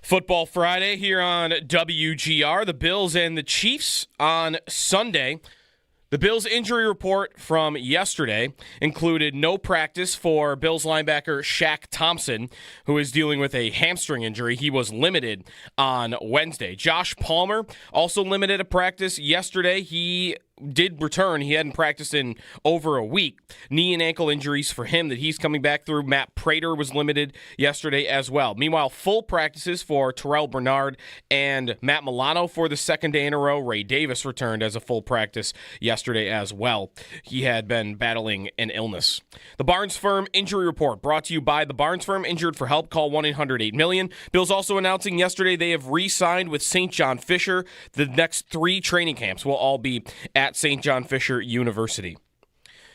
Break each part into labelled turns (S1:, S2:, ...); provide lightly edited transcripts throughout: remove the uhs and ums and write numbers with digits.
S1: Football Friday here on WGR. The Bills and the Chiefs on Sunday. The Bills injury report from yesterday included no practice for Bills linebacker Shaq Thompson, who is dealing with a hamstring injury. He was limited on Wednesday. Josh Palmer also limited at practice yesterday. He did return. He hadn't practiced in over a week. Knee and ankle injuries for him that he's coming back through. Matt Prater was limited yesterday as well. Meanwhile, full practices for Terrell Bernard and Matt Milano for the second day in a row. Ray Davis returned as a full practice yesterday as well. He had been battling an illness. The Barnes Firm injury report brought to you by the Barnes Firm. Injured for help, call 1-800-8-million. Bills also announcing yesterday they have re-signed with St. John Fisher. The next 3 training camps will all be at St. John Fisher University.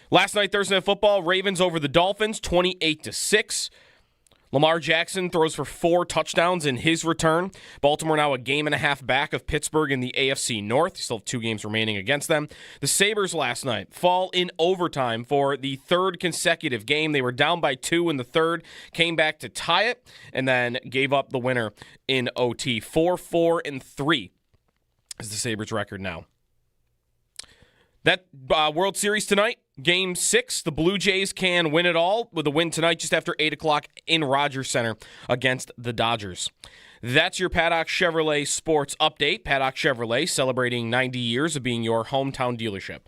S1: Last night, Thursday Night Football, Ravens over the Dolphins, 28-6. Lamar Jackson throws for 4 touchdowns in his return. Baltimore now a game and a half back of Pittsburgh in the AFC North. Still have 2 games remaining against them. The Sabres last night fall in overtime for the 3rd consecutive game. They were down by 2 in the 3rd, came back to tie it, and then gave up the winner in OT. 4-4-3 is the Sabres record now. That World Series tonight, Game 6, the Blue Jays can win it all with a win tonight just after 8 o'clock in Rogers Center against the Dodgers. That's your Paddock Chevrolet Sports Update. Paddock Chevrolet celebrating 90 years of being your hometown dealership.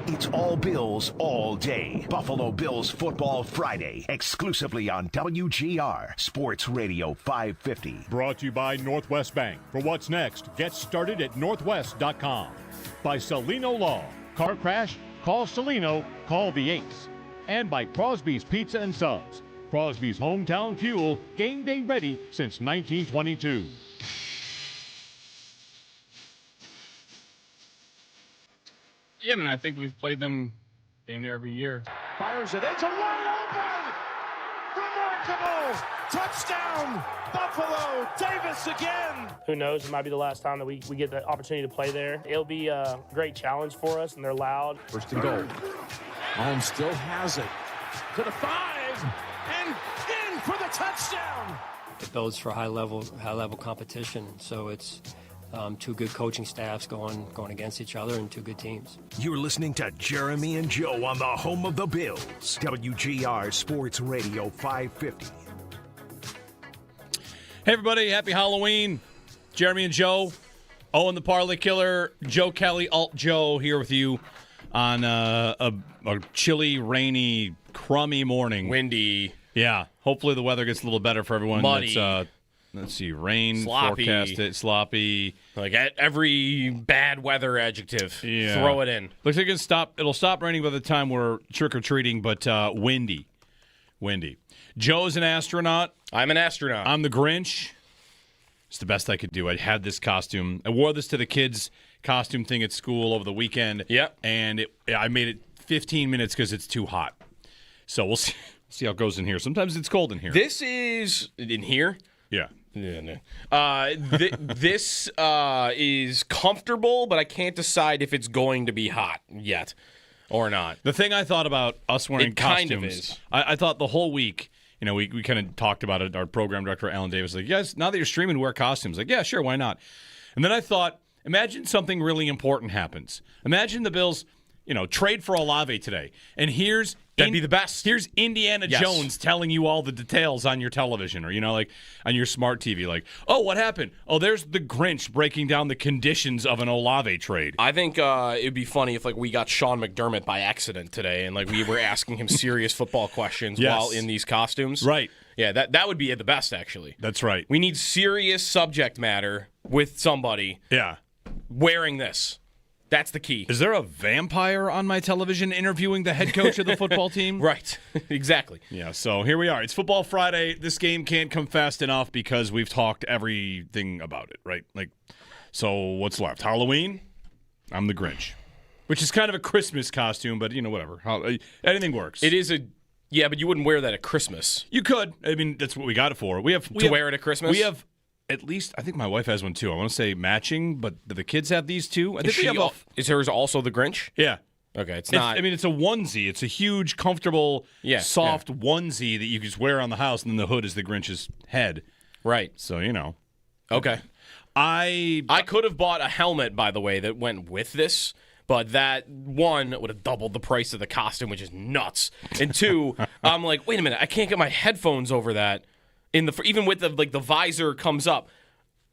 S2: It's all Bills all day. Buffalo Bills Football Friday, exclusively on WGR Sports Radio 550.
S3: Brought to you by Northwest Bank. For what's next, get started at northwest.com. By Celino Law. Car crash? Call Celino. Call the Ace. And by Crosby's Pizza and Subs. Crosby's hometown fuel, game day ready since 1922.
S4: Yeah, man, I think we've played them damn near every year.
S5: Fires it. It's a wide open! Remarkable! Touchdown! Buffalo! Davis again!
S6: Who knows? It might be the last time that we get the opportunity to play there. It'll be a great challenge for us, and they're loud.
S5: First and goal. Mahomes still has it. To the 5, and in for the touchdown!
S7: It builds for high level competition, so it's 2 good coaching staffs going against each other and 2 good teams.
S2: You're listening to Jeremy and Joe on the home of the Bills. WGR Sports Radio 550.
S8: Hey, everybody. Happy Halloween. Jeremy and Joe. Owen the Parlay Killer. Joe Kelly, Alt Joe, here with you on a chilly, rainy, crummy morning.
S1: Windy.
S8: Yeah. Hopefully the weather gets a little better for everyone.
S1: Muddy.
S8: Let's see, rain,
S1: sloppy.
S8: forecasted, sloppy.
S1: Like every bad weather adjective, throw it in.
S8: Looks like it'll stop raining by the time we're trick-or-treating, but windy. Joe's an astronaut.
S1: I'm an astronaut.
S8: I'm the Grinch. It's the best I could do. I had this costume. I wore this to the kids' costume thing at school over the weekend.
S1: Yep.
S8: And I made it 15 minutes because it's too hot. So we'll see how it goes in here. Sometimes it's cold in here.
S1: This is in here?
S8: Yeah.
S1: Yeah, no. This is comfortable, but I can't decide if it's going to be hot yet or not.
S8: The thing I thought about us wearing costumes,
S1: kind of is.
S8: I thought the whole week, we kind of talked about it. Our program director, Alan Davis, like, guys, now that you're streaming, wear costumes. Like, yeah, sure, why not? And then I thought, imagine something really important happens. Imagine the Bills, trade for Olave today. And that'd
S1: be the best.
S8: Here's Indiana Jones telling you all the details on your television or, like on your smart TV. Like, oh, what happened? Oh, there's the Grinch breaking down the conditions of an Olave trade.
S1: I think it'd be funny if we got Sean McDermott by accident today and we were asking him serious football questions while in these costumes.
S8: Right.
S1: Yeah, that would be the best, actually.
S8: That's right.
S1: We need serious subject matter with somebody wearing this. That's the key.
S8: Is there a vampire on my television interviewing the head coach of the football team?
S1: Right. Exactly.
S8: Yeah, so here we are. It's Football Friday. This game can't come fast enough because we've talked everything about it, right? So what's left? Halloween? I'm the Grinch. Which is kind of a Christmas costume, but, whatever. Anything works.
S1: It is but you wouldn't wear that at Christmas.
S8: You could. I mean, that's what we got it for. We have
S1: wear it at Christmas?
S8: We have at least, I think my wife has one too. I want to say matching, but do the kids have these too? I think
S1: is hers also the Grinch?
S8: Yeah.
S1: Okay, it's not.
S8: I mean, it's a onesie. It's a huge, comfortable, soft onesie that you can just wear on the house, and then the hood is the Grinch's head.
S1: Right.
S8: So,
S1: Okay. I could have bought a helmet, by the way, that went with this, but that, one, would have doubled the price of the costume, which is nuts. And two, I'm like, wait a minute, I can't get my headphones over that. Even with the visor comes up.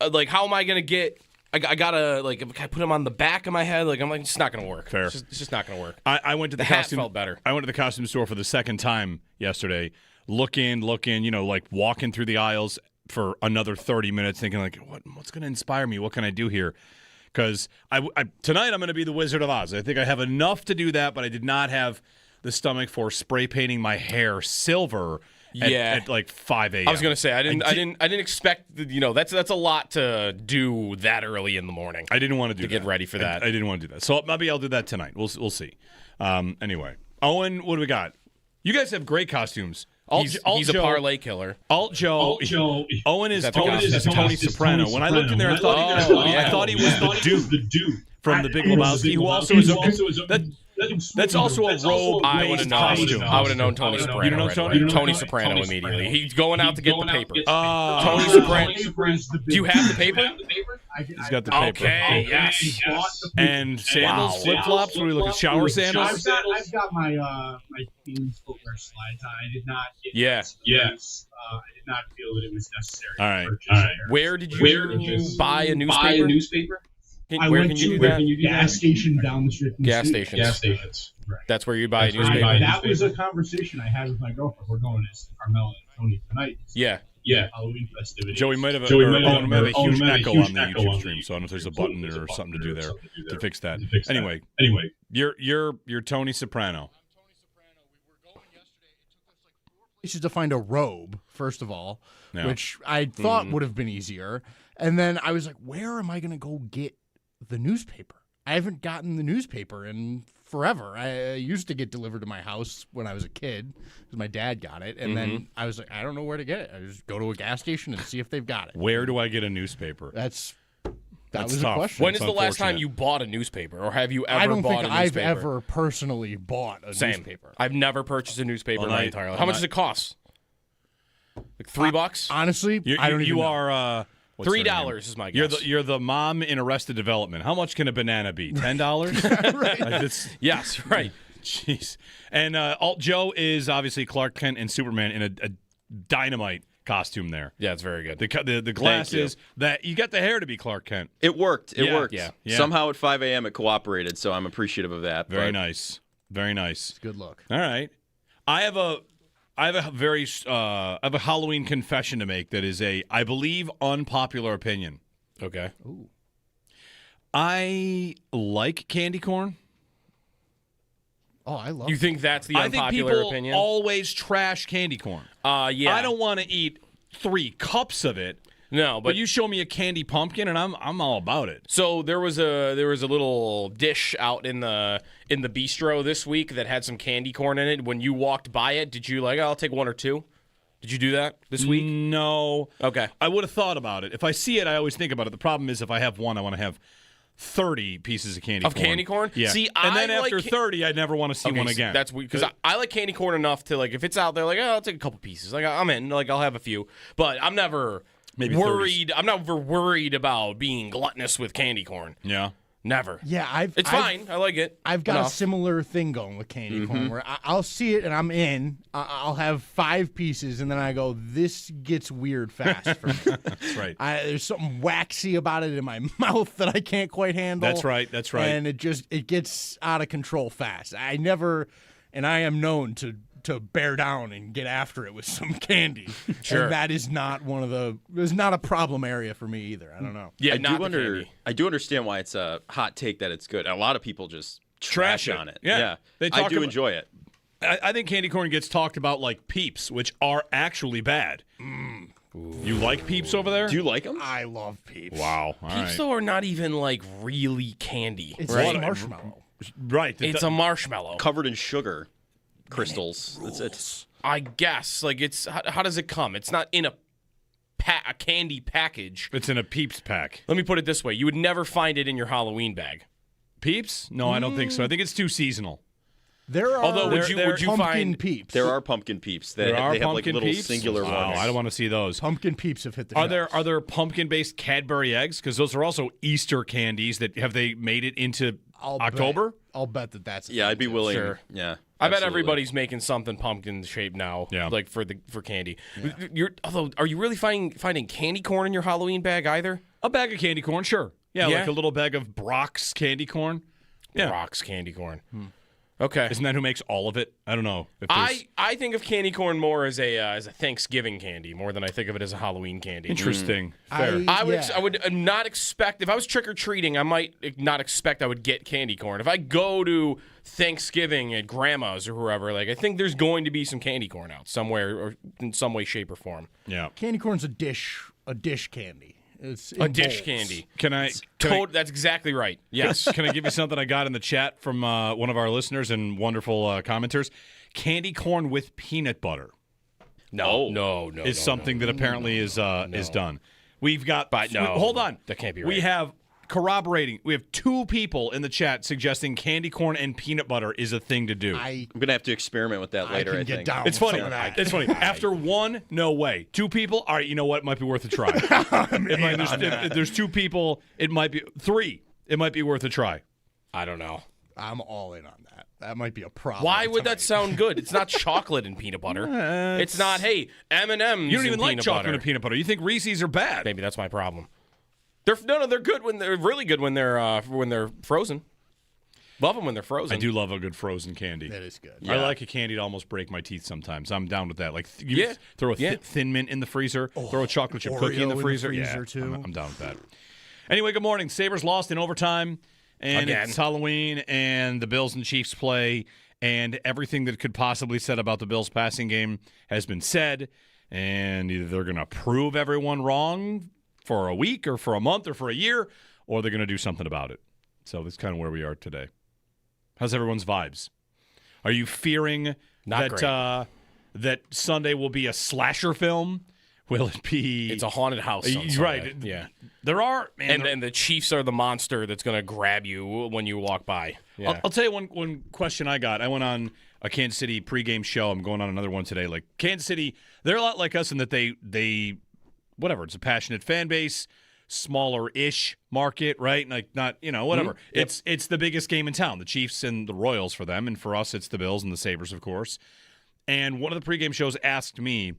S1: How am I going to get... I gotta if I put them on the back of my head, I'm like, it's not gonna work.
S8: Fair.
S1: It's just not gonna work.
S8: I went to the
S1: hat
S8: costume.
S1: felt better.
S8: I went to the costume store for the second time yesterday. Looking, walking through the aisles for another 30 minutes, thinking what's gonna inspire me? What can I do here? Because tonight I'm gonna be the Wizard of Oz. I think I have enough to do that, but I did not have the stomach for spray painting my hair silver. At 5 a.m.
S1: I was gonna say I didn't expect that's a lot to do that early in the morning.
S8: I didn't want to
S1: get ready for that.
S8: I didn't want to do that. So maybe I'll do that tonight. We'll see. Anyway, Owen, what do we got? You guys have great costumes.
S1: He's a parlay killer.
S8: Alt Joe. Owen is Tony Soprano. When I looked in there, I thought he was the dude from The Big Lebowski, who also is that's also a robe.
S1: I would have known costume. I would have known Tony Soprano.
S8: You don't know Tony?
S1: Tony Soprano immediately. He's going out to get the paper.
S8: Tony
S1: Soprano. Do you have the paper?
S8: He's got the paper.
S1: Okay, yes.
S8: And sandals, flip flops. What do we look at? Shower sandals.
S9: I've got my my team's footwear slides. I did not get
S1: Yes.
S9: I did not feel that it was necessary.
S8: All right.
S9: To purchase
S1: Where did you buy a newspaper?
S9: I went to a gas station down the street.
S1: Gas stations.
S9: Right.
S1: That's where you buy a newspaper.
S9: That was a conversation I had with my girlfriend. We're going to Carmel and Tony tonight.
S1: Yeah.
S9: Halloween festivities.
S8: Joey might have a huge echo on the YouTube stream, so I don't know if there's a button or something to do there to fix that. Anyway, you're Tony Soprano.
S10: Places to find a robe, first of all, which I thought would have been easier. And then I was like, where am I going to go get the newspaper? I haven't gotten the newspaper in forever. I used to get delivered to my house when I was a kid because my dad got it. And then I was like, I don't know where to get it. I just go to a gas station and see if they've got it.
S8: Where do I get a newspaper?
S10: That was
S8: tough.
S10: a question.
S1: When is the last time you bought a newspaper, or have you ever bought a newspaper?
S10: I don't think I've ever personally bought a newspaper.
S1: I've never purchased a newspaper in my entire life. How much does it cost? Like $3?
S10: Honestly, I don't even know.
S8: You are
S1: $3 is my guess.
S8: You're the mom in Arrested Development. How much can a banana be? $10?
S10: Right.
S1: Yes, right.
S8: Jeez. And Alt Joe is obviously Clark Kent and Superman in a dynamite costume there.
S1: Yeah, it's very good.
S8: The glasses, that you got the hair to be Clark Kent.
S11: It worked. It worked.
S8: Yeah.
S11: Somehow at 5 a.m. it cooperated, so I'm appreciative of that.
S8: Very nice. Very nice.
S10: Good look.
S8: All right. I have a Halloween confession to make that is I believe, unpopular opinion.
S1: Okay.
S10: Ooh.
S8: I like candy corn.
S10: Oh, I love
S1: You think that's the unpopular
S8: I think people
S1: opinion?
S8: always trash candy corn.
S1: Yeah.
S8: I don't want to eat 3 cups of it.
S1: No,
S8: but you show me a candy pumpkin and I'm all about it.
S1: So there was a little dish out in the bistro this week that had some candy corn in it. When you walked by it, did you I'll take 1 or 2? Did you do that this week?
S8: No.
S1: Okay.
S8: I would have thought about it. If I see it, I always think about it. The problem is if I have one, I want to have 30 pieces of candy corn.
S1: Of candy corn?
S8: Yeah.
S1: See,
S8: and then
S1: I
S8: after
S1: like
S8: 30, I never want to see one again.
S1: That's weird because I like candy corn enough to if it's out there, I'll take a couple pieces. I'm in. I'll have a few, but I'm never worried.
S8: 30s.
S1: I'm never worried about being gluttonous with candy corn.
S8: Yeah.
S1: Never.
S10: Yeah,
S1: it's fine. I like it.
S10: I've got a similar thing going with candy corn where I'll see it and I'm in. I'll have 5 pieces and then I go, this gets weird fast for me.
S8: That's right.
S10: There's something waxy about it in my mouth that I can't quite handle.
S8: That's right. That's right.
S10: And it gets out of control fast. I am known to bear down and get after it with some candy.
S1: Sure.
S10: And that is not not a problem area for me either. I don't know.
S1: Yeah,
S11: I do understand why it's a hot take that it's good. A lot of people just trash on it.
S8: Yeah.
S11: I do enjoy it.
S8: I think candy corn gets talked about like Peeps, which are actually bad. You like Peeps over there?
S11: Do you like them?
S10: I love Peeps.
S8: Wow. All
S1: Peeps though are not even really candy.
S10: It's a marshmallow.
S8: Right.
S1: It's a marshmallow
S11: covered in sugar crystals. That's it.
S1: I guess it's how does it come? It's not in a candy package.
S8: It's in a Peeps pack.
S1: Let me put it this way: you would never find it in your Halloween bag.
S8: Peeps? No, I don't think so. I think it's too seasonal.
S10: There are
S1: Although, would you
S10: pumpkin
S1: find
S10: peeps?
S11: There are pumpkin peeps. They
S8: There are
S11: have like
S8: pumpkin
S11: little
S8: peeps?
S11: singular
S8: Wow,
S11: ones.
S8: I don't want to see those.
S10: Pumpkin peeps have hit the
S8: Are
S10: shelves.
S8: there pumpkin-based Cadbury eggs? Because those are also Easter candies. That have they made it into October?
S10: I'll bet that's
S11: Yeah, I'd be willing.
S1: Sure.
S11: Yeah,
S1: I bet
S11: absolutely.
S1: everybody's making something pumpkin shaped now.
S8: Yeah.
S1: Like for candy. Although, are you really finding candy corn in your Halloween bag either?
S8: A bag of candy corn, sure. Yeah,
S1: Yeah?
S8: like a little bag of Brock's candy corn. Yeah.
S1: Brock's candy corn. Okay.
S8: Isn't that who makes all of it? I don't know. If there's-
S1: I think of candy corn more as a Thanksgiving candy more than I think of it as a Halloween candy.
S8: Interesting. Fair.
S1: I would not expect, if I was trick or treating, I might not expect I would get candy corn. If I go to Thanksgiving at grandma's or whoever, like I think there's going to be some candy corn out somewhere or in some way, shape, or form.
S8: Yeah.
S10: Candy corn's a dish candy. It's
S1: A
S10: in
S1: dish
S10: bowls.
S1: candy.
S8: That's
S1: exactly right. Yes.
S8: Can I give you something I got in the chat from one of our listeners and wonderful commenters? Candy corn with peanut butter.
S1: No.
S8: Is something that apparently is done. We've got.
S1: But no,
S8: hold on.
S1: that can't be
S8: We
S1: right.
S8: have corroborating. We have 2 people in the chat suggesting candy corn and peanut butter is a thing to do.
S11: I'm gonna have to experiment with that later. I think.
S8: It's funny. It's funny. After 1, no way. 2 people, all right. You know what? It might be worth a try. If there's 2 people, it might be 3. It might be worth a try.
S1: I don't know.
S10: I'm all in on that. That might be a problem.
S1: Why would that sound good? It's not chocolate and peanut butter. It's not, hey, M&M's
S8: You don't even
S1: and
S8: like
S1: peanut
S8: chocolate
S1: butter.
S8: and peanut butter. You think Reese's are bad?
S1: Maybe that's my problem. They're good when they're really good when they're frozen. Love them when they're frozen.
S8: I do love a good frozen candy.
S10: That is good.
S8: I like a candy to almost break my teeth sometimes. I'm down with that. Like,
S1: Yeah.
S8: throw a
S1: Yeah.
S8: Thin Mint in the freezer, throw a chocolate chip cookie in the
S10: Oreo
S8: freezer.
S10: too.
S8: I'm down with that. Anyway, good morning. Sabres lost in overtime, and
S1: Again.
S8: it's Halloween, and the Bills and Chiefs play, and everything that could possibly said about the Bills passing game has been said, and either they're going to prove everyone wrong for a week or for a month or for a year, or they're going to do something about it. So that's kind of where we are today. How's everyone's vibes? Are you fearing that Sunday will be a slasher film? Will it be?
S1: It's a haunted house. On Sunday.
S8: Right.
S1: Yeah.
S8: There are, man.
S1: And the Chiefs are the monster that's going to grab you when you walk by. Yeah.
S8: I'll tell you one question I got. I went on a Kansas City pregame show. I'm going on another one today. Like Kansas City, they're a lot like us in that they whatever. It's a passionate fan base, smaller-ish market, right? Like not, whatever.
S1: Mm-hmm. Yep.
S8: It's the biggest game in town. The Chiefs and the Royals for them, and for us, it's the Bills and the Sabres, of course. And one of the pregame shows asked me,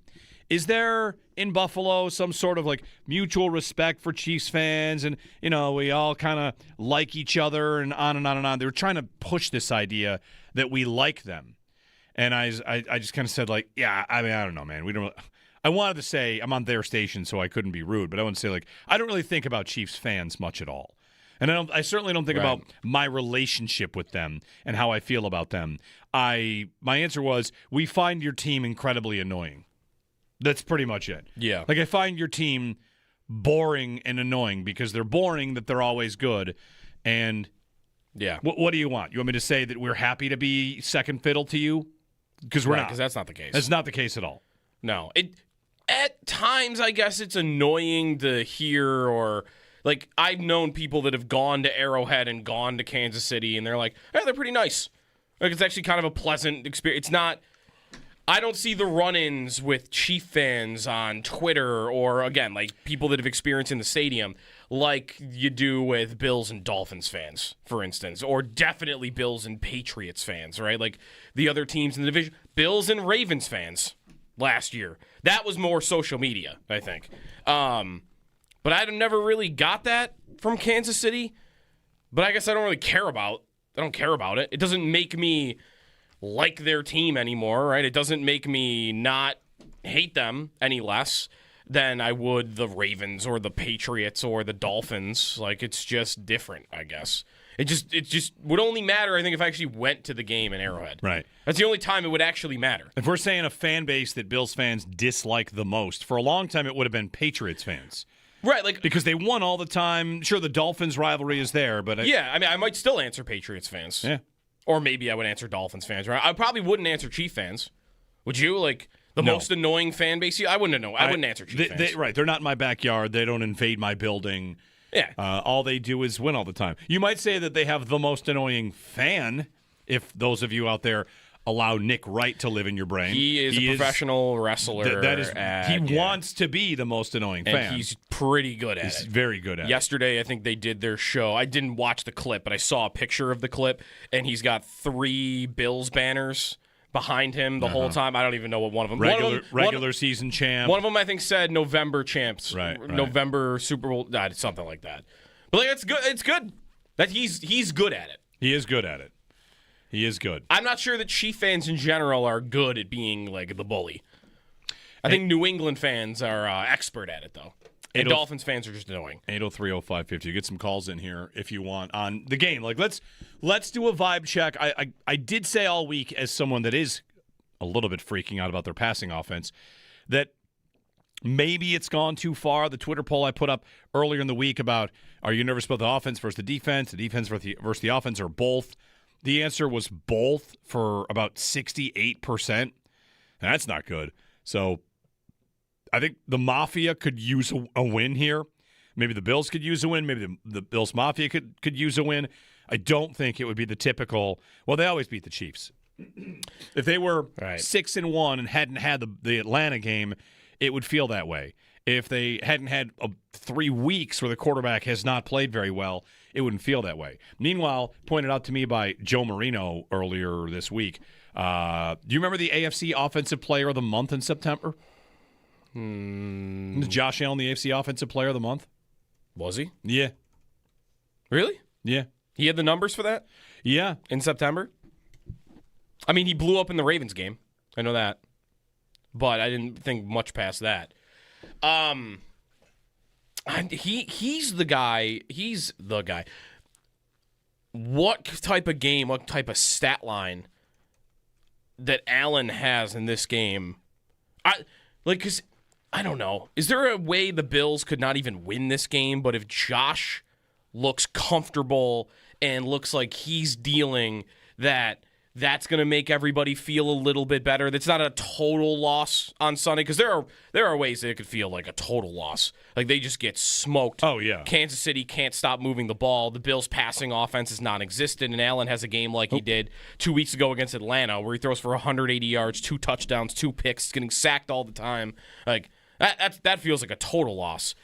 S8: is there in Buffalo some sort of like mutual respect for Chiefs fans, and we all kind of like each other, and on and on and on. They were trying to push this idea that we like them, and I just kind of said like, yeah, I mean, I don't know, man. We don't. I wanted to say I'm on their station, so I couldn't be rude, but I want to say like I don't really think about Chiefs fans much at all, and I certainly don't think about my relationship with them and how I feel about them. My answer was, we find your team incredibly annoying. That's pretty much it.
S1: Yeah.
S8: Like I find your team boring and annoying because they're boring, that they're always good, and
S1: yeah.
S8: What do you want? You want me to say that we're happy to be second fiddle to you? Because we're not.
S1: Because that's not the case.
S8: That's not the case at all.
S1: No. At times, I guess it's annoying to hear, or like I've known people that have gone to Arrowhead and gone to Kansas City, and they're like, hey, they're pretty nice. Like it's actually kind of a pleasant experience. It's not. I don't see the run-ins with Chief fans on Twitter, or again, like people that have experienced in the stadium, like you do with Bills and Dolphins fans, for instance, or definitely Bills and Patriots fans, right? Like the other teams in the division, Bills and Ravens fans last year. That was more social media, I think. But I never really got that from Kansas City. But I guess I don't really care about. I don't care about it. It doesn't make me like their team anymore, right? It doesn't make me not hate them any less than I would the Ravens or the Patriots or the Dolphins. Like it's just different, I guess. It just would only matter, I think, if I actually went to the game in Arrowhead.
S8: Right.
S1: That's the only time it would actually matter.
S8: If we're saying a fan base that Bills fans dislike the most, for a long time it would have been Patriots fans.
S1: Right, like
S8: because they won all the time. Sure, the Dolphins rivalry is there, but
S1: I mean, I might still answer Patriots fans.
S8: Yeah.
S1: Or maybe I would answer Dolphins fans, right? I probably wouldn't answer Chief fans. Would you? Like the most annoying fan base? I wouldn't know. I wouldn't answer Chief fans.
S8: Right. They're not in my backyard. They don't invade my building.
S1: Yeah.
S8: All they do is win all the time. You might say that they have the most annoying fan, if those of you out there allow Nick Wright to live in your brain.
S1: He is a professional wrestler.
S8: He wants to be the most annoying fan.
S1: And he's pretty good at it.
S8: He's very good at it.
S1: Yesterday, I think they did their show. I didn't watch the clip, but I saw a picture of the clip, and he's got 3 Bills banners behind him the whole time. I don't even know what one of them.
S8: Regular season champ.
S1: One of them, I think, said November champs.
S8: Right.
S1: November Super Bowl. Something like that. But like, it's good. It's good that he's good at it.
S8: He is good at it. He is good.
S1: I'm not sure that Chief fans in general are good at being like the bully. I think New England fans are expert at it, though. And Dolphins fans are just annoying.
S8: 803-0550. Get some calls in here if you want on the game. Like let's do a vibe check. I did say all week, as someone that is a little bit freaking out about their passing offense, that maybe it's gone too far. The Twitter poll I put up earlier in the week about, are you nervous about the offense versus the defense versus the offense, or both? The answer was both for about 68%. And that's not good. So I think the Mafia could use a win here. Maybe the Bills could use a win. Maybe the Bills Mafia could use a win. I don't think it would be the typical, well, they always beat the Chiefs. If they were 6-1 and hadn't had the Atlanta game, it would feel that way. If they hadn't had 3 weeks where the quarterback has not played very well, it wouldn't feel that way. Meanwhile, pointed out to me by Joe Marino earlier this week, do you remember the AFC Offensive Player of the Month in September? Was Josh Allen the AFC Offensive Player of the Month?
S1: Was he?
S8: Yeah.
S1: Really?
S8: Yeah.
S1: He had the numbers for that?
S8: Yeah.
S1: In September? I mean, he blew up in the Ravens game. I know that. But I didn't think much past that. He's the guy. He's the guy. What type of game, what type of stat line that Allen has in this game? Because I don't know. Is there a way the Bills could not even win this game? But if Josh looks comfortable and looks like he's dealing, that's going to make everybody feel a little bit better. That's not a total loss on Sunday, because there are ways that it could feel like a total loss. Like they just get smoked.
S8: Oh, yeah.
S1: Kansas City can't stop moving the ball. The Bills' passing offense is non-existent, and Allen has a game like he did 2 weeks ago against Atlanta, where he throws for 180 yards, 2 touchdowns, 2 picks, getting sacked all the time. Like that feels like a total loss.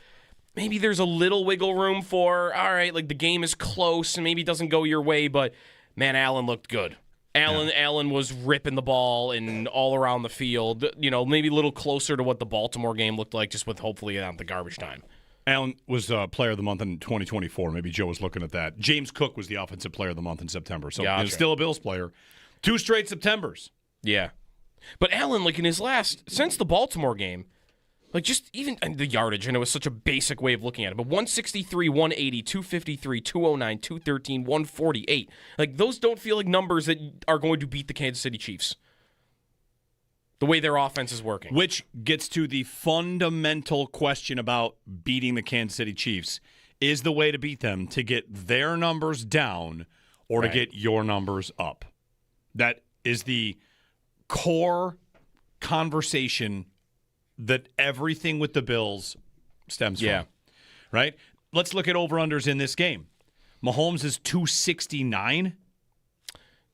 S1: Maybe there's a little wiggle room for, all right, like the game is close and maybe it doesn't go your way, but man, Allen looked good. Allen was ripping the ball and all around the field, maybe a little closer to what the Baltimore game looked like, just with hopefully the garbage time.
S8: Allen was Player of the Month in 2024. Maybe Joe was looking at that. James Cook was the Offensive Player of the Month in September. So
S1: Gotcha.
S8: He's still a Bills player. 2 straight Septembers.
S1: Yeah. But Allen, like in his since the Baltimore game, like just even the yardage, and it was such a basic way of looking at it, but 163, 180, 253, 209, 213, 148. Like those don't feel like numbers that are going to beat the Kansas City Chiefs. The way their offense is working.
S8: Which gets to the fundamental question about beating the Kansas City Chiefs. Is the way to beat them to get their numbers down or to get your numbers up? That is the core conversation that everything with the Bills stems from. Right? Let's look at over-unders in this game. Mahomes is 269.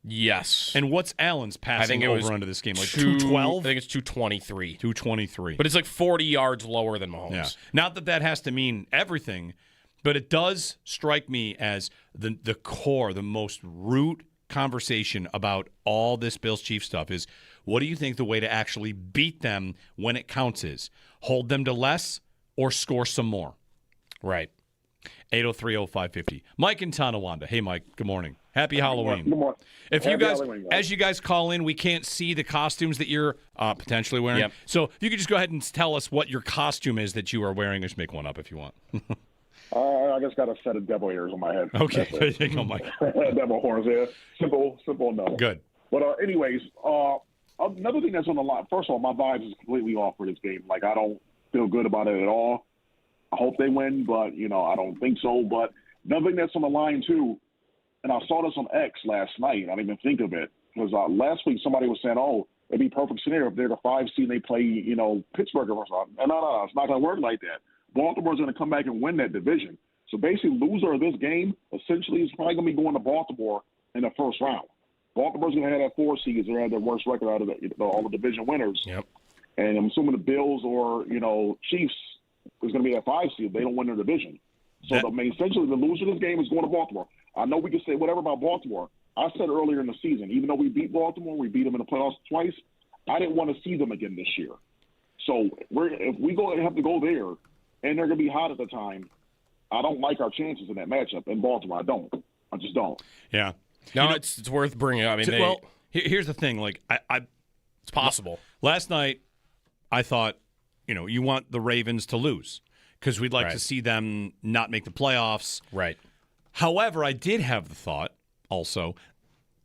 S1: Yes.
S8: And what's Allen's passing over-under this game? Like 212?
S1: I think it's 223.
S8: 223.
S1: But it's like 40 yards lower than Mahomes.
S8: Yeah. Not that has to mean everything, but it does strike me as the core, the most root conversation about all this Bills-Chiefs stuff is, what do you think the way to actually beat them when it counts is? Hold them to less or score some more?
S1: Right.
S8: 803-0550. Mike in Tonawanda. Hey, Mike. Good morning. Happy Halloween.
S12: Good morning.
S8: If you guys, as you guys call in, we can't see the costumes that you're potentially wearing.
S1: Yep.
S8: So if you could just go ahead and tell us what your costume is that you are wearing. Just make one up if you want.
S12: I just got a set of devil ears on my head.
S8: Okay. There you go, Mike.
S12: Devil horns, yeah. Simple enough.
S8: Good.
S12: But anyways, another thing that's on the line. First of all, my vibes is completely off for this game. Like, I don't feel good about it at all. I hope they win, but, I don't think so. But another thing that's on the line, too, and I saw this on X last night, and I didn't even think of it, because last week somebody was saying, oh, it'd be a perfect scenario if they're the 5 seed and they play, Pittsburgh or something. And no, it's not going to work like that. Baltimore's going to come back and win that division. So basically, loser of this game essentially is probably going to be going to Baltimore in the first round. Baltimore's going to have that 4 seed because they had their worst record out of all the division winners.
S1: Yep.
S12: And I'm assuming the Bills or Chiefs is going to be that 5 seed. They don't win their division. So essentially, the loser of this game is going to Baltimore. I know we can say whatever about Baltimore. I said earlier in the season, even though we beat Baltimore, we beat them in the playoffs twice. I didn't want to see them again this year. So if we have to go there, and they're going to be hot at the time, I don't like our chances in that matchup in Baltimore. I just don't.
S8: Yeah.
S1: No, it's worth bringing up. I mean,
S8: here's the thing. Like,
S1: it's possible.
S8: Last night, I thought, you want the Ravens to lose because we'd like to see them not make the playoffs.
S1: Right.
S8: However, I did have the thought also,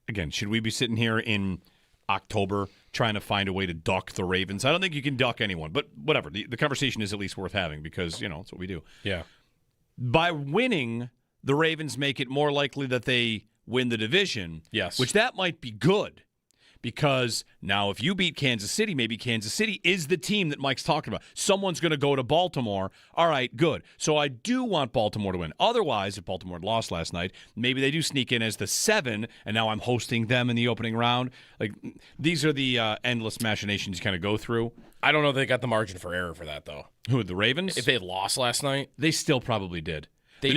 S8: again, should we be sitting here in October trying to find a way to duck the Ravens? I don't think you can duck anyone, but whatever. The conversation is at least worth having because, it's what we do.
S1: Yeah.
S8: By winning, the Ravens make it more likely that they win the division.
S1: Yes.
S8: Which that might be good because now if you beat Kansas City, maybe Kansas City is the team that Mike's talking about. Someone's going to go to Baltimore. All right, good. So I do want Baltimore to win. Otherwise, if Baltimore had lost last night, maybe they do sneak in as the 7, and now I'm hosting them in the opening round. Like, these are the endless machinations you kind of go through.
S1: I don't know if they got the margin for error for that, though.
S8: Who, the Ravens?
S1: If they had lost last night?
S8: They still probably did.
S1: They'd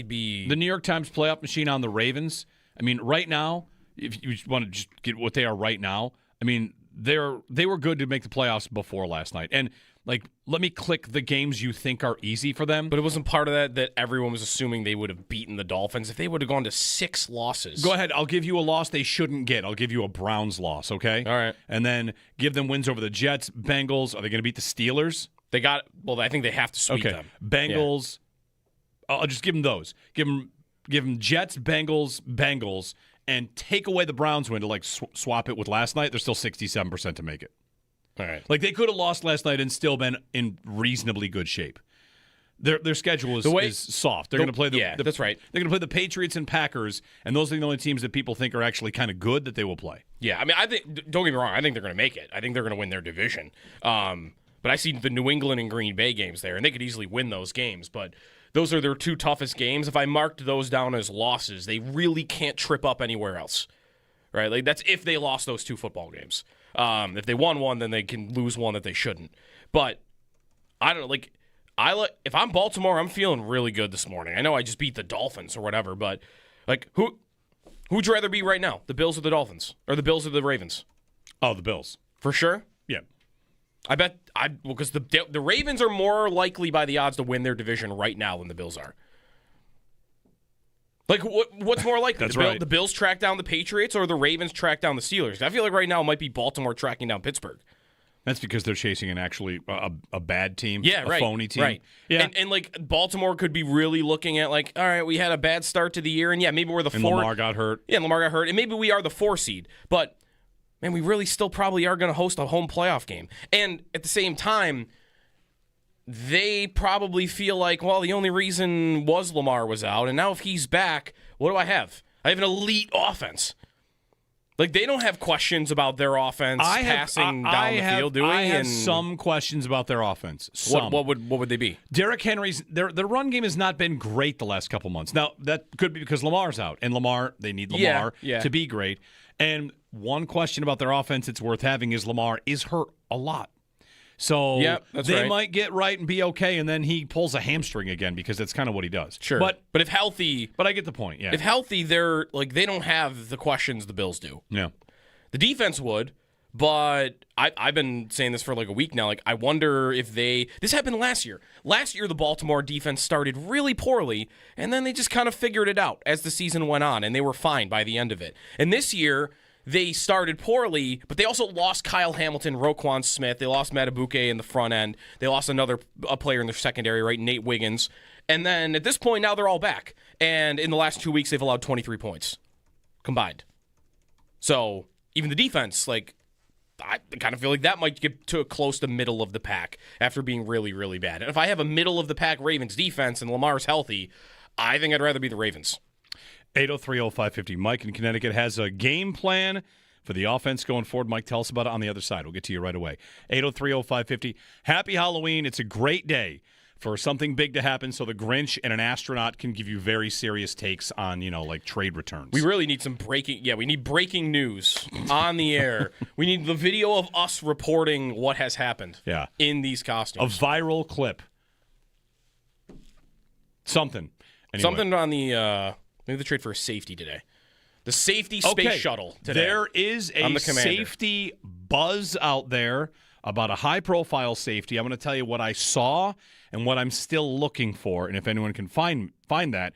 S1: be
S8: the New York Times playoff machine on the Ravens. I mean, right now, if you want to just get what they are right now, I mean, they were good to make the playoffs before last night. And, let me click the games you think are easy for them.
S1: But it wasn't part of that everyone was assuming they would have beaten the Dolphins. If they would have gone to 6 losses.
S8: Go ahead. I'll give you a loss they shouldn't get. I'll give you a Browns loss, okay?
S1: All right.
S8: And then give them wins over the Jets, Bengals. Are they going to beat the Steelers?
S1: I think they have to sweep them.
S8: Bengals. Yeah. I'll just give them those. Give them Jets, Bengals, and take away the Browns win to swap it with last night. They're still 67% to make it.
S1: All right.
S8: They could have lost last night and still been in reasonably good shape. Their schedule is soft. They're going to play
S1: that's right.
S8: They're going to play the Patriots and Packers, and those are the only teams that people think are actually kind of good that they will play.
S1: Yeah, I mean, don't get me wrong. I think they're going to make it. I think they're going to win their division. But I see the New England and Green Bay games there, and they could easily win those games. But those are their 2 toughest games. If I marked those down as losses, they really can't trip up anywhere else. Right? That's if they lost those 2 football games. If they won one, then they can lose one that they shouldn't. But I don't know. If I'm Baltimore, I'm feeling really good this morning. I know I just beat the Dolphins or whatever, but who'd you rather be right now? The Bills or the Dolphins? Or the Bills or the Ravens?
S8: Oh, the Bills.
S1: For sure?
S8: Yeah.
S1: I bet because the Ravens are more likely by the odds to win their division right now than the Bills are. What's more likely?
S8: That's right.
S1: The Bills track down the Patriots or the Ravens track down the Steelers? I feel like right now it might be Baltimore tracking down Pittsburgh.
S8: That's because they're chasing a bad team,
S1: a
S8: phony team.
S1: Right.
S8: Yeah.
S1: And all could be really looking at all right, we had a bad start to the year, and maybe we're the 4.
S8: Lamar got hurt.
S1: Yeah, Lamar got hurt, and maybe we are the 4 seed. But, man, we really still probably are going to host a home playoff game. And at the same time, they probably feel like, well, the only reason was Lamar was out, and now if he's back, what do I have? I have an elite offense. They don't have questions about their offense passing down the field, do we?
S8: I have some questions about their offense. Some.
S1: What would they be?
S8: Derrick Henry's their run game has not been great the last couple months. Now, that could be because Lamar's out, and they need Lamar to be great. And one question about their offense that's worth having is Lamar is hurt a lot. So they might get right and be okay, and then he pulls a hamstring again because that's kind of what he does.
S1: Sure. But if healthy...
S8: But I get the point, yeah.
S1: If healthy, they're they don't have the questions the Bills do.
S8: Yeah.
S1: The defense would, but I've been saying this for a week now. I wonder if this happened last year. Last year, the Baltimore defense started really poorly, and then they just kind of figured it out as the season went on, and they were fine by the end of it. And this year... They started poorly, but they also lost Kyle Hamilton, Roquan Smith. They lost Matabuke in the front end. They lost a player in their secondary, right, Nate Wiggins. And then at this point, now they're all back. And in the last 2 weeks, they've allowed 23 points combined. So even the defense, I kind of feel like that might get to close to middle of the pack after being really, really bad. And if I have a middle of the pack Ravens defense and Lamar's healthy, I think I'd rather be the Ravens.
S8: 803-0550. Mike in Connecticut has a game plan for the offense going forward. Mike, tell us about it on the other side. We'll get to you right away. 803-0550. Happy Halloween. It's a great day for something big to happen so the Grinch and an astronaut can give you very serious takes on, like trade returns.
S1: We really need some we need breaking news on the air. We need the video of us reporting what has happened in these costumes.
S8: A viral clip. Something. Anyway.
S1: Something on the maybe the trade for a safety today. The safety space shuttle today.
S8: There is a safety buzz out there about a high-profile safety. I'm going to tell you what I saw and what I'm still looking for. And if anyone can find that,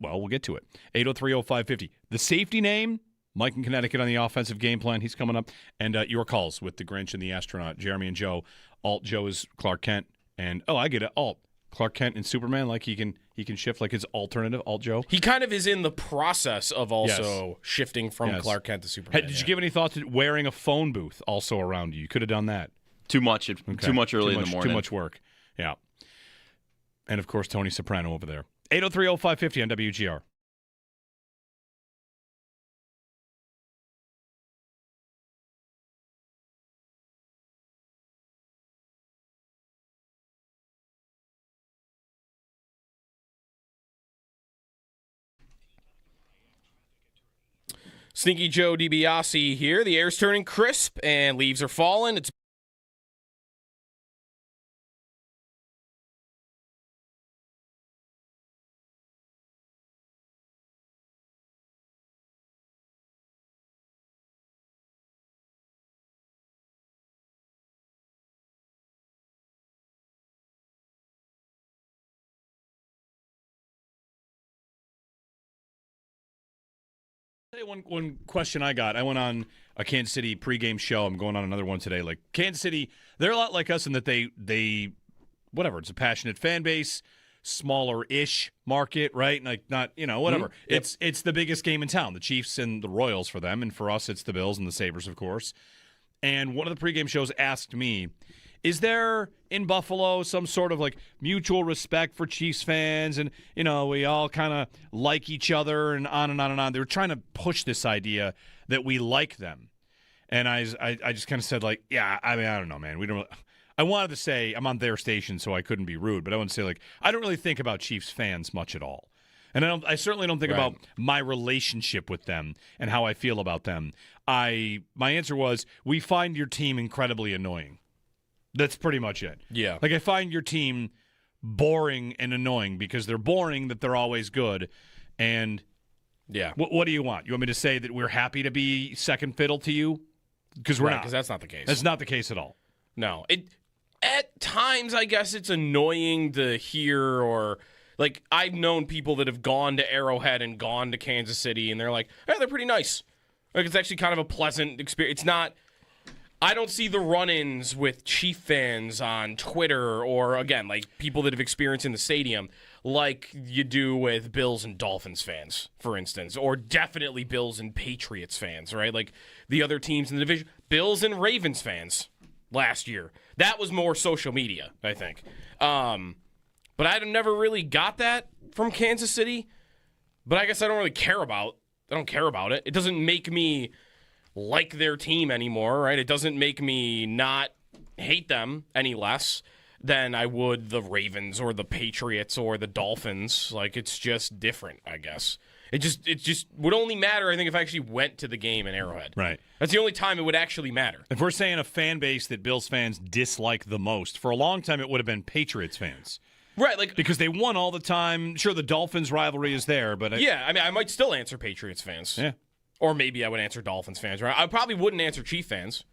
S8: we'll get to it. 803-0550. The safety name, Mike in Connecticut on the offensive game plan. He's coming up. And your calls with the Grinch and the astronaut, Jeremy and Joe. Alt Joe is Clark Kent. And, I get it. Alt. Clark Kent and Superman, like he can shift like his alternative, Alt Joe.
S1: He kind of is in the process of also shifting from Clark Kent to Superman.
S8: Did you give any thought to wearing a phone booth also around you? You could have done that.
S11: Too much early in the morning.
S8: Too much work. Yeah. And, of course, Tony Soprano over there. 803-0550 on WGR.
S1: Sneaky Joe DiBiase here. The air's turning crisp and leaves are falling. It's
S8: One question I got. I went on a Kansas City pregame show. I'm going on another one today. Like Kansas City, they're a lot like us in that they whatever. It's a passionate fan base, smaller-ish market, right? Like not whatever.
S1: Mm-hmm. Yep.
S8: It's the biggest game in town. The Chiefs and the Royals for them, and for us, it's the Bills and the Sabres, of course. And one of the pregame shows asked me, is there in Buffalo some sort of like mutual respect for Chiefs fans and, we all kind of like each other and on and on and on. They were trying to push this idea that we like them. And I just kind of said like, yeah, I mean, I don't know, man. I wanted to say I'm on their station so I couldn't be rude, but I want to say like, I don't really think about Chiefs fans much at all. And I certainly don't think about my relationship with them and how I feel about them. My answer was, we find your team incredibly annoying. That's pretty much it.
S1: Yeah.
S8: Like I find your team boring and annoying because they're boring, that they're always good. And what do you want? You want me to say that we're happy to be second fiddle to you? Because we're not.
S1: Because that's not the case.
S8: That's not the case at all.
S1: No. At times, I guess it's annoying to hear or like I've known people that have gone to Arrowhead and gone to Kansas City and they're like, they're pretty nice. Like it's actually kind of a pleasant experience. It's not. I don't see the run-ins with Chief fans on Twitter or, again, like people that have experienced in the stadium like you do with Bills and Dolphins fans, for instance, or definitely Bills and Patriots fans, right? Like the other teams in the division. Bills and Ravens fans last year. That was more social media, I think. But I never really got that from Kansas City, but I guess I don't really care about it. It doesn't make me like their team anymore, right? It doesn't make me not hate them any less than I would the Ravens or the Patriots or the Dolphins. Like, it's just different, I guess. It just would only matter, I think, if I actually went to the game in Arrowhead.
S8: Right.
S1: That's the only time it would actually matter.
S8: If we're saying a fan base that Bills fans dislike the most, for a long time it would have been Patriots fans.
S1: Right, like
S8: because they won all the time. Sure, the Dolphins rivalry is there, but
S1: I might still answer Patriots fans.
S8: Yeah.
S1: Or maybe I would answer Dolphins fans, right? I probably wouldn't answer Chief fans.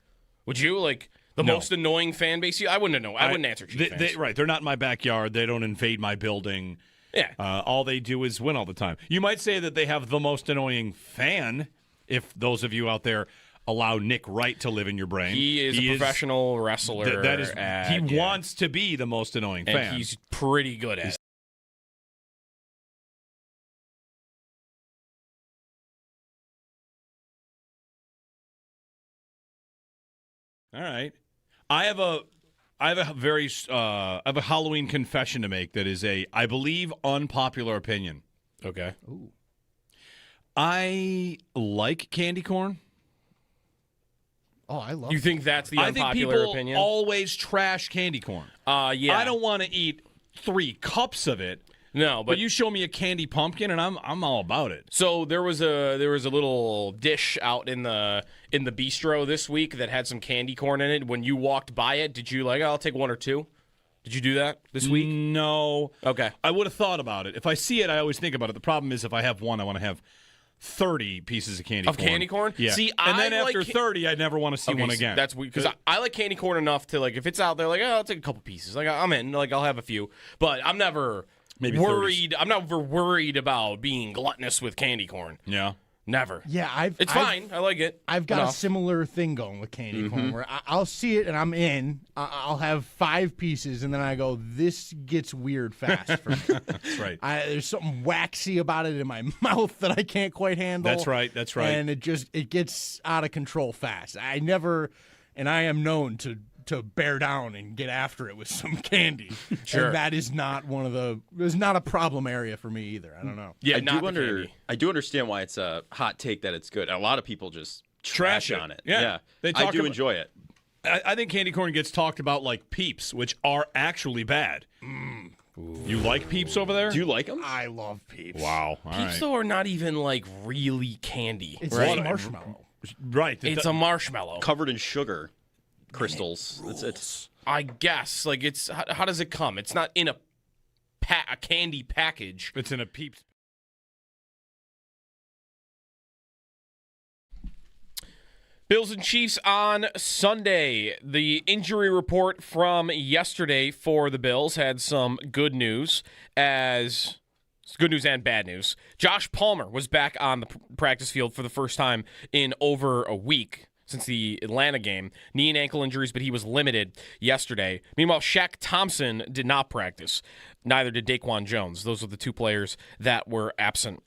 S1: Would you? Like, the most annoying fan base? I wouldn't know. I wouldn't answer Chief fans.
S8: Right. They're not in my backyard. They don't invade my building.
S1: Yeah.
S8: All they do is win all the time. You might say that they have the most annoying fan, if those of you out there allow Nick Wright to live in your brain.
S1: He is a professional wrestler.
S8: He wants to be the most annoying fan.
S1: And he's pretty good at it.
S8: All right, I have a Halloween confession to make that is I believe unpopular opinion.
S1: Okay.
S8: I like candy corn.
S10: Oh, I love
S1: You think that's the
S8: I think
S1: unpopular
S8: people
S1: opinion?
S8: always trash candy corn.
S1: Yeah.
S8: I don't want to eat 3 cups of it.
S1: No,
S8: but you show me a candy pumpkin, and I'm all about it.
S1: So there was a little dish out in the bistro this week that had some candy corn in it. When you walked by it, did you I'll take 1 or 2? Did you do that this week?
S8: No.
S1: Okay.
S8: I would have thought about it. If I see it, I always think about it. The problem is if I have one, I want to have 30 pieces of candy corn.
S1: Of candy corn?
S8: Yeah.
S1: See,
S8: and then
S1: I
S8: after 30, I'd never want to see one again.
S1: That's weird because I like candy corn enough to if it's out there, I'll take a couple pieces. I'm in. I'll have a few, but I'm never worried. 30s. I'm never worried about being gluttonous with candy corn.
S8: Yeah.
S1: Never.
S10: Yeah,
S1: it's fine. I like it.
S10: I've got a similar thing going with candy corn where I'll see it and I'm in. I'll have 5 pieces and then I go, this gets weird fast for me.
S8: That's right.
S10: There's something waxy about it in my mouth that I can't quite handle.
S8: That's right. That's right.
S10: And it gets out of control fast. I am known to bear down and get after it with some candy.
S1: Sure.
S10: And that is not not a problem area for me either. I don't know.
S1: Yeah,
S11: I do understand why it's a hot take that it's good. A lot of people just trash on it.
S8: Yeah. I do
S11: enjoy it.
S8: I think candy corn gets talked about like Peeps, which are actually bad. You like Peeps over there?
S11: Do you like them?
S10: I love Peeps.
S8: Wow. All
S1: Peeps
S8: right.
S1: though are not even really candy.
S10: It's
S1: right?
S10: a marshmallow.
S8: Right.
S1: It's a marshmallow
S11: covered in sugar crystals. It's
S1: I guess it's how does it come? It's not in a candy package.
S8: It's in a Peeps.
S1: Bills and Chiefs on Sunday. The injury report from yesterday for the Bills had some good news good news and bad news. Josh Palmer was back on the practice field for the first time in over a week since the Atlanta game. Knee and ankle injuries, but he was limited yesterday. Meanwhile, Shaq Thompson did not practice. Neither did Daquan Jones. Those are the 2 players that were absent.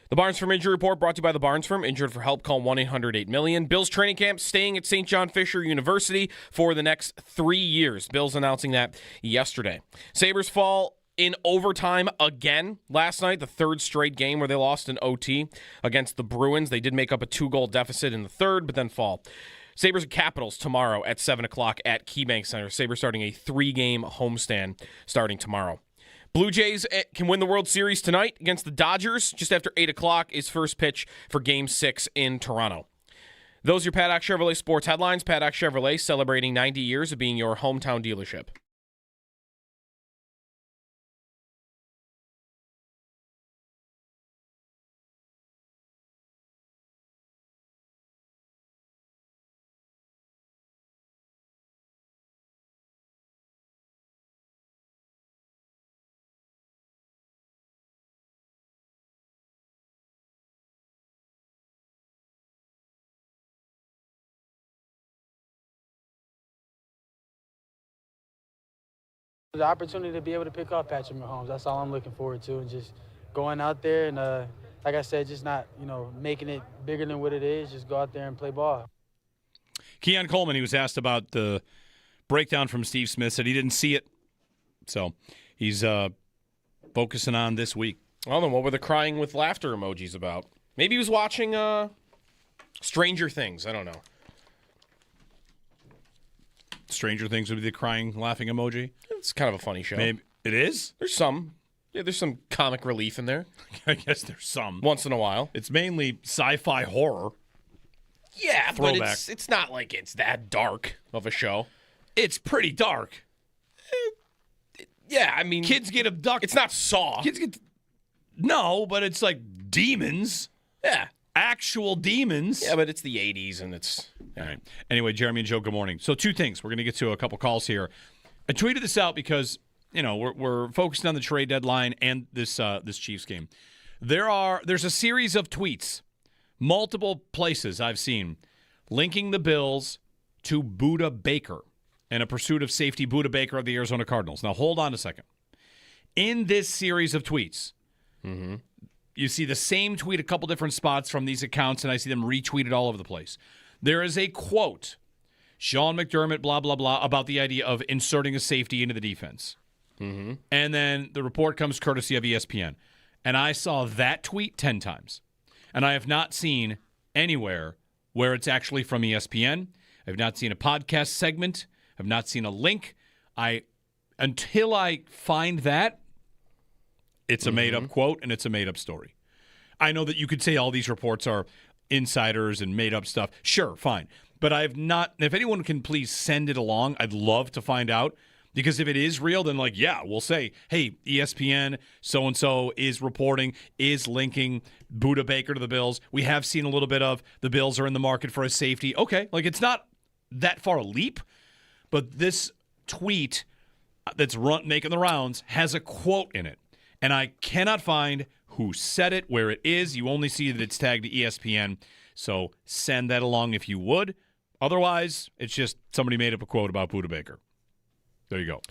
S1: The Barnes Firm Injury Report brought to you by the Barnes Firm. Injured for help, call 1-800-8-million. Bills training camp staying at St. John Fisher University for the next 3 years. Bills announcing that yesterday. Sabres fall in overtime again last night, the 3rd straight game where they lost in OT against the Bruins. They did make up a 2-goal deficit in the 3rd, but then fall. Sabres and Capitals tomorrow at 7 o'clock at KeyBank Center. Sabres starting a 3-game homestand starting tomorrow. Blue Jays can win the World Series tonight against the Dodgers. Just after 8 o'clock is first pitch for Game 6 in Toronto. Those are your Paddock Chevrolet sports headlines. Paddock Chevrolet celebrating 90 years of being your hometown dealership.
S13: The opportunity to be able to pick off Patrick Mahomes, that's all I'm looking forward to, and just going out there and, like I said, just not, making it bigger than what it is, just go out there and play ball.
S8: Keon Coleman, he was asked about the breakdown from Steve Smith, said he didn't see it, so he's focusing on this week.
S1: I don't know, what were the crying with laughter emojis about? Maybe he was watching Stranger Things, I don't know.
S8: Stranger Things would be the crying, laughing emoji.
S1: It's kind of a funny show.
S8: Maybe it is.
S1: There's some comic relief in there.
S8: I guess there's some
S1: once in a while.
S8: It's mainly sci-fi horror.
S1: Yeah,
S8: throwback.
S1: But it's not like it's that dark of a show.
S8: It's pretty dark.
S1: Yeah, I mean,
S8: kids get abducted.
S1: It's not Saw.
S8: No, but it's like demons.
S1: Yeah.
S8: Actual demons.
S1: Yeah, but it's the 80s and it's...
S8: All right. Anyway, Jeremy and Joe, good morning. So 2 things. We're going to get to a couple calls here. I tweeted this out because, we're focused on the trade deadline and this Chiefs game. There's a series of tweets, multiple places I've seen, linking the Bills to Budda Baker and a pursuit of safety Budda Baker of the Arizona Cardinals. Now, hold on a second. In this series of tweets, you see the same tweet a couple different spots from these accounts, and I see them retweeted all over the place. There is a quote, Sean McDermott, blah, blah, blah, about the idea of inserting a safety into the defense. And then the report comes courtesy of ESPN. And I saw that tweet 10 times. And I have not seen anywhere where it's actually from ESPN. I've not seen a podcast segment. I've not seen a link. Until I find that, it's a made-up quote and it's a made-up story. I know that you could say all these reports are insiders and made-up stuff. Sure, fine. But I have not. If anyone can please send it along, I'd love to find out. Because if it is real, then we'll say, hey, ESPN so-and-so is reporting, is linking Budda Baker to the Bills. We have seen a little bit of the Bills are in the market for a safety. Okay, it's not that far a leap, but this tweet that's making the rounds has a quote in it. And I cannot find who said it, where it is. You only see that it's tagged to ESPN. So send that along if you would. Otherwise, it's just somebody made up a quote about Budda Baker. There you go.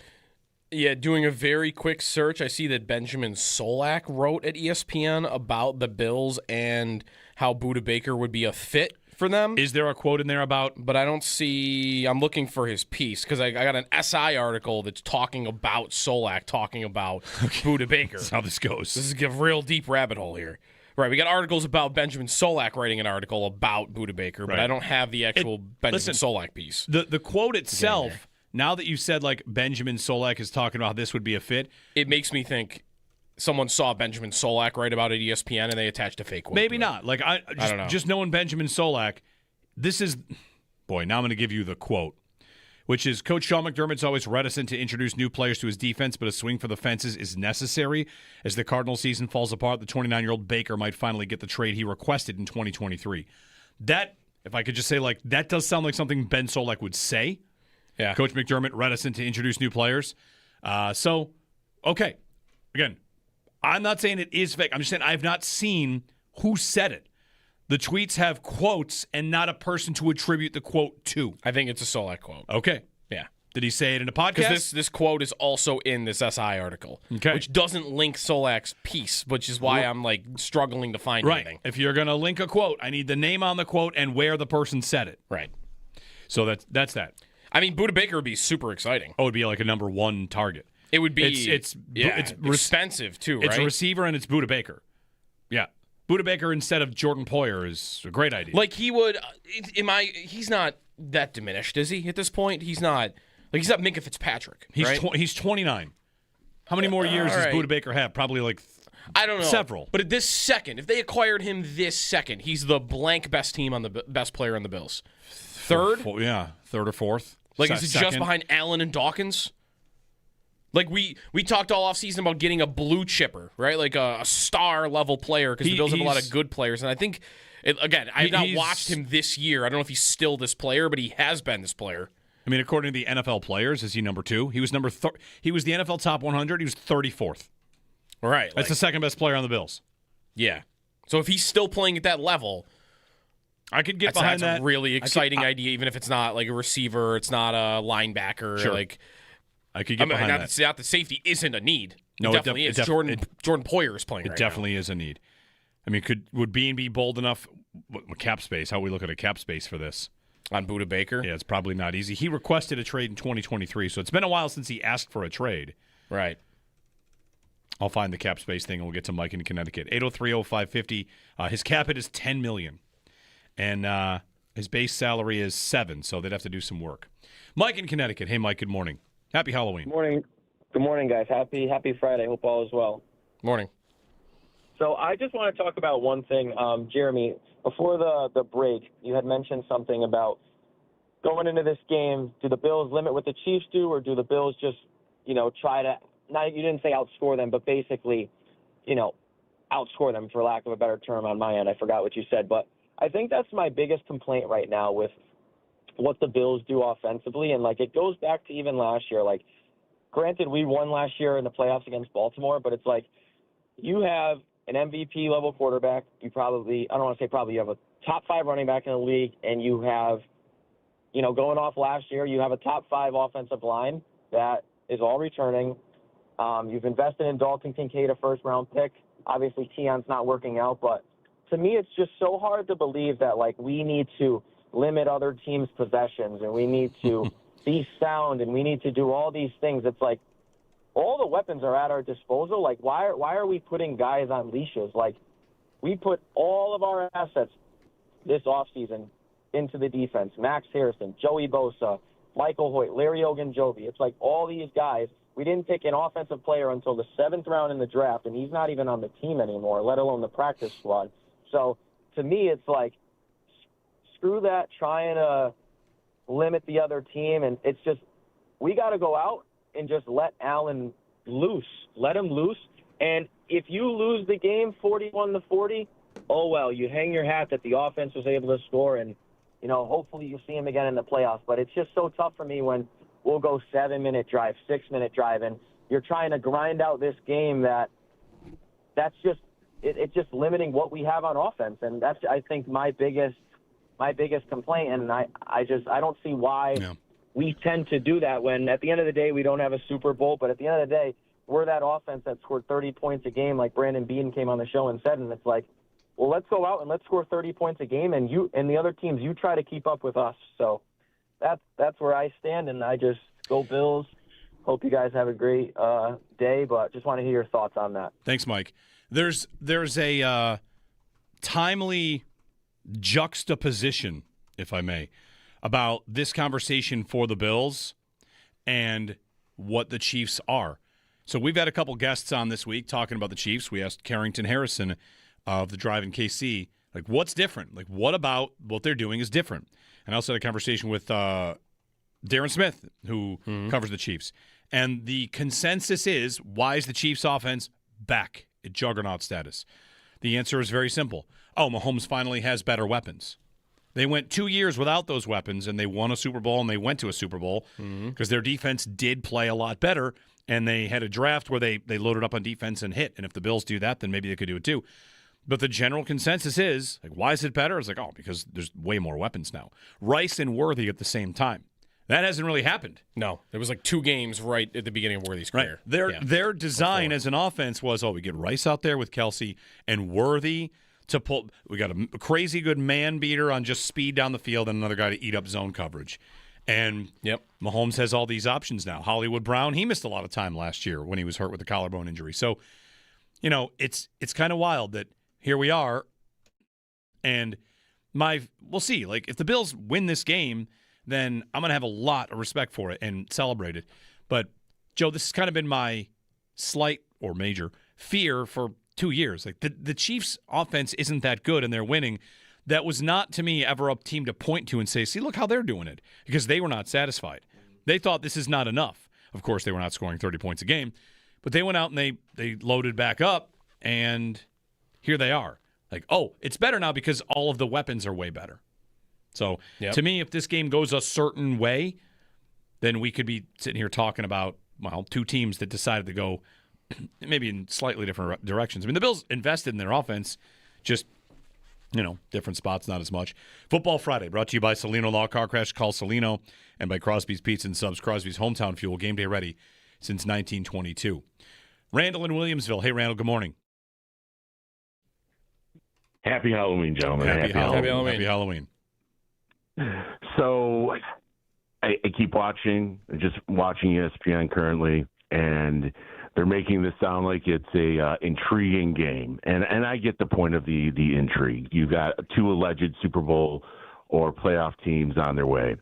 S1: Yeah, doing a very quick search, I see that Benjamin Solak wrote at ESPN about the Bills and how Budda Baker would be a fit for them.
S8: Is there a quote in there about?
S1: But I don't see. I'm looking for his piece because I got an SI article that's talking about Solak, talking about Budda Baker.
S8: That's how this goes.
S1: This is a real deep rabbit hole here. Right, we got articles about Benjamin Solak writing an article about Budda Baker, but I don't have the actual Benjamin Solak piece.
S8: The quote itself. Now that you said Benjamin Solak is talking about this would be a fit,
S1: it makes me think someone saw Benjamin Solak write about it at ESPN and they attached a fake quote.
S8: Maybe not. I don't know. Just knowing Benjamin Solak, this is now I'm going to give you the quote, which is Coach Sean McDermott's always reticent to introduce new players to his defense, but a swing for the fences is necessary. As the Cardinals season falls apart, the 29-year-old Baker might finally get the trade he requested in 2023. That, if I could just say that does sound like something Ben Solak would say.
S1: Yeah.
S8: Coach McDermott reticent to introduce new players. Okay. Again, I'm not saying it is fake. I'm just saying I've not seen who said it. The tweets have quotes and not a person to attribute the quote to.
S1: I think it's a Solak quote.
S8: Okay.
S1: Yeah.
S8: Did he say it in a podcast?
S1: Because this quote is also in this SI article, which doesn't link Solak's piece, which is why I'm struggling to find anything.
S8: If you're going to link a quote, I need the name on the quote and where the person said it.
S1: Right.
S8: So that's that.
S1: I mean, Budda Baker would be super exciting.
S8: Oh, it would be like a number one target.
S1: It would be. It's expensive too, right?
S8: It's a receiver and it's Budda Baker. Yeah, Budda Baker instead of Jordan Poyer is a great idea.
S1: He would. He's not that diminished, is he? At this point, he's not. He's not Minka Fitzpatrick.
S8: He's 29. How many more years does Budda Baker have? Probably
S1: I don't know.
S8: Several.
S1: But at this second, if they acquired him this second, he's the blank best team on the best player on the Bills. Third?
S8: Third or fourth.
S1: Is it just behind Allen and Dawkins? We talked all offseason about getting a blue chipper, right? A star-level player because the Bills have a lot of good players. And I think, I have not watched him this year. I don't know if he's still this player, but he has been this player.
S8: I mean, according to the NFL players, is he number 2? He was he was the NFL top 100. He was 34th.
S1: Right.
S8: That's the second best player on the Bills.
S1: Yeah. So if he's still playing at that level,
S8: I could get behind that.
S1: That's a really exciting idea, even if it's not a receiver, it's not a linebacker.
S8: Sure. I could get behind that.
S1: Not that safety isn't a need.
S8: No,
S1: it definitely is. Jordan Poyer is playing right now.
S8: It definitely is a need. I mean, would Bean be bold enough? Cap space, how we look at a cap space for this?
S1: On Budda Baker?
S8: Yeah, it's probably not easy. He requested a trade in 2023, so it's been a while since he asked for a trade.
S1: Right.
S8: I'll find the cap space thing, and we'll get to Mike in Connecticut. 803-0550. His cap hit is $10 million. And his base salary is $7, so they'd have to do some work. Mike in Connecticut. Hey, Mike, good morning. Happy Halloween.
S14: Good morning. Good morning, guys. Happy Friday. Hope all is well.
S1: Morning.
S14: So I just want to talk about one thing. Jeremy, before the break, you had mentioned something about going into this game, do the Bills limit what the Chiefs do, or do the Bills just, try to – you didn't say outscore them, but basically, outscore them, for lack of a better term on my end. I forgot what you said, but I think that's my biggest complaint right now with what the Bills do offensively. And, it goes back to even last year. Granted, we won last year in the playoffs against Baltimore, but it's you have an MVP-level quarterback. You probably – I don't want to say probably – you have a top 5 running back in the league, and you have, going off last year, you have a top 5 offensive line that is all returning. You've invested in Dalton Kincaid, a first-round pick. Obviously, Tion's not working out, but to me, it's just so hard to believe that, we need to limit other teams' possessions and we need to be sound and we need to do all these things. It's all the weapons are at our disposal. Why are we putting guys on leashes? We put all of our assets this offseason into the defense. Max Harrison, Joey Bosa, Michael Hoyt, Larry Ogunjobi. It's like all these guys. We didn't pick an offensive player until the 7th round in the draft, and he's not even on the team anymore, let alone the practice squad. So to me, it's like, screw that trying to limit the other team. And it's just, we got to go out and just let Allen loose. Let him loose. And if you lose the game 41-40, oh, well, you hang your hat that the offense was able to score, and, you know, hopefully you see him again in the playoffs. But it's just so tough for me when we'll go 7-minute drive, 6-minute drive, and you're trying to grind out this game that's just it's just limiting what we have on offense. And that's, I think, my biggest complaint. And I don't see why we tend to do that when at the end of the day we don't have a Super Bowl, but at the end of the day we're that offense that scored 30 points a game, like Brandon Bean came on the show and said, and it's like, well, let's go out and let's score 30 points a game, and you and the other teams, you try to keep up with us. So that's where I stand, and I just go Bills. Hope you guys have a great day, but just want to hear your thoughts on that.
S8: Thanks, Mike. There's a timely juxtaposition, if I may, about this conversation for the Bills and what the Chiefs are. So we've had a couple guests on this week talking about the Chiefs. We asked Carrington Harrison of the Drive in KC, like, what's different? Like, what about what they're doing is different? And I also had a conversation with Darren Smith, who covers the Chiefs. And the consensus is, why is the Chiefs' offense back at juggernaut status? The answer is very simple. Oh, Mahomes finally has better weapons. They went 2 years without those weapons, and they won a Super Bowl, and they went to a Super Bowl because their defense did play a lot better, and they had a draft where they loaded up on defense and hit. And if the Bills do that, then maybe they could do it too. But the general consensus is, like, why is it better? It's like, oh, because there's way more weapons now. Rice and Worthy at the same time. That hasn't really happened.
S1: No. There was like 2 games right at the beginning of Worthy's career.
S8: Right. Their design as an offense was, we get Rice out there with Kelsey and Worthy to pull. We got a crazy good man beater on just speed down the field and another guy to eat up zone coverage. And Mahomes has all these options now. Hollywood Brown, he missed a lot of time last year when he was hurt with a collarbone injury. So, you know, it's kind of wild that here we are, and we'll see. Like, if the Bills win this game, then I'm going to have a lot of respect for it and celebrate it. But, Joe, this has kind of been my slight or major fear for 2 years. Like, the Chiefs' offense isn't that good, and they're winning. That was not, to me, ever a team to point to and say, see, look how they're doing it, because they were not satisfied. They thought this is not enough. Of course, they were not scoring 30 points a game, but they went out and they loaded back up, and here they are. Like, oh, it's better now because all of the weapons are way better. So, to me, if this game goes a certain way, then we could be sitting here talking about, well, 2 teams that decided to go maybe in slightly different directions. I mean, the Bills invested in their offense, just, you know, different spots, not as much. Football Friday, brought to you by Salino Law Car Crash. Call Salino, and by Crosby's Pizza and Subs, Crosby's Hometown Fuel, game day ready since 1922. Randall in Williamsville. Hey, Randall, good morning.
S15: Happy Halloween, gentlemen.
S8: Happy Halloween. Happy Halloween.
S15: So I keep watching ESPN currently, and they're making this sound like it's a intriguing game. And I get the point of the intrigue. You've got 2 alleged Super Bowl or playoff teams on their way.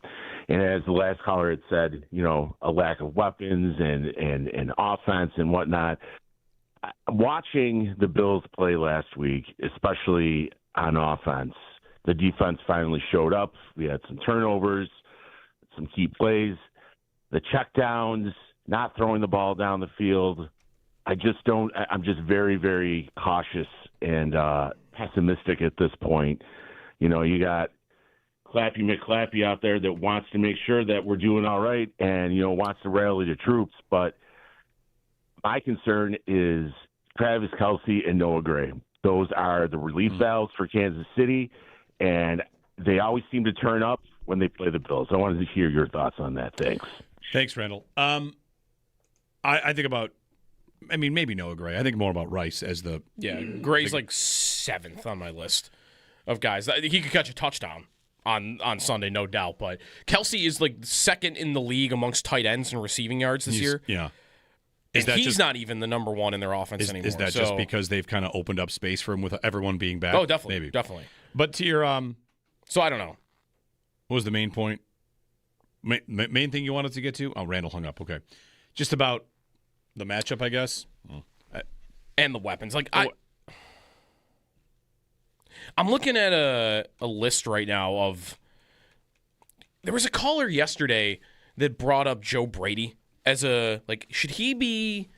S15: And as the last caller had said, you know, a lack of weapons and offense and whatnot. Watching the Bills play last week, especially on offense, the defense finally showed up. We had some turnovers, some key plays, the checkdowns, not throwing the ball down the field. I'm just very, very cautious and pessimistic at this point. You know, you got Clappy McClappy out there that wants to make sure that we're doing all right and, you know, wants to rally the troops. But my concern is Travis Kelce and Noah Gray. Those are the relief valves for Kansas City, and they always seem to turn up when they play the Bills. I wanted to hear your thoughts on that. Thanks,
S8: Randall. I think about, I mean, maybe Noah Gray. I think more about Rice as the...
S1: Yeah, Gray's like 7th on my list of guys. He could catch a touchdown on Sunday, no doubt, but Kelce is like 2nd in the league amongst tight ends and receiving yards this year.
S8: Yeah.
S1: He's not even the number 1 in their offense anymore.
S8: Is that just because they've kind of opened up space for him with everyone being back?
S1: Oh, definitely.
S8: Maybe.
S1: Definitely.
S8: But to your...
S1: So I don't know.
S8: What was the main point? Main thing you wanted to get to? Oh, Randall hung up. Okay. Just about the matchup, I guess.
S1: And the weapons. I'm looking at a list right now of... There was a caller yesterday that brought up Joe Brady as should he be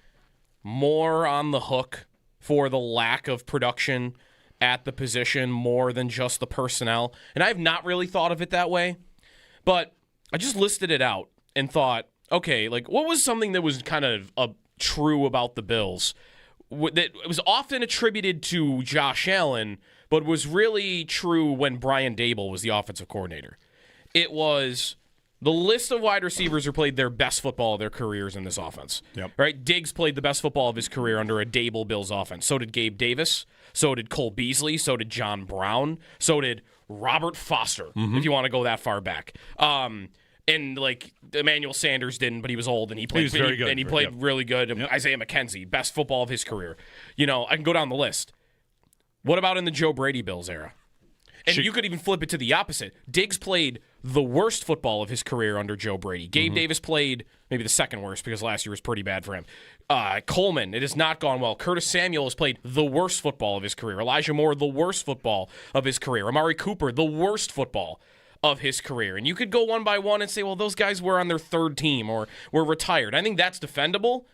S1: more on the hook for the lack of production at the position more than just the personnel? And I've not really thought of it that way, but I just listed it out and thought, okay, what was something that was kind of true about the Bills that was often attributed to Josh Allen, but was really true when Brian Daboll was the offensive coordinator? It was the list of wide receivers who played their best football of their careers in this offense.
S8: Yep.
S1: Right? Diggs played the best football of his career under a Daboll Bills offense. So did Gabe Davis. So did Cole Beasley. So did John Brown. So did Robert Foster, if you want to go that far back. And Emmanuel Sanders didn't, but he was old and he played
S8: very good.
S1: And he played really good. Yep. Isaiah McKenzie, best football of his career. I can go down the list. What about in the Joe Brady Bills era? And you could even flip it to the opposite. Diggs played the worst football of his career under Joe Brady. Gabe Davis played maybe the second worst because last year was pretty bad for him. Coleman, it has not gone well. Curtis Samuel has played the worst football of his career. Elijah Moore, the worst football of his career. Amari Cooper, the worst football of his career. And you could go one by one and say, well, those guys were on their third team or were retired. I think that's defendable.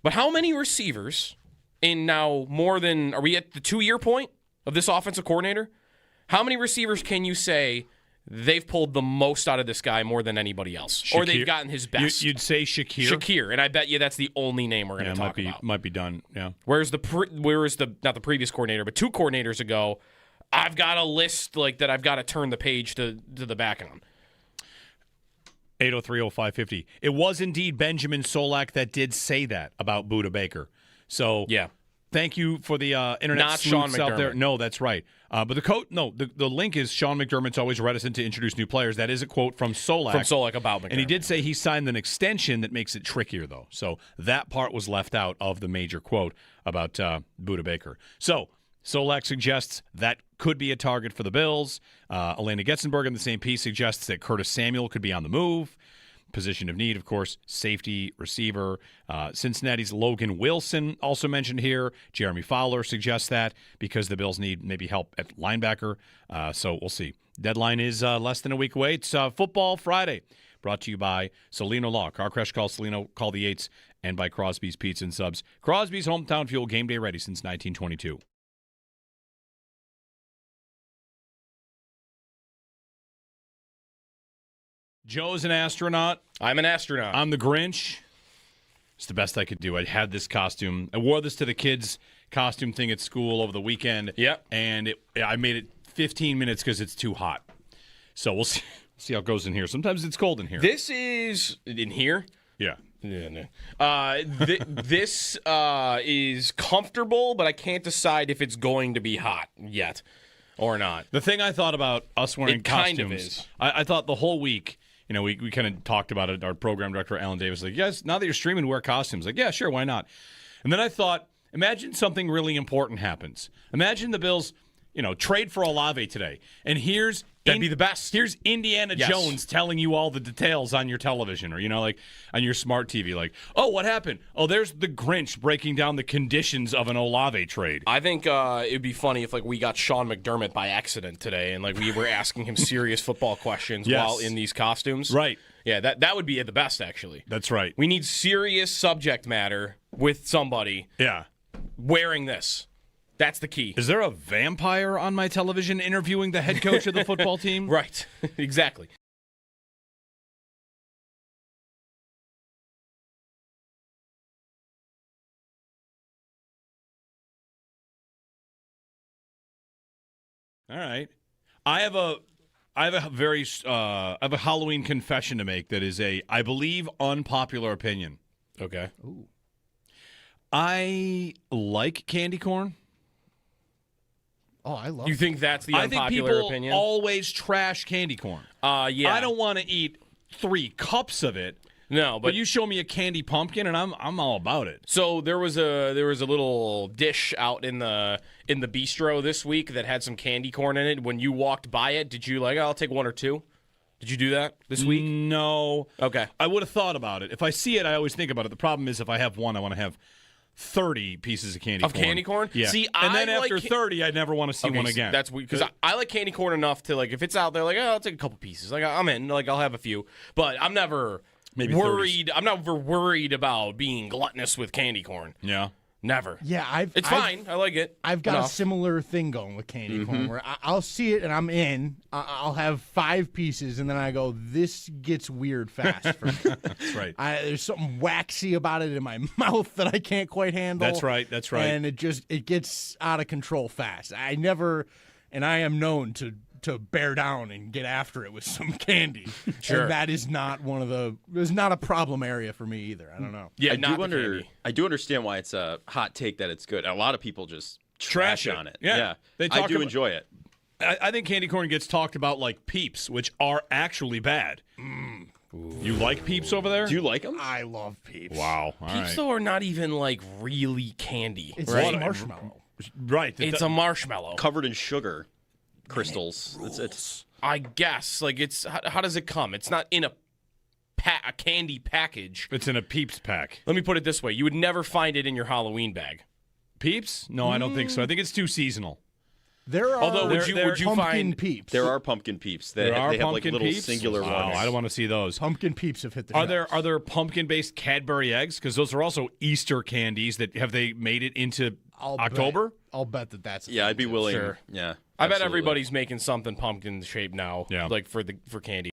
S1: But how many receivers in now more than, are we at the 2-year point of this offensive coordinator? How many receivers can you say they've pulled the most out of this guy more than anybody else? Or they've gotten his best?
S8: You'd say Shakir?
S1: Shakir, and I bet you that's the only name we're going to talk about.
S8: Might be done, yeah.
S1: Whereas not the previous coordinator, but 2 coordinators ago, I've got a list that I've got to turn the page to the back on.
S8: 803-0550. It was indeed Benjamin Solak that did say that about Budda Baker. So
S1: yeah.
S8: Thank you for the internet
S1: Not Sean
S8: sleuths out there.
S1: McDermott.
S8: No, that's right. But the link is Sean McDermott's always reticent to introduce new players. That is a quote from Solak.
S1: From Solak about McDermott.
S8: And he did say he signed an extension that makes it trickier, though. So that part was left out of the major quote about Budda Baker. So Solak suggests that could be a target for the Bills. Elena Getzenberg in the same piece suggests that Curtis Samuel could be on the move. Position of need, of course, safety, receiver. Cincinnati's Logan Wilson also mentioned here. Jeremy Fowler suggests that because the Bills need maybe help at linebacker. So we'll see. Deadline is less than a week away. It's Football Friday, brought to you by Salino Law. Car crash, call Salino, call the 8s, and by Crosby's Pizza and Subs. Crosby's Hometown Fuel, game day ready since 1922. Joe's an astronaut.
S1: I'm an astronaut.
S8: I'm the Grinch. It's the best I could do. I had this costume. I wore this to the kids' costume thing at school over the weekend.
S1: Yep.
S8: And I made it 15 minutes because it's too hot. So we'll see how it goes in here. Sometimes it's cold in here.
S1: This is in here?
S8: Yeah.
S1: Yeah, no. This is comfortable, but I can't decide if it's going to be hot yet or not.
S8: The thing I thought about us wearing costumes,
S1: kind of is.
S8: I thought the whole week, we kind of talked about it. Our program director, Alan Davis, yes, now that you're streaming, wear costumes. Yeah, sure, why not? And then I thought, imagine something really important happens. Imagine the Bills, trade for Olave today. And
S1: that'd be the best.
S8: Here's Indiana Jones telling you all the details on your television or, on your smart TV. Oh, what happened? Oh, there's the Grinch breaking down the conditions of an Olave trade.
S1: I think it'd be funny if we got Sean McDermott by accident today and we were asking him serious football questions while in these costumes.
S8: Right.
S1: Yeah, that would be the best, actually.
S8: That's right.
S1: We need serious subject matter with somebody wearing this. That's the key.
S8: Is there a vampire on my television interviewing the head coach of the football team?
S1: Right. Exactly.
S8: All right. I have a Halloween confession to make that is I believe, unpopular opinion.
S1: Okay.
S10: Ooh.
S8: I like candy corn.
S10: Oh, I love
S1: You think that's the unpopular
S8: opinion?
S1: opinion?
S8: Always trash candy corn.
S1: Yeah.
S8: I don't want to eat 3 cups of it.
S1: No,
S8: but you show me a candy pumpkin and I'm all about it.
S1: So there was a little dish out in the bistro this week that had some candy corn in it. When you walked by it, did you I'll take 1 or 2? Did you do that this week?
S8: No.
S1: Okay.
S8: I would have thought about it. If I see it, I always think about it. The problem is if I have one, I want to have 30 pieces of candy corn.
S1: Of candy corn?
S8: Yeah.
S1: See,
S8: and then
S1: I
S8: after
S1: like
S8: 30, I never want to see one again.
S1: That's weird because I like candy corn enough to like if it's out there, like I'll take a couple pieces. Like I'm in, like I'll have a few, but I'm never worried.
S8: 30s.
S1: I'm never worried about being gluttonous with candy corn.
S8: Yeah.
S1: Never.
S10: Yeah,
S1: it's fine. I like it.
S10: I've got
S1: enough.
S10: a similar thing going with candy corn where I'll see it and I'm in. I'll have 5 pieces and then I go, this gets weird fast for me.
S8: That's right.
S10: There's something waxy about it in my mouth that I can't quite handle.
S8: That's right. That's right.
S10: And it gets out of control fast. I am known to bear down and get after it with some candy.
S1: Sure.
S10: And that is not it's not a problem area for me either. I don't know.
S1: Yeah,
S11: I do understand why it's a hot take that it's good. A lot of people just trash on it.
S8: Yeah.
S11: I do enjoy it.
S8: I think candy corn gets talked about like Peeps, which are actually bad. You like Peeps over there?
S11: Do you like them?
S10: I love Peeps.
S8: Wow. All
S1: Peeps
S8: right.
S1: though are not even like really candy.
S10: It's
S1: right?
S10: a marshmallow.
S8: Right.
S1: It's a marshmallow
S11: covered in sugar crystals. It's
S1: I guess like it's how does it come? It's not in a candy package.
S8: It's in a Peeps pack.
S1: Let me put it this way: you would never find it in your Halloween bag.
S8: Peeps? No, I don't think so. I think it's too seasonal.
S10: There are
S1: Although would you
S10: pumpkin
S1: find
S10: Peeps.
S11: there are pumpkin peeps. They have like
S8: pumpkin
S11: little
S8: Peeps?
S11: singular
S8: Oh,
S11: ones.
S8: I don't want to see those.
S10: Pumpkin Peeps have hit the
S8: Are
S10: shelves.
S8: there pumpkin-based Cadbury eggs? Because those are also Easter candies. That have they made it into October?
S10: I'll bet that's
S11: Yeah, I'd be willing.
S1: Sure.
S11: Yeah,
S1: I bet
S11: absolutely.
S1: everybody's making something pumpkin shaped now.
S8: Yeah.
S1: like for candy.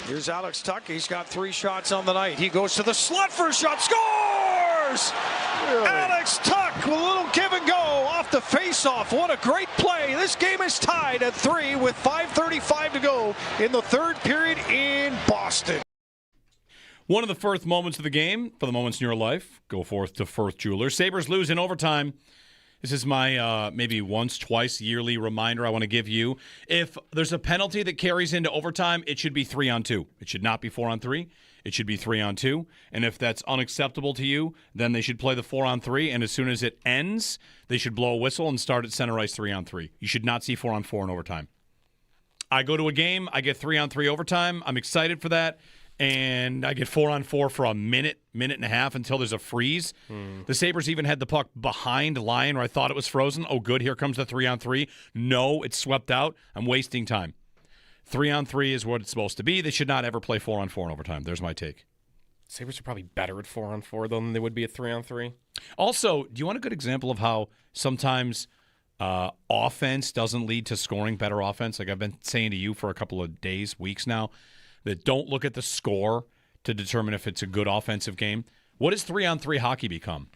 S16: Here's Alex Tuck. He's got 3 shots on the night. He goes to the slot for a shot. Scores! Really? Alex Tuck with a little give and go off the face-off. What a great play. This game is tied at 3 with 5:35 to go in the third period in Boston.
S8: One of the first moments of the game, for the moments in your life, go forth to Firth Jewelers. Sabres lose in overtime. This is my maybe once, twice yearly reminder I want to give you. If there's a penalty that carries into overtime, it should be 3-on-2. It should not be 4-on-3. It should be 3-on-2. And if that's unacceptable to you, then they should play the 4-on-3. And as soon as it ends, they should blow a whistle and start at center ice 3-on-3. You should not see 4-on-4 in overtime. I go to a game, I get 3-on-3 overtime. I'm excited for that. And I get 4-on-4 for a minute and a half until there's a freeze. The Sabres even had the puck behind line where I thought it was frozen. Oh, good. Here comes the 3-on-3. No, it's swept out. I'm wasting time. 3-on-3 is what it's supposed to be. They should not ever play 4-on-4 in overtime. There's my take.
S1: Sabres are probably better at 4-on-4 than they would be at 3-on-3.
S8: Also, do you want a good example of how sometimes offense doesn't lead to scoring better offense? Like I've been saying to you for a couple of days, weeks now, that don't look at the score to determine if it's a good offensive game. What does 3-on-3 hockey become?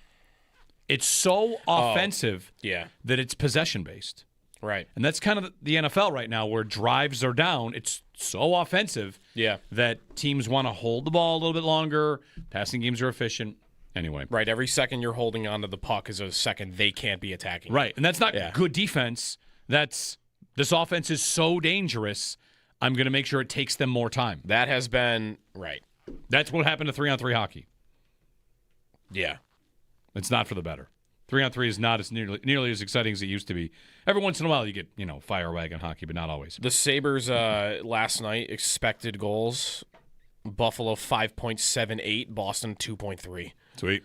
S8: It's so offensive that it's possession-based.
S1: Right.
S8: And that's kind of the NFL right now where drives are down. It's so offensive that teams want to hold the ball a little bit longer. Passing games are efficient. Anyway.
S1: Right. Every second you're holding onto the puck is a second they can't be attacking.
S8: Right. And that's not good defense. This offense is so dangerous. I'm going to make sure it takes them more time.
S1: That has been right.
S8: That's what happened to 3-on-3 hockey.
S1: Yeah.
S8: It's not for the better. 3-on-3 is not as nearly as exciting as it used to be. Every once in a while you get, fire wagon hockey, but not always.
S1: The Sabres last night, expected goals, Buffalo 5.78, Boston 2.3.
S8: Sweet.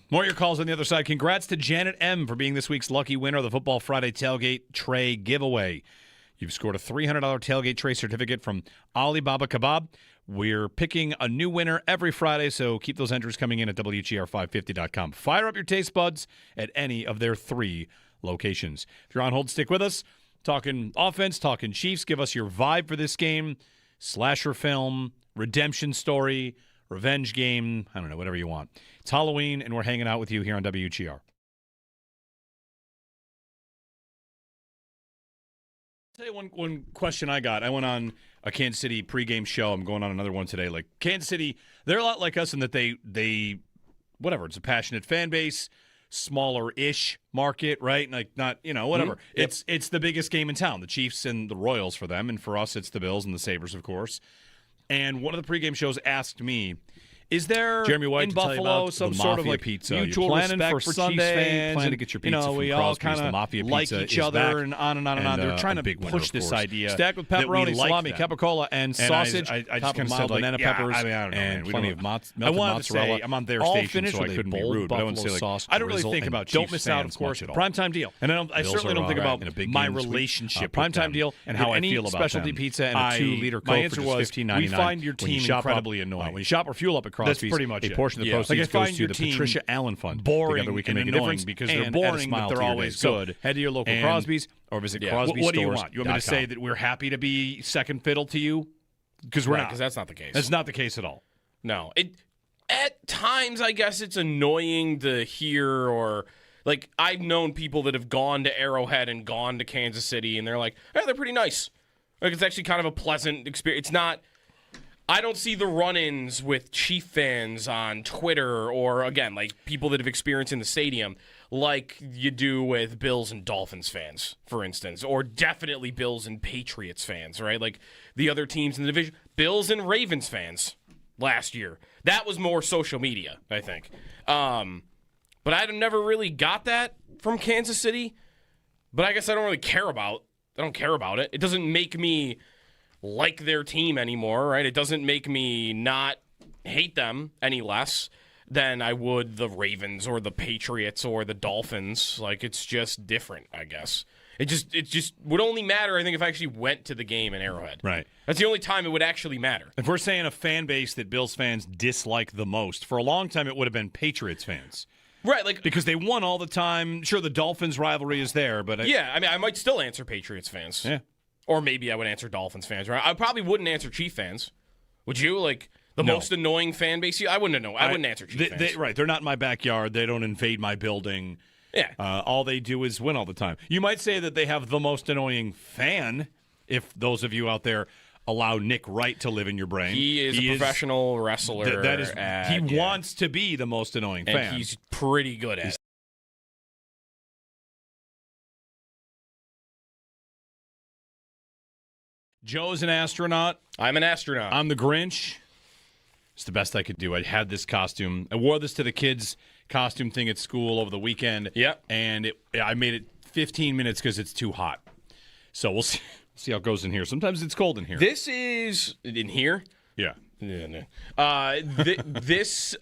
S8: More of your calls on the other side. Congrats to Janet M. for being this week's lucky winner of the Football Friday Tailgate Tray giveaway. You've scored a $300 tailgate tray certificate from Alibaba Kebab. We're picking a new winner every Friday, so keep those entries coming in at WGR550.com. Fire up your taste buds at any of their 3 locations. If you're on hold, stick with us. Talking offense, talking Chiefs. Give us your vibe for this game. Slasher film, redemption story, revenge game. I don't know, whatever you want. It's Halloween, and we're hanging out with you here on WGR. I'll tell you one question I got. I went on a Kansas City pregame show. I'm going on another one today. Like Kansas City, they're a lot like us in that they whatever. It's a passionate fan base, smaller-ish market, right? Like not whatever.
S1: Mm-hmm. Yep.
S8: It's the biggest game in town. The Chiefs and the Royals for them, and for us, it's the Bills and the Sabres, of course. And one of the pregame shows asked me, is there Jeremy White in Buffalo some sort of like pizza. mutual respect for Sunday Chiefs fans? Planning to get your pizza from we Crosby's. all kind of like each other and on and on and on. They're trying to push this idea.
S1: Stacked with pepperoni, salami, capicola, and sausage.
S8: I just kind of
S1: mild
S8: said
S1: banana peppers.
S8: I don't know,
S1: and plenty of melted
S8: I wanted
S1: mozzarella.
S8: to say, I'm on their
S1: all
S8: station,
S1: finished
S8: so I
S1: with a
S8: couldn't be
S1: bold
S8: rude. But I want to
S1: buffalo
S8: say,
S1: sauce,
S8: I don't really
S1: drizzle,
S8: think
S1: and
S8: about
S1: don't
S8: Chiefs
S1: miss out, of
S8: fans
S1: course,
S8: much at all.
S1: primetime deal.
S8: And I certainly don't think about my relationship, primetime deal,
S1: and how I feel about
S8: specialty
S1: them.
S8: pizza and a 2-liter Coke.
S1: My answer was,
S8: $15.99.
S1: we find your team
S8: incredibly annoying.
S1: When you shop or fuel up at Crosby's,
S8: That's pretty much
S1: a portion of the
S8: it.
S1: proceeds goes to the Patricia
S8: Allen Fund.
S1: Boring
S8: we can
S1: and
S8: make a
S1: annoying
S8: difference
S1: because they're
S8: and
S1: boring,
S8: add a
S1: but they're
S8: smile to
S1: always
S8: your day.
S1: good.
S8: So head to your local
S1: And-
S8: Crosby's or visit Crosby's
S1: What do you
S8: stores.
S1: want? You want me to say that
S8: we're happy to be second fiddle to you? Because we're not.
S1: Because that's not the case.
S8: That's not the case at all.
S1: No. At times, I guess it's annoying to hear or like I've known people that have gone to Arrowhead and gone to Kansas City and they're like, hey, they're pretty nice. Like it's actually kind of a pleasant experience. It's not. I don't see the run-ins with Chief fans on Twitter or, again, like people that have experienced in the stadium like you do with Bills and Dolphins fans, for instance, or definitely Bills and Patriots fans, right? Like the other teams in the division. Bills and Ravens fans last year. That was more social media, I think. But I never really got that from Kansas City, but I guess I don't really care about it. It doesn't make me like their team anymore, right? It doesn't make me not hate them any less than I would the Ravens or the Patriots or the Dolphins. Like, it's just different, I guess. It just would only matter, I think, if I actually went to the game in Arrowhead.
S8: Right.
S1: That's the only time it would actually matter.
S8: If we're saying a fan base that Bills fans dislike the most, for a long time it would have been Patriots fans.
S1: Right, like
S8: because they won all the time. Sure, the Dolphins rivalry is there, but
S1: I might still answer Patriots fans.
S8: Yeah.
S1: Or maybe I would answer Dolphins fans, right? I probably wouldn't answer Chief fans. Would you? Like, the most annoying fan base? I wouldn't know. I wouldn't answer Chief fans.
S8: Right. They're not in my backyard. They don't invade my building.
S1: Yeah.
S8: All they do is win all the time. You might say that they have the most annoying fan, if those of you out there allow Nick Wright to live in your brain.
S1: He is a professional wrestler.
S8: He wants to be the most annoying fan.
S1: And he's pretty good at it.
S8: Joe's an astronaut.
S1: I'm an astronaut.
S8: I'm the Grinch. It's the best I could do. I had this costume. I wore this to the kids' costume thing at school over the weekend.
S1: Yep.
S8: And I made it 15 minutes because it's too hot. So we'll see how it goes in here. Sometimes it's cold in here.
S1: This is in here.
S8: Yeah.
S1: This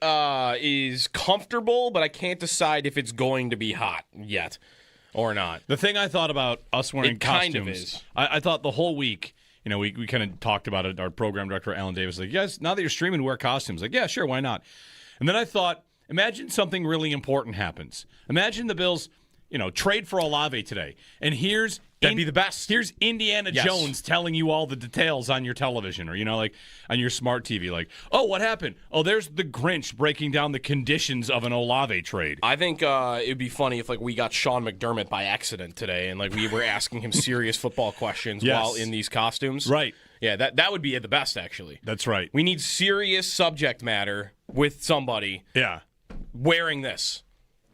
S1: is comfortable, but I can't decide if it's going to be hot yet or not.
S8: The thing I thought about us wearing
S1: It
S8: costumes,
S1: kind of is.
S8: I thought the whole week, we kind of talked about it. Our program director, Alan Davis, like, guys, now that you're streaming, wear costumes. Like, yeah, sure, why not? And then I thought, imagine something really important happens. Imagine the Bills, trade for Olave today. And that'd
S1: be the best.
S8: Here's Indiana
S1: Yes.
S8: Jones telling you all the details on your television or, like on your smart TV. Like, oh, what happened? Oh, there's the Grinch breaking down the conditions of an Olave trade.
S1: I think it would be funny if we got Sean McDermott by accident today and we were asking him serious football questions
S8: Yes.
S1: while in these costumes.
S8: Right.
S1: Yeah, that would be the best, actually.
S8: That's right.
S1: We need serious subject matter with somebody wearing this.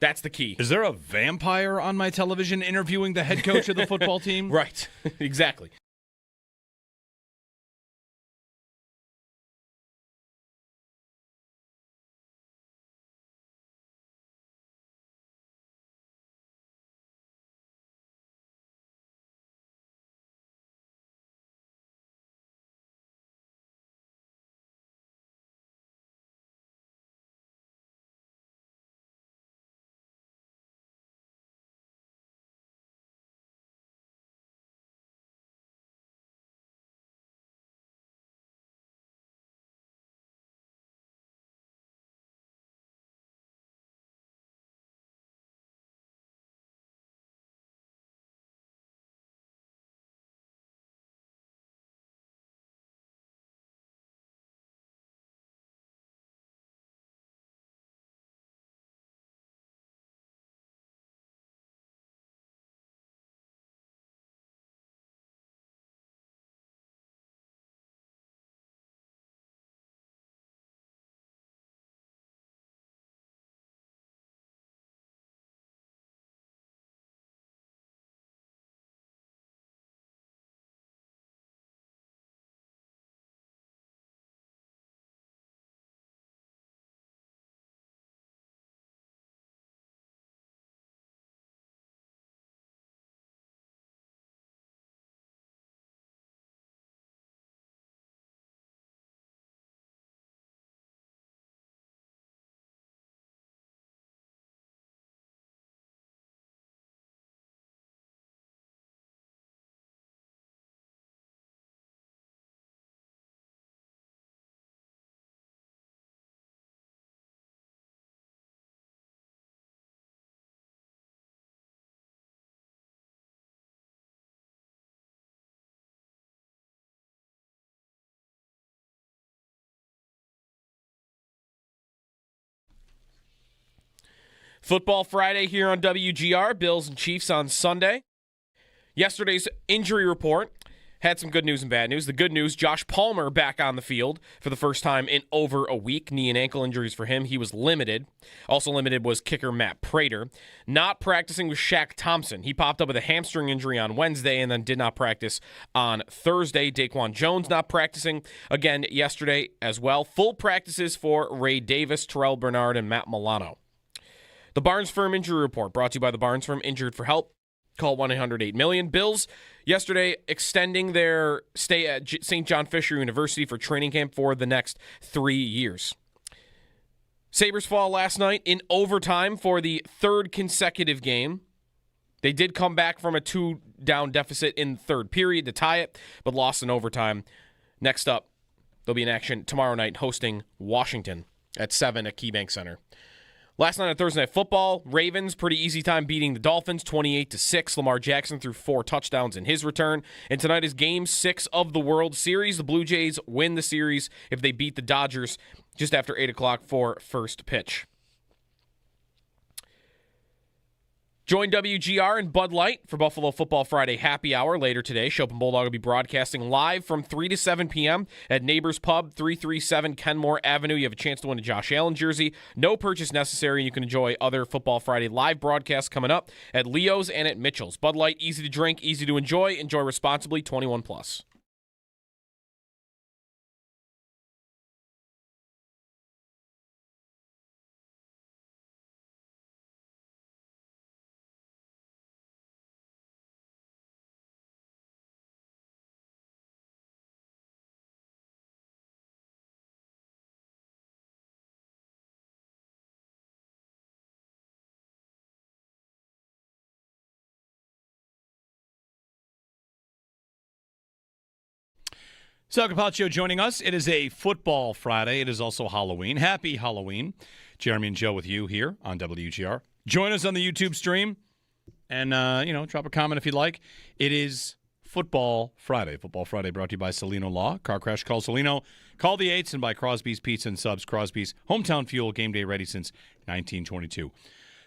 S1: That's the key.
S8: Is there a vampire on my television interviewing the head coach of the football team?
S1: Right. Exactly. Football Friday here on WGR. Bills and Chiefs on Sunday. Yesterday's injury report had some good news and bad news. The good news, Josh Palmer back on the field for the first time in over a week. Knee and ankle injuries for him. He was limited. Also limited was kicker Matt Prater. Not practicing with Shaq Thompson. He popped up with a hamstring injury on Wednesday and then did not practice on Thursday. Daquan Jones not practicing again yesterday as well. Full practices for Ray Davis, Terrell Bernard, and Matt Milano. The Barnes Firm Injury Report, brought to you by the Barnes Firm. Injured for help, call 1-800-8-million. Bills yesterday extending their stay at St. John Fisher University for training camp for the next 3 years. Sabres fall last night in overtime for the third consecutive game. They did come back from a 2-down deficit in the third period to tie it, but lost in overtime. Next up, they'll be in action tomorrow night hosting Washington at 7 at KeyBank Center. Last night on Thursday Night Football, Ravens, pretty easy time beating the Dolphins, 28-6. Lamar Jackson threw 4 touchdowns in his return. And tonight is Game 6 of the World Series. The Blue Jays win the series if they beat the Dodgers just after 8 o'clock for first pitch. Join WGR and Bud Light for Buffalo Football Friday Happy Hour later today. Shope and Bulldog will be broadcasting live from 3 to 7 p.m. at Neighbors Pub, 337 Kenmore Avenue. You have a chance to win a Josh Allen jersey. No purchase necessary. You can enjoy other Football Friday live broadcasts coming up at Leo's and at Mitchell's. Bud Light, easy to drink, easy to enjoy. Enjoy responsibly, 21 plus.
S8: Sal Capaccio joining us. It is a football Friday. It is also Halloween. Happy Halloween. Jeremy and Joe with you here on WGR. Join us on the YouTube stream and, drop a comment if you'd like. It is Football Friday. Football Friday brought to you by Salino Law. Car crash, call Salino. Call the 8s and by Crosby's Pizza and Subs. Crosby's hometown fuel, game day ready since 1922.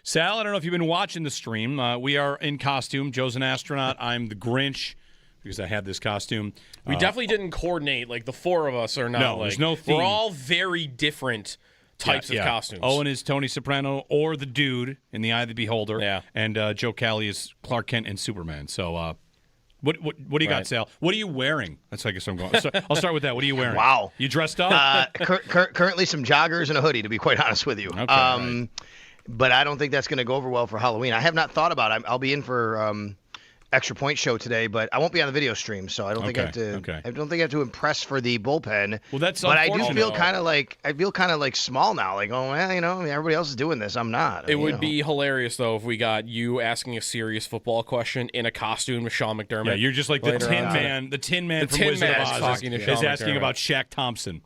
S8: Sal, I don't know if you've been watching the stream. We are in costume. Joe's an astronaut. I'm the Grinch because I had this costume.
S1: We definitely didn't coordinate. Like, the four of us are not.
S8: No, there's no theme.
S1: We're all very different types of costumes.
S8: Owen is Tony Soprano or the Dude in The Eye of the Beholder.
S1: Yeah.
S8: And Joe Callie is Clark Kent and Superman. So, what do you got, Sal? What are you wearing? That's I guess I'm going. So, I'll start with that. What are you wearing?
S17: Wow.
S8: You dressed up?
S17: Currently some joggers and a hoodie, to be quite honest with you.
S8: Okay, right.
S17: But I don't think that's going to go over well for Halloween. I have not thought about it. I'll be in for Extra Point show today, but I won't be on the video stream, so I don't think I have to.
S8: Okay.
S17: I don't think I have to impress for the bullpen.
S8: Well, that's
S17: but I do
S8: unfortunate.
S17: feel kind of like small now. Like, oh well, everybody else is doing this. I'm not.
S1: It would be hilarious though if we got you asking a serious football question in a costume with Sean McDermott.
S8: Yeah, you're just like the Tin Man. The Tin Man from Wizard of Oz is asking about Shaq Thompson.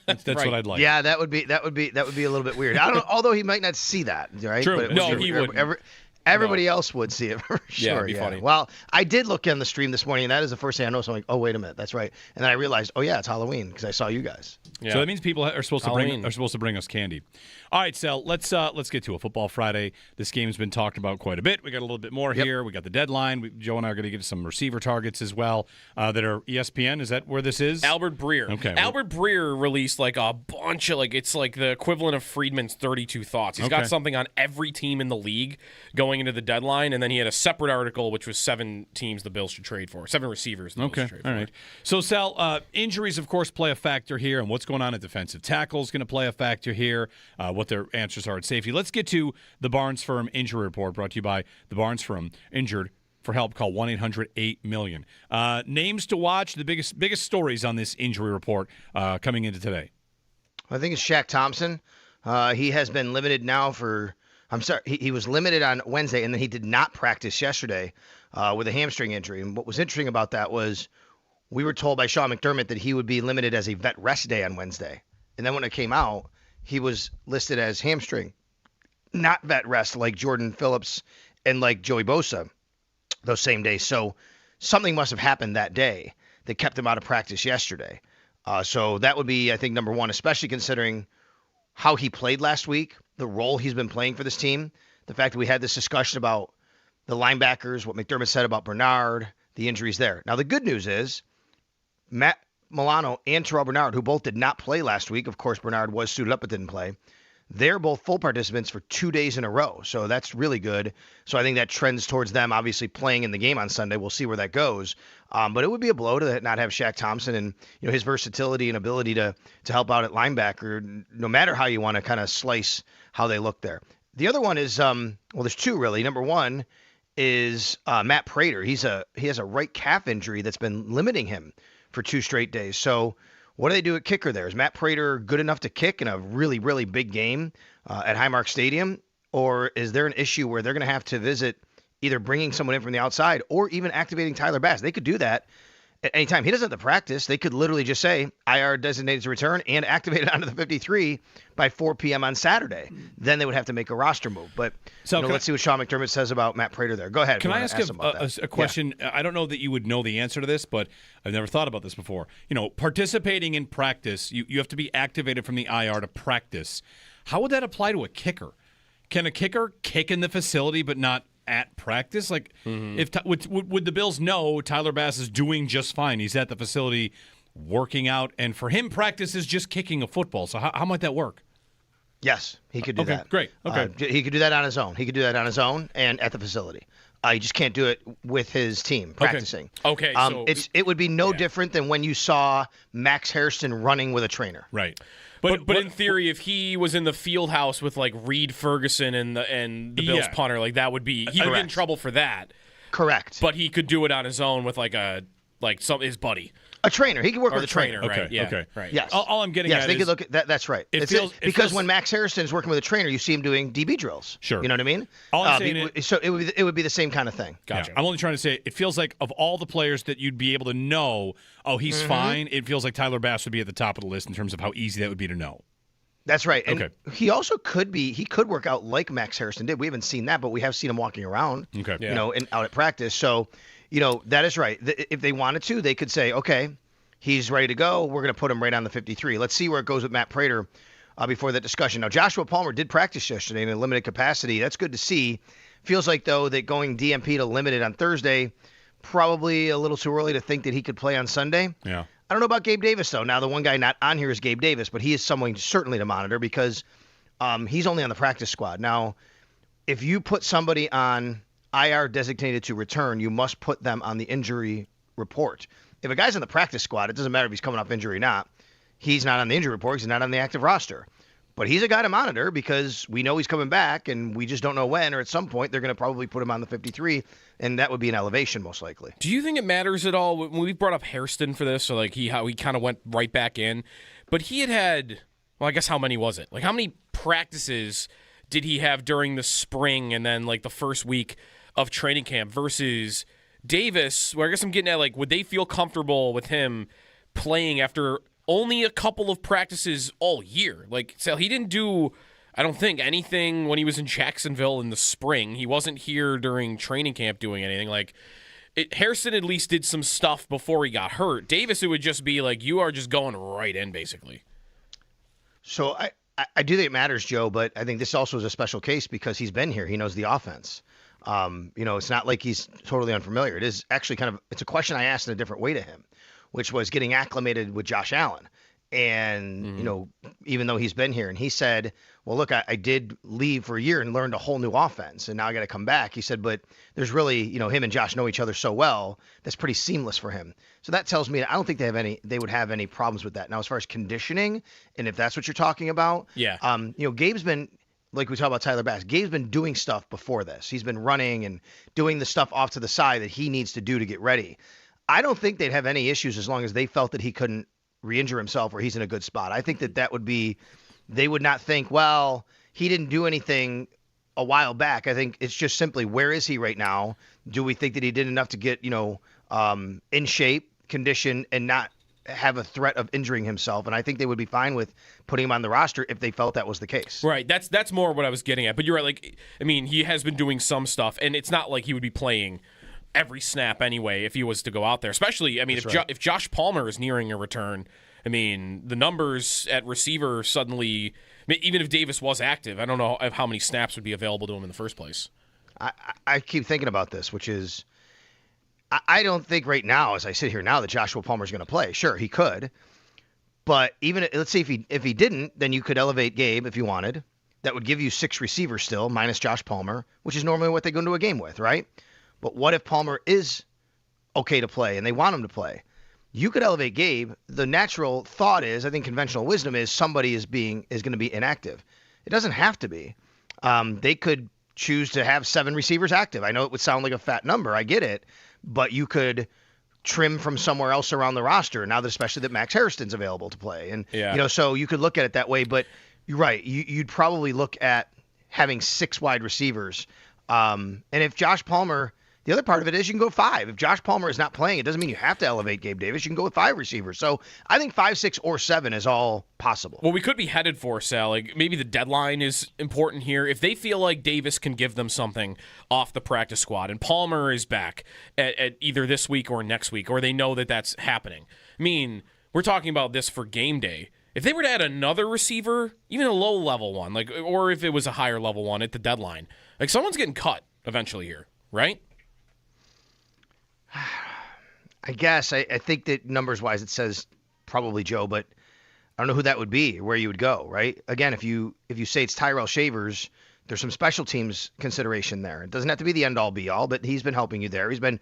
S8: That's
S1: right.
S8: what I'd like.
S17: Yeah, that would be a little bit weird. I don't. Although he might not see that, right?
S8: True.
S17: But
S1: No, he wouldn't.
S17: Everybody else would see it for sure.
S1: Yeah, it'd be funny.
S17: Well, I did look on the stream this morning, and that is the first thing I noticed. I'm like, oh, wait a minute, that's right. And then I realized, oh yeah, it's Halloween because I saw you guys.
S8: Yeah. So that means people are supposed to bring us candy. All right, Sal, let's get to a Football Friday. This game's been talked about quite a bit. We got a little bit more here. We got the deadline. Joe and I are going to get some receiver targets as well that are ESPN. Is that where this is?
S1: Albert Breer.
S8: Okay.
S1: Albert Breer released like a bunch of it's like the equivalent of Friedman's 32 Thoughts. He's got something on every team in the league going into the deadline, and then he had a separate article which was 7 teams the Bills should trade for, 7 receivers the Bills should trade for.
S8: All right. So, Sal, injuries, of course, play a factor here, and what's going on at defensive tackle is going to play a factor here, what their answers are at safety. Let's get to the Barnes Firm Injury Report, brought to you by the Barnes Firm. Injured? For help, call 1-800-8-MILLION. Names to watch, the biggest stories on this injury report coming into today.
S17: I think it's Shaq Thompson. He has been limited now he was limited on Wednesday, and then he did not practice yesterday with a hamstring injury. And what was interesting about that was we were told by Sean McDermott that he would be limited as a vet rest day on Wednesday. And then when it came out, he was listed as hamstring, not vet rest like Jordan Phillips and like Joey Bosa those same days. So something must have happened that day that kept him out of practice yesterday. So that would be, I think, number one, especially considering how he played last week, the role he's been playing for this team, the fact that we had this discussion about the linebackers, what McDermott said about Bernard, the injuries there. Now, the good news is Matt Milano and Terrell Bernard, who both did not play last week. Of course, Bernard was suited up but didn't play. They're both full participants for 2 days in a row. So that's really good. So I think that trends towards them obviously playing in the game on Sunday. We'll see where that goes. But it would be a blow to not have Shaq Thompson and his versatility and ability to help out at linebacker, no matter how you want to kind of slice how they look there. The other one is, there's two really. Number one is Matt Prater. He has a right calf injury that's been limiting him for 2 straight days. So what do they do at kicker there? Is Matt Prater good enough to kick in a really, really big game at Highmark Stadium? Or is there an issue where they're going to have to visit either bringing someone in from the outside or even activating Tyler Bass? They could do that at any time. He doesn't have to practice. They could literally just say IR designated to return and activate it onto the 53 by 4 p.m. on Saturday. Then they would have to make a roster move. But let's see what Sean McDermott says about Matt Prater there. Go ahead.
S8: Can I ask a question? Yeah. I don't know that you would know the answer to this, but I've never thought about this before. Participating in practice, you have to be activated from the IR to practice. How would that apply to a kicker? Can a kicker kick in the facility but not at practice? Like, would the Bills know Tyler Bass is doing just fine? He's at the facility working out, and for him, practice is just kicking a football. So how might that work?
S17: Yes, he could do that.
S8: Great. Okay.
S17: He could do that on his own. He could do that on his own and at the facility. You just can't do it with his team practicing.
S1: Okay.
S17: It would be no different than when you saw Max Hairston running with a trainer.
S8: Right.
S1: But in theory, if he was in the field house with like Reed Ferguson and the Bills punter, like that would be he would get in trouble for that.
S17: Correct.
S1: But he could do it on his own with his buddy.
S17: A trainer. He can work
S1: Or
S17: with a trainer.
S1: right?
S8: Okay,
S1: Yeah,
S8: okay.
S1: right.
S17: Yes.
S8: All I'm getting
S17: yes,
S8: at
S17: they
S8: is
S17: could look at that. That's right. Because when Max Harrison is working with a trainer, you see him doing DB drills.
S8: Sure.
S17: You know what I mean?
S8: All I'm saying
S17: so it would be the same kind of thing.
S8: Gotcha. Yeah, I'm only trying to say it feels like of all the players that you'd be able to know, oh, he's fine. It feels like Tyler Bass would be at the top of the list in terms of how easy that would be to know.
S17: That's right. And
S8: okay.
S17: he also could work out like Max Harrison did. We haven't seen that, but we have seen him walking around.
S8: Okay.
S17: You know, and out at practice. So, that is right. If they wanted to, they could say, okay, he's ready to go. We're going to put him right on the 53. Let's see where it goes with Matt Prater before that discussion. Now, Joshua Palmer did practice yesterday in a limited capacity. That's good to see. Feels like, though, that going DMP to limited on Thursday, probably a little too early to think that he could play on Sunday.
S8: Yeah.
S17: I don't know about Gabe Davis, though. Now, the one guy not on here is Gabe Davis, but he is someone certainly to monitor because he's only on the practice squad. Now, if you put somebody on IR designated to return, you must put them on the injury report. If a guy's on the practice squad, it doesn't matter if he's coming off injury or not. He's not on the injury report. He's not on the active roster. But he's a guy to monitor because we know he's coming back, and we just don't know when, or at some point they're going to probably put him on the 53, and that would be an elevation most likely.
S1: Do you think it matters at all when we brought up Hairston for this, so like how he kind of went right back in, but he had well, I guess how many was it? Like how many practices did he have during the spring and then like the first week of training camp versus Davis? Where I guess I'm getting at like would they feel comfortable with him playing after only a couple of practices all year? Like, so he didn't do, I don't think, anything when he was in Jacksonville in the spring. He wasn't here during training camp doing anything. Like, Harrison at least did some stuff before he got hurt. Davis, it would just be like, you are just going right in, basically.
S17: So I do think it matters, Joe, but I think this also is a special case because he's been here. He knows the offense. It's not like he's totally unfamiliar. It is actually it's a question I asked in a different way to him, which was getting acclimated with Josh Allen. And, even though he's been here, and he said, well, look, I did leave for a year and learned a whole new offense, and now I got to come back. He said, but there's really, him and Josh know each other so well, that's pretty seamless for him. So that tells me I don't think they would have any problems with that. Now, as far as conditioning, and if that's what you're talking about, Gabe's been, like we talk about Tyler Bass, Gabe's been doing stuff before this. He's been running and doing the stuff off to the side that he needs to do to get ready. I don't think they'd have any issues as long as they felt that he couldn't re-injure himself or he's in a good spot. I think that would be, they would not think, well, he didn't do anything a while back. I think it's just simply, where is he right now? Do we think that he did enough to get, in shape, condition, and not have a threat of injuring himself? And I think they would be fine with putting him on the roster if they felt that was the case.
S1: Right. That's more what I was getting at. But you're right. Like, I mean, he has been doing some stuff, and it's not like he would be playing every snap anyway if he was to go out there. Especially, I mean, if Josh Palmer is nearing a return, I mean, the numbers at receiver suddenly, even if Davis was active, I don't know how many snaps would be available to him in the first place.
S17: I keep thinking about this, which is, I don't think right now, as I sit here now, that Joshua Palmer is going to play. Sure, he could. But even, let's say if he didn't, then you could elevate Gabe if you wanted. That would give you 6 receivers still, minus Josh Palmer, which is normally what they go into a game with, right? But what if Palmer is okay to play and they want him to play? You could elevate Gabe. The natural thought is, I think conventional wisdom is, somebody is going to be inactive. It doesn't have to be. They could choose to have 7 receivers active. I know it would sound like a fat number. I get it. But you could trim from somewhere else around the roster now that, especially that Max Harrison's available to play. And, so you could look at it that way. But you're right. You'd probably look at having 6 wide receivers. And if Josh Palmer, the other part of it is you can go 5. If Josh Palmer is not playing, it doesn't mean you have to elevate Gabe Davis. You can go with 5 receivers. So I think 5, 6, or 7 is all possible.
S1: Well, we could be headed for, Sal. Like, maybe the deadline is important here. If they feel like Davis can give them something off the practice squad and Palmer is back at either this week or next week, or they know that that's happening. I mean, we're talking about this for game day. If they were to add another receiver, even a low-level one, like, or if it was a higher-level one at the deadline, like, someone's getting cut eventually here, right?
S17: I guess. I think that numbers-wise it says probably Joe, but I don't know who that would be, where you would go, right? Again, if you say it's Tyrell Shavers, there's some special teams consideration there. It doesn't have to be the end-all, be-all, but he's been helping you there. He's been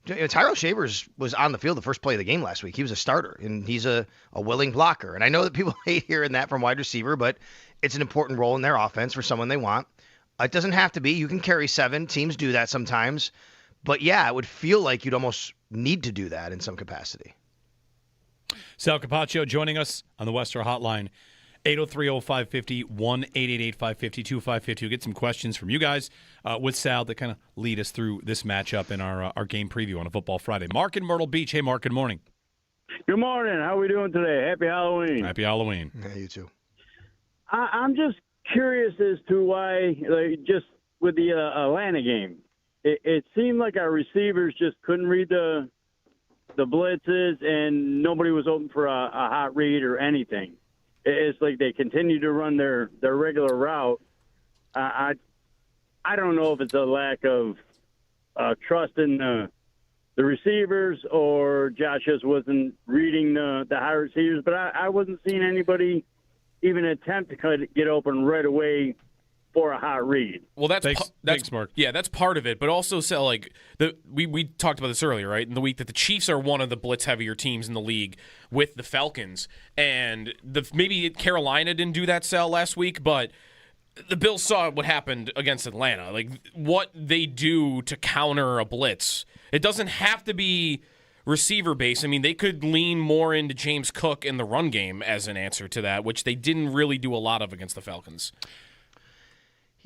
S17: Tyrell Shavers was on the field the first play of the game last week. He was a starter, and he's a willing blocker. And I know that people hate hearing that from wide receiver, but it's an important role in their offense for someone they want. It doesn't have to be. You can carry 7. Teams do that sometimes. But, yeah, it would feel like you'd almost need to do that in some capacity.
S8: Sal Capaccio joining us on the Western Hotline. 803-0550, 1-888-550-2550. We'll get some questions from you guys with Sal that kind of lead us through this matchup in our game preview on a Football Friday. Mark in Myrtle Beach. Hey, Mark, good morning.
S18: Good morning. How are we doing today? Happy Halloween.
S8: Happy Halloween.
S17: Yeah, you too.
S18: I'm just curious as to why, just with the Atlanta game, it seemed like our receivers just couldn't read the blitzes, and nobody was open for a hot read or anything. It's like they continue to run their regular route. I don't know if it's a lack of trust in the receivers or Josh just wasn't reading the high receivers, but I wasn't seeing anybody even attempt to get open right away for a hot read.
S1: Well, that's
S8: thanks, Mark.
S1: Yeah, that's part of it. But also, so like we talked about this earlier, right? In the week that the Chiefs are one of the blitz heavier teams in the league with the Falcons, and maybe Carolina didn't do that sell last week, but the Bills saw what happened against Atlanta. Like what they do to counter a blitz. It doesn't have to be receiver base. I mean, they could lean more into James Cook in the run game as an answer to that, which they didn't really do a lot of against the Falcons.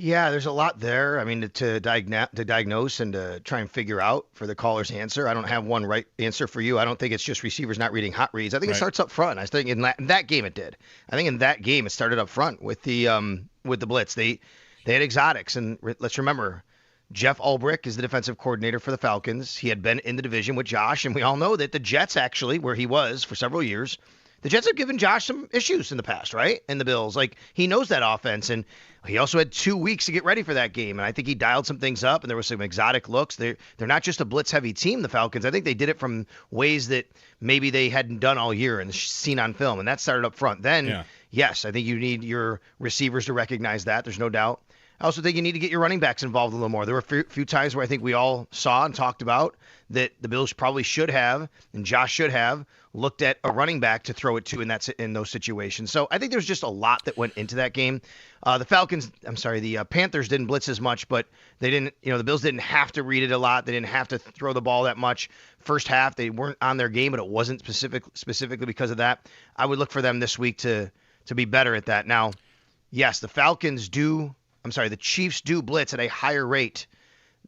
S17: Yeah, there's a lot there. I mean, to diagnose and to try and figure out for the caller's answer. I don't have one right answer for you. I don't think it's just receivers not reading hot reads. I think it starts up front. I think in that game it did. I think in that game it started up front with the blitz. They had exotics, and let's remember, Jeff Ulbrich is the defensive coordinator for the Falcons. He had been in the division with Josh, and we all know that the Jets actually, where he was for several years, the Jets have given Josh some issues in the past, right? And the Bills, like he knows that offense, and he also had 2 weeks to get ready for that game, and I think he dialed some things up, and there was some exotic looks. They're not just a blitz-heavy team, the Falcons. I think they did it from ways that maybe they hadn't done all year and seen on film, and that started up front. Then, yes, I think you need your receivers to recognize that. There's no doubt. I also think you need to get your running backs involved a little more. There were a few times where I think we all saw and talked about that the Bills probably should have, and Josh should have, looked at a running back to throw it to in those situations. So I think there's just a lot that went into that game. The Panthers didn't blitz as much, but they didn't, the Bills didn't have to read it a lot. They didn't have to throw the ball that much. First half, they weren't on their game, but it wasn't specifically because of that. I would look for them this week to be better at that. Now, yes, the Chiefs do blitz at a higher rate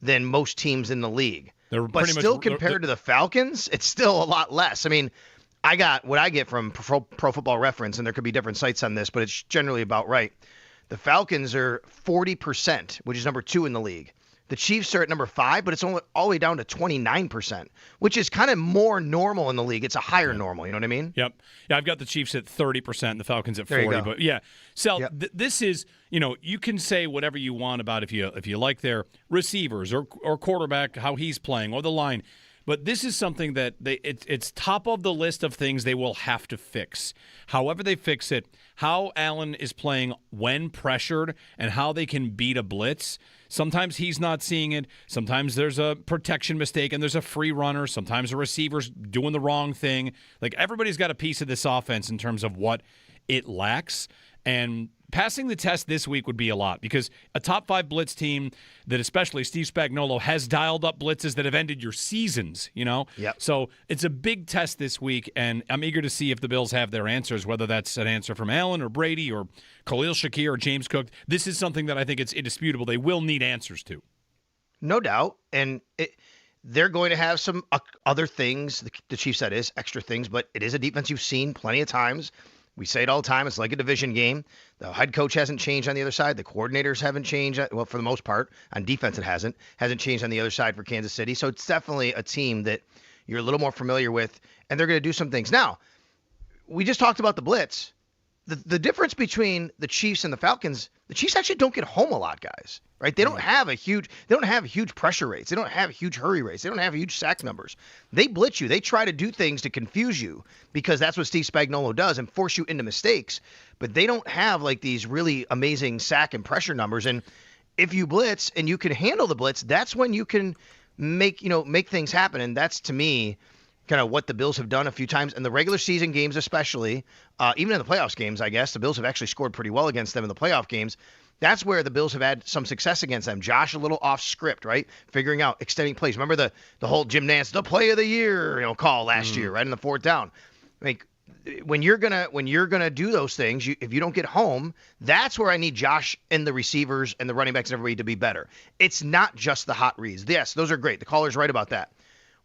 S17: than most teams in the league. But still, compared to the Falcons, it's still a lot less. I mean, I got what I get from Pro Football Reference, and there could be different sites on this, but it's generally about right. The Falcons are 40%, which is number 2 in the league. The Chiefs are at number 5, but it's all the way down to 29%, which is kind of more normal in the league. It's a higher normal, you know what I mean?
S8: Yep. Yeah, I've got the Chiefs at 30% and the Falcons at 40%. But yeah, Sal, this is, you can say whatever you want about if you like their receivers or quarterback, how he's playing, or the line. But this is something that it's top of the list of things they will have to fix. However they fix it, how Allen is playing when pressured and how they can beat a blitz. Sometimes he's not seeing it. Sometimes there's a protection mistake and there's a free runner. Sometimes a receiver's doing the wrong thing. Like, everybody's got a piece of this offense in terms of what it lacks. And passing the test this week would be a lot, because a top 5 blitz team that especially Steve Spagnuolo has dialed up blitzes that have ended your seasons, Yep. So it's a big test this week, and I'm eager to see if the Bills have their answers, whether that's an answer from Allen or Brady or Khalil Shakir or James Cook. This is something that I think it's indisputable they will need answers to.
S17: No doubt. And they're going to have some other things, the Chiefs, that is, extra things, but it is a defense you've seen plenty of times. We say it all the time. It's like a division game. The head coach hasn't changed on the other side. The coordinators haven't changed. Well, for the most part, on defense it hasn't changed on the other side for Kansas City. So it's definitely a team that you're a little more familiar with, and they're going to do some things. Now, we just talked about the blitz. The difference between the Chiefs and the Falcons, the Chiefs actually don't get home a lot, guys. Right? They don't have huge pressure rates. They don't have huge hurry rates. They don't have huge sack numbers. They blitz you. They try to do things to confuse you, because that's what Steve Spagnuolo does, and force you into mistakes. But they don't have like these really amazing sack and pressure numbers. And if you blitz and you can handle the blitz, that's when you can make things happen. And that's, to me, kind of what the Bills have done a few times in the regular season games, especially even in the playoffs games. I guess the Bills have actually scored pretty well against them in the playoff games. That's where the Bills have had some success against them. Josh a little off script, right? Figuring out extending plays. Remember the whole Jim Nantz, the play of the year, call last year, right in the 4th down. Like, when you're gonna do those things, if you don't get home, that's where I need Josh and the receivers and the running backs and everybody to be better. It's not just the hot reads. Yes, those are great. The caller's right about that.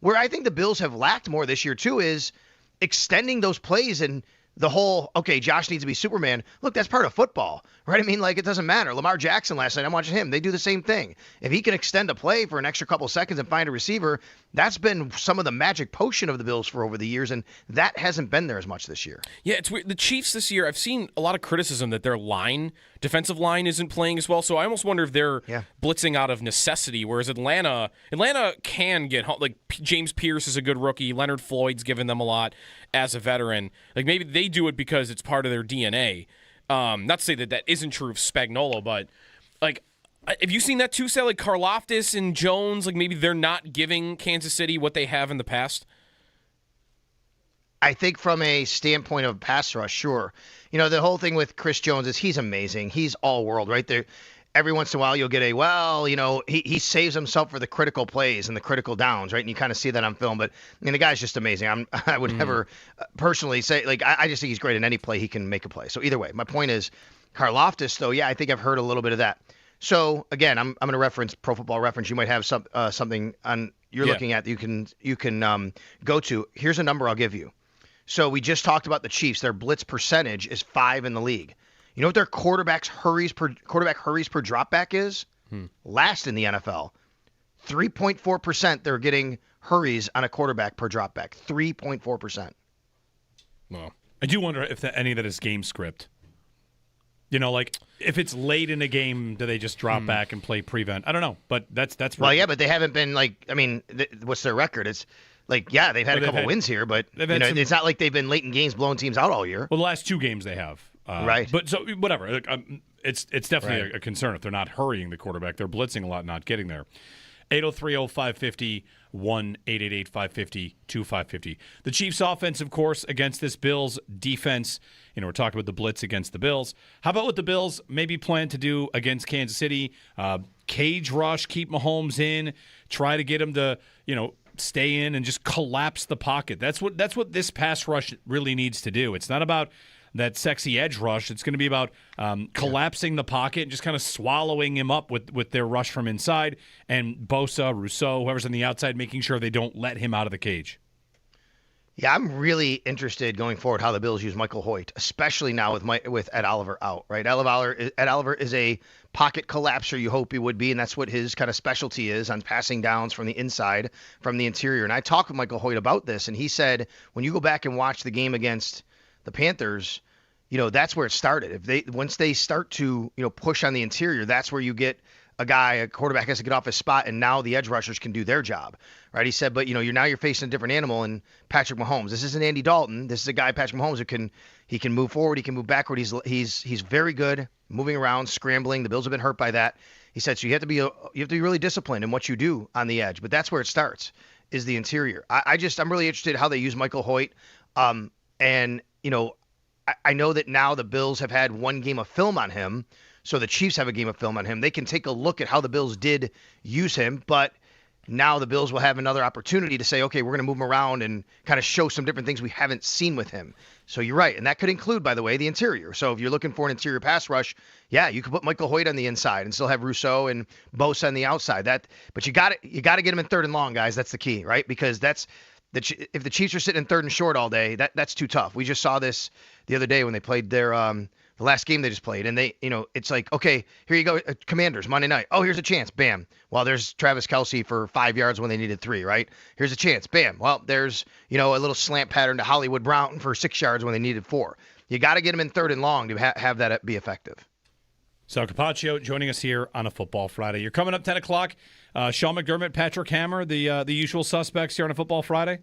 S17: Where I think the Bills have lacked more this year too is extending those plays and the whole, okay, Josh needs to be Superman. Look, that's part of football, right? I mean, like, it doesn't matter. Lamar Jackson last night, I'm watching him. They do the same thing. If he can extend a play for an extra couple seconds and find a receiver, that's been some of the magic potion of the Bills for over the years, and that hasn't been there as much this year.
S1: Yeah, it's weird. The Chiefs this year, I've seen a lot of criticism that their defensive line isn't playing as well, so I almost wonder if they're blitzing out of necessity, whereas Atlanta can get home. Like, James Pierce is a good rookie. Leonard Floyd's given them a lot as a veteran. Like, maybe they do it because it's part of their DNA. Not to say that isn't true of Spagnuolo, but, like, have you seen that too, Sal? Like, Karlaftis and Jones, like, maybe they're not giving Kansas City what they have in the past?
S17: I think from a standpoint of pass rush, sure. You know, the whole thing with Chris Jones is he's amazing. He's all world, right? There, every once in a while you'll get he saves himself for the critical plays and the critical downs, right? And you kind of see that on film. But, I mean, the guy's just amazing. I would never personally say, like, I just think he's great in any play. He can make a play. So either way, my point is Karlaftis, though, yeah, I think I've heard a little bit of that. So, again, I'm going to reference Pro Football Reference. You might have something on you're looking at that you can go to. Here's a number I'll give you. So we just talked about the Chiefs. Their blitz percentage is 5 in the league. You know what their quarterback hurries per dropback is? Last in the NFL. 3.4% they're getting hurries on a quarterback per dropback. 3.4%.
S8: Well, I do wonder if any of that is game script. You know, like, if it's late in a game, do they just drop back and play prevent? I don't know, but that's
S17: well, yeah, but they haven't been like. I mean, what's their record? It's like, yeah, they've had a couple wins here, but it's not like they've been late in games blowing teams out all year.
S8: Well, the last 2 games they have,
S17: right?
S8: But so whatever, it's definitely a concern if they're not hurrying the quarterback. They're blitzing a lot, not getting there. 803-0550, 1-888-550-2550. The Chiefs' offense, of course, against this Bills defense. You know, we're talking about the blitz against the Bills. How about what the Bills maybe plan to do against Kansas City? Cage rush, keep Mahomes in, try to get him to, stay in and just collapse the pocket. That's what this pass rush really needs to do. It's not about that sexy edge rush. It's going to be about collapsing the pocket and just kind of swallowing him up with their rush from inside, and Bosa, Rousseau, whoever's on the outside, making sure they don't let him out of the cage.
S17: Yeah, I'm really interested going forward how the Bills use Michael Hoyt, especially now with Ed Oliver out, right? Ed Oliver is a pocket collapser, you hope he would be, and that's what his kind of specialty is, on passing downs from the inside, from the interior. And I talked with Michael Hoyt about this, and he said when you go back and watch the game against the Panthers, that's where it started. Once they start to, push on the interior, that's where you get a quarterback has to get off his spot, and now the edge rushers can do their job, right? He said, but you're facing a different animal in Patrick Mahomes. This isn't Andy Dalton. This is a guy, Patrick Mahomes, who can move forward, he can move backward. He's very good moving around, scrambling. The Bills have been hurt by that. He said, so you have to be really disciplined in what you do on the edge, but that's where it starts, is the interior. I'm really interested in how they use Michael Hoyt, and I know that now the Bills have had 1 game of film on him. So the Chiefs have a game of film on him. They can take a look at how the Bills did use him, but now the Bills will have another opportunity to say, okay, we're going to move him around and kind of show some different things we haven't seen with him. So you're right. And that could include, by the way, the interior. So if you're looking for an interior pass rush, yeah, you could put Michael Hoyt on the inside and still have Rousseau and Bosa on the outside. But you got to get him in 3rd and long, guys. That's the key, right? Because if the Chiefs are sitting in 3rd and short all day, that's too tough. We just saw this the other day when they played their the last game they just played, and it's like, okay, here you go, Commanders, Monday night. Oh, here's a chance, bam. Well, there's Travis Kelce for 5 yards when they needed 3, right? Here's a chance, bam. Well, there's, a little slant pattern to Hollywood Brown for 6 yards when they needed 4. You got to get them in 3rd and long to have that be effective.
S8: Sal Capaccio joining us here on a Football Friday. You're coming up 10 o'clock. Sean McDermott, Patrick Hammer, the usual suspects here on a Football Friday?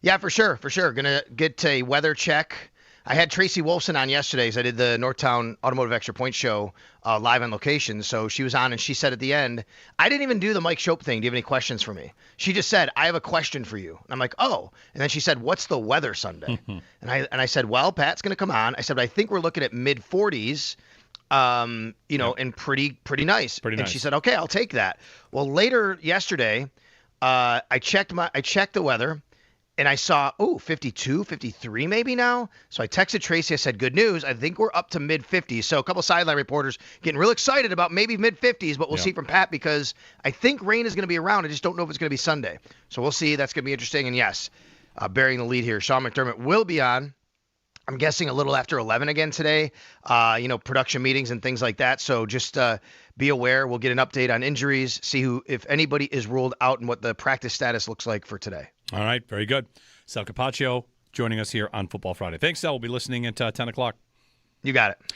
S17: Yeah, for sure. Going to get a weather check. I had Tracy Wolfson on yesterday because I did the Northtown Automotive Extra Point show live on location. So she was on, and she said at the end, I didn't even do the Mike Shope thing. Do you have any questions for me? She just said, I have a question for you. And I'm like, oh. And then she said, what's the weather Sunday? and I said, well, Pat's going to come on. I said, I think we're looking at mid-40s, and pretty nice. And she said, okay, I'll take that. Well, later yesterday, I checked the weather. and I saw, 52, 53 maybe now. So I texted Tracy. I said, good news. I think we're up to mid-50s. So a couple sideline reporters getting real excited about maybe mid-50s, but we'll see from Pat because I think rain is going to be around. I just don't know if it's going to be Sunday. So we'll see. That's going to be interesting. And yes, bearing the lead here, Sean McDermott will be on. I'm guessing a little after 11 again today, production meetings and things like that. So just be aware. We'll get an update on injuries, see if anybody is ruled out and what the practice status looks like for today.
S8: All right, very good. Sal Capaccio joining us here on Football Friday. Thanks, Sal. We'll be listening at 10 o'clock.
S17: You got it.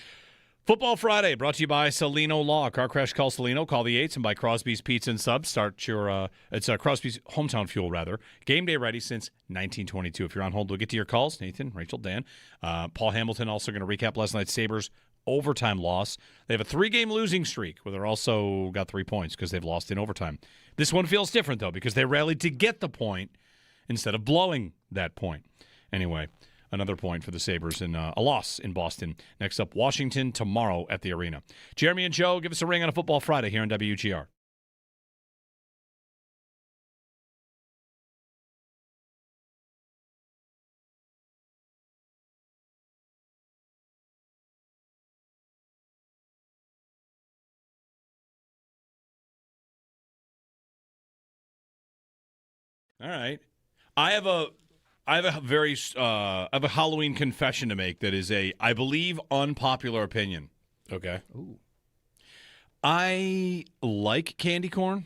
S8: Football Friday brought to you by Salino Law. Car crash, call Salino. Call the 8s and by Crosby's Pizza and Subs. Start your it's Crosby's Hometown Fuel, rather. Game day ready since 1922. If you're on hold, we'll get to your calls. Nathan, Rachel, Dan. Paul Hamilton also going to recap last night's Sabres overtime loss. They have a 3-game losing streak where they're also got 3 points because they've lost in overtime. This one feels different, though, because they rallied to get the point instead of blowing that point. Anyway, another point for the Sabres in a loss in Boston. Next up, Washington tomorrow at the arena. Jeremy and Joe, give us a ring on a Football Friday here on WGR. All right. I have a Halloween confession to make that is I believe, unpopular opinion. Okay.
S1: Ooh.
S8: I like candy corn.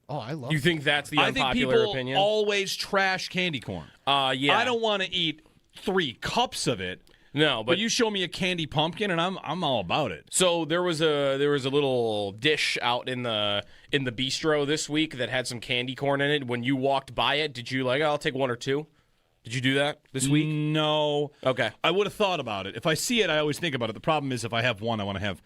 S10: Oh, I love.
S1: You think that's the unpopular
S8: opinion?
S1: opinion?
S8: Always trash candy corn.
S1: Yeah.
S8: I don't want to eat 3 cups of it.
S1: No,
S8: but you show me a candy pumpkin, and I'm all about it.
S1: So there was a little dish out in the bistro this week that had some candy corn in it. When you walked by it, did you I'll take 1 or 2? Did you do that this week?
S8: No.
S1: Okay.
S8: I would have thought about it. If I see it, I always think about it. The problem is if I have 1, I want to have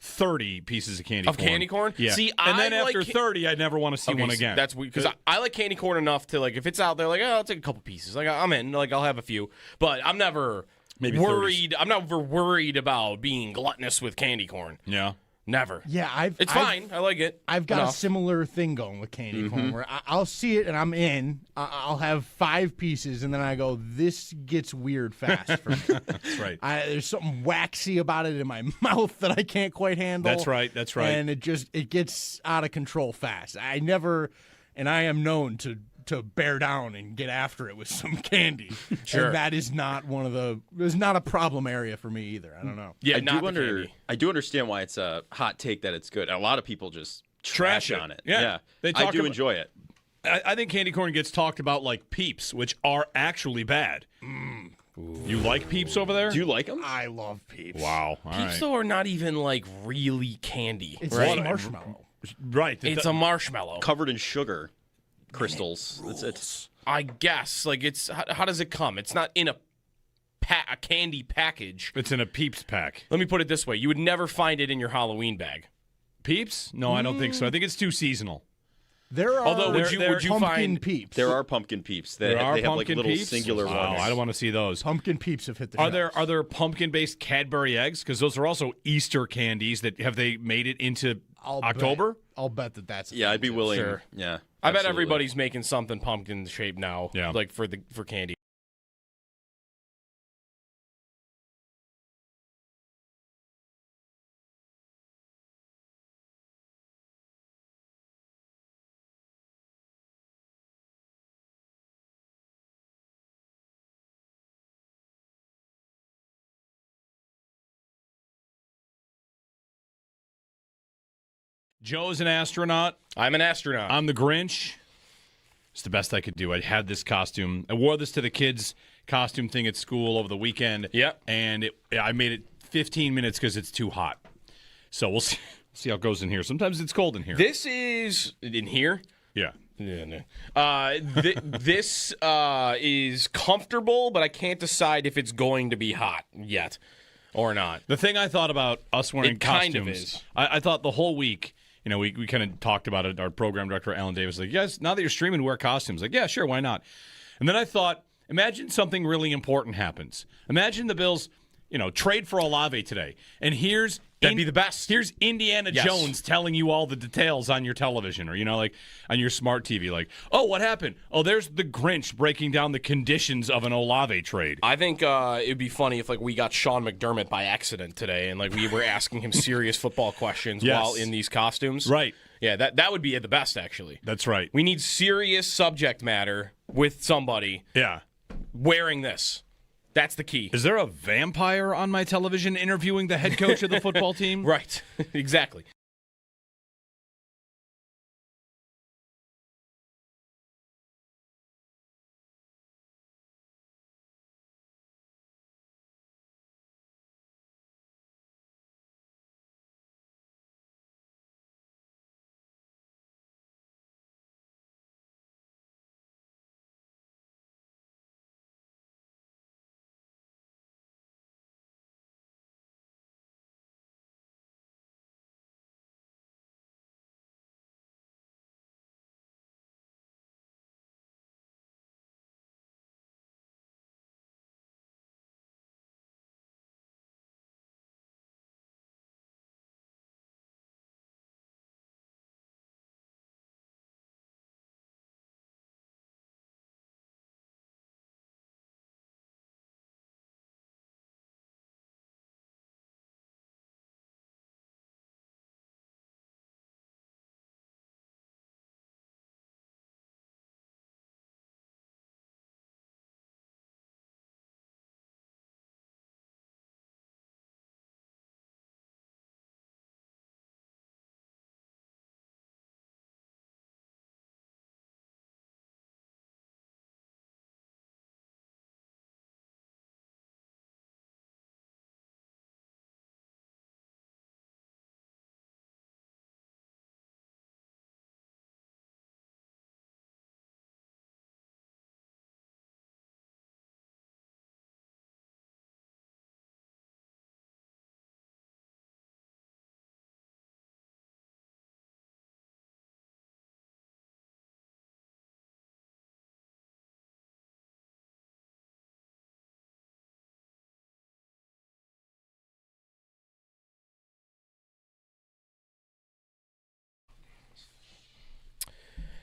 S8: 30 pieces of candy corn.
S1: Of candy corn?
S8: Yeah.
S1: See,
S8: and then
S1: I
S8: after
S1: like
S8: 30, I'd never want to see one again.
S1: That's weird because I like candy corn enough to if it's out there, I'll take a couple pieces. I'm in. I'll have a few, but I'm never.
S8: Maybe
S1: worried. 30s. I'm never worried about being gluttonous with candy corn.
S8: Yeah.
S1: Never.
S10: Yeah,
S1: it's fine. I like it.
S10: I've got a similar thing going with candy corn where I'll see it and I'm in. I'll have 5 pieces and then I go, this gets weird fast for me.
S8: That's right.
S10: There's something waxy about it in my mouth that I can't quite handle.
S8: That's right. That's right.
S10: And it gets out of control fast. I am known to bear down and get after it with some candy.
S1: Sure.
S10: And that is not it's not a problem area for me either. I don't know.
S1: Yeah,
S11: I do understand why it's a hot take that it's good. A lot of people just trash on it.
S8: Yeah.
S11: I do enjoy it.
S8: I think candy corn gets talked about like Peeps, which are actually bad. You like Peeps over there?
S11: Do you like them?
S10: I love Peeps.
S8: Wow. All
S1: Peeps,
S8: right.
S1: though, are not even really candy.
S10: It's
S1: right?
S10: a marshmallow.
S8: Right.
S1: It's a marshmallow.
S11: Covered in sugar crystals. It's
S1: I guess. It's how does it come? It's not in a candy package.
S8: It's in a Peeps pack.
S1: Let me put it this way. You would never find it in your Halloween bag.
S8: Peeps? No, I don't think so. I think it's too seasonal.
S10: There are
S1: would you
S10: pumpkin
S1: find
S10: Peeps.
S11: There are pumpkin Peeps. They have
S8: pumpkin
S11: little
S8: Peeps?
S11: singular ones.
S8: I don't want to see those.
S10: Pumpkin Peeps have hit the
S8: shelves. Are there pumpkin-based Cadbury eggs? Because those are also Easter candies. Have they made it into October?
S10: I'll bet that's
S11: I'd be willing.
S1: Sure.
S11: Yeah,
S1: I bet everybody's making something pumpkin shaped now.
S8: Yeah.
S1: For candy.
S8: Joe's an astronaut.
S1: I'm an astronaut.
S8: I'm the Grinch. It's the best I could do. I had this costume. I wore this to the kids' costume thing at school over the weekend.
S1: Yep.
S8: And I made it 15 minutes because it's too hot. So we'll see how it goes in here. Sometimes it's cold in here.
S1: This is in here?
S8: Yeah.
S1: This is comfortable, but I can't decide if it's going to be hot yet or not.
S8: The thing I thought about us wearing costumes,
S1: kind of is.
S8: I thought the whole week, we kind of talked about it. Our program director, Alan Davis, you guys, now that you're streaming, wear costumes. Yeah, sure, why not? And then I thought, imagine something really important happens. Imagine the Bills trade for Olave today. And that'd
S1: be the best.
S8: Here's Indiana Jones telling you all the details on your television or, like on your smart TV. Like, oh, what happened? Oh, there's the Grinch breaking down the conditions of an Olave trade.
S1: I think it'd be funny if we got Sean McDermott by accident today and we were asking him serious football questions while in these costumes.
S8: Right.
S1: Yeah, that would be the best, actually.
S8: That's right.
S1: We need serious subject matter with somebody wearing this. That's the key.
S8: Is there a vampire on my television interviewing the head coach of the football team?
S1: Right. Exactly.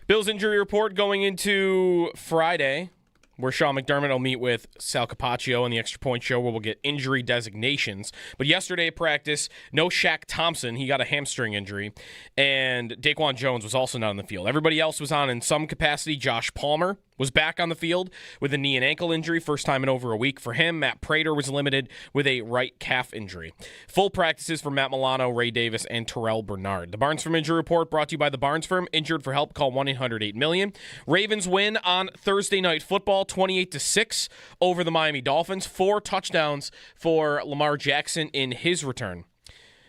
S1: Bills injury report going into Friday, where Sean McDermott will meet with Sal Capaccio on the Extra Point Show, where we'll get injury designations. But yesterday at practice, no Shaq Thompson. He got a hamstring injury. And Daquan Jones was also not on the field. Everybody else was on in some capacity. Josh Palmer was back on the field with a knee and ankle injury, first time in over a week for him. Matt Prater was limited with a right calf injury. Full practices for Matt Milano, Ray Davis, and Terrell Bernard. The Barnes Firm Injury Report brought to you by the Barnes Firm. Injured for help, call 1-800-8-MILLION. Ravens win on Thursday Night Football, 28-6 over the Miami Dolphins. 4 touchdowns for Lamar Jackson in his return.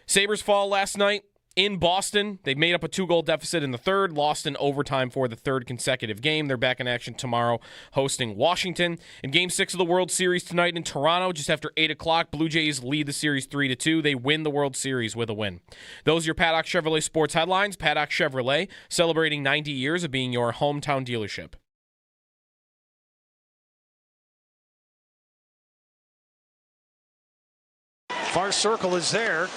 S1: Sabres fall last night in Boston. They made up a 2-goal deficit in the third, lost in overtime for the third consecutive game. They're back in action tomorrow hosting Washington. In Game 6 of the World Series tonight in Toronto, just after 8 o'clock, Blue Jays lead the series 3-2. They win the World Series with a win. Those are your Paddock Chevrolet sports headlines. Paddock Chevrolet, celebrating 90 years of being your hometown dealership.
S16: Far circle is there.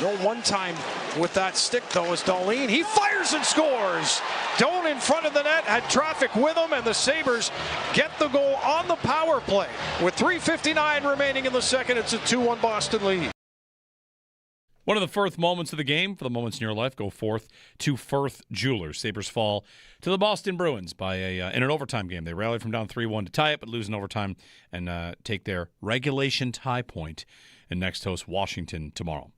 S16: No one time with that stick, though, is Dahlin. He fires and scores. Doan in front of the net, had traffic with him, and the Sabres get the goal on the power play. With 3:59 remaining in the second, it's a 2-1 Boston lead.
S8: One of the first moments of the game, for the moments in your life, go forth to Firth Jewelers. Sabres fall to the Boston Bruins by in an overtime game. They rallied from down 3-1 to tie it, but lose in overtime and take their regulation tie point and next host Washington tomorrow.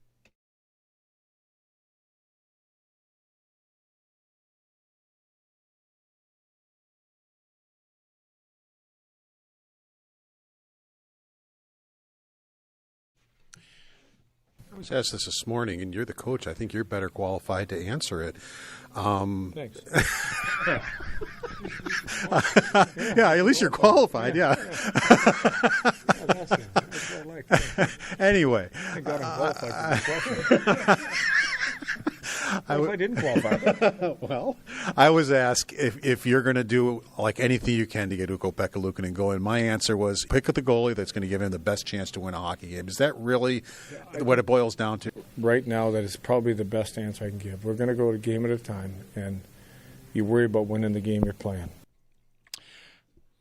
S19: I was asked this morning, and you're the coach. I think you're better qualified to answer it. Thanks. Yeah, at least you're qualified. Yeah. Anyway,
S4: I didn't qualify?
S19: Well, I was asked if you're going to do like anything you can to get Ukko-Pekka Luukkonen going. My answer was pick up the goalie that's going to give him the best chance to win a hockey game. Is that really what it boils down to?
S4: Right now, that is probably the best answer I can give. We're going to go a game at a time, and you worry about winning the game you're playing.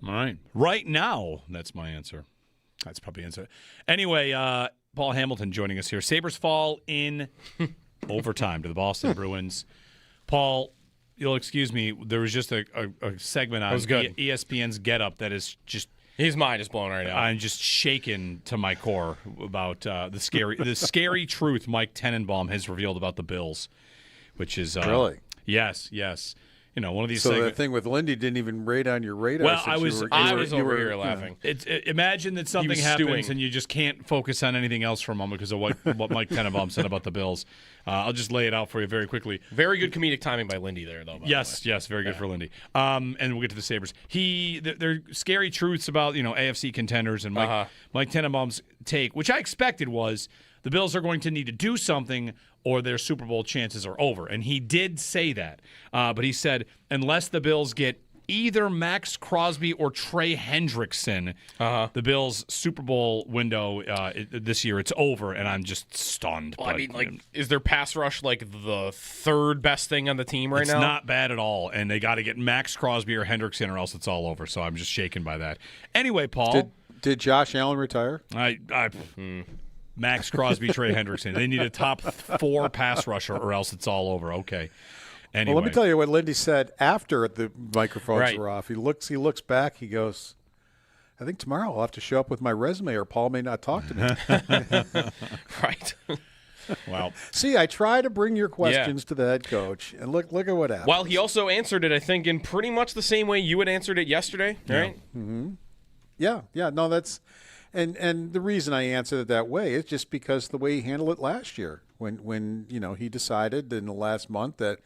S8: All right. Right now, that's my answer. That's probably the answer. Anyway, Paul Hamilton joining us here. Sabres fall in overtime to the Boston Bruins. Paul, you'll excuse me. There was just a segment on ESPN's Get Up that is just...
S1: His mind is blown right now.
S8: I'm just shaken to my core about the scary truth Mike Tenenbaum has revealed about the Bills, which is...
S19: Really?
S8: Yes. You know, one of these.
S19: So the thing with Lindy didn't even rate on your radar.
S8: Well, I was
S1: over here laughing.
S8: Imagine that something happens and you just can't focus on anything else for a moment because of what Mike Tenenbaum said about the Bills. I'll just lay it out for you very quickly.
S1: Very good comedic timing by Lindy there, though.
S8: Yes, very good for Lindy. And we'll get to the Sabres. There are scary truths about AFC contenders and Mike Tenenbaum's take, which I expected was the Bills are going to need to do something or their Super Bowl chances are over. And he did say that. But he said, unless the Bills get either Max Crosby or Trey Hendrickson, the Bills' Super Bowl window this year, it's over, and I'm just stunned.
S1: Well, I mean, is their pass rush like the third best thing on the team right now?
S8: It's not bad at all, and they got to get Max Crosby or Hendrickson or else it's all over, so I'm just shaken by that. Anyway, Paul.
S19: Did Josh Allen retire?
S8: Max Crosby, Trey Hendrickson. They need a top 4 pass rusher or else it's all over. Okay. Anyway.
S19: Well, let me tell you what Lindy said after the microphones were off. He looks back. He goes, I think tomorrow I'll have to show up with my resume or Paul may not talk to me.
S1: Right.
S8: Well,
S19: see, I try to bring your questions to the head coach, and look at what happened.
S1: Well, he also answered it, I think, in pretty much the same way you had answered it yesterday, right?
S19: Mm-hmm. Yeah. No, that's... And the reason I answered it that way is just because the way he handled it last year when he decided in the last month that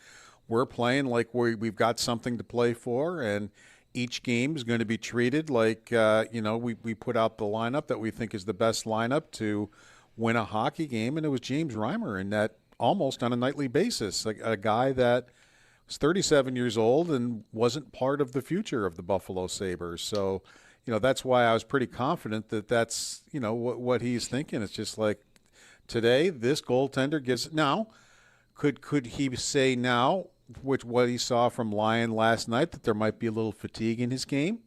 S19: we're playing like we've got something to play for and each game is going to be treated like, we put out the lineup that we think is the best lineup to win a hockey game. And it was James Reimer in that almost on a nightly basis, like a guy that was 37 years old and wasn't part of the future of the Buffalo Sabres. So, that's why I was pretty confident that that's, what he's thinking. It's just like today, this goaltender gives. Now, could he say now, what he saw from Lyon last night, that there might be a little fatigue in his game?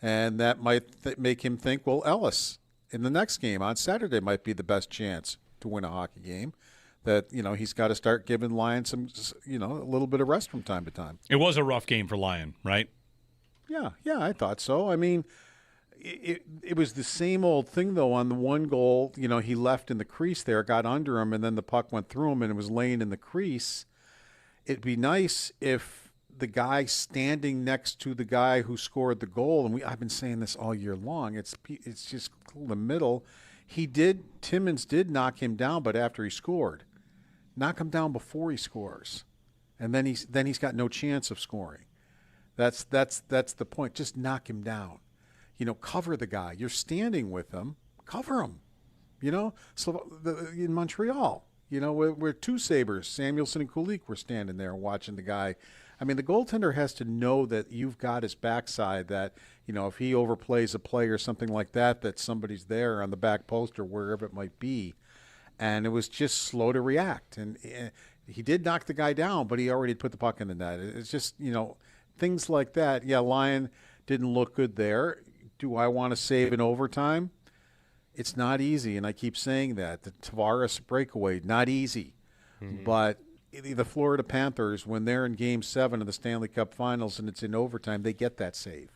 S19: And that might make him think, well, Ellis in the next game on Saturday might be the best chance to win a hockey game. That, he's got to start giving Lyon some, a little bit of rest from time to time.
S8: It was a rough game for Lyon, right?
S19: Yeah, I thought so. I mean, it was the same old thing, though, on the one goal. He left in the crease there, got under him, and then the puck went through him, and it was laying in the crease. It'd be nice if the guy standing next to the guy who scored the goal, and I've been saying this all year long, it's just the middle. Timmins did knock him down, but after he scored. Knock him down before he scores. And then he's got no chance of scoring. That's the point. Just knock him down. Cover the guy. You're standing with him. Cover him. So in Montreal, we're 2 Sabres. Samuelson and Kulik were standing there watching the guy. I mean, the goaltender has to know that you've got his backside, that, if he overplays a play or something like that, that somebody's there on the back post or wherever it might be. And it was just slow to react. And he did knock the guy down, but he already put the puck in the net. It's just, things like that. Yeah, Lyon didn't look good there. Do I want to save in overtime? It's not easy, and I keep saying that. The Tavares breakaway, not easy. Mm-hmm. But the Florida Panthers, when they're in Game 7 of the Stanley Cup Finals and it's in overtime, they get that save.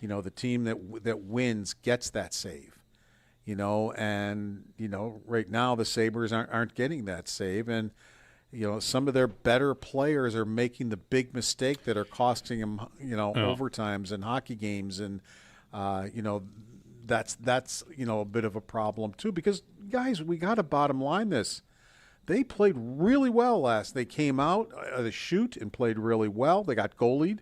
S19: The team that wins gets that save. And right now the Sabres aren't getting that save, and some of their better players are making the big mistake that are costing them, overtimes and hockey games, and that's a bit of a problem too, because guys, we got to bottom line this. They played really well They came out of the chute and played really well. They got goalied,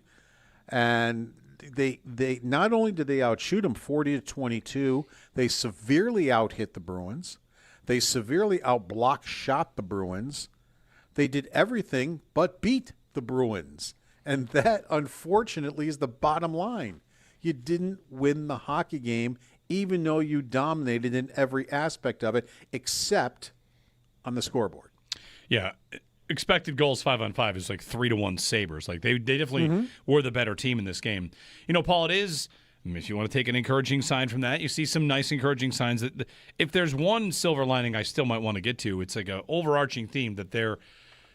S19: and they not only did they outshoot them 40-22, they severely outhit the Bruins. They severely outblock shot the Bruins. They did everything but beat the Bruins. And that, unfortunately, is the bottom line. You didn't win the hockey game, even though you dominated in every aspect of it, except on the scoreboard.
S8: Yeah. Expected goals 5-on-5 is like 3-1 Sabres. Like they definitely were the better team in this game. Paul, it is, if you want to take an encouraging sign from that, you see some nice encouraging signs that if there's one silver lining I still might want to get to, it's like an overarching theme that they're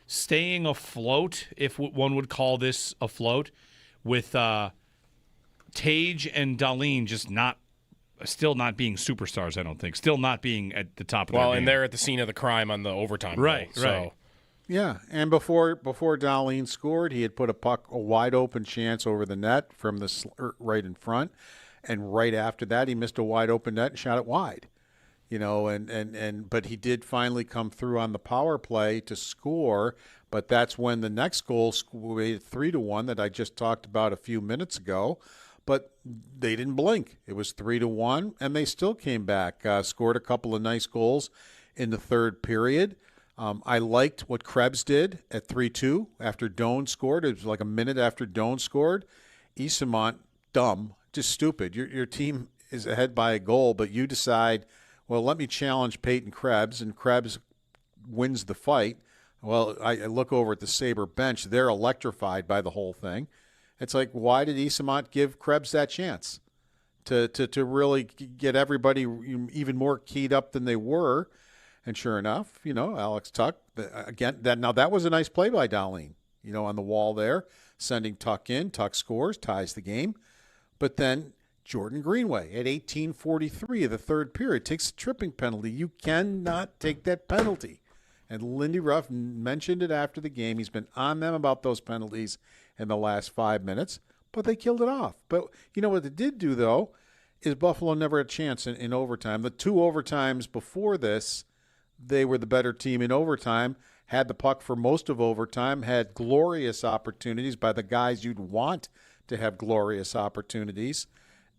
S8: staying afloat, if one would call this afloat, with Tage and Dahlin just still not being superstars, I don't think. Still not being at the top of their game.
S1: Well, and they're at the scene of the crime on the overtime goal.
S8: Right.
S19: Yeah, and before Dahlin scored, he had put a wide open chance over the net from the right in front, and right after that, he missed a wide open net and shot it wide. But he did finally come through on the power play to score. But that's when the next goal made it 3-1 that I just talked about a few minutes ago. But they didn't blink. It was 3-1, and they still came back. Scored a couple of nice goals in the third period. I liked what Krebs did at 3-2 after Doan scored. It was like a minute after Doan scored. Eyssimont, dumb, just stupid. Your team is ahead by a goal, but you decide, well, let me challenge Peyton Krebs, and Krebs wins the fight. Well, I look over at the Sabre bench. They're electrified by the whole thing. It's like, why did Eyssimont give Krebs that chance to really get everybody even more keyed up than they were? And sure enough, Alex Tuch, again, that was a nice play by Dahlin, on the wall there, sending Tuch in. Tuch scores, ties the game. But then Jordan Greenway at 18:43 of the third period takes a tripping penalty. You cannot take that penalty. And Lindy Ruff mentioned it after the game. He's been on them about those penalties in the last 5 minutes, but they killed it off. But what they did do, though, is Buffalo never had a chance in overtime. The two overtimes before this, they were the better team in overtime, had the puck for most of overtime, had glorious opportunities by the guys you'd want to have glorious opportunities,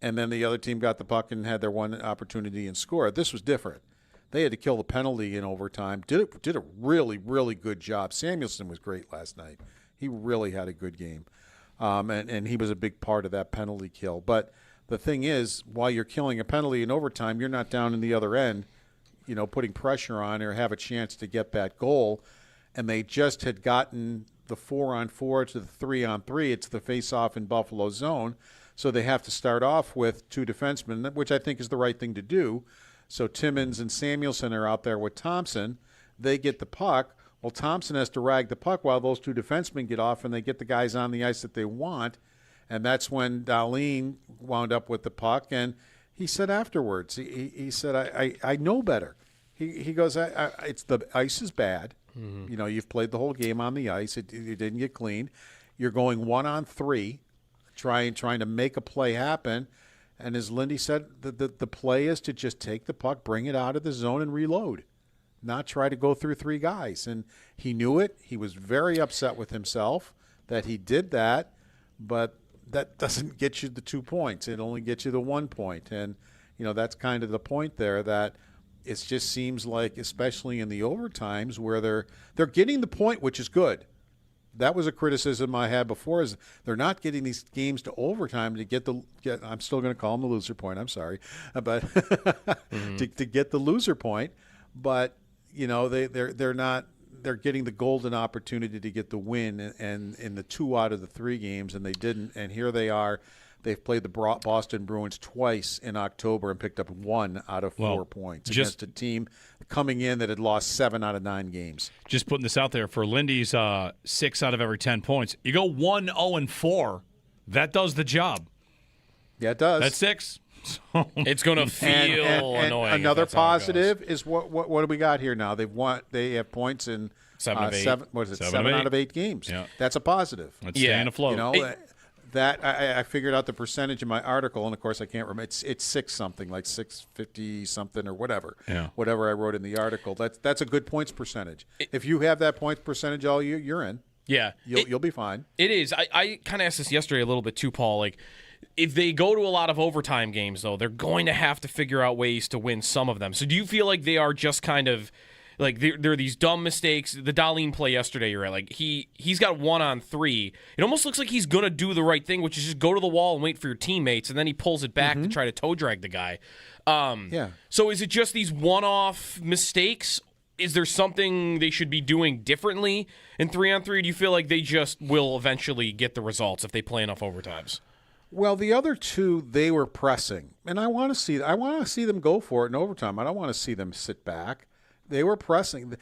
S19: and then the other team got the puck and had their one opportunity and scored. This was different. They had to kill the penalty in overtime. Did a really, really good job. Samuelson was great last night. He really had a good game, and he was a big part of that penalty kill. But the thing is, while you're killing a penalty in overtime, you're not down in the other end, putting pressure on or have a chance to get that goal. And they just had gotten the 4-on-4 to the 3-on-3. It's the face-off in Buffalo zone. So they have to start off with two defensemen, which I think is the right thing to do. So Timmins and Samuelson are out there with Thompson. They get the puck. Well, Thompson has to rag the puck while those two defensemen get off and they get the guys on the ice that they want. And that's when Dahlin wound up with the puck. And he said afterwards, he said, I know better. He goes, it's the ice is bad. Mm-hmm. You've played the whole game on the ice. It didn't get cleaned. You're going 1-on-3, trying to make a play happen. And as Lindy said, the play is to just take the puck, bring it out of the zone, and reload, not try to go through three guys. And he knew it. He was very upset with himself that he did that, but that doesn't get you the 2 points. It only gets you the 1 point. And, that's kind of the point there, that it just seems like, especially in the overtimes, where they're getting the point, which is good. That was a criticism I had before, is they're not getting these games to overtime to get I'm still going to call them the loser point. I'm sorry. But to get the loser point. But, they're not – they're getting the golden opportunity to get the win and in the 2 out of the 3 games, and they didn't. And here they are. They've played the Boston Bruins twice in October and picked up 1 out of 4 points against a team coming in that had lost 7 out of 9 games.
S8: Just putting this out there, for Lindy's 6 out of every 10 points, you go 1-0-4, that does the job.
S19: Yeah, it does.
S8: That's 6.
S1: It's going to feel annoying.
S19: Another positive is what do we got here now? They have points in
S1: 7 of 8.
S19: 7 out of 8 games.
S8: Yeah.
S19: That's a positive.
S8: That's staying afloat.
S19: That I figured out the percentage in my article, and of course I can't remember. It's 6 something, like 650 something or whatever.
S8: Yeah.
S19: Whatever I wrote in the article. That's a good points percentage. If you have that points percentage all year, you're in.
S1: Yeah,
S19: you'll be fine.
S1: It is. I kind of asked this yesterday a little bit too, Paul. Like, if they go to a lot of overtime games, though, they're going to have to figure out ways to win some of them. So do you feel like they are just kind of Like there are these dumb mistakes. The Dahlin play yesterday, you're right. Like he's got 1-on-3. It almost looks like he's gonna do the right thing, which is just go to the wall and wait for your teammates, and then he pulls it back to try to toe drag the guy. So is it just these one-off mistakes? Is there something they should be doing differently in 3-on-3? Do you feel like they just will eventually get the results if they play enough overtimes?
S19: Well, the other two, they were pressing, and I want to see them go for it in overtime. I don't want to see them sit back. They were pressing.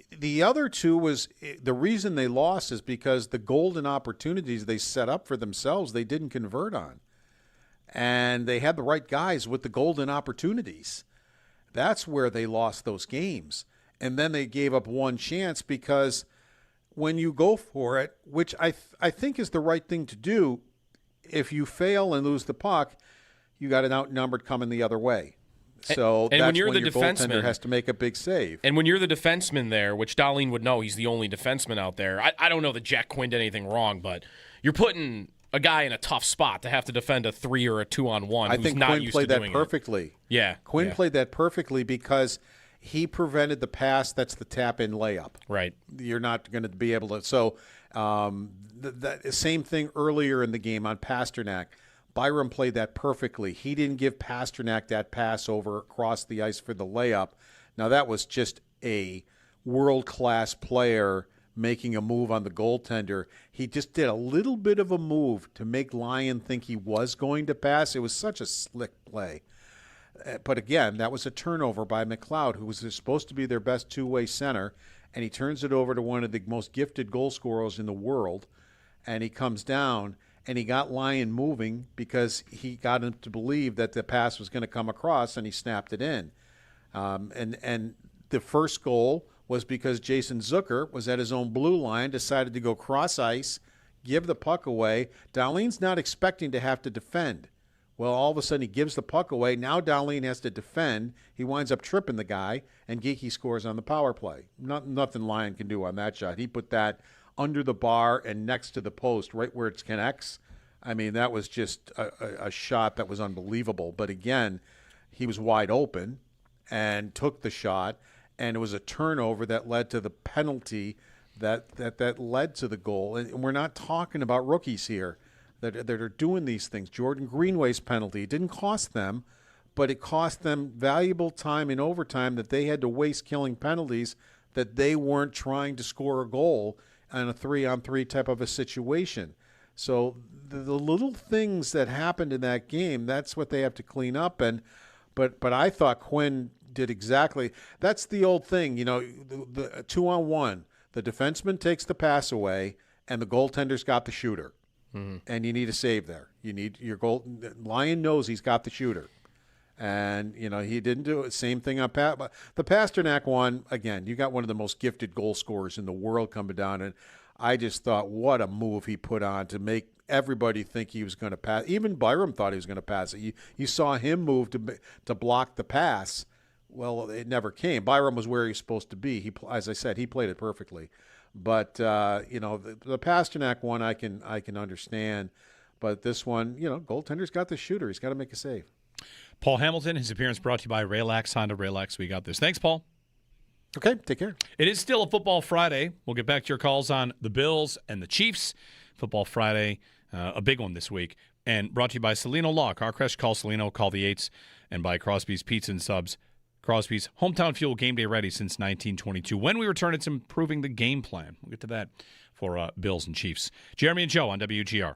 S19: The other two was the reason they lost is because the golden opportunities they set up for themselves they didn't convert on, and they had the right guys with the golden opportunities. That's where they lost those games, and then they gave up one chance because when you go for it, which I think is the right thing to do. If you fail and lose the puck, you got an outnumbered coming the other way. So
S1: and
S19: that's
S1: when you're the
S19: your
S1: defenseman,
S19: goaltender has to make a big save.
S1: And when you're the defenseman there, which Dahlin would know, he's the only defenseman out there. I don't know that Jack Quinn did anything wrong, but you're putting a guy in a tough spot to have to defend a 3 or a 2-on-1.
S19: I
S1: who's
S19: think
S1: not
S19: Quinn
S1: used
S19: played
S1: to
S19: that
S1: doing
S19: perfectly.
S1: It. Yeah,
S19: Quinn played that perfectly because he prevented the pass. That's the tap-in layup.
S1: Right.
S19: You're not going to be able to. So the same thing earlier in the game on Pasternak. Byram played that perfectly. He didn't give Pasternak that pass over across the ice for the layup. Now, that was just a world-class player making a move on the goaltender. He just did a little bit of a move to make Lyon think he was going to pass. It was such a slick play. But again, that was a turnover by McLeod, who was supposed to be their best two-way center, and he turns it over to one of the most gifted goal scorers in the world, and he comes down. And he got Lyon moving because he got him to believe that the pass was going to come across, and he snapped it in. And the first goal was because Jason Zucker was at his own blue line, decided to go cross ice, give the puck away. Dahlin's not expecting to have to defend. Well, all of a sudden he gives the puck away. Now Dahlin has to defend. He winds up tripping the guy, and Geekie scores on the power play. Nothing Lyon can do on that shot. He put that under the bar and next to the post, right where it connects. I mean, that was just a shot that was unbelievable. But again, he was wide open and took the shot, and it was a turnover that led to the penalty that led to the goal. And we're not talking about rookies here that are doing these things. Jordan Greenway's penalty, it didn't cost them, but it cost them valuable time in overtime that they had to waste killing penalties that they weren't trying to score a goal on a 3-on-3 type of a situation. So the little things that happened in that game, that's what they have to clean up. But I thought Quinn did exactly. That's the old thing, the 2-on-1. The defenseman takes the pass away, and the goaltender's got the shooter. Mm-hmm. And you need a save there. You need your goal. Lyon knows he's got the shooter. And, he didn't do it. Same thing on the Pasternak one. Again, you got one of the most gifted goal scorers in the world coming down. And I just thought, what a move he put on to make everybody think he was going to pass. Even Byram thought he was going to pass it. You saw him move to block the pass. Well, it never came. Byram was where he was supposed to be. As I said, he played it perfectly. But, the Pasternak one I can understand. But this one, goaltender's got the shooter. He's got to make a save.
S8: Paul Hamilton, his appearance brought to you by Raylax Honda. Raylax, we got this. Thanks, Paul.
S19: Okay, take care.
S8: It is still a Football Friday. We'll get back to your calls on the Bills and the Chiefs. Football Friday, a big one this week. And brought to you by Salino Law. Car crash, call Salino, call the 8s. And by Crosby's Pizza and Subs. Crosby's hometown fuel, game day ready since 1922. When we return, it's improving the game plan. We'll get to that for Bills and Chiefs. Jeremy and Joe on WGR.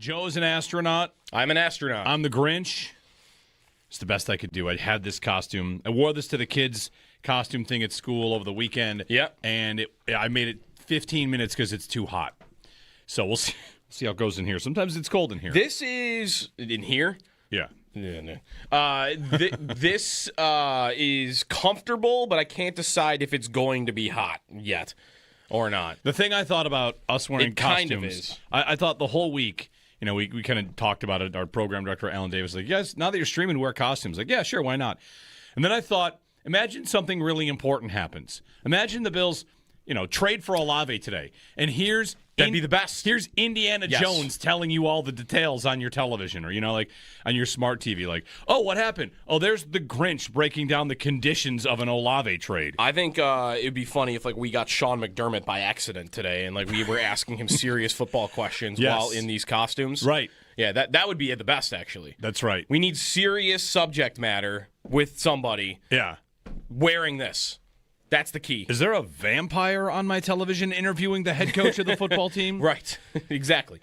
S8: Joe's an astronaut.
S1: I'm an astronaut.
S8: I'm the Grinch. It's the best I could do. I had this costume. I wore this to the kids' costume thing at school over the weekend.
S1: Yep.
S8: And I made it 15 minutes because it's too hot. So we'll see how it goes in here. Sometimes it's cold in here.
S1: This is in here.
S8: Yeah.
S1: Yeah, no. This is comfortable, but I can't decide if it's going to be hot yet or not.
S8: The thing I thought about us wearing
S1: It
S8: costumes,
S1: kind of is.
S8: I thought the whole week, we kind of talked about it. Our program director, Alan Davis, like, yes, now that you're streaming, wear costumes. Like, yeah, sure, why not? And then I thought, imagine something really important happens. Imagine the Bills, trade for Olave today. And
S1: that'd be the best.
S8: Here's Indiana Jones telling you all the details on your television or, like on your smart TV. Like, oh, what happened? Oh, there's the Grinch breaking down the conditions of an Olave trade.
S1: I think it'd be funny if we got Sean McDermott by accident today and we were asking him serious football questions while in these costumes.
S8: Right.
S1: Yeah, that would be the best, actually.
S8: That's right.
S1: We need serious subject matter with somebody wearing this. That's the key.
S8: Is there a vampire on my television interviewing the head coach of the football team?
S1: Right. Exactly.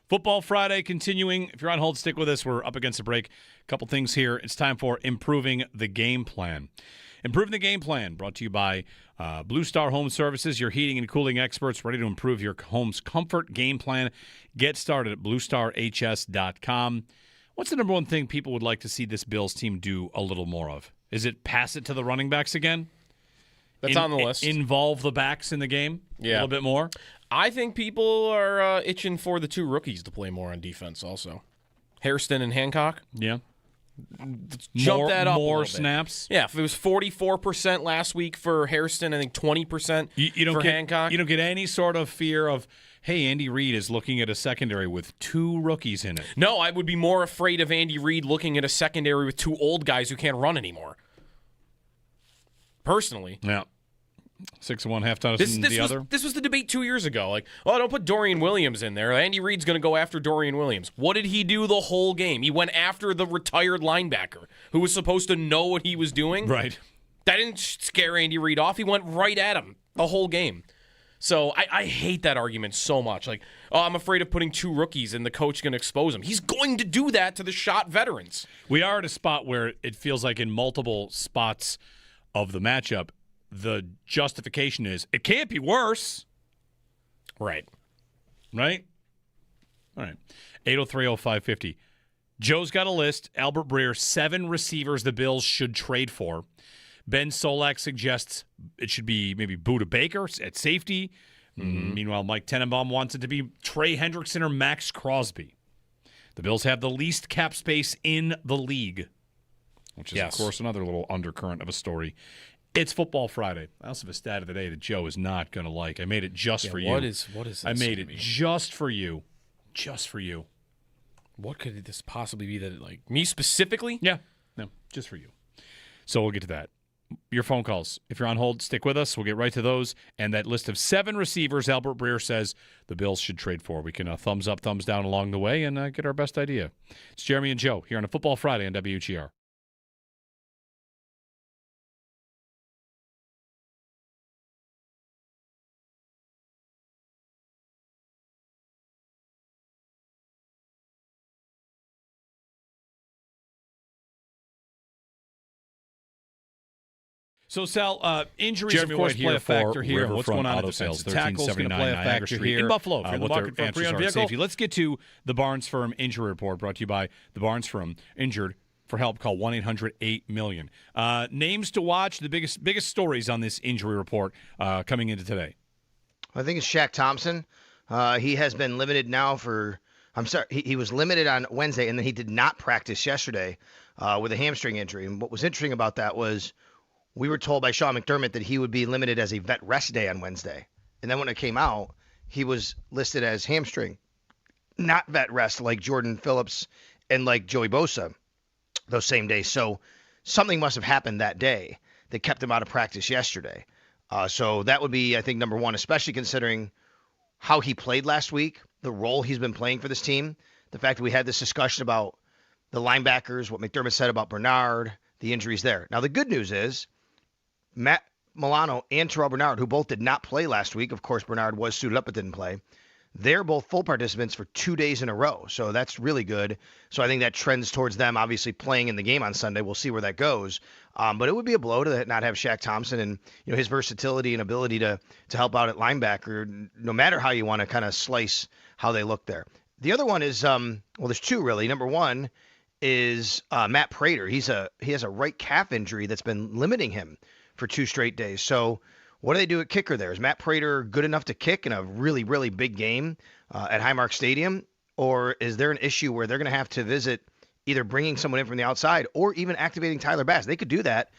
S8: Football Friday continuing. If you're on hold, stick with us. We're up against a break. A couple things here. It's time for Improving the Game Plan. Improving the Game Plan, brought to you by Blue Star Home Services, your heating and cooling experts ready to improve your home's comfort. Game Plan. Get started at bluestarhs.com. What's the number one thing people would like to see this Bills team do a little more of? Is it pass it to the running backs again?
S1: That's on the list.
S8: Involve the backs in the game a little bit more?
S1: I think people are itching for the two rookies to play more on defense also. Hairston and Hancock.
S8: Yeah.
S1: Jump that up a
S8: more
S1: little bit.
S8: snaps.
S1: Yeah, if it was 44% last week for Hairston, I think 20% for Hancock.
S8: You don't get any sort of fear of, hey, Andy Reid is looking at a secondary with two rookies in it.
S1: No, I would be more afraid of Andy Reid looking at a secondary with two old guys who can't run anymore. Personally.
S8: Yeah. 6 of one, half dozen the other.
S1: This was the debate 2 years ago. Don't put Dorian Williams in there. Andy Reid's going to go after Dorian Williams. What did he do the whole game? He went after the retired linebacker who was supposed to know what he was doing.
S8: Right.
S1: That didn't scare Andy Reid off. He went right at him the whole game. So I hate that argument so much. I'm afraid of putting two rookies and the coach going to expose them. He's going to do that to the shot veterans.
S8: We are at a spot where it feels like in multiple spots of the matchup, the justification is it can't be worse.
S1: Right.
S8: Right? All right. 803-0550. Joe's got a list. Albert Breer, 7 receivers the Bills should trade for. Ben Solak suggests it should be maybe Buda Baker at safety. Mm-hmm. Meanwhile, Mike Tenenbaum wants it to be Trey Hendrickson or Max Crosby. The Bills have the least cap space in the league, which is, of course, another little undercurrent of a story. It's Football Friday. I also have a stat of the day that Joe is not going to like. I made it just for you.
S1: What is this?
S8: I made it just for you. Just for you.
S1: What could this possibly be that, me specifically?
S8: Yeah. No, just for you. So we'll get to that. Your phone calls. If you're on hold, stick with us. We'll get right to those. And that list of 7 receivers Albert Breer says the Bills should trade for. We can thumbs up, thumbs down along the way and get our best idea. It's Jeremy and Joe here on a Football Friday on WGR. So, Sal, injuries, Jeremy of course, White play a factor for here. What's going on Auto at Sales, defensive tackles going to play a factor here in Buffalo. If you're in the market for a pre-owned vehicle. Safety. Let's get to the Barnes Firm Injury Report, brought to you by the Barnes Firm. Injured? For help, call 1-800-8-MILLION. Names to watch, the biggest stories on this injury report coming into today.
S17: I think it's Shaq Thompson. He has been limited now for I'm sorry, he was limited on Wednesday, and then he did not practice yesterday with a hamstring injury. And what was interesting about that was we were told by Sean McDermott that he would be limited as a vet rest day on Wednesday. And then when it came out, he was listed as hamstring, not vet rest like Jordan Phillips and like Joey Bosa those same days. So something must have happened that day that kept him out of practice yesterday. So that would be, I think, number one, especially considering how he played last week, the role he's been playing for this team, the fact that we had this discussion about the linebackers, what McDermott said about Bernard, the injuries there. Now, the good news is Matt Milano and Terrell Bernard, who both did not play last week. Of course, Bernard was suited up but didn't play. They're both full participants for 2 days in a row. So that's really good. So I think that trends towards them obviously playing in the game on Sunday. We'll see where that goes. But it would be a blow to not have Shaq Thompson and his versatility and ability to help out at linebacker, no matter how you want to kind of slice how they look there. The other one is, there's two really. Number one is Matt Prater. He has a right calf injury that's been limiting him for 2 straight days. So what do they do at kicker there? Is Matt Prater good enough to kick in a really, really big game at Highmark Stadium? Or is there an issue where they're going to have to visit either bringing someone in from the outside or even activating Tyler Bass? They could do that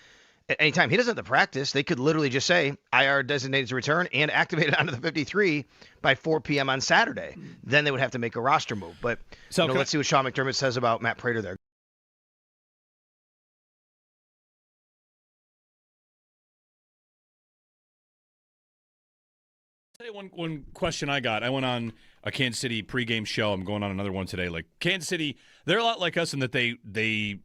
S17: at any time. He doesn't have to practice. They could literally just say IR designated to return and activate it onto the 53 by 4 p.m. on Saturday. Then they would have to make a roster move. But let's see what Sean McDermott says about Matt Prater there.
S8: One question I got. I went on a Kansas City pregame show. I'm going on another one today. Like Kansas City, they're a lot like us in that they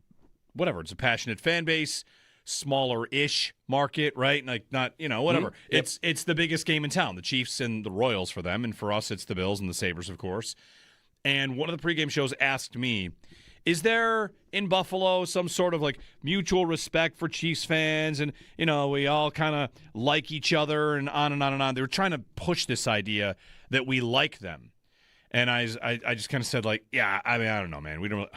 S8: whatever. It's a passionate fan base, smaller-ish market, right? Like not whatever.
S1: Mm-hmm. Yep.
S8: It's the biggest game in town. The Chiefs and the Royals for them, and for us it's the Bills and the Sabres, of course. And one of the pregame shows asked me, is there in Buffalo some sort of like mutual respect for Chiefs fans and, we all kind of like each other and on and on and on. They were trying to push this idea that we like them. And I just kind of said like, yeah, I mean, I don't know, man. We don't really,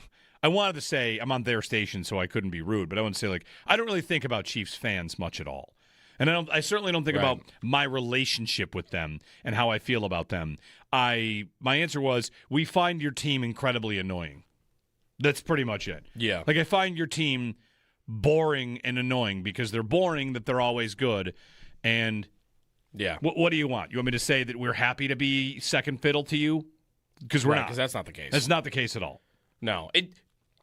S8: I wanted to say I'm on their station so I couldn't be rude, but I want to say like, I don't really think about Chiefs fans much at all. And I certainly don't think about my relationship with them and how I feel about them. My answer was, we find your team incredibly annoying. That's pretty much it.
S1: Yeah.
S8: Like I find your team boring and annoying because they're boring, that they're always good. And
S1: yeah,
S8: what do you want? You want me to say that we're happy to be second fiddle to you? Because we're not.
S1: Because that's not the case.
S8: That's not the case at all.
S1: No.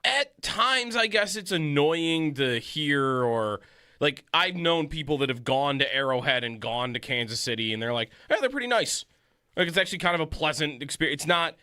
S1: At times, I guess it's annoying to hear, or like I've known people that have gone to Arrowhead and gone to Kansas City, and they're like, hey, they're pretty nice. Like it's actually kind of a pleasant experience. It's not.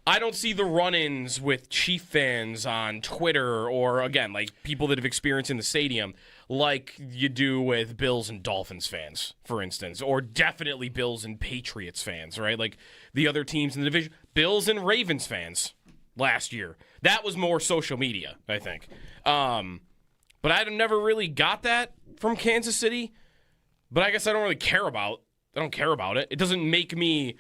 S1: I don't see the run-ins with Chief fans on Twitter or, again, like people that have experienced in the stadium like you do with Bills and Dolphins fans, for instance, or definitely Bills and Patriots fans, right? Like the other teams in the division. Bills and Ravens fans last year. That was more social media, I think. But I never really got that from Kansas City. But I guess I don't really care about it. It doesn't make me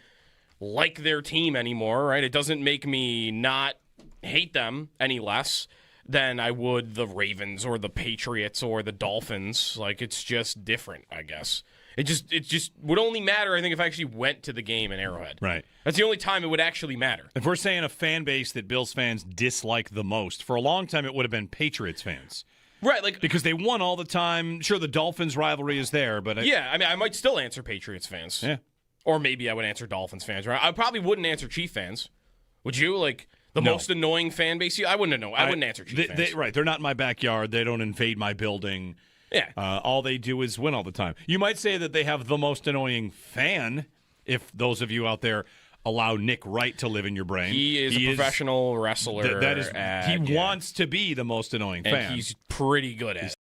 S1: like their team anymore, right? It doesn't make me not hate them any less than I would the Ravens or the Patriots or the Dolphins. Like, it's just different, I guess. It just would only matter, I think, if I actually went to the game in Arrowhead.
S8: Right.
S1: That's the only time it would actually matter.
S8: If we're saying a fan base that Bills fans dislike the most, for a long time it would have been Patriots fans.
S1: Right, like
S8: because they won all the time. Sure, the Dolphins rivalry is there, but
S1: I might still answer Patriots fans.
S8: Yeah.
S1: Or maybe I would answer Dolphins fans, right? I probably wouldn't answer Chief fans. Would you? Like, the most annoying fan base? I wouldn't know. I wouldn't answer Chief fans.
S8: Right. They're not in my backyard. They don't invade my building.
S1: Yeah.
S8: All they do is win all the time. You might say that they have the most annoying fan, if those of you out there allow Nick Wright to live in your brain.
S1: He is a professional wrestler.
S8: He wants to be the most annoying fan.
S1: And he's pretty good at it.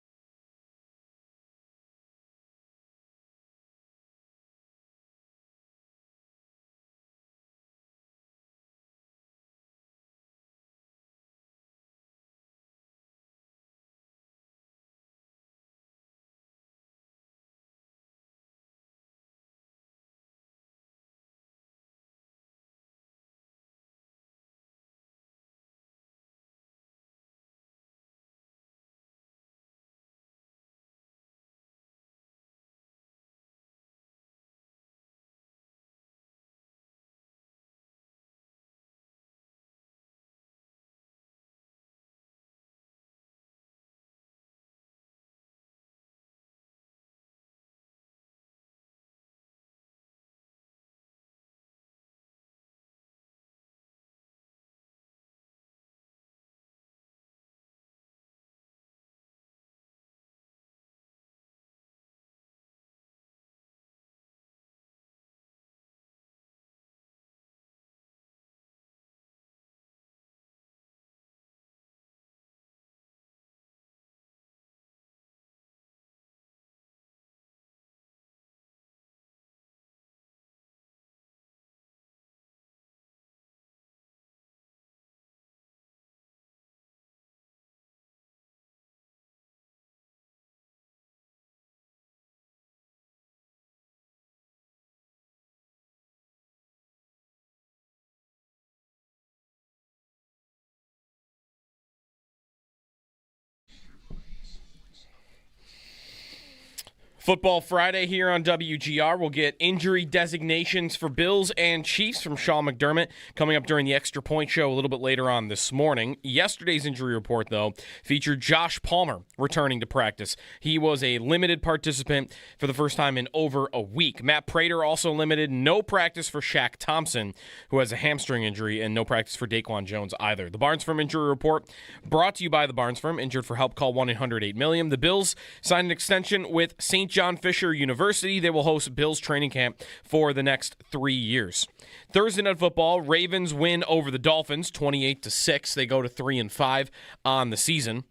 S1: Football Friday here on WGR. We'll get injury designations for Bills and Chiefs from Sean McDermott coming up during the Extra Point Show a little bit later on this morning. Yesterday's injury report, though, featured Josh Palmer returning to practice. He was a limited participant for the first time in over a week. Matt Prater also limited. No practice for Shaq Thompson, who has a hamstring injury, and no practice for Daquan Jones either. The Barnes Firm Injury Report brought to you by the Barnes Firm. Injured for help, call 1-800-8-MILLION. The Bills signed an extension with St. John Fisher University. They will host Bills training camp for the next 3 years. Thursday Night Football, Ravens win over the Dolphins 28-6. They go to 3-5 on the season.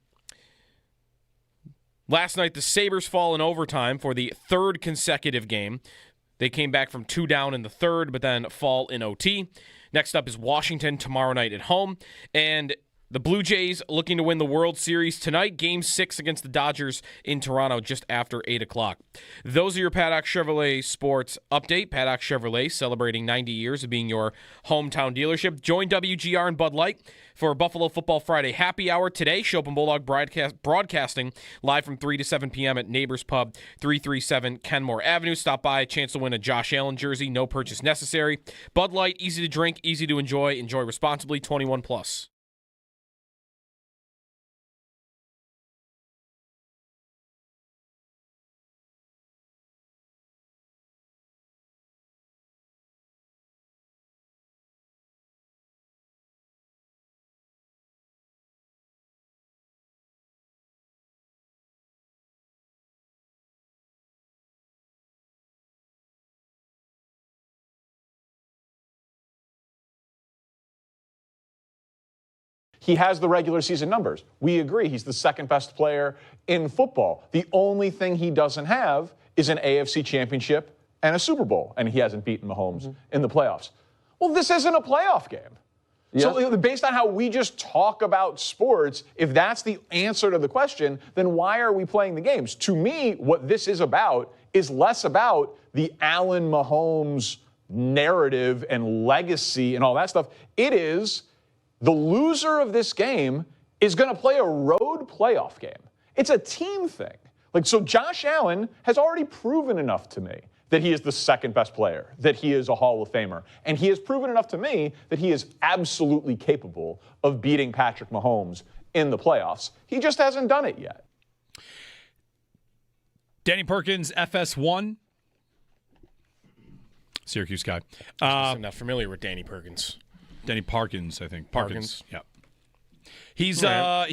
S1: Last night, the Sabres fall in overtime for the third consecutive game. They came back from 2 down in the third, but then fall in OT. Next up is Washington tomorrow night at home. And the Blue Jays looking to win the World Series tonight. Game 6 against the Dodgers in Toronto just after 8 o'clock. Those are your Paddock Chevrolet sports update. Paddock Chevrolet celebrating 90 years of being your hometown dealership. Join WGR and Bud Light for Buffalo Football Friday Happy Hour today. Shope and Bulldog broadcasting live from 3 to 7 p.m. at Neighbors Pub, 337 Kenmore Avenue. Stop by. A chance to win a Josh Allen jersey. No purchase necessary. Bud Light, easy to drink, easy to enjoy. Enjoy responsibly. 21 plus.
S20: He has the regular season numbers. We agree he's the second best player in football. The only thing he doesn't have is an AFC championship and a Super Bowl, and he hasn't beaten Mahomes in the playoffs. Well, this isn't a playoff game. Yes. So based on how we just talk about sports, if that's the answer to the question, then why are we playing the games? To me, what this is about is less about the Allen Mahomes narrative and legacy and all that stuff. It is the loser of this game is going to play a road playoff game. It's a team thing. So Josh Allen has already proven enough to me that he is the second best player, that he is a Hall of Famer. And he has proven enough to me that he is absolutely capable of beating Patrick Mahomes in the playoffs. He just hasn't done it yet.
S8: Danny Perkins, FS1. Syracuse guy.
S1: I'm not familiar with Danny Perkins.
S8: Danny Parkins, I think. Parkins. Yeah. He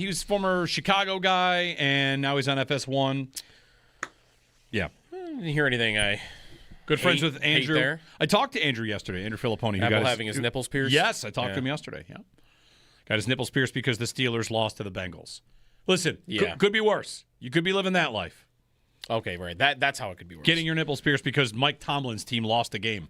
S8: was former Chicago guy, and now he's on FS1. Yeah.
S1: Didn't hear anything.
S8: Good friends with Andrew.
S1: There.
S8: I talked to Andrew yesterday, Andrew Filipponi.
S1: Having his nipples pierced?
S8: Yes, I talked to him yesterday. Yeah. Got his nipples pierced because the Steelers lost to the Bengals. Listen, could be worse. You could be living that life.
S1: Okay, right. That's how it could be worse.
S8: Getting your nipples pierced because Mike Tomlin's team lost a game.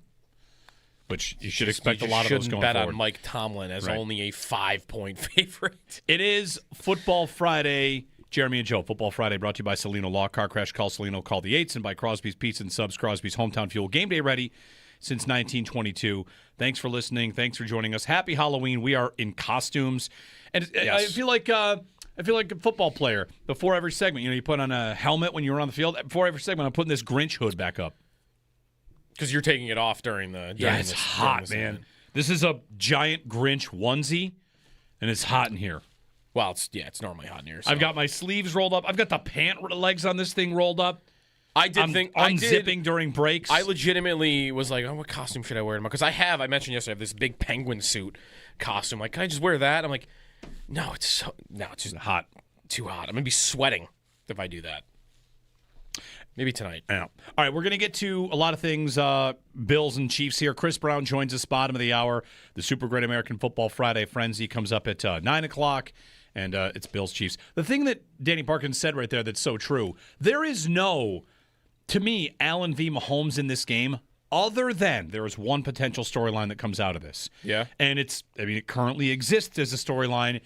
S8: Which you should expect a lot of those going
S1: bet
S8: forward.
S1: On Mike Tomlin as only a 5-point favorite.
S8: It is Football Friday. Jeremy and Joe, Football Friday, brought to you by Salino Law. Car crash, call Salino, call the 8s, and by Crosby's Pizza and Subs, Crosby's Hometown Fuel. Game day ready since 1922. Thanks for listening. Thanks for joining us. Happy Halloween. We are in costumes. And yes. I feel like a football player. Before every segment, you put on a helmet when you're on the field. Before every segment, I'm putting this Grinch hood back up.
S1: Because you're taking it off during the
S8: it's hot, man. This is a giant Grinch onesie, and it's hot in here.
S1: Well, it's normally hot in here. So.
S8: I've got my sleeves rolled up. I've got the pant legs on this thing rolled up.
S1: I'm
S8: unzipping during breaks.
S1: I legitimately was like, what costume should I wear? Because I mentioned yesterday, I have this big penguin suit costume. Like, can I just wear that? I'm like, no, it's just
S8: hot.
S1: Too hot. I'm going to be sweating if I do that. Maybe tonight.
S8: Yeah. All right, we're going to get to a lot of things. Bills and Chiefs here. Chris Brown joins us bottom of the hour. The Super Great American Football Friday Frenzy comes up at 9 o'clock, and it's Bills Chiefs. The thing that Danny Parkins said right there that's so true, there is no, to me, Allen v. Mahomes in this game, other than there is one potential storyline that comes out of this.
S1: Yeah.
S8: And it currently exists as a storyline.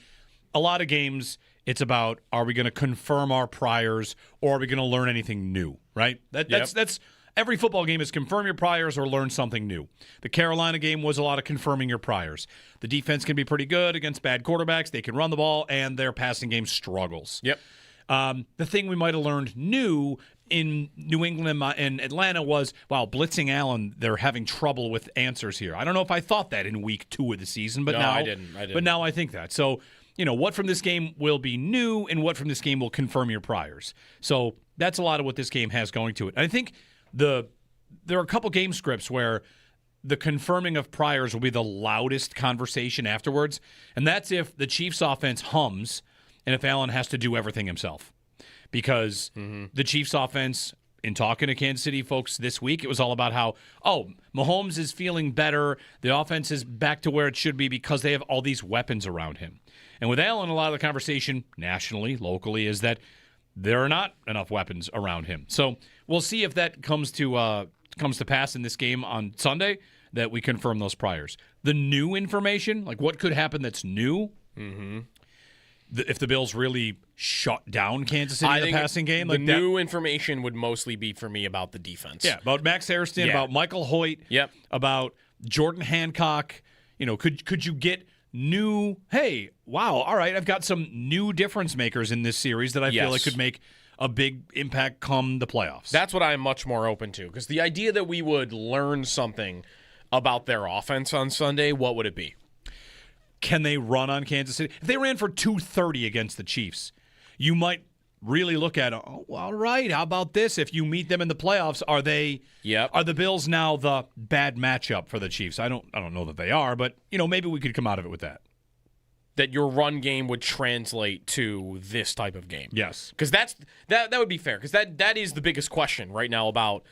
S8: A lot of games, it's about, are we going to confirm our priors or are we going to learn anything new, right? That's every football game is confirm your priors or learn something new. The Carolina game was a lot of confirming your priors. The defense can be pretty good against bad quarterbacks. They can run the ball, and their passing game struggles.
S1: Yep.
S8: The thing we might have learned new in New England and Atlanta was, wow, blitzing Allen, they're having trouble with answers here. I don't know if I thought that in week 2 of the season, but
S1: No,
S8: now
S1: I didn't.
S8: But now I think that. So, what from this game will be new and what from this game will confirm your priors. So that's a lot of what this game has going to it. I think there are a couple game scripts where the confirming of priors will be the loudest conversation afterwards, and that's if the Chiefs' offense hums and if Allen has to do everything himself. Because the Chiefs' offense, in talking to Kansas City folks this week, it was all about how, Mahomes is feeling better. The offense is back to where it should be because they have all these weapons around him. And with Allen, a lot of the conversation nationally, locally, is that there are not enough weapons around him. So we'll see if that comes to pass in this game on Sunday, that we confirm those priors. The new information, like what could happen that's new, if the Bills really shut down Kansas City in the passing game.
S1: The new information would mostly be for me about the defense.
S8: Yeah, about Max Hairston, about Michael Hoyt, about Jordan Hancock. Could you get new, hey, wow, all right, I've got some new difference makers in this series that I feel like could make a big impact come the playoffs.
S1: That's what I'm much more open to, because the idea that we would learn something about their offense on Sunday, what would it be?
S8: Can they run on Kansas City? If they ran for 230 against the Chiefs, you might really look at, all right, how about this? If you meet them in the playoffs, are the Bills now the bad matchup for the Chiefs? I don't know that they are, but maybe we could come out of it with that.
S1: That your run game would translate to this type of game.
S8: Yes.
S1: Because that would be fair, because that is the biggest question right now about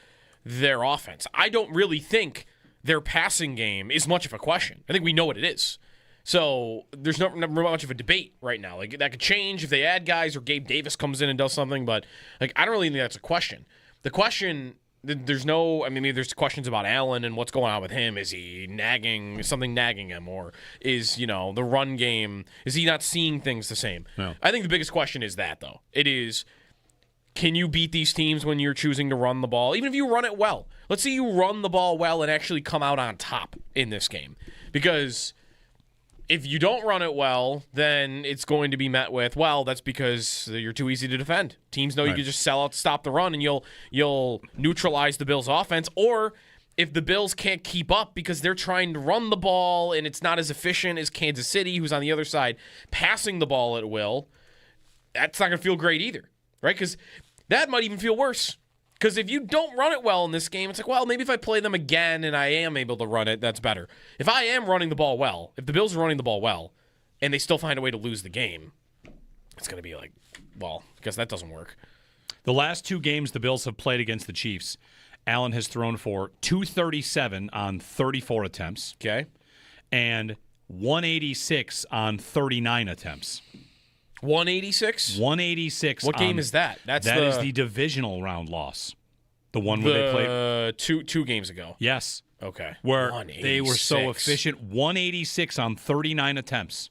S1: their offense. I don't really think their passing game is much of a question. I think we know what it is. So there's not much of a debate right now. Like, that could change if they add guys or Gabe Davis comes in and does something, but I don't really think that's a question. The question, there's questions about Allen and what's going on with him. Is he nagging him, or is, the run game, is he not seeing things the same?
S8: No.
S1: I think the biggest question is that, though. It is, can you beat these teams when you're choosing to run the ball? Even if you run it well. Let's say you run the ball well and actually come out on top in this game. Because if you don't run it well, then it's going to be met with, well, that's because you're too easy to defend. Teams know you can just sell out, stop the run, and you'll neutralize the Bills' offense. Or if the Bills can't keep up because they're trying to run the ball and it's not as efficient as Kansas City, who's on the other side passing the ball at will, that's not going to feel great either, right? Because that might even feel worse. Because if you don't run it well in this game, it's like, well, maybe if I play them again and I am able to run it, that's better. If I am running the ball well, if the Bills are running the ball well, and they still find a way to lose the game, it's going to be like, well, I guess that doesn't work.
S8: The last 2 games the Bills have played against the Chiefs, Allen has thrown for 237 on 34 attempts.
S1: Okay.
S8: And 186 on 39 attempps.
S1: 186?
S8: 186.
S1: What game is that?
S8: That is the divisional round loss. The one where they played
S1: two games ago.
S8: Yes.
S1: Okay.
S8: Where they were so efficient. 186 on 39 attempts.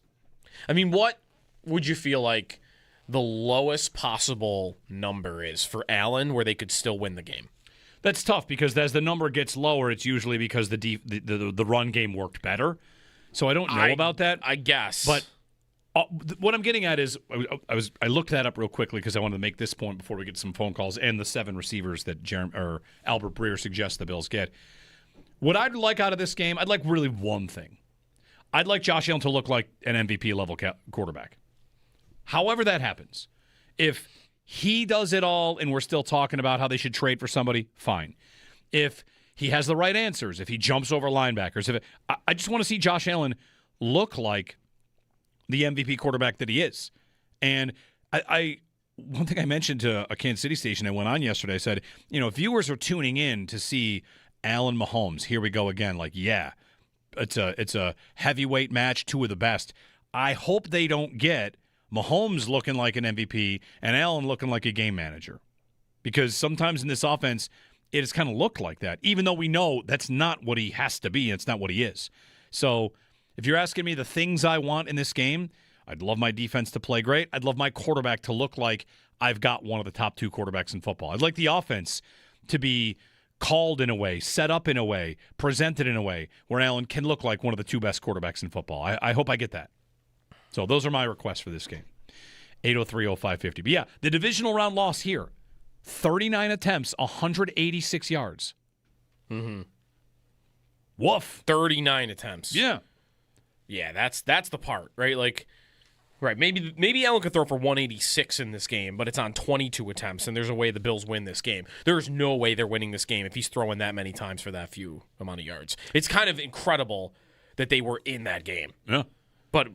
S1: I mean, what would you feel like the lowest possible number is for Allen where they could still win the game?
S8: That's tough, because as the number gets lower, it's usually because the run game worked better. So I don't know about that.
S1: I guess.
S8: But what I'm getting at is, I looked that up real quickly because I wanted to make this point before we get some phone calls and the 7 receivers that Albert Breer suggests the Bills get. What I'd like out of this game, I'd like really one thing. I'd like Josh Allen to look like an MVP level quarterback. However that happens, if he does it all and we're still talking about how they should trade for somebody, fine. If he has the right answers, if he jumps over linebackers, I just want to see Josh Allen look like the MVP quarterback that he is. And one thing I mentioned to a Kansas City station I went on yesterday, I said, viewers are tuning in to see Allen Mahomes. Here we go again. Like, yeah, it's a heavyweight match, 2 of the best. I hope they don't get Mahomes looking like an MVP and Allen looking like a game manager. Because sometimes in this offense, it has kind of looked like that, even though we know that's not what he has to be and it's not what he is. So if you're asking me the things I want in this game, I'd love my defense to play great. I'd love my quarterback to look like I've got one of the top 2 quarterbacks in football. I'd like the offense to be called in a way, set up in a way, presented in a way where Allen can look like one of the 2 best quarterbacks in football. I hope I get that. So those are my requests for this game. 803-0550. But yeah, the divisional round loss here, 39 attempts, 186 yards.
S1: Mm-hmm.
S8: Woof.
S1: 39 attempts.
S8: Yeah.
S1: Yeah, that's the part, right? Like, right, maybe Allen could throw for 186 in this game, but it's on 22 attempts, and there's a way the Bills win this game. There's no way they're winning this game if he's throwing that many times for that few amount of yards. It's kind of incredible that they were in that game.
S8: Yeah.
S1: But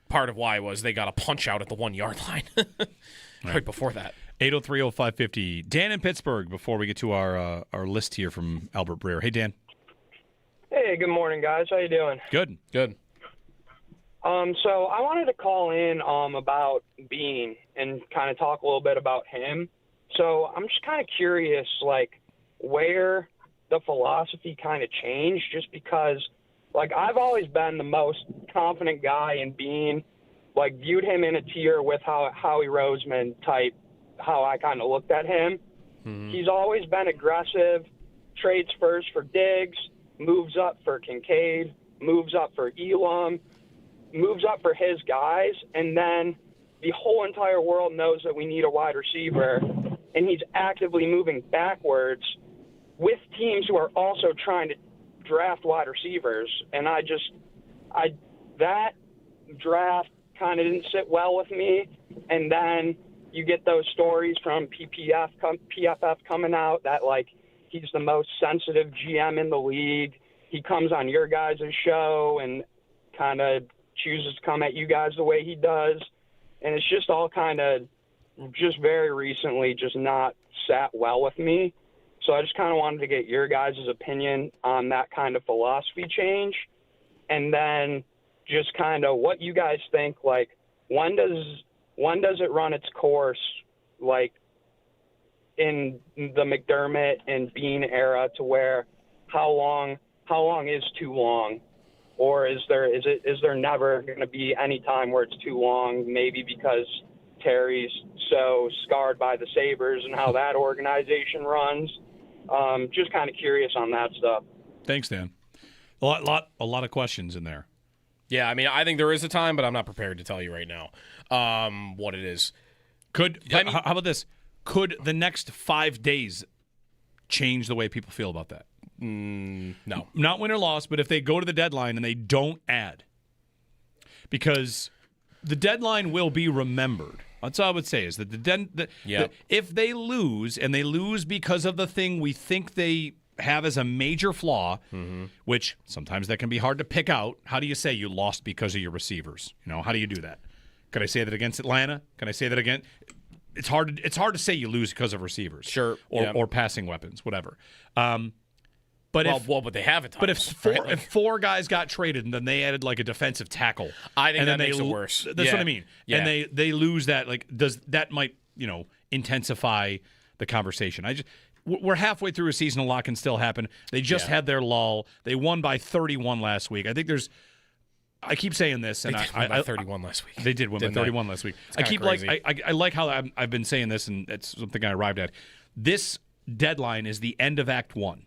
S1: part of why was they got a punch out at the 1 yard line right before that.
S8: 803-0550. Dan in Pittsburgh, before we get to our list here from Albert Breer. Hey, Dan.
S21: Hey, good morning, guys. How you doing?
S8: Good.
S1: Good.
S21: So I wanted to call in about Bean and kind of talk a little bit about him. So I'm just kind of curious, like, where the philosophy kind of changed, just because, like, I've always been the most confident guy in Bean, like, viewed him in a tier with Howie Roseman type, how I kind of looked at him.
S1: Mm-hmm.
S21: He's always been aggressive, trades first for Diggs, moves up for Kincaid, moves up for Elam, moves up for his guys, and then the whole entire world knows that we need a wide receiver, and he's actively moving backwards with teams who are also trying to draft wide receivers. And that draft kind of didn't sit well with me. And then you get those stories from PFF coming out that, like, he's the most sensitive GM in the league. He comes on your guys' show and kind of chooses to come at you guys the way he does. And it's just all kind of just very recently just not sat well with me. So I just kind of wanted to get your guys' opinion on that kind of philosophy change. And then just kind of what you guys think, like, when does it run its course, like, in the McDermott and Bean era, to where how long is too long? Or is there never going to be any time where it's too long, maybe because Terry's so scarred by the Sabres and how that organization runs? Just kind of curious on that stuff.
S8: Thanks, Dan. A lot of questions in there.
S1: Yeah, I mean, I think there is a time, but I'm not prepared to tell you right now what it is.
S8: How about this? Could the next 5 days change the way people feel about that?
S1: No.
S8: Not win or loss, but if they go to the deadline and they don't add. Because the deadline will be remembered. That's all I would say, is that if they lose, and they lose because of the thing we think they have as a major flaw, which sometimes that can be hard to pick out. How do you say you lost because of your receivers? You know, how do you do that? Could I say that against Atlanta? Can I say that again? It's hard to say you lose because of receivers.
S1: Sure.
S8: Or passing weapons, whatever. But
S1: they have it.
S8: But if four guys got traded and then they added like a defensive tackle,
S1: I think that makes it worse.
S8: That's what I mean.
S1: Yeah.
S8: And they lose that. Like, that might intensify the conversation? We're halfway through a season. A lot can still happen. They just had their lull. They won by 31 last week. I think there's. I keep saying this, and
S1: they did win by 31 last week.
S8: They did win by 31 last week. I like how I like saying this, and it's something I arrived at. This deadline is the end of Act 1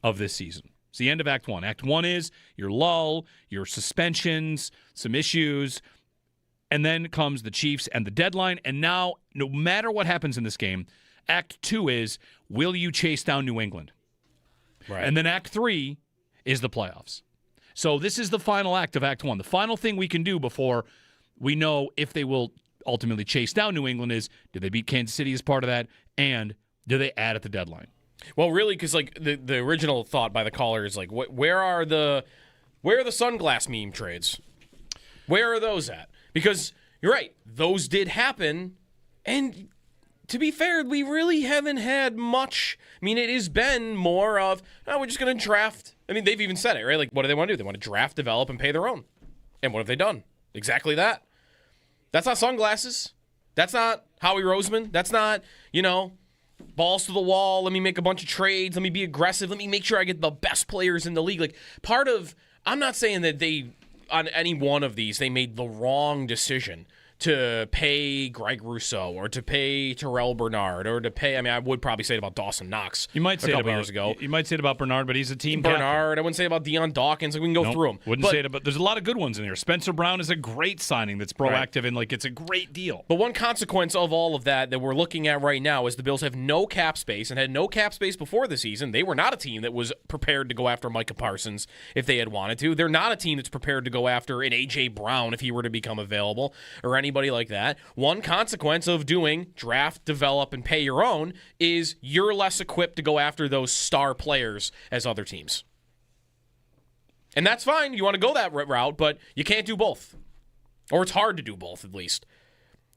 S8: of this season. It's the end of Act 1. Act 1 is your lull, your suspensions, some issues, and then comes the Chiefs and the deadline. And now, no matter what happens in this game, Act 2 is, will you chase down New England?
S1: Right.
S8: And then Act 3 is the playoffs. So this is the final act of Act 1. The final thing we can do before we know if they will ultimately chase down New England is, do they beat Kansas City as part of that, and do they add at the deadline?
S1: Well, really, because like the original thought by the caller is like, where are the sunglass meme trades? Where are those at? Because you're right, those did happen, and to be fair, we really haven't had much. I mean, it has been more of, we're just going to draft. I mean, they've even said it, right? Like, what do they want to do? They want to draft, develop, and pay their own. And what have they done? Exactly that. That's not sunglasses. That's not Howie Roseman. That's not, balls to the wall. Let me make a bunch of trades. Let me be aggressive. Let me make sure I get the best players in the league. Like, I'm not saying that on any one of these, they made the wrong decision. to pay Greg Rousseau or to pay Terrell Bernard or to pay, I would probably say it about Dawson Knox
S8: You might say
S1: a
S8: it
S1: couple
S8: about
S1: years ago.
S8: You might say it about Bernard, but he's a team captain.
S1: Bernard, I wouldn't say it about Deion Dawkins. We can go through them.
S8: Wouldn't say it about. There's a lot of good ones in here. Spencer Brown is a great signing that's proactive and it's a great deal.
S1: But one consequence of all of that we're looking at right now is the Bills have no cap space and had no cap space before the season. They were not a team that was prepared to go after Micah Parsons if they had wanted to. They're not a team that's prepared to go after an A.J. Brown if he were to become available or anybody like that. One consequence of doing draft, develop, and pay your own is you're less equipped to go after those star players as other teams. And that's fine. You want to go that route, but you can't do both. Or it's hard to do both, at least.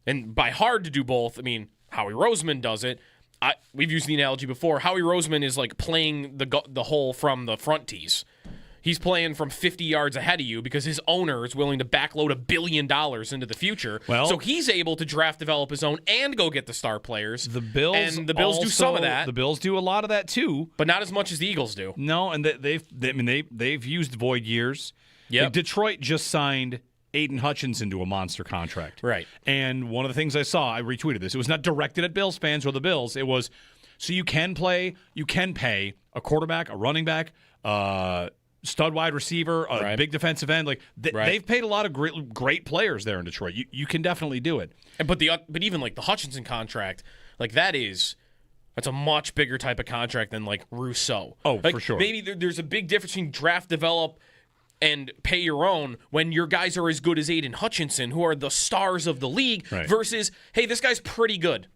S1: And by hard to do both, I mean Howie Roseman does it. We've used the analogy before. Howie Roseman is like playing the hole from the front tees. He's playing from 50 yards ahead of you because his owner is willing to backload $1 billion into the future. So he's able to draft, develop his own, and go get the star players.
S8: The Bills
S1: do some of that.
S8: The Bills do a lot of that too,
S1: but not as much as the Eagles do.
S8: No, and they've used void years.
S1: Yep.
S8: Like Detroit just signed Aiden Hutchinson to a monster contract.
S1: Right.
S8: And one of the things I saw, I retweeted this. It was not directed at Bills fans or the Bills. It was so you can pay a quarterback, a running back, stud wide receiver, a big defensive end. They've paid a lot of great players there in Detroit. You can definitely do it.
S1: But even like the Hutchinson contract, that's a much bigger type of contract than like Rousseau.
S8: Oh, for sure.
S1: Maybe there's a big difference between draft, develop, and pay your own when your guys are as good as Aiden Hutchinson, who are the stars of the league, versus, hey, this guy's pretty good.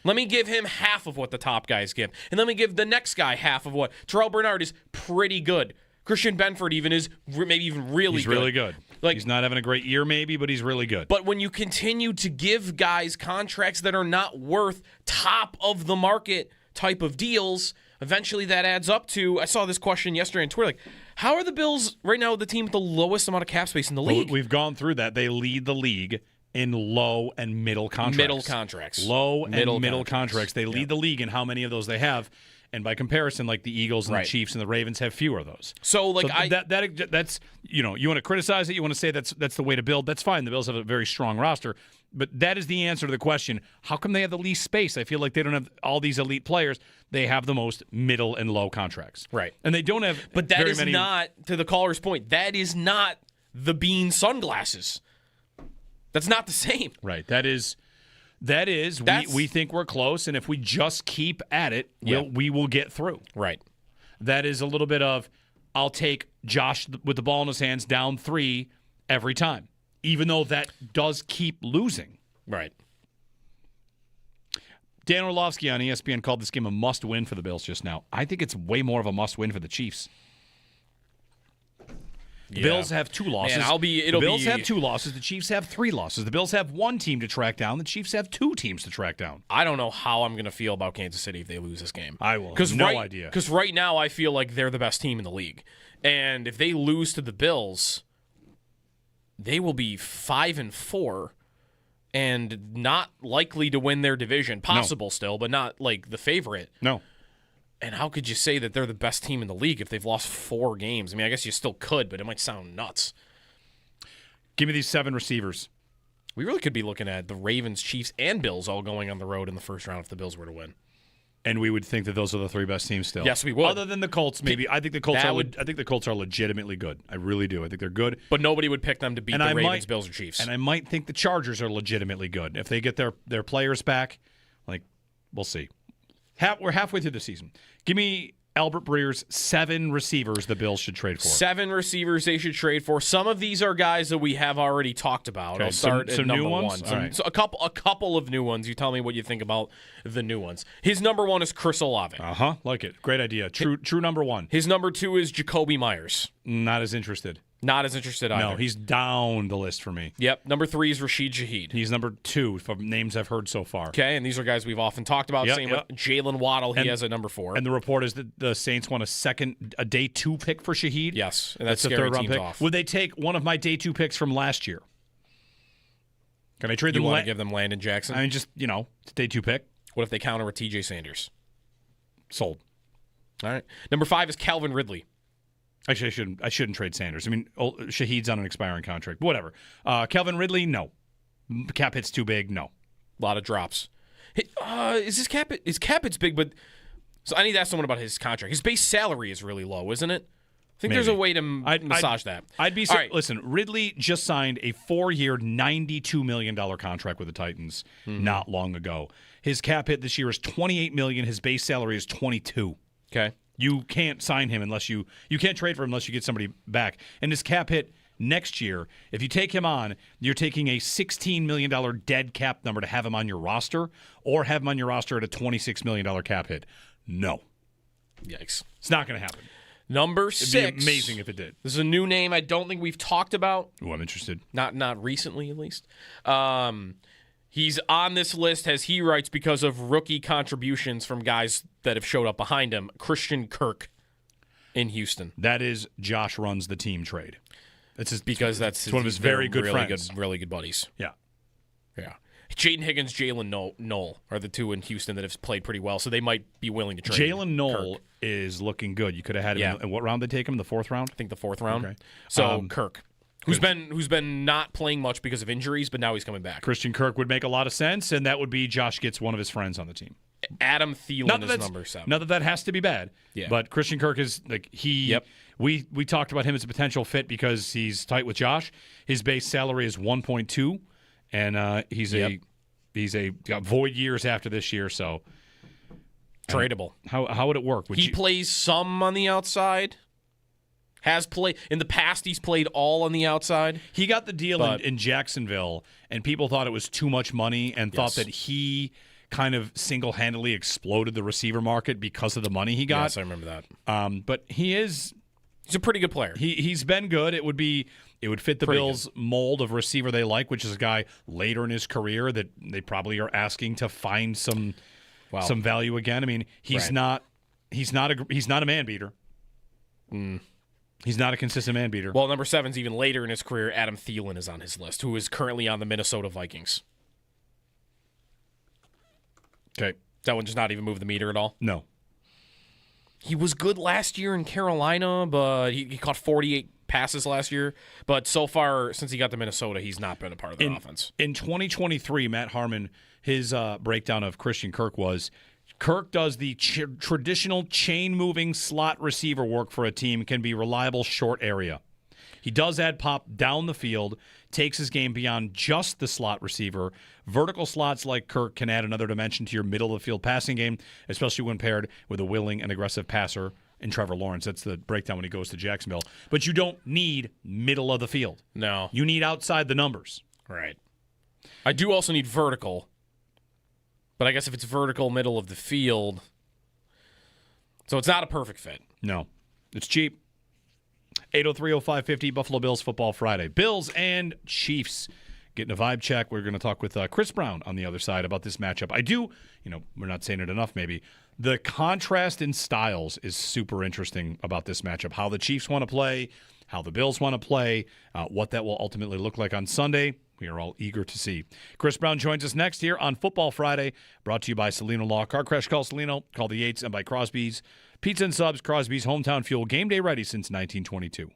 S1: Let me give him half of what the top guys give. And let me give the next guy half of what. Terrell Bernard is pretty good. Christian Benford is maybe even really
S8: he's
S1: good.
S8: He's really good. He's not having a great year maybe, but he's really good.
S1: But when you continue to give guys contracts that are not worth top of the market type of deals, eventually that adds up to, I saw this question yesterday on Twitter, how are the Bills right now the team with the lowest amount of cap space in the league?
S8: We've gone through that. They lead the league in low and middle contracts. Low and middle contracts. They lead the league in how many of those they have. And by comparison, like the Eagles and the Chiefs and the Ravens have fewer of those. That's you want to criticize it, you want to say that's the way to build. That's fine. The Bills have a very strong roster, but that is the answer to the question: how come they have the least space? I feel like they don't have all these elite players. They have the most middle and low contracts,
S1: right?
S8: And they don't have.
S1: But that is not, to the caller's point. That is not the Bean sunglasses. That's not the same,
S8: right? We think we're close, and if we just keep at it, we will get through.
S1: Right.
S8: That is a little bit of, I'll take Josh with the ball in his hands down 3 every time, even though that does keep losing.
S1: Right.
S8: Dan Orlovsky on ESPN called this game a must-win for the Bills just now. I think it's way more of a must-win for the Chiefs. The Bills have 2 losses. The Bills have 2 losses. The Chiefs have 3 losses. The Bills have 1 team to track down. The Chiefs have 2 teams to track down.
S1: I don't know how I'm going to feel about Kansas City if they lose this game.
S8: I will have no idea.
S1: Because right now I feel like they're the best team in the league. And if they lose to the Bills, they will be 5-4 and not likely to win their division. Possible still, but not like the favorite.
S8: No.
S1: And how could you say that they're the best team in the league if they've lost 4 games? I mean, I guess you still could, but it might sound nuts.
S8: Give me these 7 receivers.
S1: We really could be looking at the Ravens, Chiefs, and Bills all going on the road in the first round if the Bills were to win.
S8: And we would think that those are the 3 best teams still.
S1: Yes, we would.
S8: Other than the Colts, maybe. I think the Colts are legitimately good. I really do. I think they're good.
S1: But nobody would pick them to beat the Ravens, Bills, or Chiefs.
S8: And I might think the Chargers are legitimately good. If they get their players back, we'll see. We're halfway through the season. Give me Albert Breer's 7 receivers the Bills should trade for.
S1: 7 receivers they should trade for. Some of these are guys that we have already talked about.
S8: Okay,
S1: I'll start at number
S8: new ones?
S1: 1. So a couple of new ones. You tell me what you think about the new ones. His number 1 is Chris Olave.
S8: Like it. Great idea. True number 1.
S1: His number 2 is Jacoby Myers.
S8: Not as interested.
S1: Not as interested either.
S8: No, he's down the list for me.
S1: Yep. Number 3 is Rashid Shaheed.
S8: He's number 2 from names I've heard so far.
S1: Okay, and these are guys we've often talked about. Same with Jalen Waddle. He has a number 4.
S8: And the report is that the Saints want a day 2 pick for Shaheed.
S1: Yes, and that's
S8: the
S1: scary
S8: 3rd round
S1: teams
S8: pick.
S1: off.
S8: Would they take one of my day 2 picks from last year? Can I trade them?
S1: You want to give them Landon Jackson?
S8: I mean, just, it's a day 2 pick.
S1: What if they counter with TJ Sanders?
S8: Sold.
S1: All right. Number 5 is Calvin Ridley.
S8: Actually, I shouldn't trade Sanders. I mean, Shaheed's on an expiring contract. Whatever. Calvin Ridley, no. Cap hit's too big. No.
S1: A lot of drops. Is his cap hit's big, but so I need to ask someone about his contract. His base salary is really low, isn't it? I think there's a way to massage that.
S8: Listen, Ridley just signed a 4-year, $92 million contract with the Titans not long ago. His cap hit this year is $28 million. His base salary is $22.
S1: Okay.
S8: You can't sign him unless you can't trade for him unless you get somebody back. And his cap hit next year, if you take him on, you're taking a $16 million dead cap number to have him on your roster, or have him on your roster at a $26 million cap hit. No.
S1: Yikes.
S8: It's not going to happen.
S1: Number 6.
S8: It'd be amazing if it did.
S1: This is a new name I don't think we've talked about.
S8: Oh, I'm interested.
S1: Not recently, at least. He's on this list, as he writes, because of rookie contributions from guys that have showed up behind him. Christian Kirk in Houston.
S8: That is Josh runs the team trade.
S1: It's one of his
S8: very good friends.
S1: Really good buddies.
S8: Yeah.
S1: Yeah. Jaden Higgins, Jalen Knoll are the two in Houston that have played pretty well, so they might be willing to trade.
S8: Jalen Knoll is looking good. You could have had him. In what round did they take him? The 4th round?
S1: I think the 4th round.
S8: Okay.
S1: So Kirk, who's been not playing much because of injuries, but now he's coming back.
S8: Christian Kirk would make a lot of sense, and that would be Josh gets one of his friends on the team.
S1: Adam Thielen is number 7.
S8: Not that has to be bad.
S1: Yeah.
S8: But Christian Kirk is we talked about him as a potential fit because he's tight with Josh. His base salary is 1.2, and he's got void years after this year, so
S1: tradable.
S8: How would it work?
S1: He plays some on the outside. Has played in the past. He's played all on the outside.
S8: He got the deal in Jacksonville, and people thought it was too much money and thought that he kind of single-handedly exploded the receiver market because of the money he got.
S1: Yes, I remember that.
S8: But he's
S1: a pretty good player.
S8: He's been good. It would fit the Bills' mold of receiver they like, which is a guy later in his career that they probably are asking to find some value again. I mean, he's not a man beater. He's not a consistent man beater.
S1: Well, number 7's even later in his career. Adam Thielen is on his list, who is currently on the Minnesota Vikings.
S8: Okay.
S1: That one does not even move the meter at all?
S8: No.
S1: He was good last year in Carolina, but he caught 48 passes last year. But so far, since he got to Minnesota, he's not been a part of the offense.
S8: In 2023, Matt Harmon, his breakdown of Christian Kirk was, Kirk does the traditional chain-moving slot receiver work for a team, can be reliable short area. He does add pop down the field, takes his game beyond just the slot receiver. Vertical slots like Kirk can add another dimension to your middle-of-the-field passing game, especially when paired with a willing and aggressive passer in Trevor Lawrence. That's the breakdown when he goes to Jacksonville. But you don't need middle of the field.
S1: No.
S8: You need outside the numbers.
S1: Right. I do also need vertical. But I guess if it's vertical, middle of the field. So it's not a perfect fit.
S8: No. It's cheap. 803-0550, Buffalo Bills Football Friday. Bills and Chiefs getting a vibe check. We're going to talk with Chris Brown on the other side about this matchup. We're not saying it enough maybe. The contrast in styles is super interesting about this matchup. How the Chiefs want to play, how the Bills want to play, what that will ultimately look like on Sunday. We are all eager to see. Chris Brown joins us next here on Football Friday, brought to you by Salino Law. Car Crash, call Salino. Call the Yates, and by Crosby's Pizza and Subs, Crosby's Hometown Fuel, game day ready since 1922.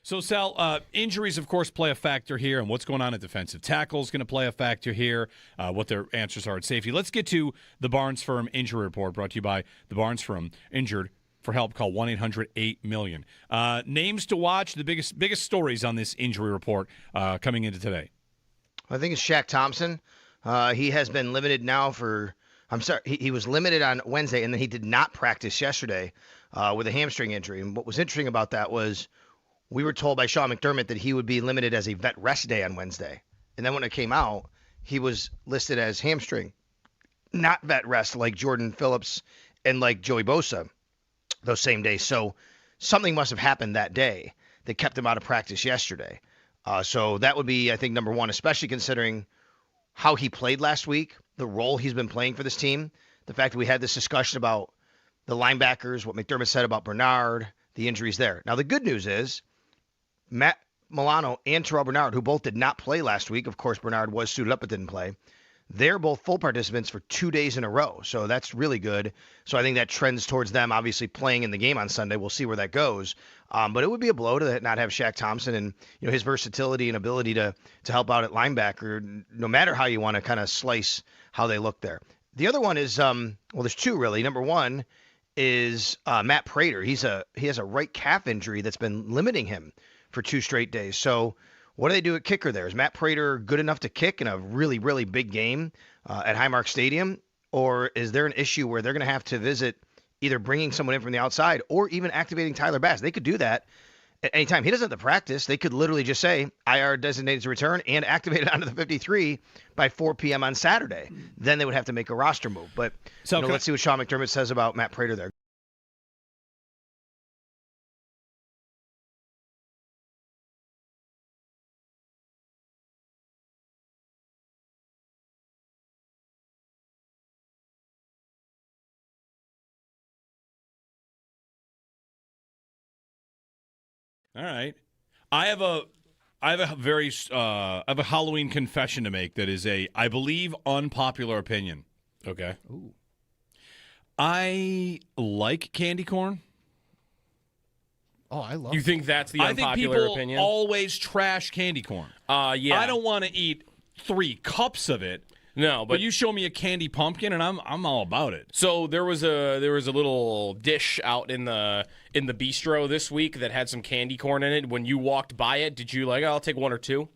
S8: So, Sal, injuries, of course, play a factor here, and what's going on at defensive tackle is going to play a factor here, what their answers are at safety. Let's get to the Barnes Firm Injury Report, brought to you by the Barnes Firm. Injured? For help, call 1-800-8-MILLION. Names to watch, the biggest stories on this injury report coming into today.
S17: I think it's Shaq Thompson. He has been limited now he was limited on Wednesday, and then he did not practice yesterday with a hamstring injury. And what was interesting about that was we were told by Sean McDermott that he would be limited as a vet rest day on Wednesday. And then when it came out, he was listed as hamstring, not vet rest like Jordan Phillips and like Joey Bosa those same days. So something must have happened that day that kept him out of practice yesterday. So that would be, I think, number one, especially considering how he played last week, the role he's been playing for this team, the fact that we had this discussion about the linebackers, what McDermott said about Bernard, the injuries there. Now, the good news is Matt Milano and Terrell Bernard, who both did not play last week, of course, Bernard was suited up but didn't play, they're both full participants for 2 days in a row. So that's really good. So I think that trends towards them obviously playing in the game on Sunday. We'll see where that goes. But it would be a blow to not have Shaq Thompson and his versatility and ability to help out at linebacker, no matter how you want to kind of slice how they look there. The other one is, there's two really. Number one is Matt Prater. He has a right calf injury that's been limiting him for 2 straight days. So what do they do at kicker there? Is Matt Prater good enough to kick in a really, really big game at Highmark Stadium? Or is there an issue where they're going to have to visit either bringing someone in from the outside or even activating Tyler Bass? They could do that at any time. He doesn't have to practice. They could literally just say IR designated to return and activate it onto the 53 by 4 p.m. on Saturday. Then they would have to make a roster move. But let's see what Sean McDermott says about Matt Prater there.
S8: All right. I have a Halloween confession to make that is I believe unpopular opinion.
S1: Okay.
S8: Ooh. I like candy corn.
S10: Oh, I love.
S1: You think that's the unpopular
S8: opinion? I think
S1: opinion?
S8: people always trash candy corn.
S1: Yeah.
S8: I don't want to eat 3 cups of it.
S1: No,
S8: but you show me a candy pumpkin and I'm all about it.
S1: So there was a little dish out in the bistro this week that had some candy corn in it. When you walked by it, did you I'll take 1 or 2?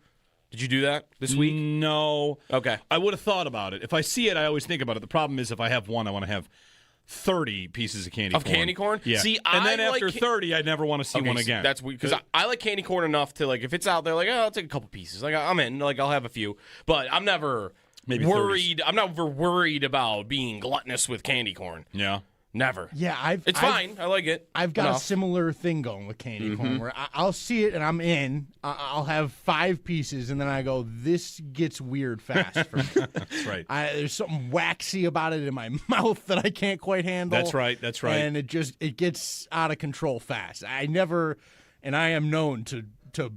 S1: Did you do that this week?
S8: No.
S1: Okay.
S8: I would have thought about it. If I see it, I always think about it. The problem is if I have 1, I want to have 30 pieces of candy corn.
S1: Of candy corn?
S8: Yeah.
S1: See,
S8: and then
S1: I
S8: after
S1: like
S8: 30, I'd never want to see one again.
S1: That's weird because I like candy corn enough to if it's out there, I'll take a couple pieces. I'm in. I'll have a few, but I'm never.
S8: Maybe
S1: worried. 30s. I'm never worried about being gluttonous with candy corn.
S8: Yeah.
S1: Never.
S10: Yeah,
S1: it's fine. I like it.
S10: I've got a similar thing going with candy corn where I'll see it and I'm in. I'll have 5 pieces and then I go, this gets weird fast for me.
S8: That's right.
S10: There's something waxy about it in my mouth that I can't quite handle.
S8: That's right. That's right.
S10: And it gets out of control fast. I am known to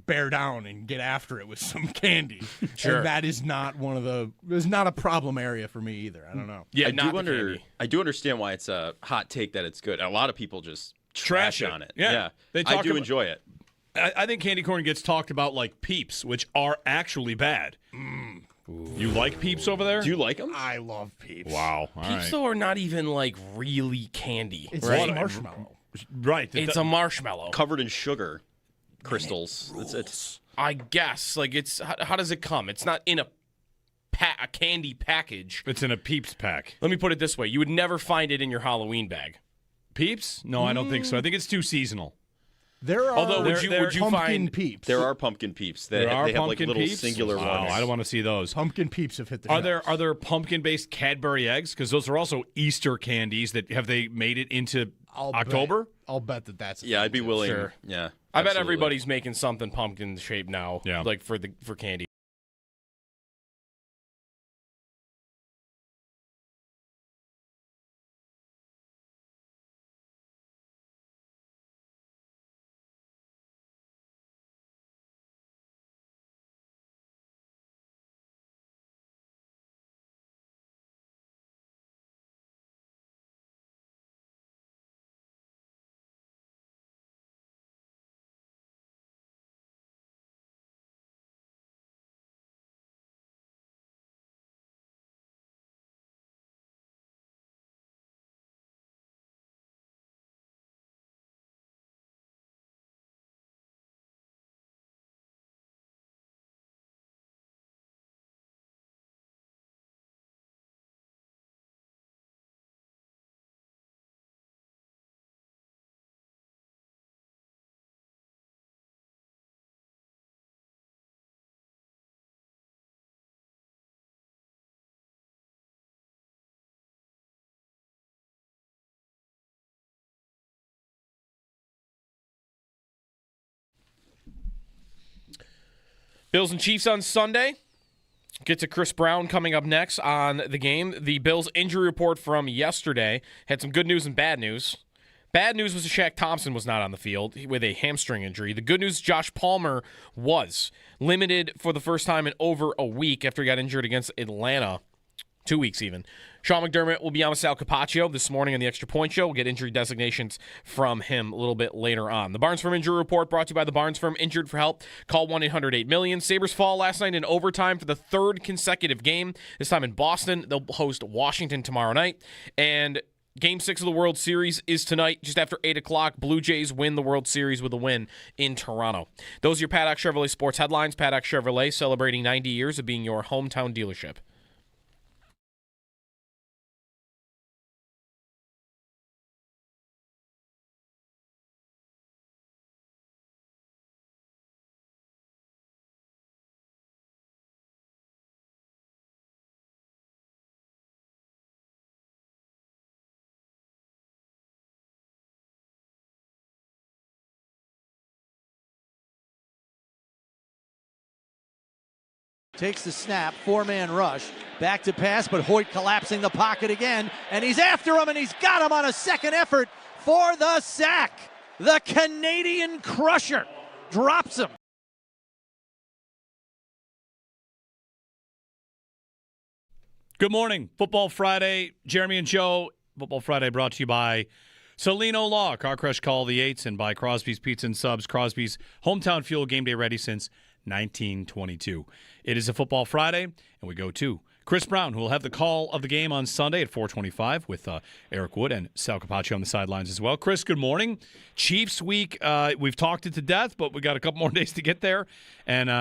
S10: bear down and get after it with some candy.
S1: Sure.
S10: And that is not not a problem area for me either. I don't know.
S1: Yeah,
S11: I do understand why it's a hot take that it's good. A lot of people just trash on it.
S8: Yeah.
S11: I do enjoy it.
S8: I think candy corn gets talked about like Peeps, which are actually bad. You like Peeps over there?
S11: Do you like them?
S10: I love Peeps.
S8: Wow.
S1: Peeps though are not even really candy.
S10: It's
S1: right?
S10: a marshmallow.
S8: Right.
S1: It's a marshmallow
S11: covered in sugar crystals. It's
S1: I guess it's how does it come? It's not in a candy package.
S8: It's in a Peeps pack.
S1: Let me put it this way: you would never find it in your Halloween bag.
S8: Peeps? No, I don't think so. I think it's too seasonal.
S10: There are
S1: would you
S10: pumpkin
S1: find
S10: Peeps.
S11: There are pumpkin Peeps. They have little
S8: Peeps?
S11: singular ones.
S8: I don't want to see those.
S10: Pumpkin Peeps have hit the
S8: shelves. Are there pumpkin-based Cadbury eggs? Because those are also Easter candies. Have they made it into October?
S10: I'll bet that's
S11: I'd be willing.
S1: Sure.
S11: Yeah,
S1: I bet everybody's making something pumpkin shaped now.
S8: Yeah.
S1: For candy. Bills and Chiefs on Sunday. Get to Chris Brown coming up next on the game. The Bills injury report from yesterday had some good news and bad news. Bad news was that Shaq Thompson was not on the field with a hamstring injury. The good news, Josh Palmer was limited for the first time in over a week after he got injured against Atlanta 2 weeks even. Sean McDermott will be on with Sal Capaccio this morning on the Extra Point Show. We'll get injury designations from him a little bit later on. The Barnes Firm Injury Report brought to you by the Barnes Firm. Injured for help, call 1-800-8-million. Sabres fall last night in overtime for the third consecutive game, this time in Boston. They'll host Washington tomorrow night. And Game 6 of the World Series is tonight, just after 8 o'clock. Blue Jays win the World Series with a win in Toronto. Those are your Paddock Chevrolet sports headlines. Paddock Chevrolet celebrating 90 years of being your hometown dealership.
S3: Takes the snap, four-man rush, back to pass, but Hoyt collapsing the pocket again, and he's after him, and he's got him on a second effort for the sack. The Canadian Crusher drops him.
S8: Good morning. Football Friday. Jeremy and Joe. Football Friday brought to you by Salino Law, Car Crush Call the 8s, and by Crosby's Pizza and Subs. Crosby's hometown fuel, game day ready since 1922. It is a Football Friday, and we go to Chris Brown, who will have the call of the game on Sunday at 4:25 with Eric Wood and Sal Capaccio on the sidelines as well. Chris, good morning. Chiefs week, we've talked it to death, but we got a couple more days to get there, and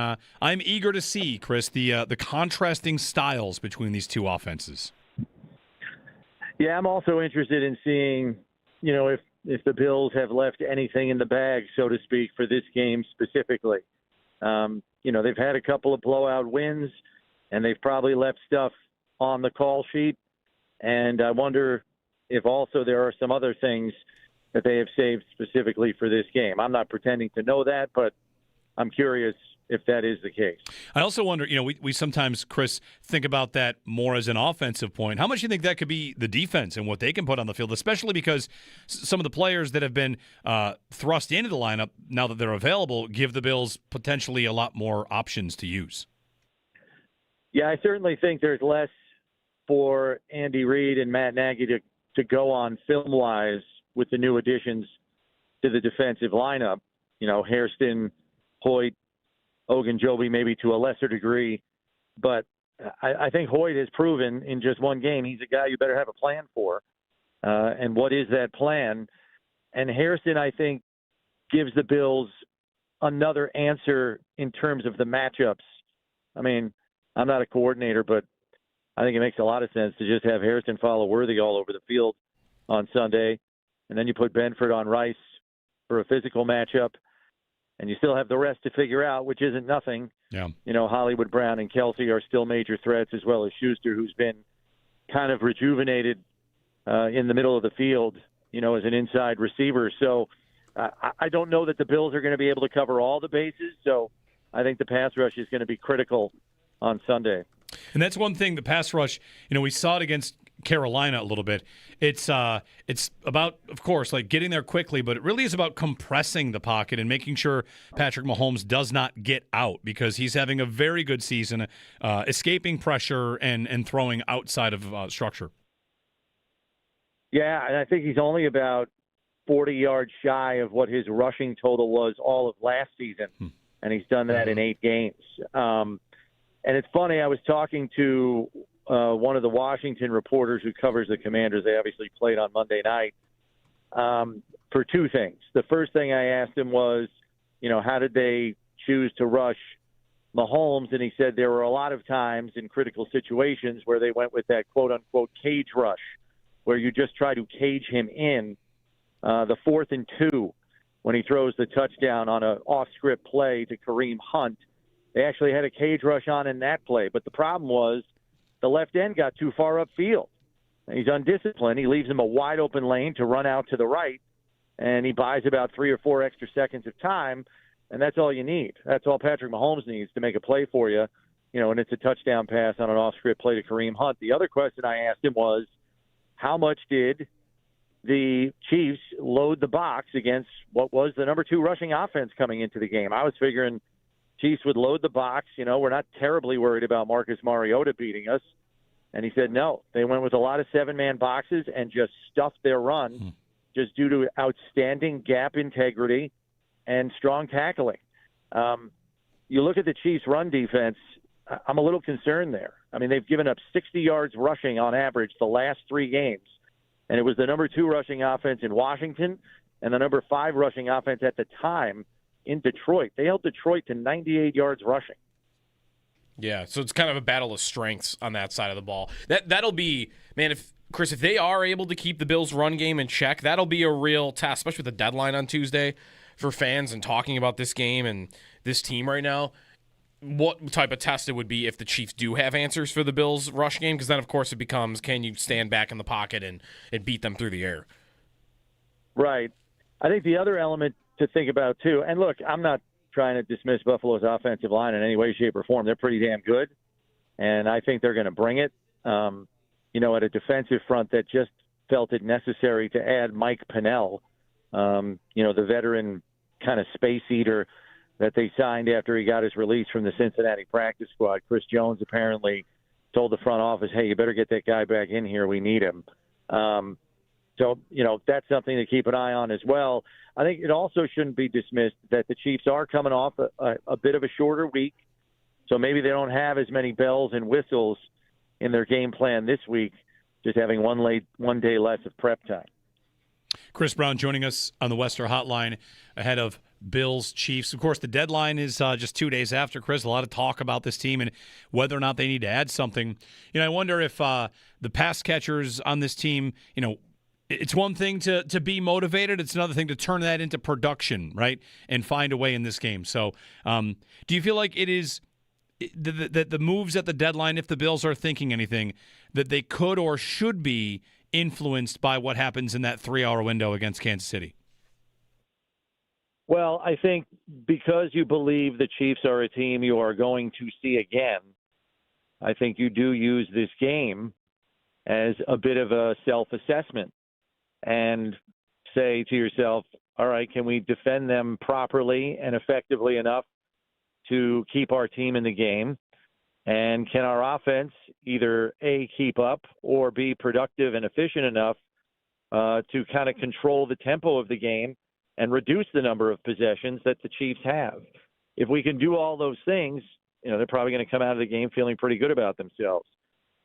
S8: I'm eager to see, Chris, the contrasting styles between these two offenses.
S18: Yeah, I'm also interested in seeing, if the Bills have left anything in the bag, so to speak, for this game specifically. They've had a couple of blowout wins, and they've probably left stuff on the call sheet. And I wonder if also there are some other things that they have saved specifically for this game. I'm not pretending to know that, but I'm curious if that is the case.
S8: I also wonder, we sometimes, Chris, think about that more as an offensive point. How much do you think that could be the defense and what they can put on the field, especially because some of the players that have been thrust into the lineup, now that they're available, give the Bills potentially a lot more options to use?
S18: Yeah, I certainly think there's less for Andy Reid and Matt Nagy to go on film-wise with the new additions to the defensive lineup. Hairston, Hoyt, Ogunjobi maybe to a lesser degree, but I think Hoyt has proven in just one game he's a guy you better have a plan for. And what is that plan? And Hairston, I think, gives the Bills another answer in terms of the matchups. I mean, I'm not a coordinator, but I think it makes a lot of sense to just have Hairston follow Worthy all over the field on Sunday, and then you put Benford on Rice for a physical matchup. And you still have the rest to figure out, which isn't nothing.
S8: Yeah.
S18: Hollywood Brown and Kelsey are still major threats, as well as Schuster, who's been kind of rejuvenated in the middle of the field, as an inside receiver. So I don't know that the Bills are going to be able to cover all the bases. So I think the pass rush is going to be critical on Sunday.
S8: And that's one thing, the pass rush, we saw it against Carolina a little bit. It's about, of course, like getting there quickly, but it really is about compressing the pocket and making sure Patrick Mahomes does not get out, because he's having a very good season, escaping pressure and throwing outside of structure.
S18: Yeah, and I think he's only about 40 yards shy of what his rushing total was all of last season, and he's done that in 8 games. And it's funny, I was talking to one of the Washington reporters who covers the Commanders. They obviously played on Monday night, for 2 things. The first thing I asked him was, how did they choose to rush Mahomes? And he said there were a lot of times in critical situations where they went with that quote-unquote cage rush, where you just try to cage him in. The 4th and 2, when he throws the touchdown on an off-script play to Kareem Hunt, they actually had a cage rush on in that play. But the problem was the left end got too far upfield. He's undisciplined. He leaves him a wide open lane to run out to the right, and he buys about 3 or 4 extra seconds of time, and that's all you need. That's all Patrick Mahomes needs to make a play for you, and it's a touchdown pass on an off-script play to Kareem Hunt. The other question I asked him was, how much did the Chiefs load the box against what was the number 2 rushing offense coming into the game? I was figuring Chiefs would load the box. We're not terribly worried about Marcus Mariota beating us. And he said, no, they went with a lot of 7-man boxes and just stuffed their run just due to outstanding gap integrity and strong tackling. You look at the Chiefs' run defense, I'm a little concerned there. I mean, they've given up 60 yards rushing on average the last 3 games. And it was the number 2 rushing offense in Washington and the number 5 rushing offense at the time in Detroit. They held Detroit to 98 yards rushing.
S1: Yeah, so it's kind of a battle of strengths on that side of the ball. That'll be, man, if they are able to keep the Bills' run game in check, that'll be a real test, especially with the deadline on Tuesday for fans and talking about this game and this team right now. What type of test it would be if the Chiefs do have answers for the Bills' rush game, because then, of course, it becomes, can you stand back in the pocket and beat them through the air?
S18: Right. I think the other element to think about, too, and look, I'm not trying to dismiss Buffalo's offensive line in any way, shape, or form. They're pretty damn good, and I think they're going to bring it. At a defensive front that just felt it necessary to add Mike Pennell, the veteran kind of space eater that they signed after he got his release from the Cincinnati practice squad. Chris Jones apparently told the front office, hey, you better get that guy back in here. We need him. That's something to keep an eye on as well. I think it also shouldn't be dismissed that the Chiefs are coming off a bit of a shorter week, so maybe they don't have as many bells and whistles in their game plan this week, just having one day less of prep time.
S8: Chris Brown joining us on the Western Hotline ahead of Bills Chiefs. Of course, the deadline is just 2 days after, Chris. A lot of talk about this team and whether or not they need to add something. I wonder if the pass catchers on this team, it's one thing to be motivated. It's another thing to turn that into production, right, and find a way in this game. So do you feel like it is the moves at the deadline, if the Bills are thinking anything, that they could or should be influenced by what happens in that 3-hour window against Kansas City?
S18: Well, I think because you believe the Chiefs are a team you are going to see again, I think you do use this game as a bit of a self-assessment and say to yourself, all right, can we defend them properly and effectively enough to keep our team in the game? And can our offense either A, keep up, or be productive and efficient enough to kind of control the tempo of the game and reduce the number of possessions that the Chiefs have? If we can do all those things, they're probably going to come out of the game feeling pretty good about themselves.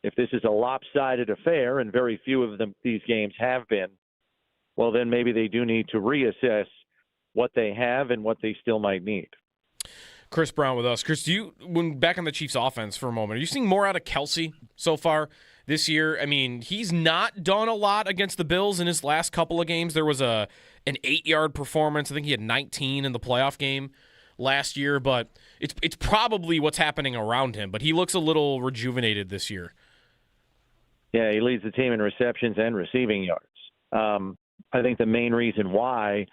S18: If this is a lopsided affair, and very few of these games have been, well, then maybe they do need to reassess what they have and what they still might need.
S1: Chris Brown with us. Chris, when back on the Chiefs offense for a moment, are you seeing more out of Kelsey so far this year? I mean, he's not done a lot against the Bills in his last couple of games. There was an 8-yard performance. I think he had 19 in the playoff game last year, but it's probably what's happening around him. But he looks a little rejuvenated this year.
S18: Yeah, he leads the team in receptions and receiving yards. I think the main reason why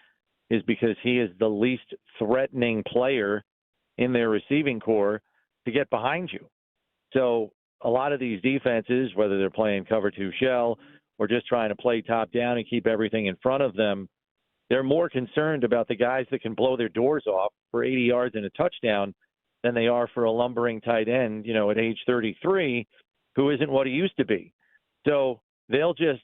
S18: is because he is the least threatening player in their receiving core to get behind you. So a lot of these defenses, whether they're playing cover 2 shell or just trying to play top down and keep everything in front of them, they're more concerned about the guys that can blow their doors off for 80 yards and a touchdown than they are for a lumbering tight end, at age 33, who isn't what he used to be. So they'll just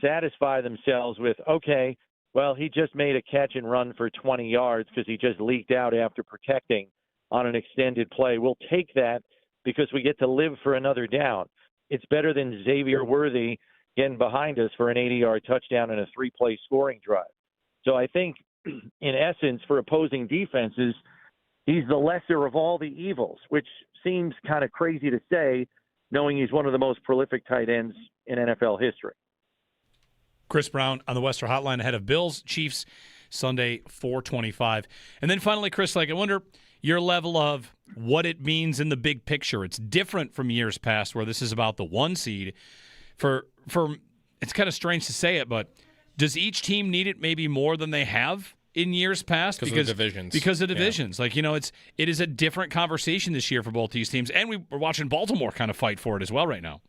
S18: satisfy themselves with, okay, well, he just made a catch and run for 20 yards because he just leaked out after protecting on an extended play. We'll take that because we get to live for another down. It's better than Xavier Worthy getting behind us for an 80-yard touchdown and a 3-play scoring drive. So I think, in essence, for opposing defenses, he's the lesser of all the evils, which seems kind of crazy to say, knowing he's one of the most prolific tight ends in NFL history.
S8: Chris Brown on the Western Hotline ahead of Bills Chiefs Sunday 4:25. And then finally, Chris, I wonder your level of what it means in the big picture. It's different from years past where this is about the 1 seed. For it's kind of strange to say it, but does each team need it maybe more than they have in years past?
S1: Because of the divisions.
S8: Because of divisions. Yeah. It is a different conversation this year for both these teams, and we're watching Baltimore kind of fight for it as well right now.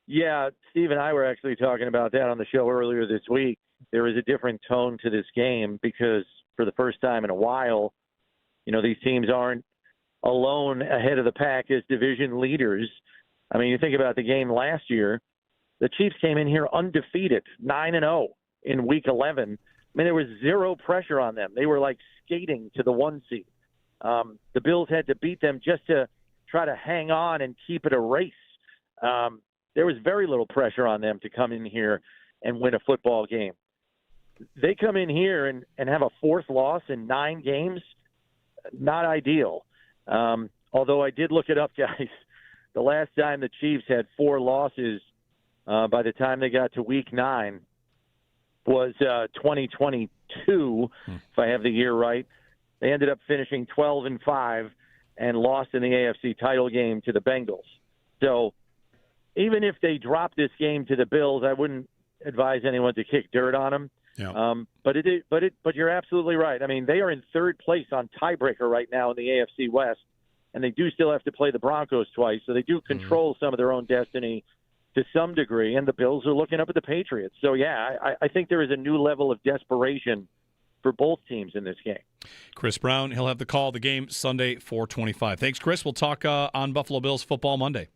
S18: Yeah, Steve and I were actually talking about that on the show earlier this week. There is a different tone to this game because for the first time in a while, these teams aren't alone ahead of the pack as division leaders.
S14: I mean, you think about the game last year, the Chiefs came in here undefeated, 9-0 in Week 11. I mean, there was zero pressure on them. They were like skating to the 1 seed. The Bills had to beat them just to try to hang on and keep it a race. There was very little pressure on them to come in here and win a football game. They come in here and have a fourth loss in 9 games. Not ideal. Although I did look it up, guys. The last time the Chiefs had 4 losses by the time they got to Week 9 was 2022, if I have the year right. They ended up finishing 12-5 and lost in the AFC title game to the Bengals. So even if they drop this game to the Bills, I wouldn't advise anyone to kick dirt on them.
S8: Yeah.
S14: But you're absolutely right. I mean, they are in third place on tiebreaker right now in the AFC West, and they do still have to play the Broncos twice, so they do control some of their own destiny to some degree, and the Bills are looking up at the Patriots. So, yeah, I think there is a new level of desperation for both teams in this game.
S8: Chris Brown, he'll have the call of the game Sunday, 4:25. Thanks, Chris. We'll talk on Buffalo Bills football Monday.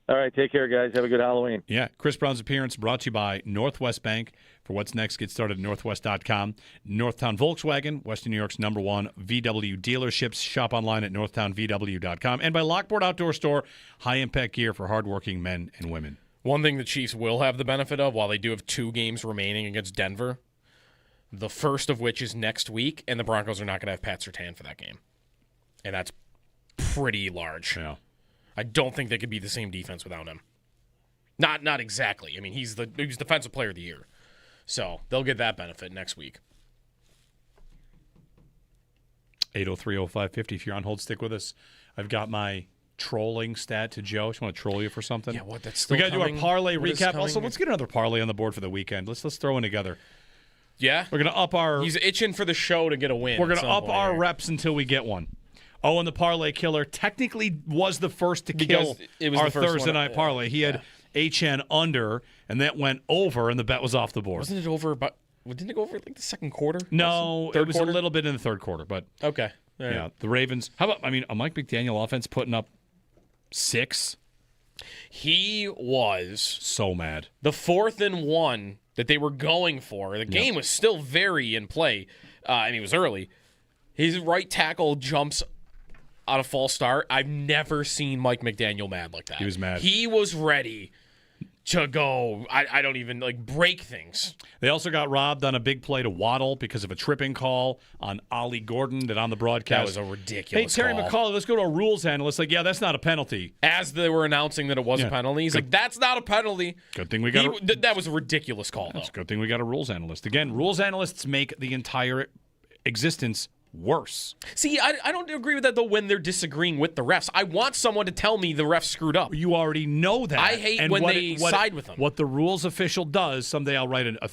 S14: All right, take care, guys. Have a good Halloween.
S8: Yeah, Chris Brown's appearance brought to you by Northwest Bank. For what's next, get started at northwest.com. Northtown Volkswagen, Western New York's #1 VW dealerships. Shop online at northtownvw.com. And by Lockboard Outdoor Store, high-impact gear for hardworking men and women.
S1: One thing the Chiefs will have the benefit of, while they do have 2 games remaining against Denver, the first of which is next week, and the Broncos are not going to have Pat Surtain for that game. And that's pretty large.
S8: Yeah.
S1: I don't think they could be the same defense without him. Not exactly. I mean, he's Defensive Player of the Year. So they'll get that benefit next week.
S8: 803-0550. If you're on hold, stick with us. I've got my trolling stat to Joe. I just want to troll you for something.
S1: Yeah, what? That's still
S8: We got to do our parlay
S1: What is
S8: recap.
S1: coming?
S8: Also, let's get another parlay on the board for the weekend. Let's throw one together.
S1: Yeah?
S8: We're going to up our...
S1: He's itching for the show to get a win.
S8: We're going to up our reps until we get one. Oh, and the parlay killer technically was the first to kill
S1: it was
S8: our
S1: the first
S8: Thursday
S1: one.
S8: night parlay. He had HN under, and that went over, and the bet was off the board.
S1: Wasn't it over? But didn't it go over like the second quarter?
S8: No,
S1: Third
S8: it was
S1: quarter?
S8: a little bit in the third quarter, but
S1: okay. All right.
S8: Yeah, the Ravens. How about a Mike McDaniel offense putting up 6?
S1: He was
S8: so mad.
S1: The 4th and 1 that they were going for. The game was still very in play, and it was early. His right tackle jumps on a false start. I've never seen Mike McDaniel mad like that.
S8: He was mad.
S1: He was ready to go. I don't even break things.
S8: They also got robbed on a big play to Waddle because of a tripping call on Ollie Gordon that on the broadcast.
S1: That was a ridiculous
S8: Hey, Terry
S1: call.
S8: McCauley, let's go to a rules analyst. Yeah, that's not a penalty.
S1: As they were announcing that it was a penalty, he's like, that's not a penalty.
S8: Good thing we got
S1: that was a ridiculous call, though.
S8: It's a good thing we got a rules analyst. Again, rules analysts make the entire existence worse.
S1: See, I don't agree with that, though, when they're disagreeing with the refs. I want someone to tell me the refs screwed up.
S8: You already know that.
S1: I hate when they side with them.
S8: What the rules official does, someday I'll write a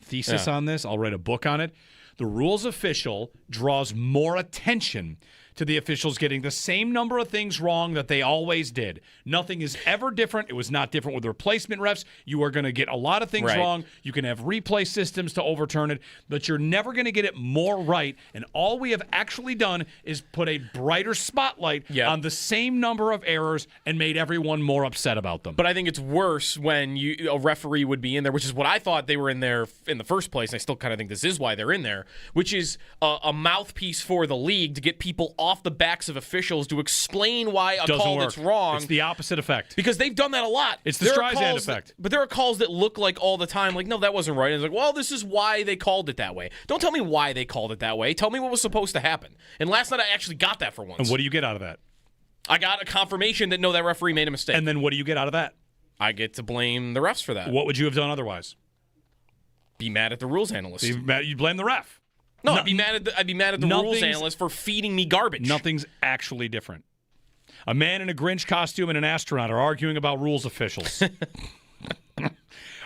S8: thesis on this. I'll write a book on it. The rules official draws more attention to the officials getting the same number of things wrong that they always did. Nothing is ever different. It was not different with replacement refs. You are going to get a lot of things wrong. You can have replay systems to overturn it, but you're never going to get it more right. And all we have actually done is put a brighter spotlight on the same number of errors and made everyone more upset about them.
S1: But I think it's worse when a referee would be in there, which is what I thought they were in there in the first place. And I still kind of think this is why they're in there, which is a mouthpiece for the league to get people off the backs of officials to explain why a call that's wrong.
S8: It's the opposite effect.
S1: Because they've done that a lot.
S8: It's the Streisand effect.
S1: But there are calls that look like all the time, like, no, that wasn't right. And it's like, well, this is why they called it that way. Don't tell me why they called it that way. Tell me what was supposed to happen. And last night I actually got that for once.
S8: And what do you get out of that?
S1: I got a confirmation that, no, that referee made a mistake.
S8: And then what do you get out of that?
S1: I get to blame the refs for that.
S8: What would you have done otherwise?
S1: Be mad at the rules analyst.
S8: You'd blame the ref.
S1: No, I'd be mad at the rules analyst for feeding me garbage.
S8: Nothing's actually different. A man in a Grinch costume and an astronaut are arguing about rules officials. All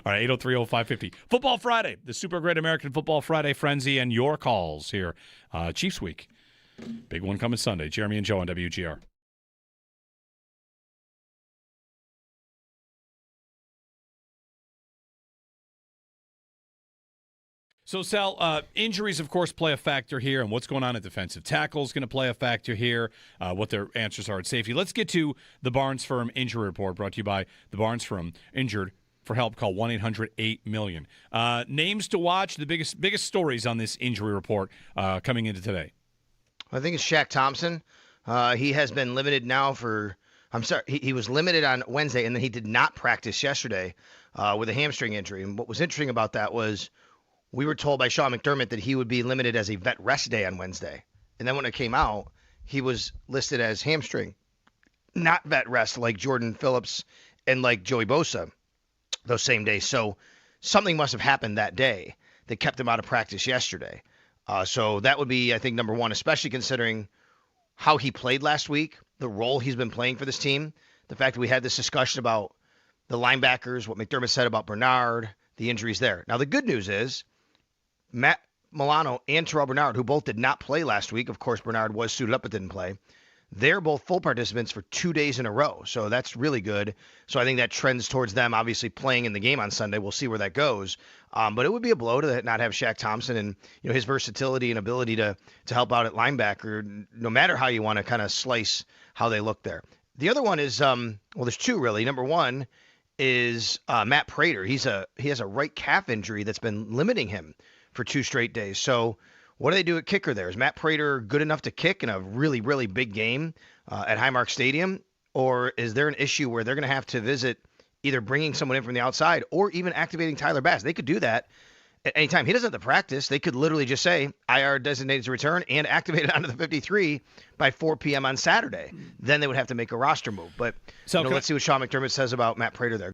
S8: right, 803-0550. Football Friday, the Super Great American Football Friday Frenzy, and your calls here. Chiefs Week. Big one coming Sunday. Jeremy and Joe on WGR. So, Sal, injuries, of course, play a factor here, and what's going on at defensive tackle is going to play a factor here, what their answers are at safety. Let's get to the Barnes Firm Injury Report, brought to you by the Barnes Firm. Injured, for help, call 1-800-8-MILLION. Names to watch, the biggest stories on this injury report coming into today.
S17: I think it's Shaq Thompson. He has been limited now for – he was limited on Wednesday, and then he did not practice yesterday with a hamstring injury. And what was interesting about that was we were told by Sean McDermott that he would be limited as a vet rest day on Wednesday. And then when it came out, he was listed as hamstring, not vet rest like Jordan Phillips and like Joey Bosa those same days. So something must have happened that day that kept him out of practice yesterday. So that would be, I think, number one, especially considering how he played last week, the role he's been playing for this team, the fact that we had this discussion about the linebackers, what McDermott said about Bernard, the injuries there. Now, the good news is Matt Milano and Terrell Bernard, who both did not play last week. Of course, Bernard was suited up but didn't play. They're both full participants for 2 days in a row, so that's really good. So I think that trends towards them obviously playing in the game on Sunday. We'll see where that goes. But it would be a blow to not have Shaq Thompson and his versatility and ability to help out at linebacker, no matter how you want to kind of slice how they look there. The other one is, there's two really. Number one is Matt Prater. He has a right calf injury that's been limiting him for 2 straight days. So what do they do at kicker there? Is Matt Prater good enough to kick in a really, really big game at Highmark Stadium? Or is there an issue where they're going to have to visit either bringing someone in from the outside or even activating Tyler Bass? They could do that at any time. He doesn't have to practice. They could literally just say, IR designated to return and activate it onto the 53 by 4 p.m. on Saturday. Then they would have to make a roster move. But let's see what Sean McDermott says about Matt Prater there.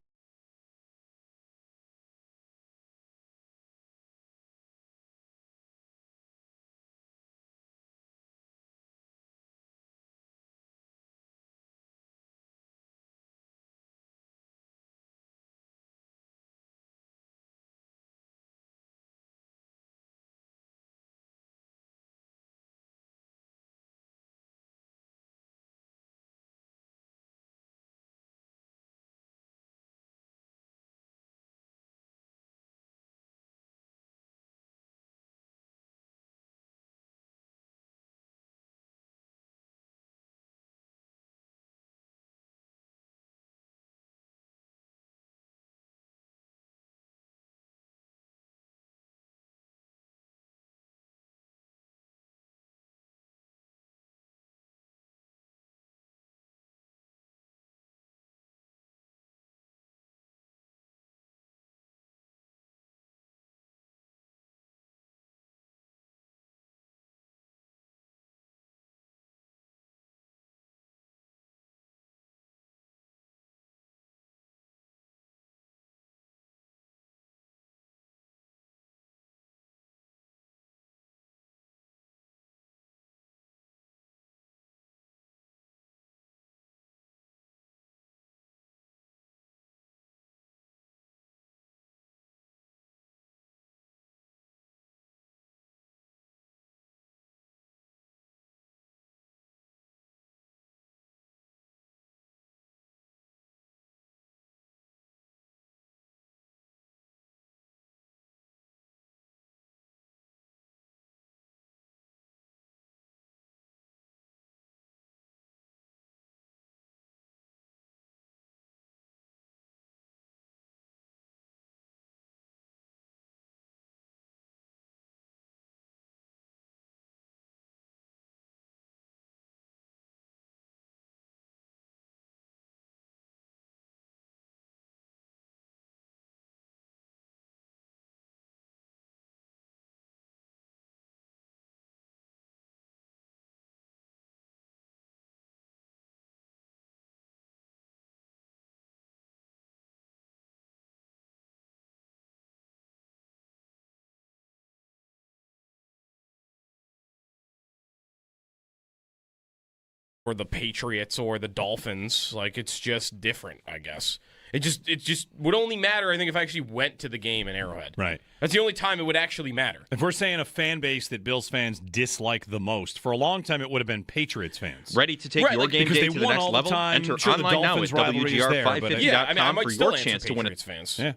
S1: Or the Patriots or the Dolphins. Like, it's just different, I guess. It just would only matter, I think, if I actually went to the game in Arrowhead.
S8: Right.
S1: That's the only time it would actually matter.
S8: If we're saying a fan base that Bills fans dislike the most, for a long time it would have been Patriots fans.
S11: Ready to take your game day to the next level? Enter online now at WGR550.com
S1: I might
S11: for
S1: still
S11: your
S1: answer
S11: chance to win it.
S1: Patriots fans.
S8: Yeah.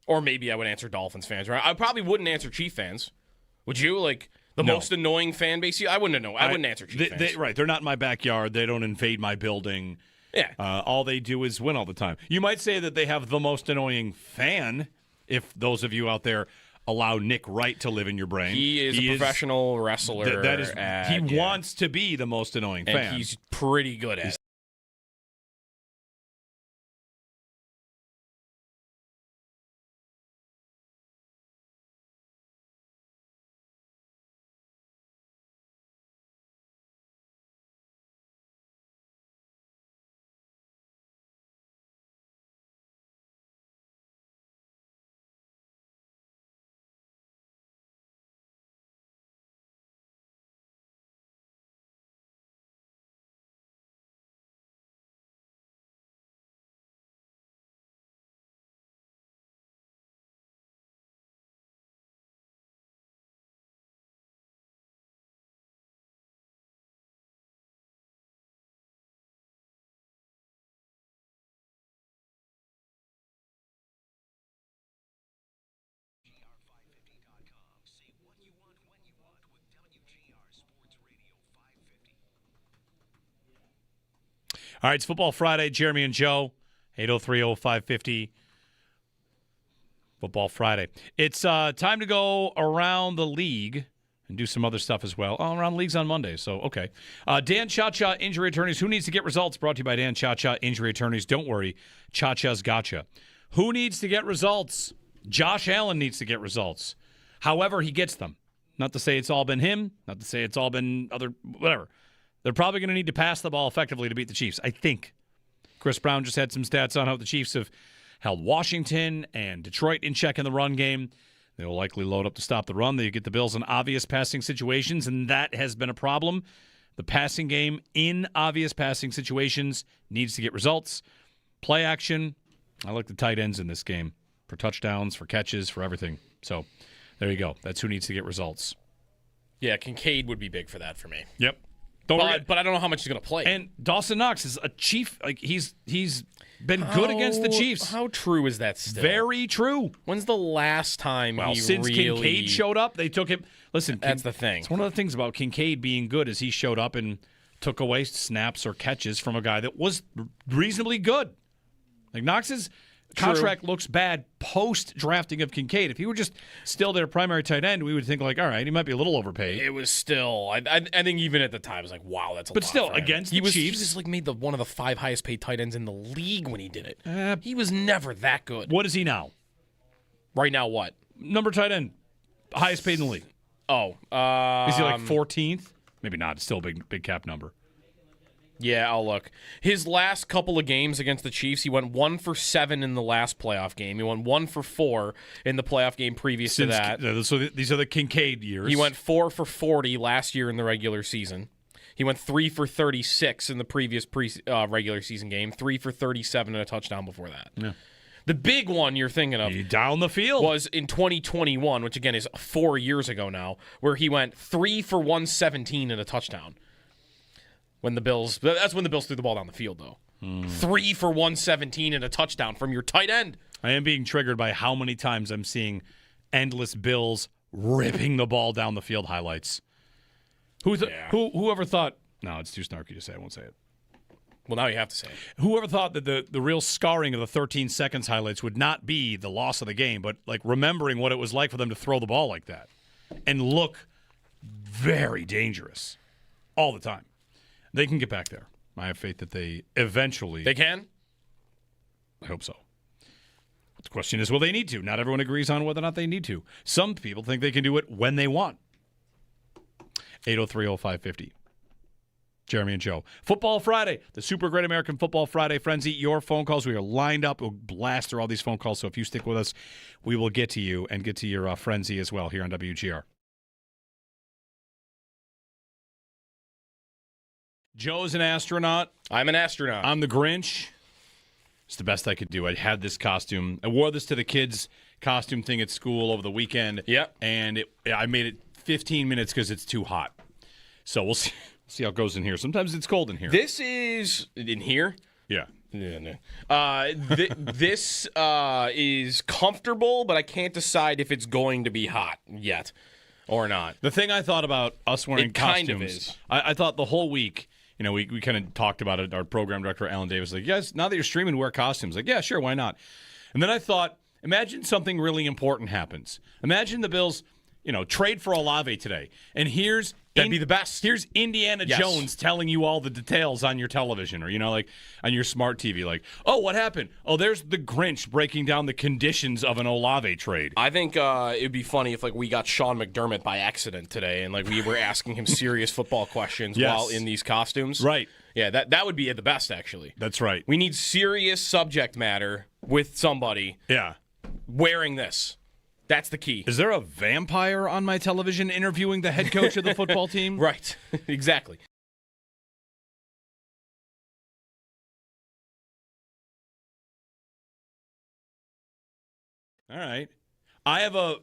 S1: Or maybe I would answer Dolphins fans, right? I probably wouldn't answer Chief fans. Would you? Like, the most annoying fan base? I wouldn't know. I wouldn't answer Chief fans.
S8: Right. They're not in my backyard. They don't invade my building.
S1: Yeah.
S8: All they do is win all the time. You might say that they have the most annoying fan, if those of you out there allow Nick Wright to live in your brain.
S1: He is a professional wrestler.
S8: He wants to be the most annoying fan.
S1: And he's pretty good at it.
S8: All right, it's Football Friday. Jeremy and Joe, 803-0550. Football Friday. It's time to go around the league and do some other stuff as well. Oh, around leagues on Monday, so okay. Dan Cha-Cha Injury Attorneys. Who needs to get results? Brought to you by Dan Cha-Cha Injury Attorneys. Don't worry, Cha-Cha's gotcha. Who needs to get results? Josh Allen needs to get results. However he gets them. Not to say it's all been him. Not to say it's all been other, whatever. They're probably going to need to pass the ball effectively to beat the Chiefs, I think. Chris Brown just had some stats on how the Chiefs have held Washington and Detroit in check in the run game. They will likely load up to stop the run. They get the Bills in obvious passing situations, and that has been a problem. The passing game in obvious passing situations needs to get results. Play action, I like the tight ends in this game for touchdowns, for catches, for everything. So there you go. That's who needs to get results.
S1: Yeah, Kincaid would be big for that for me.
S8: Yep.
S1: But I don't know how much he's going to play.
S8: And Dawson Knox is a Chief. Like he's been good against the Chiefs.
S1: How true is that still?
S8: Very true.
S1: When's the last time
S8: since Kincaid showed up, they took him. Listen,
S1: that's the thing.
S8: It's one of the things about Kincaid being good is he showed up and took away snaps or catches from a guy that was reasonably good. Like Knox's contract looks bad post-drafting of Kincaid. If he were just still their primary tight end, we would think like, all right, he might be a little overpaid.
S1: It was still, I think even at the time, it was like, wow, that's a lot.
S8: But still,
S1: for him.
S8: against the Chiefs.
S1: He just like made one of the 5 highest paid tight ends in the league when he did it. He was never that good.
S8: What is he now?
S1: Right now, what?
S8: Number tight end. Highest paid in the league.
S1: Oh.
S8: Is he like 14th? Maybe not. It's still a big cap number.
S1: Yeah, I'll look. His last couple of games against the Chiefs, he went 1 for 7 in the last playoff game. He went 1 for 4 in the playoff game previous to that.
S8: So these are the Kincaid years.
S1: He went 4 for 40 last year in the regular season. He went 3 for 36 in the previous regular season game. 3 for 37 and a touchdown before that.
S8: Yeah.
S1: The big one you're thinking of
S8: down the field
S1: was in 2021, which again is 4 years ago now, where he went 3 for 117 and a touchdown. That's when the Bills threw the ball down the field, though. 3 for 117 and a touchdown from your tight end.
S8: I am being triggered by how many times I'm seeing endless Bills ripping the ball down the field highlights. Whoever thought? No, it's too snarky to say. I won't say it.
S1: Well, now you have to say it.
S8: Whoever thought that the real scarring of the 13 seconds highlights would not be the loss of the game, but like remembering what it was like for them to throw the ball like that and look very dangerous all the time. They can get back there. I have faith that they eventually...
S1: They can?
S8: I hope so. The question is, will they need to? Not everyone agrees on whether or not they need to. Some people think they can do it when they want. 803-0550. Jeremy and Joe. Football Friday, the Super Great American Football Friday Frenzy. Your phone calls, we are lined up. We'll blast through all these phone calls, so if you stick with us, we will get to you and get to your frenzy as well here on WGR. Joe's an astronaut.
S1: I'm an astronaut.
S8: I'm the Grinch. It's the best I could do. I had this costume. I wore this to the kids' costume thing at school over the weekend.
S1: Yep.
S8: And I made it 15 minutes because it's too hot. So we'll see how it goes in here. Sometimes it's cold in here.
S1: This is in here?
S8: Yeah.
S1: Yeah, no. This is comfortable, but I can't decide if it's going to be hot yet or not.
S8: The thing I thought about us wearing
S1: It
S8: costumes,
S1: kind of is.
S8: I thought the whole week, we kind of talked about it. Our program director, Alan Davis, like, yes, now that you're streaming, wear costumes. Like, yeah, sure, why not? And then I thought, imagine something really important happens. Imagine the Bills, trade for Olave today. And
S1: that'd be the best.
S8: Here's Indiana Jones telling you all the details on your television or, like on your smart TV. Like, oh, what happened? Oh, there's the Grinch breaking down the conditions of an Olave trade.
S1: I think it'd be funny if we got Sean McDermott by accident today and we were asking him serious football questions while in these costumes.
S8: Right.
S1: Yeah, that would be the best, actually.
S8: That's right.
S1: We need serious subject matter with somebody wearing this. That's the key.
S8: Is there a vampire on my television interviewing the head coach of the football team?
S1: Right. Exactly.
S8: All right. I have a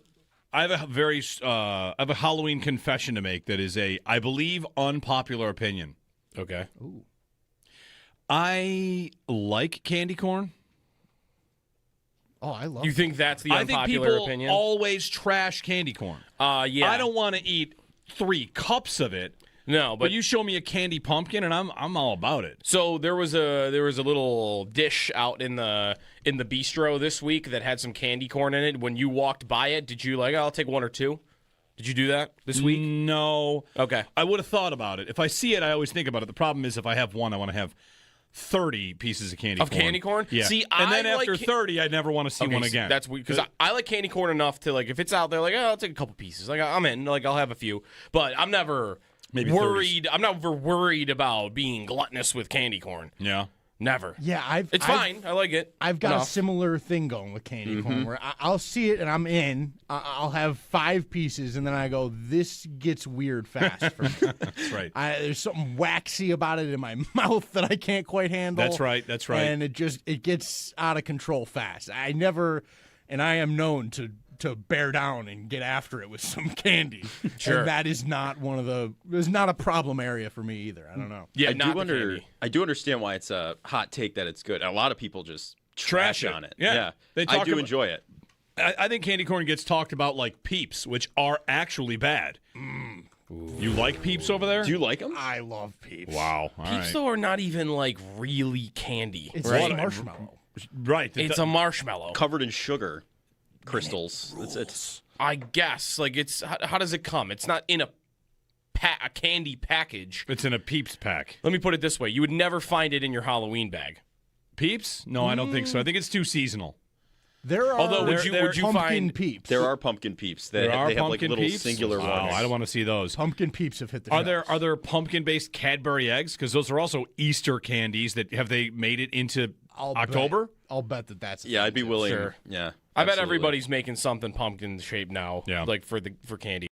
S8: Halloween confession to make that is I believe, unpopular opinion.
S1: Okay.
S8: Ooh. I like candy corn.
S10: Oh, I love
S1: You think that's the unpopular
S8: opinion?
S1: opinion?
S8: Always trash candy corn.
S1: Yeah.
S8: I don't want to eat 3 cups of it.
S1: No,
S8: but you show me a candy pumpkin and I'm all about it.
S1: So there was a little dish out in the bistro this week that had some candy corn in it. When you walked by it, did you I'll take 1 or 2? Did you do that this week?
S8: No.
S1: Okay.
S8: I would have thought about it. If I see it, I always think about it. The problem is if I have one, I want to have 30 pieces of candy corn.
S1: Of candy corn?
S8: Yeah.
S1: See,
S8: and then
S1: I
S8: after 30, I'd never want to see one again.
S1: That's weird because I like candy corn enough to if it's out there, I'll take a couple pieces. I'm in. I'll have a few, but I'm never worried.
S8: 30s.
S1: I'm never worried about being gluttonous with candy corn.
S8: Yeah.
S1: Never.
S10: Yeah,
S1: it's fine. I like it.
S10: I've got
S1: enough.
S10: a similar thing going with candy corn where I'll see it and I'm in. I'll have 5 pieces and then I go, this gets weird fast for me.
S8: That's right.
S10: There's something waxy about it in my mouth that I can't quite handle.
S8: That's right. That's right.
S10: And it gets out of control fast. I am known to bear down and get after it with some candy.
S1: Sure.
S10: And that is not not a problem area for me either. I don't know.
S1: Yeah,
S11: I do understand why it's a hot take that it's good. A lot of people just trash on it.
S8: Yeah.
S11: I do enjoy it.
S8: I think candy corn gets talked about like Peeps, which are actually bad. You like Peeps over there?
S11: Do you like them?
S10: I love Peeps.
S8: Wow. All
S1: Peeps
S8: right.
S1: though are not even really candy.
S10: It's
S1: right?
S10: a marshmallow.
S8: Right.
S1: It's a marshmallow
S11: covered in sugar crystals. It's
S1: I guess it's how does it come? It's not in a candy package.
S8: It's in a Peeps pack.
S1: Let me put it this way: you would never find it in your Halloween bag.
S8: Peeps? No, I don't think so. I think it's too seasonal.
S10: There are
S1: Although would you
S10: pumpkin
S1: find
S10: Peeps.
S11: There are pumpkin Peeps. They
S8: There are
S11: have
S8: pumpkin
S11: little
S8: Peeps?
S11: singular
S8: Wow,
S11: ones.
S8: I don't want to see those.
S10: Pumpkin Peeps have hit the
S8: Are
S10: shelves.
S8: there pumpkin-based Cadbury eggs? Because those are also Easter candies. Have they made it into October?
S10: I'll bet that's
S11: I'd be willing.
S1: Sure.
S11: Yeah,
S1: I bet
S11: absolutely.
S1: everybody's making something pumpkin shaped now.
S8: Yeah.
S1: For candy.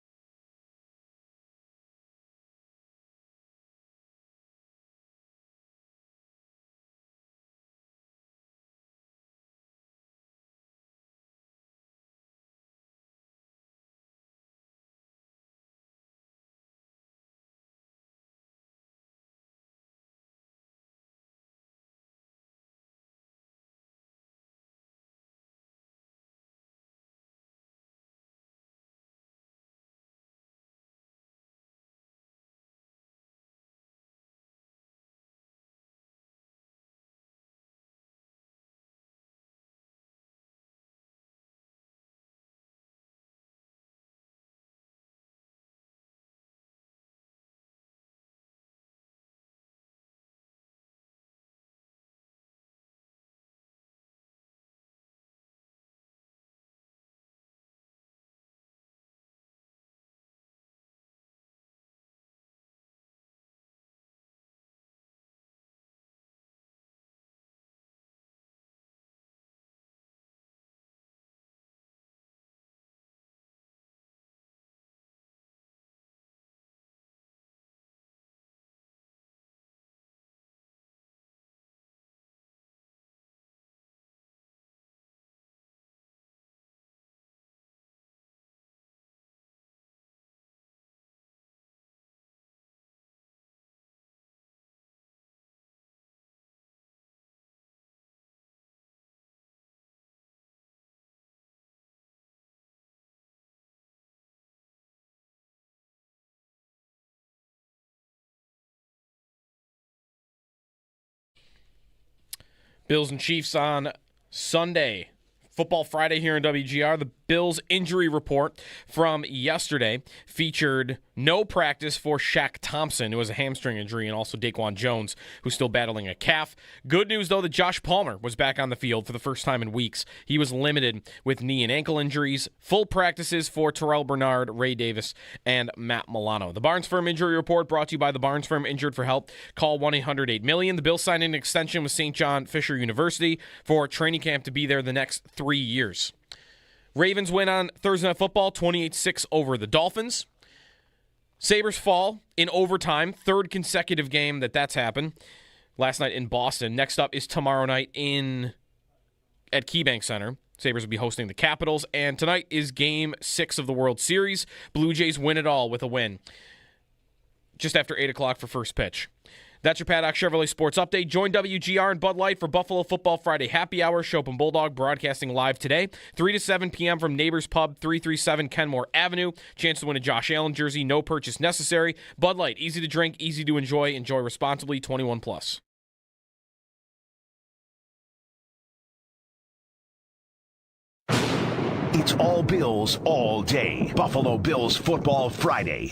S1: Bills and Chiefs on Sunday. Football Friday here in WGR. The Bills injury report from yesterday featured no practice for Shaq Thompson, who has a hamstring injury, and also Daquan Jones, who's still battling a calf. Good news, though, that Josh Palmer was back on the field for the first time in weeks. He was limited with knee and ankle injuries. Full practices for Terrell Bernard, Ray Davis, and Matt Milano. The Barnes Firm injury report brought to you by the Barnes Firm. Injured for help, call 1-800-8-million. The Bills signed an extension with St. John Fisher University for training camp to be there the next 3 years. Ravens win on Thursday Night Football, 28-6 over the Dolphins. Sabres fall in overtime, third consecutive game that's happened. Last night in Boston. Next up is tomorrow night at KeyBank Center. Sabres will be hosting the Capitals. And tonight is Game 6 of the World Series. Blue Jays win it all with a win just after 8 o'clock for first pitch. That's your Paddock Chevrolet Sports Update. Join WGR and Bud Light for Buffalo Football Friday Happy Hour. Schopp and Bulldog broadcasting live today, 3 to 7 p.m. from Neighbors Pub, 337 Kenmore Avenue. Chance to win a Josh Allen jersey. No purchase necessary. Bud Light, easy to drink, easy to enjoy. Enjoy responsibly. 21 plus.
S2: It's all Bills all day. Buffalo Bills Football Friday.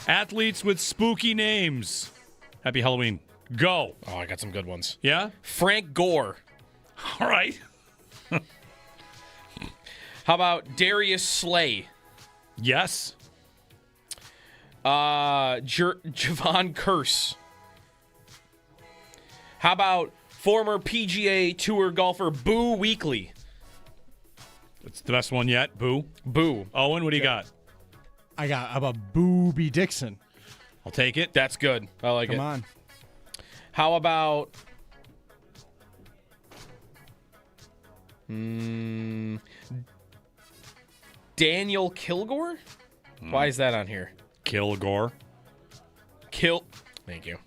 S8: Athletes with spooky names. Happy Halloween. Go.
S1: Oh, I got some good ones.
S8: Yeah?
S1: Frank Gore.
S8: All right.
S1: How about Darius Slay?
S8: Yes.
S1: Javon Curse. How about former PGA Tour golfer Boo Weekley?
S8: That's the best one yet. Boo.
S1: Boo.
S8: Owen, what do you got?
S10: I got how about Booby Dixon.
S8: I'll take it.
S1: That's good. I like it.
S10: Come on.
S1: How about Daniel Kilgore? Why is that on here?
S8: Kilgore.
S1: Thank you.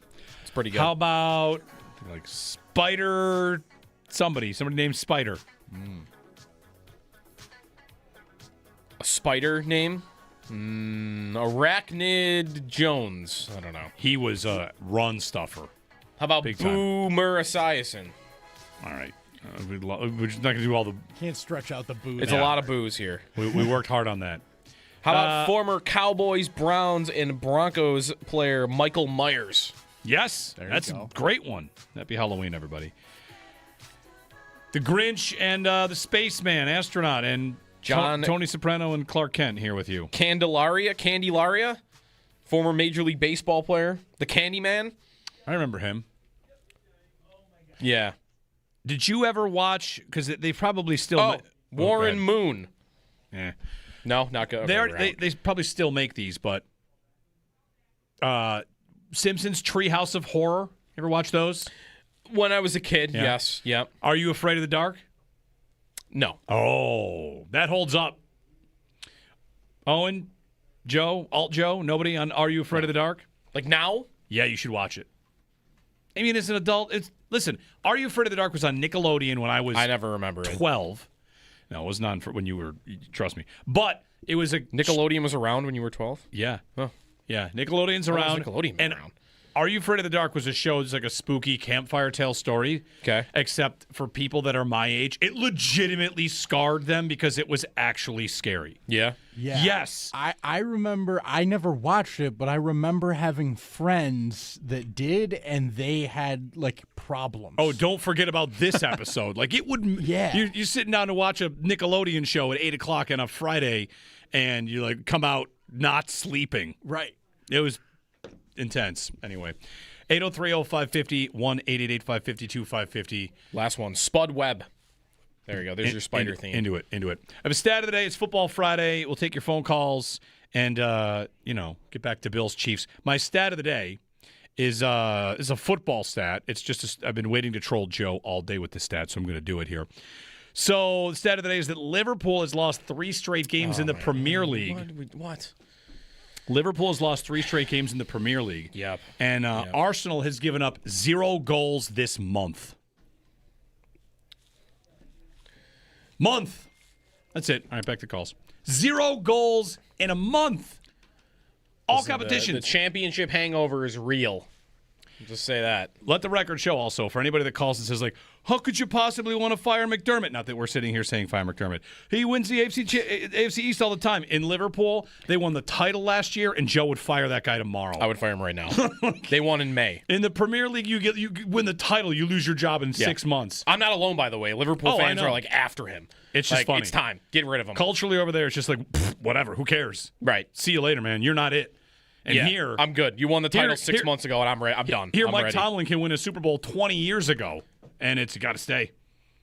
S1: It's pretty good.
S8: How about like Spider somebody named Spider?
S1: A spider name? Arachnid Jones. I don't know.
S8: He was a run stuffer.
S1: How about
S8: Big time.
S1: Boomer Esiason?
S8: All right. We're just not going to do all the...
S10: Can't stretch out the booze.
S1: It's a lot of booze here.
S8: We worked hard on that.
S1: How about former Cowboys, Browns, and Broncos player Michael Myers?
S8: Yes. That's a great one. Happy Halloween, everybody. The Grinch and the Spaceman, astronaut, and Tony Soprano and Clark Kent here with you.
S1: Candelaria, former Major League Baseball player. The Candyman.
S8: I remember him.
S1: Yeah.
S8: Did you ever watch, because they probably still...
S1: Warren Moon.
S8: Yeah.
S1: No, not good.
S8: They probably still make these, but Simpsons Treehouse of Horror. You ever watch those?
S1: When I was a kid, yes. Yep.
S8: Are you afraid of the dark?
S1: No.
S8: Oh, that holds up. Owen, Joe, Alt Joe, nobody on Are You Afraid of the Dark?
S1: Like now?
S8: Yeah, you should watch it. I mean, as an adult, listen, Are You Afraid of the Dark was on Nickelodeon when I
S1: never remember
S8: 12. No, it was not when you were, trust me. But it was
S1: Nickelodeon was around when you were 12?
S8: Yeah.
S1: Oh.
S8: Yeah, Nickelodeon's around.
S1: Nickelodeon
S8: and
S1: around?
S8: Are You Afraid of the Dark was a show that's like a spooky campfire tale story.
S1: Okay.
S8: Except for people that are my age, it legitimately scarred them because it was actually scary.
S1: Yeah.
S10: Yeah.
S8: Yes.
S10: I remember, I never watched it, but I remember having friends that did, and they had, like, problems.
S8: Oh, don't forget about this episode. Like, it would...
S10: Yeah.
S8: You're sitting down to watch a Nickelodeon show at 8 o'clock on a Friday, and you, like, come out not sleeping.
S10: Right.
S8: It was intense. Anyway, 803-0550, 1-888-552-550.
S1: Last one, Spud Webb. There you go. There's your spider theme.
S8: Into it. I have a stat of the day. It's Football Friday. We'll take your phone calls and, get back to Bills Chiefs. My stat of the day is a football stat. It's just I've been waiting to troll Joe all day with the stat, so I'm going to do it here. So the stat of the day is that Liverpool has lost 3 straight games in the Premier League.
S1: What?
S8: Liverpool has lost 3 straight games in the Premier League.
S1: Yep.
S8: And Arsenal has given up 0 goals this month. That's it. All right, back to calls. 0 goals in a month. All competitions.
S1: The championship hangover is real. Just say that.
S8: Let the record show also, for anybody that calls and says, like, how could you possibly want to fire McDermott? Not that we're sitting here saying fire McDermott. He wins the AFC East all the time. In Liverpool, they won the title last year, and Joe would fire that guy tomorrow.
S1: I would fire him right now. They won in May.
S8: In the Premier League, you win the title, you lose your job in 6 months.
S1: I'm not alone, by the way. Liverpool fans are, like, after him.
S8: It's just funny.
S1: It's time. Get rid of him.
S8: Culturally over there, it's just like, whatever, who cares?
S1: Right.
S8: See you later, man. You're not it. And here,
S1: I'm good. You won the title 6 months ago, and I'm done.
S8: Here,
S1: I'm
S8: Mike
S1: ready.
S8: Tomlin can win a Super Bowl 20 years ago, and it's got to stay.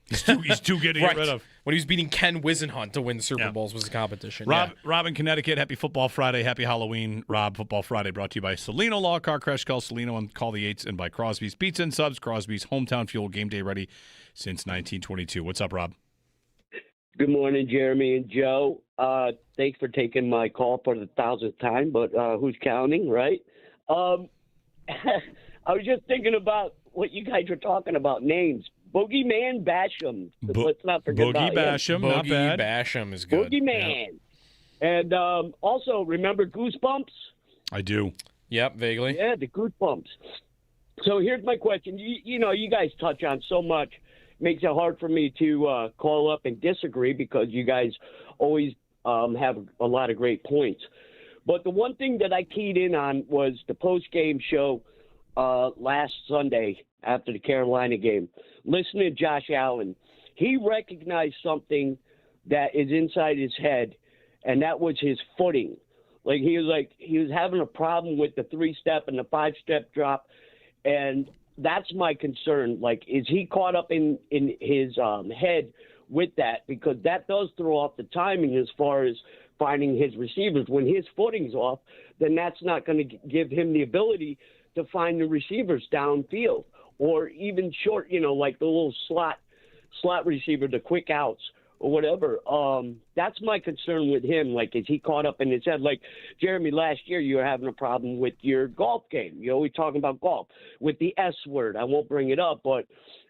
S8: He's too good to get rid of.
S1: When he was beating Ken Wisenhunt to win the Super Bowls was a competition.
S8: Rob in Connecticut, happy Football Friday, happy Halloween. Rob, Football Friday brought to you by Salino Law Car Crash. Call Salino and call the 8s, and by Crosby's Pizza and Subs. Crosby's hometown fuel, game day ready since 1922. What's up, Rob?
S6: Good morning, Jeremy and Joe. Thanks for taking my call for the 1,000th time, but who's counting, right? I was just thinking about what you guys were talking about, names. Boogeyman Basham. Let's not forget about him.
S8: Basham, not bad.
S1: Basham is good.
S6: Boogeyman. Yeah. And also, remember Goosebumps?
S8: I do.
S1: Yep, vaguely.
S6: Yeah, the Goosebumps. So here's my question. You guys touch on so much. Makes it hard for me to call up and disagree because you guys always have a lot of great points. But the one thing that I keyed in on was the post-game show last Sunday after the Carolina game. Listening to Josh Allen, he recognized something that is inside his head, and that was his footing. He was having a problem with the 3-step and the 5-step drop, and that's my concern. Is he caught up in his head with that? Because that does throw off the timing as far as finding his receivers. When his footing's off, then that's not going to give him the ability to find the receivers downfield or even short, like the little slot receiver, the quick outs or whatever. That's my concern with him. Is he caught up in his head? Jeremy, last year you were having a problem with your golf game. You're always talking about golf with the S word. I won't bring it up, but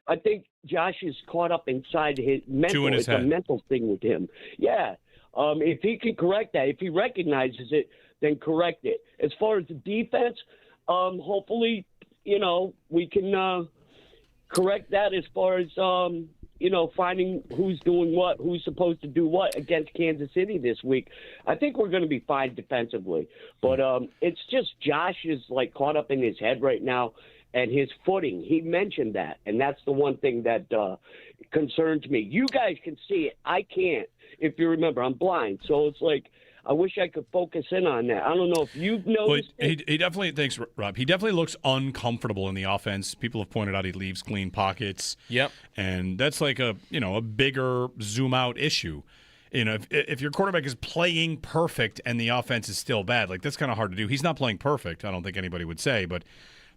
S6: I think Josh is caught up inside his mental. It's a mental thing with him. Yeah. If he can correct that, if he recognizes it, then correct it. As far as the defense, hopefully, we can correct that as far as finding who's doing what, who's supposed to do what against Kansas City this week. I think we're going to be fine defensively. But it's just Josh is caught up in his head right now and his footing. He mentioned that, and that's the one thing that concerns me. You guys can see it. I can't. If you remember, I'm blind. So it's I wish I could focus in on that. I don't know if you've noticed.
S8: He definitely, thanks, Rob. He definitely looks uncomfortable in the offense. People have pointed out he leaves clean pockets.
S1: Yep.
S8: And that's a bigger zoom out issue. If your quarterback is playing perfect and the offense is still bad, that's kind of hard to do. He's not playing perfect, I don't think anybody would say, but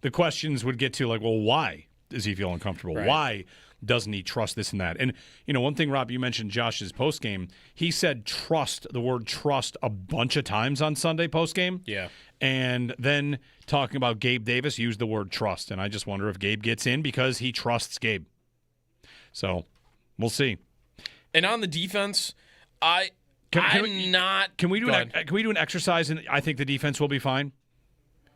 S8: the questions would get to why does he feel uncomfortable?
S1: Right.
S8: Why doesn't he trust this and that? And, one thing, Rob, you mentioned Josh's postgame. He said the word trust a bunch of times on Sunday postgame.
S1: Yeah.
S8: And then talking about Gabe Davis used the word trust. And I just wonder if Gabe gets in because he trusts Gabe. So we'll see.
S1: And on the defense, Can we do an exercise and I think the defense will be fine?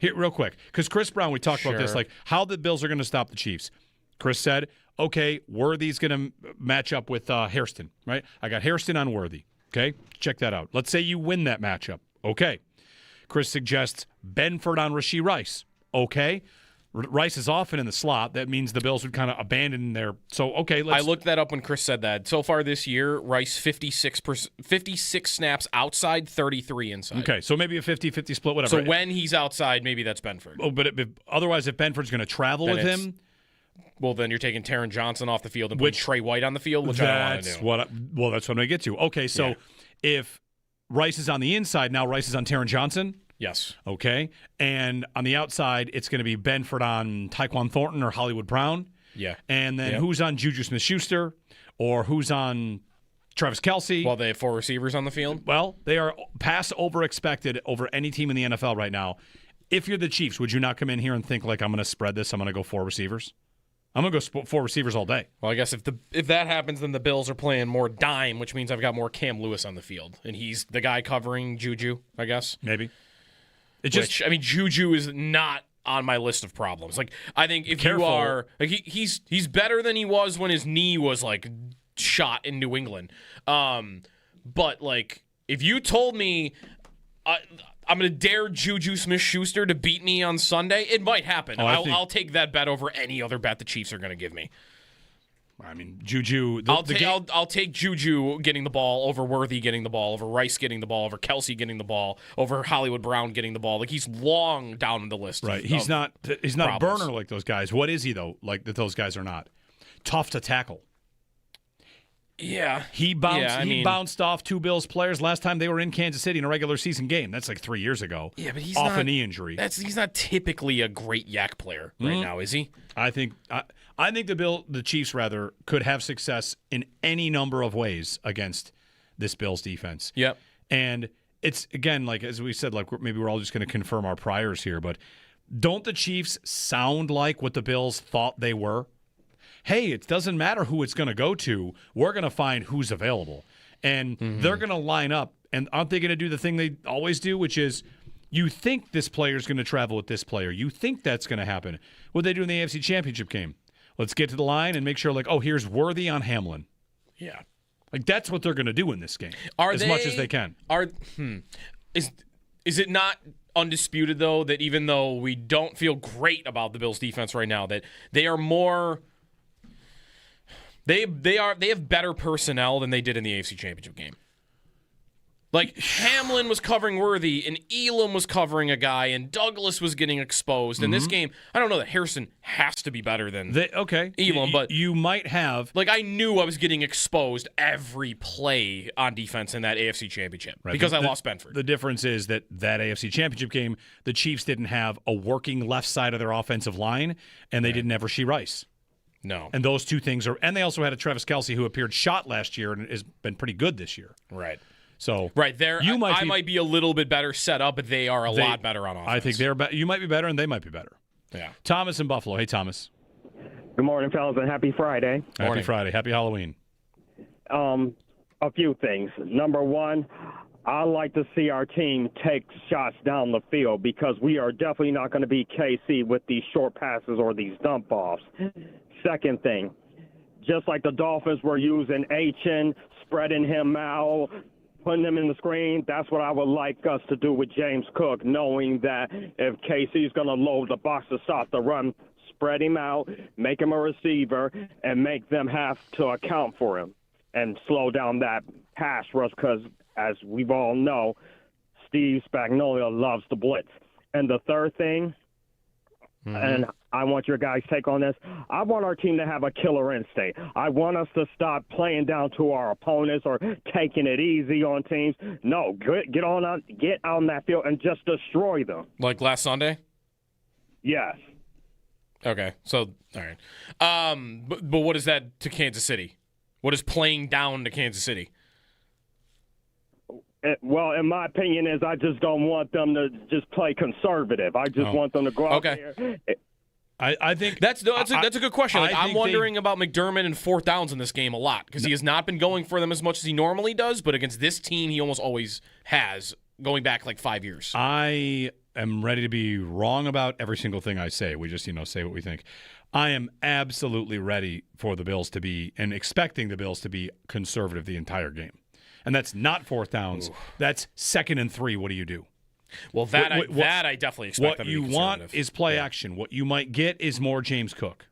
S8: Here, real quick, because Chris Brown, we talked about this,
S1: Sure.
S8: like how the Bills are going to stop the Chiefs. Chris said, okay, Worthy's going to match up with Hairston, right? I got Hairston on Worthy. Okay, check that out. Let's say you win that matchup. Okay. Chris suggests Benford on Rashee Rice. Okay. Rice is often in the slot. That means the Bills would kind of abandon their. So, okay,
S1: I looked that up when Chris said that. So far this year, Rice 56 snaps outside, 33 inside.
S8: Okay, so maybe a 50-50 split, whatever.
S1: So when he's outside, maybe that's Benford.
S8: Oh, but otherwise, if Benford's going to travel
S1: Then
S8: with
S1: it's-
S8: him.
S1: Well, then you're taking Taron Johnson off the field and putting Trey White on the field, which I don't want to do.
S8: That's what I'm going to get to. Okay, so if Rice is on the inside, now Rice is on Taron Johnson?
S1: Yes.
S8: Okay. And on the outside, it's going to be Benford on Tyquan Thornton or Hollywood Brown.
S1: Yeah.
S8: And then who's on Juju Smith-Schuster or who's on Travis Kelce?
S1: Well, they have 4 receivers on the field.
S8: Well, they are pass over expected over any team in the NFL right now. If you're the Chiefs, would you not come in here and think, like, I'm going to spread this, I'm going to go 4 receivers? I'm going to go 4 receivers all day.
S1: Well, I guess if that happens, then the Bills are playing more dime, which means I've got more Cam Lewis on the field. And he's the guy covering Juju, I guess.
S8: Maybe.
S1: I mean, Juju is not on my list of problems. Like, I think if
S8: Careful.
S1: you are, like, he's better than he was when his knee was like shot in New England. But like, if you told me I'm going to dare Juju Smith-Schuster to beat me on Sunday, it might happen. I'll take that bet over any other bet the Chiefs are going to give me.
S8: I mean, Juju.
S1: I'll take Juju getting the ball over Worthy getting the ball, over Rice getting the ball, over Kelce getting the ball, over Hollywood Brown getting the ball. Like, he's long down the list.
S8: Right. He's not a burner like those guys. What is he, though, like that those guys are not? Tough to tackle.
S1: Yeah.
S8: He bounced off 2 Bills players last time they were in Kansas City in a regular season game. That's like 3 years ago.
S1: Yeah, but he's
S8: off
S1: not
S8: a knee injury.
S1: He's not typically a great yak player right now, is he?
S8: I think the Chiefs rather could have success in any number of ways against this Bills defense.
S1: Yep.
S8: And it's, again, like as we said, like maybe we're all just going to confirm our priors here, but don't the Chiefs sound like what the Bills thought they were? Hey, it doesn't matter who it's going to go to. We're going to find who's available. And they're going to line up. And aren't they going to do the thing they always do, which is you think this player's going to travel with this player. You think that's going to happen. What they do in the AFC Championship game? Let's get to the line and make sure, like, oh, here's Worthy on Hamlin.
S1: Yeah.
S8: Like, that's what they're going to do in this game much as they can.
S1: Is it not undisputed, though, that even though we don't feel great about the Bills' defense right now, that they are more – they have better personnel than they did in the AFC Championship game. Like, Hamlin was covering Worthy, and Elam was covering a guy, and Douglas was getting exposed. In this game, I don't know that Harrison has to be better than Elam, but
S8: you might have.
S1: Like, I knew I was getting exposed every play on defense in that AFC Championship because I lost Benford.
S8: The difference is that AFC Championship game, the Chiefs didn't have a working left side of their offensive line, and they didn't have Rashee Rice.
S1: No.
S8: And those two things are – and they also had a Travis Kelce who appeared shot last year and has been pretty good this year.
S1: Right.
S8: So
S1: right there, I might be a little bit better set up, but they are a lot better on offense.
S8: I think they're you might be better, and they might be better.
S1: Yeah.
S8: Thomas in Buffalo. Hey, Thomas.
S5: Good morning, fellas, and happy Friday.
S8: Happy Friday. Happy Halloween.
S5: A few things. Number one, I like to see our team take shots down the field because we are definitely not going to be KC with these short passes or these dump offs. Second thing, just like the Dolphins were using Achin, spreading him out, putting him in the screen, that's what I would like us to do with James Cook, knowing that if KC's going to load the box to stop the run, spread him out, make him a receiver, and make them have to account for him and slow down that pass rush because, as we all know, Steve Spagnuolo loves the blitz. And the third thing, and I want your guys' take on this. I want our team to have a killer instinct. I want us to stop playing down to our opponents or taking it easy on teams. No, get on that field and just destroy them.
S1: Like last Sunday?
S5: Yes.
S1: Okay, so all right. But what is that to Kansas City? What is playing down to Kansas City?
S5: Well, in my opinion, is I just don't want them to just play conservative. I just want them to go out there.
S8: I think
S1: that's a good question. Like, I'm wondering about McDermott and fourth downs in this game a lot because he has not been going for them as much as he normally does. But against this team, he almost always has, going back like 5 years.
S8: I am ready to be wrong about every single thing I say. We just, say what we think. I am absolutely ready for the Bills to be, and expecting the Bills to be conservative the entire game. And that's not fourth downs. Ooh. That's 2nd and 3. What do you do?
S1: Well, I definitely expect them to be conservative.
S8: What you want is play action. What you might get is more James Cook.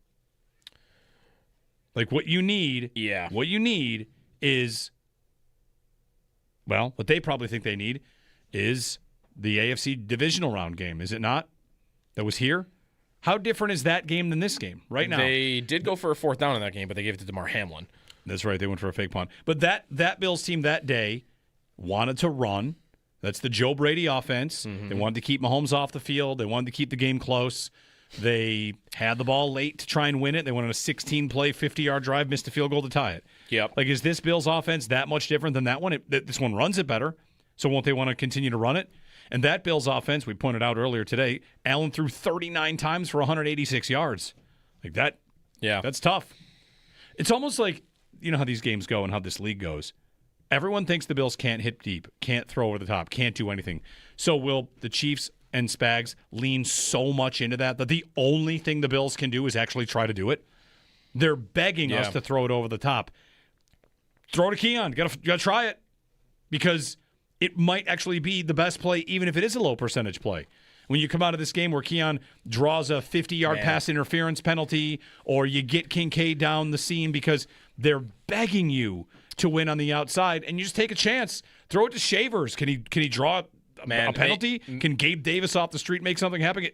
S8: Like what you need is, well, what they probably think they need is the AFC divisional round game, is it not? That was here? How different is that game than this game right now?
S1: They did go for a 4th down in that game, but they gave it to DeMar Hamlin.
S8: That's right. They went for a fake punt. But that Bills team that day wanted to run. That's the Joe Brady offense. Mm-hmm. They wanted to keep Mahomes off the field. They wanted to keep the game close. They had the ball late to try and win it. They went on a 16-play, 50-yard drive, missed a field goal to tie it.
S1: Yep.
S8: Like, is this Bills offense that much different than that one? This one runs it better, so won't they want to continue to run it? And that Bills offense, we pointed out earlier today, Allen threw 39 times for 186 yards. Like that, that's tough. It's almost like, you know how these games go and how this league goes. Everyone thinks the Bills can't hit deep, can't throw over the top, can't do anything. So will the Chiefs and Spags lean so much into that the only thing the Bills can do is actually try to do it? They're begging us to throw it over the top. Throw it to Keon. Gotta try it. Because it might actually be the best play, even if it is a low percentage play. When you come out of this game where Keon draws a 50-yard pass interference penalty, or you get Kincaid down the seam because they're begging you to win on the outside, and you just take a chance. Throw it to Shavers. Can he draw a penalty? Can Gabe Davis off the street make something happen?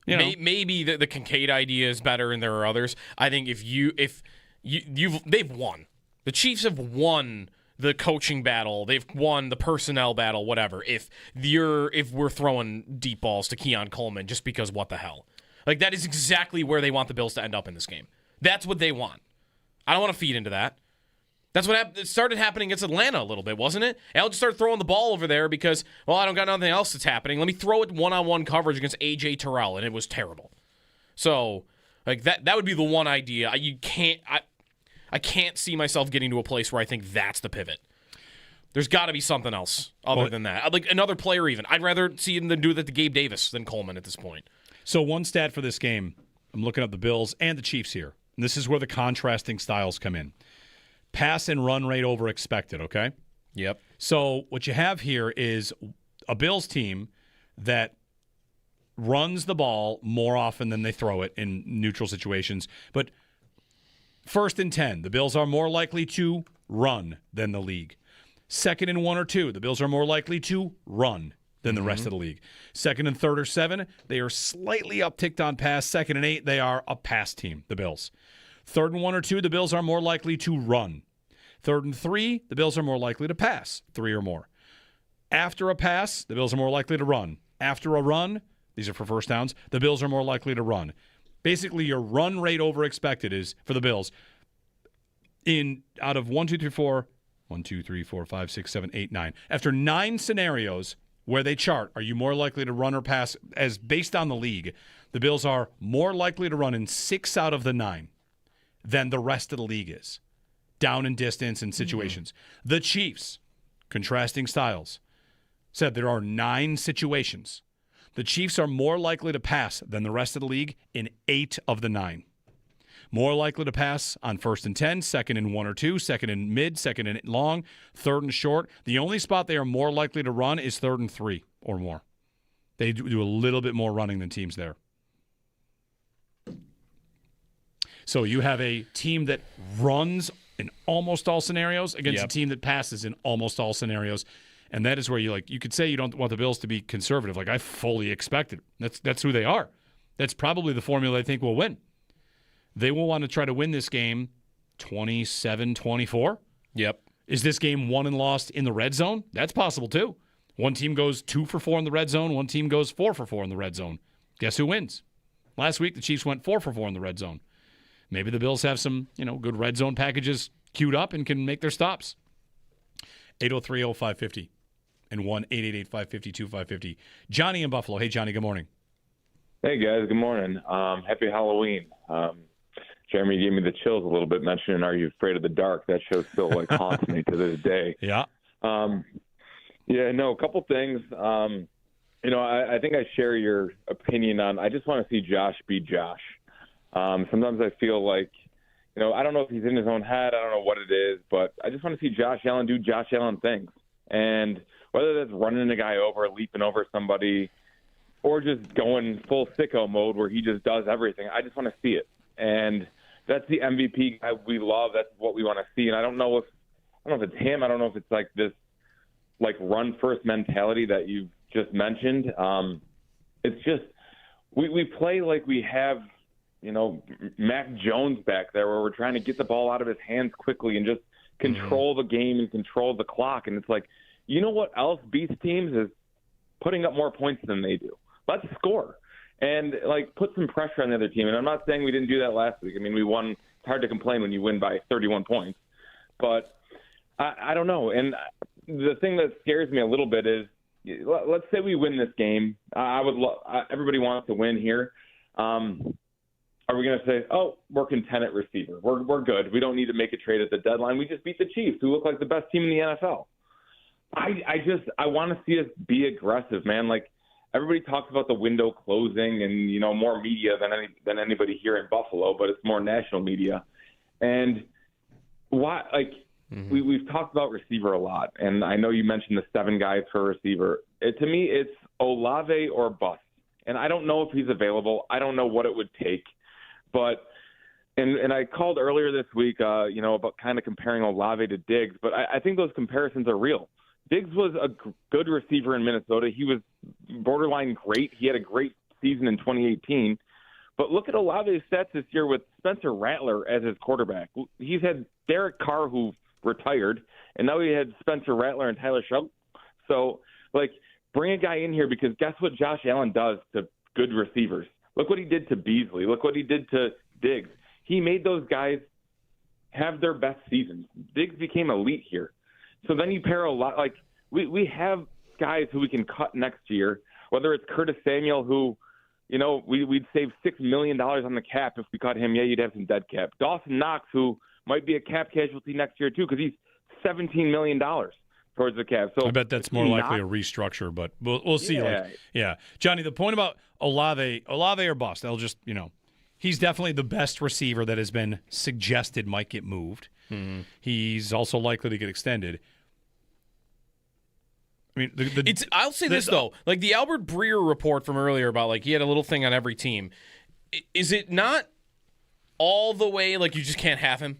S1: Maybe the Kincaid idea is better, and there are others. I think they've won. The Chiefs have won the coaching battle. They've won the personnel battle, whatever. If we're throwing deep balls to Keon Coleman just because what the hell? Like, that is exactly where they want the Bills to end up in this game. That's what they want. I don't want to feed into that. That's what it started happening against Atlanta a little bit, wasn't it? I'll just start throwing the ball over there because, well, I don't got nothing else that's happening. Let me throw it one-on-one coverage against A.J. Terrell, and it was terrible. So, like, that would be the one idea. I can't see myself getting to a place where I think that's the pivot. There's got to be something else other than that. Like another player even. I'd rather see him do that to Gabe Davis than Coleman at this point.
S8: So one stat for this game, I'm looking up the Bills and the Chiefs here. And this is where the contrasting styles come in. Pass and run rate over expected, okay?
S1: Yep.
S8: So what you have here is a Bills team that runs the ball more often than they throw it in neutral situations. But 1st and 10, the Bills are more likely to run than the league. 2nd and 1 or 2, the Bills are more likely to run than the rest of the league. 2nd and 3rd or 7, they are slightly upticked on pass. 2nd and 8, they are a pass team, the Bills. 3rd and 1 or 2, the Bills are more likely to run. 3rd and 3, the Bills are more likely to pass, 3 or more. After a pass, the Bills are more likely to run. After a run, these are for first downs, the Bills are more likely to run. Basically, your run rate over expected is, for the Bills, out of 1, 2, 3, 4, 5, 6, 7, 8, 9. After 9 scenarios where they chart, are you more likely to run or pass, as based on the league, the Bills are more likely to run in 6 out of the 9 than the rest of the league is, down in distance and situations. Mm-hmm. The Chiefs, contrasting styles, said there are 9 situations. The Chiefs are more likely to pass than the rest of the league in 8 of the 9. More likely to pass on 1st and 10, 2nd and 1 or 2, 2nd and mid, 2nd and long, 3rd and short. The only spot they are more likely to run is 3rd and 3 or more. They do a little bit more running than teams there. So you have a team that runs in almost all scenarios against a team that passes in almost all scenarios. And that is where you could say you don't want the Bills to be conservative. Like, I fully expect it. That's who they are. That's probably the formula I think will win. They will want to try to win this game 27-24.
S1: Yep.
S8: Is this game won and lost in the red zone? That's possible too. One team goes 2 for 4 in the red zone. One team goes 4 for 4 in the red zone. Guess who wins? Last week, the Chiefs went 4 for 4 in the red zone. Maybe the Bills have some, good red zone packages queued up and can make their stops. 803-0550 and 1-888-550-2550. Johnny in Buffalo. Hey, Johnny, good morning.
S7: Hey, guys, good morning. Happy Halloween. Jeremy gave me the chills a little bit mentioning Are You Afraid of the Dark? That show still haunts me to this day.
S8: Yeah.
S7: A couple things. I think I share your opinion on. I just want to see Josh be Josh. Sometimes I feel like, I don't know if he's in his own head. I don't know what it is, but I just want to see Josh Allen do Josh Allen things. And whether that's running a guy over, leaping over somebody, or just going full sicko mode where he just does everything, I just want to see it. And that's the MVP guy we love. That's what we want to see. And I don't know if it's him. I don't know if it's like this, like run first mentality that you just mentioned. It's just we play like we have, Mac Jones back there, where we're trying to get the ball out of his hands quickly and just control the game and control the clock. And it's like, what else beats teams is putting up more points than they do. Let's score and put some pressure on the other team. And I'm not saying we didn't do that last week. I mean, we won. It's hard to complain when you win by 31 points, but I don't know. And the thing that scares me a little bit is, let's say we win this game. Everybody wants to win here. Are we going to say, we're content at receiver? We're good. We don't need to make a trade at the deadline. We just beat the Chiefs, who look like the best team in the NFL. I want to see us be aggressive, man. Like, everybody talks about the window closing and, more media than anybody here in Buffalo, but it's more national media. And why, we've talked about receiver a lot, and I know you mentioned the 7 guys for receiver. To me, it's Olave or bust. And I don't know if he's available. I don't know what it would take. But and I called earlier this week, about kind of comparing Olave to Diggs, but I think those comparisons are real. Diggs was a good receiver in Minnesota. He was borderline great. He had a great season in 2018. But look at Olave's stats this year with Spencer Rattler as his quarterback. He's had Derek Carr, who retired, and now he had Spencer Rattler and Tyler Shuck. So, bring a guy in here, because guess what Josh Allen does to good receivers? Look what he did to Beasley. Look what he did to Diggs. He made those guys have their best seasons. Diggs became elite here. So then you pair a lot, we have guys who we can cut next year, whether it's Curtis Samuel, who, we'd save $6 million on the cap if we cut him. Yeah, you'd have some dead cap. Dawson Knox, who might be a cap casualty next year too, because he's $17 million towards the cap. So
S8: I bet that's more likely a restructure, but we'll see.
S7: Yeah.
S8: Johnny, the point about Olave or bust, they'll just, he's definitely the best receiver that has been suggested might get moved. Mm-hmm. He's also likely to get extended. I mean,
S1: I'll say this though, the Albert Breer report from earlier about he had a little thing on every team. Is it not all the way you just can't have him?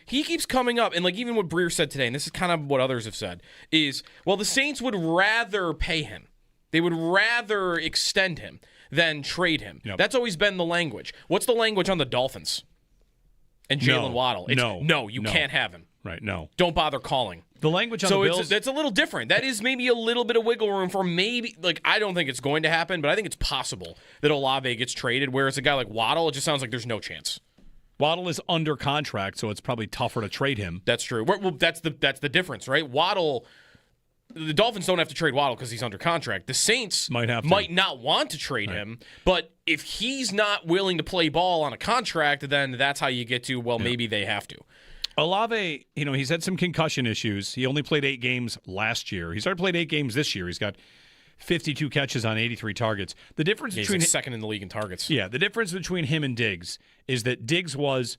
S1: He keeps coming up, and even what Breer said today, and this is kind of what others have said, is, the Saints would rather pay him. They would rather extend him than trade him. Yep. That's always been the language. What's the language on the Dolphins and Jalen Waddle? It's, no, you can't have him.
S8: Right, no.
S1: Don't bother calling.
S8: The language on the Bills...
S1: So it's a little different. That is maybe a little bit of wiggle room for maybe... I don't think it's going to happen, but I think it's possible that Olave gets traded, whereas a guy like Waddle, it just sounds like there's no chance.
S8: Waddle is under contract, so it's probably tougher to trade him.
S1: That's true. Well, that's the difference, right? Waddle... The Dolphins don't have to trade Waddle because he's under contract. The Saints might not want to trade him, but if he's not willing to play ball on a contract, then that's how you get to, maybe they have to.
S8: Olave, he's had some concussion issues. He only played 8 games last year. He started playing 8 games this year. He's got 52 catches on 83 targets. The difference between
S1: second in the league in targets.
S8: Yeah, the difference between him and Diggs is that Diggs was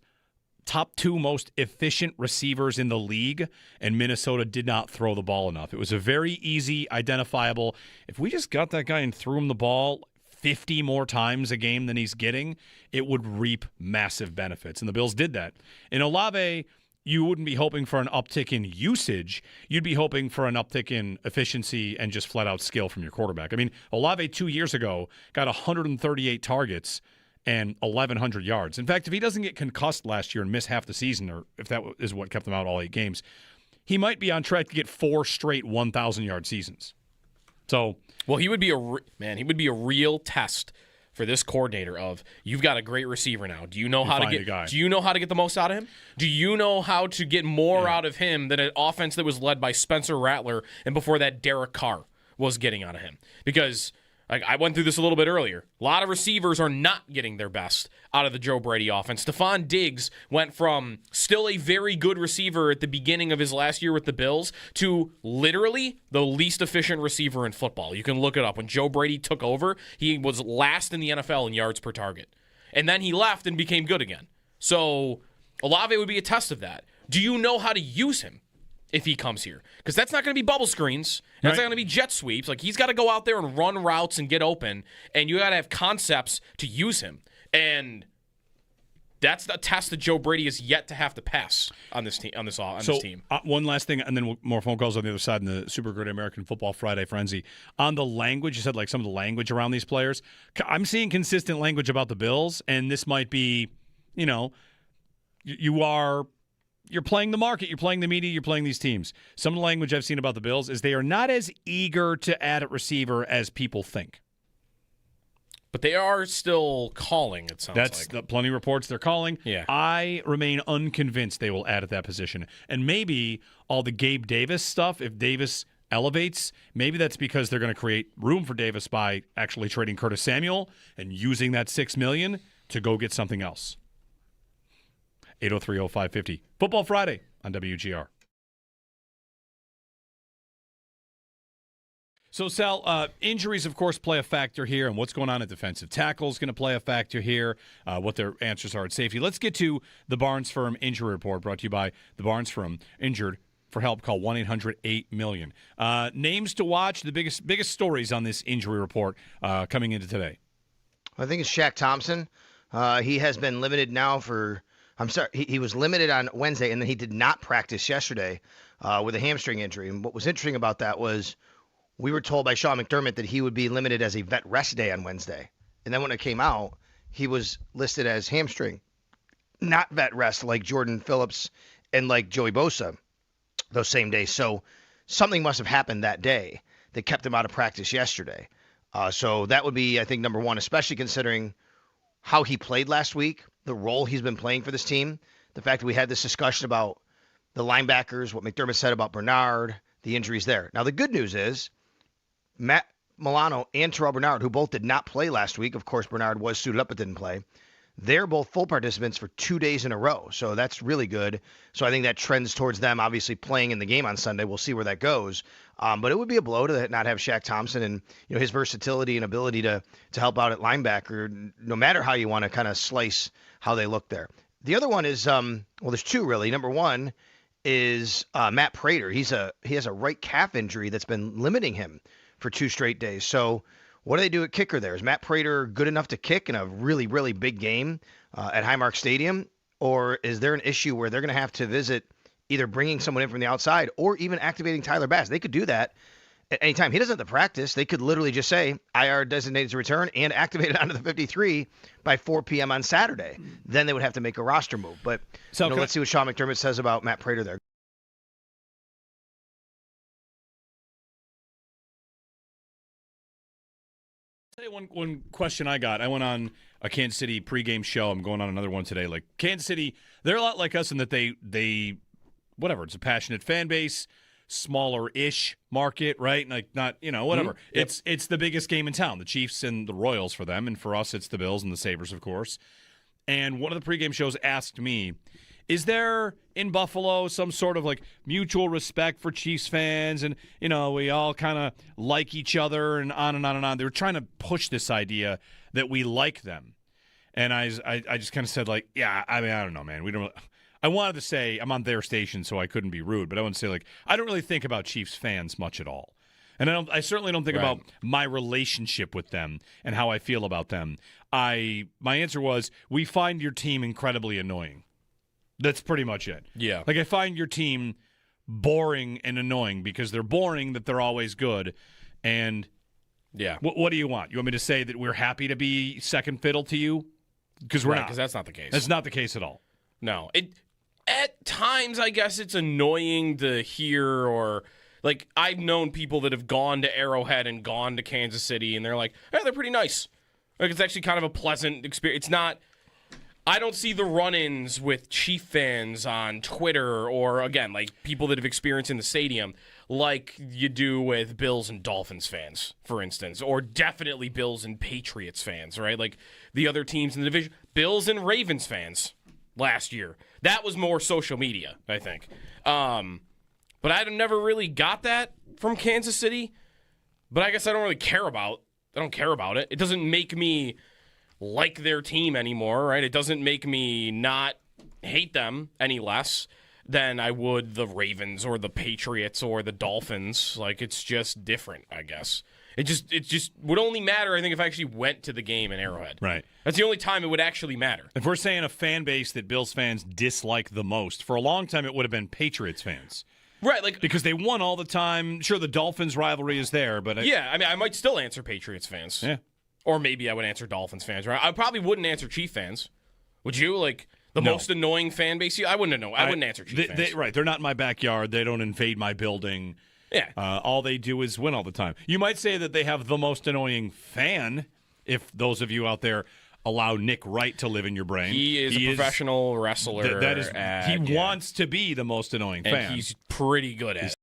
S8: top 2 most efficient receivers in the league, and Minnesota did not throw the ball enough. It was a very easy, identifiable, if we just got that guy and threw him the ball 50 more times a game than he's getting, it would reap massive benefits. And the Bills did that. In Olave, you wouldn't be hoping for an uptick in usage. You'd be hoping for an uptick in efficiency and just flat-out skill from your quarterback. I mean, Olave 2 years ago got 138 targets and 1,100 yards. In fact, if he doesn't get concussed last year and miss half the season, or if that is what kept him out all 8 games, he might be on track to get 4 straight 1,000-yard seasons. So,
S1: he would be a real test for this coordinator of, you've got a great receiver now. Do you know how to get the most out of him? Do you know how to get more out of him than an offense that was led by Spencer Rattler and before that Derek Carr was getting out of him? Because Like I went through this a little bit earlier. A lot of receivers are not getting their best out of the Joe Brady offense. Stephon Diggs went from still a very good receiver at the beginning of his last year with the Bills to literally the least efficient receiver in football. You can look it up. When Joe Brady took over, he was last in the NFL in yards per target. And then he left and became good again. So Olave would be a test of that. Do you know how to use him if he comes here? Because that's not going to be bubble screens. That's not going to be jet sweeps. Like, he's got to go out there and run routes and get open, and you got to have concepts to use him. And that's the test that Joe Brady is yet to have to pass on this team. This team.
S8: One last thing, and then more phone calls on the other side in the Super Great American Football Friday frenzy. On the language, you said like some of the language around these players. I'm seeing consistent language about the Bills, and this might be, you're playing the market, you're playing the media, you're playing these teams. Some of the language I've seen about the Bills is they are not as eager to add a receiver as people think.
S1: But they are still calling, it sounds like.
S8: That's plenty of reports they're calling.
S1: Yeah.
S8: I remain unconvinced they will add at that position. And maybe all the Gabe Davis stuff, if Davis elevates, maybe that's because they're going to create room for Davis by actually trading Curtis Samuel and using that $6 million to go get something else. 803-0550. Football Friday on WGR. So, Sal, injuries, of course, play a factor here, and what's going on at defensive tackle is going to play a factor here, what their answers are at safety. Let's get to the Barnes Firm Injury Report, brought to you by the Barnes Firm. Injured? For help, call 1-800-8-MILLION. Names to watch, the biggest stories on this injury report coming into today.
S17: I think it's Shaq Thompson. He has been limited now for... he was limited on Wednesday, and then he did not practice yesterday with a hamstring injury. And what was interesting about that was we were told by Sean McDermott that he would be limited as a vet rest day on Wednesday. And then when it came out, he was listed as hamstring, not vet rest like Jordan Phillips and like Joey Bosa those same days. So something must have happened that day that kept him out of practice yesterday. So that would be, I think, number one, especially considering how he played last week, the role he's been playing for this team, the fact that we had this discussion about the linebackers, what McDermott said about Bernard, the injuries there. Now, the good news is Matt Milano and Terrell Bernard, who both did not play last week. Of course, Bernard was suited up but didn't play. They're both full participants for 2 days in a row, so that's really good. So I think that trends towards them obviously playing in the game on Sunday. We'll see where that goes. But it would be a blow to not have Shaq Thompson and his versatility and ability to help out at linebacker, no matter how you want to kind of slice how they look there. The other one is, there's two really. Number one is Matt Prater. He has a right calf injury that's been limiting him for 2 straight days. So what do they do at kicker there? Is Matt Prater good enough to kick in a really, really big game at Highmark Stadium? Or is there an issue where they're going to have to visit either bringing someone in from the outside or even activating Tyler Bass? They could do that at any time. He doesn't have to practice. They could literally just say, IR designated to return and activated onto the 53 by 4 p.m. on Saturday. Then they would have to make a roster move. But let's see what Sean McDermott says about Matt Prater there.
S8: One question I got. I went on a Kansas City pregame show. I'm going on another one today. Like Kansas City, they're a lot like us in that they whatever. It's a passionate fan base, smaller-ish market, right? Like not whatever.
S1: Mm-hmm. Yep.
S8: It's the biggest game in town. The Chiefs and the Royals for them, and for us, it's the Bills and the Sabres, of course. And one of the pregame shows asked me, is there in Buffalo some sort of like mutual respect for Chiefs fans and, we all kind of like each other and on and on and on. They were trying to push this idea that we like them. And I just kind of said like, yeah, I mean, I don't know, man. I wanted to say I'm on their station so I couldn't be rude, but I want to say like, I don't really think about Chiefs fans much at all. And I certainly don't think about my relationship with them and how I feel about them. My answer was, we find your team incredibly annoying. That's pretty much it.
S1: Yeah.
S8: Like, I find your team boring and annoying because they're boring, that they're always good. And
S1: yeah,
S8: what do you want? You want me to say that we're happy to be second fiddle to you? Because we're not.
S1: Because that's not the case.
S8: That's not the case at all.
S1: No. At times, I guess it's annoying to hear, or like I've known people that have gone to Arrowhead and gone to Kansas City, and they're like, they're pretty nice. Like, it's actually kind of a pleasant experience. It's not. I don't see the run-ins with Chief fans on Twitter or, again, like people that have experienced in the stadium like you do with Bills and Dolphins fans, for instance, or definitely Bills and Patriots fans, right? Like the other teams in the division. Bills and Ravens fans last year. That was more social media, I think. But I never really got that from Kansas City. But I guess I don't really care about it. It doesn't make me like their team anymore, right? It doesn't make me not hate them any less than I would the Ravens or the Patriots or the Dolphins. Like, it's just different, I guess. It just would only matter, I think, if I actually went to the game in Arrowhead.
S8: Right.
S1: That's the only time it would actually matter.
S8: If we're saying a fan base that Bills fans dislike the most, for a long time it would have been Patriots fans.
S1: Right, like
S8: because they won all the time. Sure, the Dolphins rivalry is there, but
S1: I might still answer Patriots fans.
S8: Yeah.
S1: Or maybe I would answer Dolphins fans, right? I probably wouldn't answer Chief fans. Would you? Like, the most annoying fan base? I wouldn't know. I wouldn't answer Chief fans.
S8: Right. They're not in my backyard. They don't invade my building.
S1: Yeah.
S8: All they do is win all the time. You might say that they have the most annoying fan, if those of you out there allow Nick Wright to live in your brain.
S1: He is a professional wrestler.
S8: He wants to be the most annoying fan.
S1: And he's pretty good at it.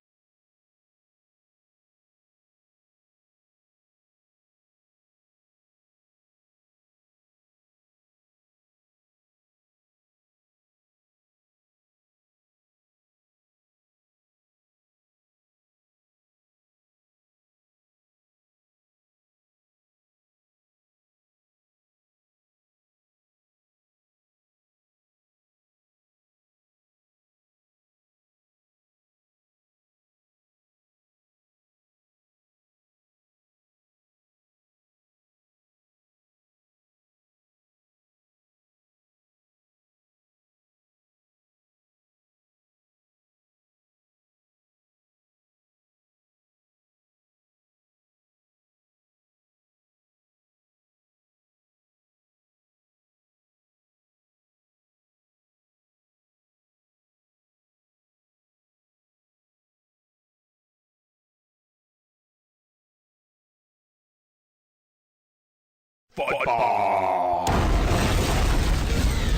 S2: Football.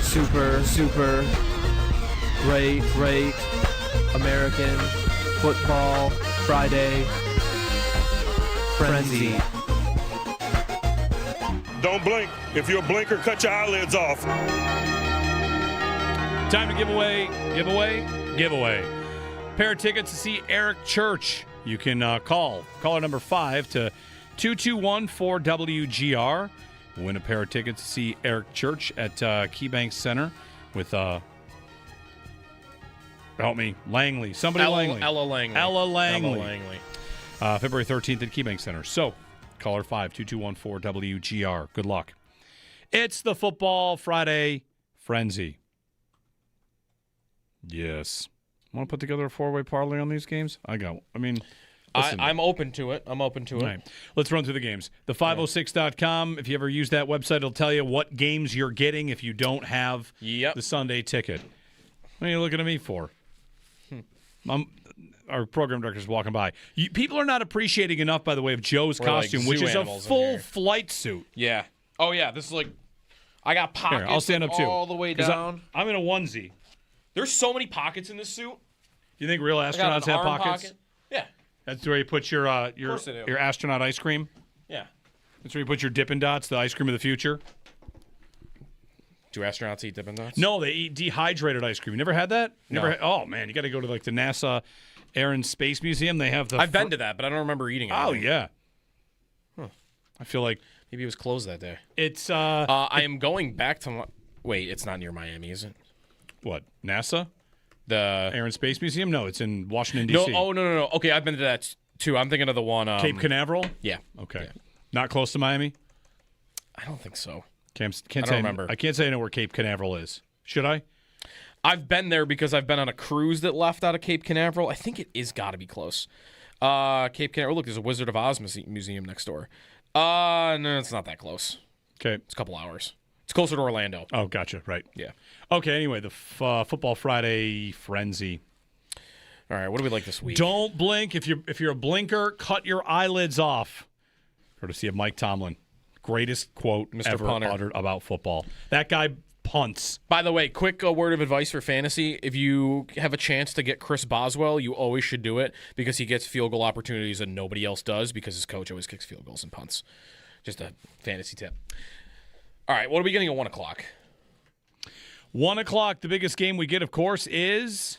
S3: Super great American football Friday frenzy.
S9: Don't blink. If you're a blinker, cut your eyelids off.
S8: Time to give away. Pair of tickets to see Eric Church. You can call caller number 5 to 221-4WGR. Win a pair of tickets to see Eric Church at KeyBank Center with help me, Langley.
S1: Ella Langley.
S8: February 13th at KeyBank Center. So, caller 5, 221-4WGR. Good luck. It's the Football Friday Frenzy. Yes. Want to put together a four-way parlay on these games?
S1: I'm open to it. All
S8: right. Let's run through the games. The 506.com, if you ever use that website, it'll tell you what games you're getting if you don't have the Sunday ticket. What are you looking at me for? Our program director's walking by. People are not appreciating enough, by the way, of Joe's costume, which is a full flight suit.
S1: Yeah. Oh, yeah. This is like, I got pockets.
S8: Here, I'll stand up, too.
S1: All the way down.
S8: I'm in a onesie.
S1: There's so many pockets in this suit.
S8: Do you think real astronauts have pockets?
S1: Pocket. Yeah.
S8: That's where you put your astronaut ice cream?
S1: Yeah.
S8: That's where you put your Dippin' Dots, the ice cream of the future?
S1: Do astronauts eat Dippin' Dots?
S8: No, they eat dehydrated ice cream. You never had that?
S1: No.
S8: Oh, man, you got to go to like the NASA Air and Space Museum. They have the.
S1: I've been to that, but I don't remember eating it.
S8: Oh, yeah.
S1: Huh.
S8: I feel like.
S1: Maybe it was closed that day.
S8: It's.
S1: I am going back to. Wait, it's not near Miami, is it?
S8: What? NASA?
S1: The
S8: Air and Space Museum? No, it's in Washington, D.C.
S1: No. Okay, I've been to that too. I'm thinking of the one.
S8: Cape Canaveral?
S1: Yeah.
S8: Okay.
S1: Yeah.
S8: Not close to Miami?
S1: I don't think so.
S8: I don't remember. I can't say I know where Cape Canaveral is. Should I?
S1: I've been there because I've been on a cruise that left out of Cape Canaveral. I think it is got to be close. Cape Canaveral. Look, there's a Wizard of Oz museum next door. No, it's not that close.
S8: Okay.
S1: It's a couple hours. It's closer to Orlando.
S8: Oh, gotcha. Right.
S1: Yeah.
S8: Okay, anyway, the Football Friday Frenzy.
S1: All right, what do we like this week?
S8: Don't blink. If you're a blinker, cut your eyelids off. Courtesy of Mike Tomlin. Greatest quote
S1: Mr.
S8: ever
S1: Punter.
S8: uttered about football. That guy punts.
S1: By the way, quick word of advice for fantasy. If you have a chance to get Chris Boswell, you always should do it because he gets field goal opportunities and nobody else does because his coach always kicks field goals and punts. Just a fantasy tip. All right, what are we getting at 1 o'clock?
S8: 1 o'clock, the biggest game we get, of course, is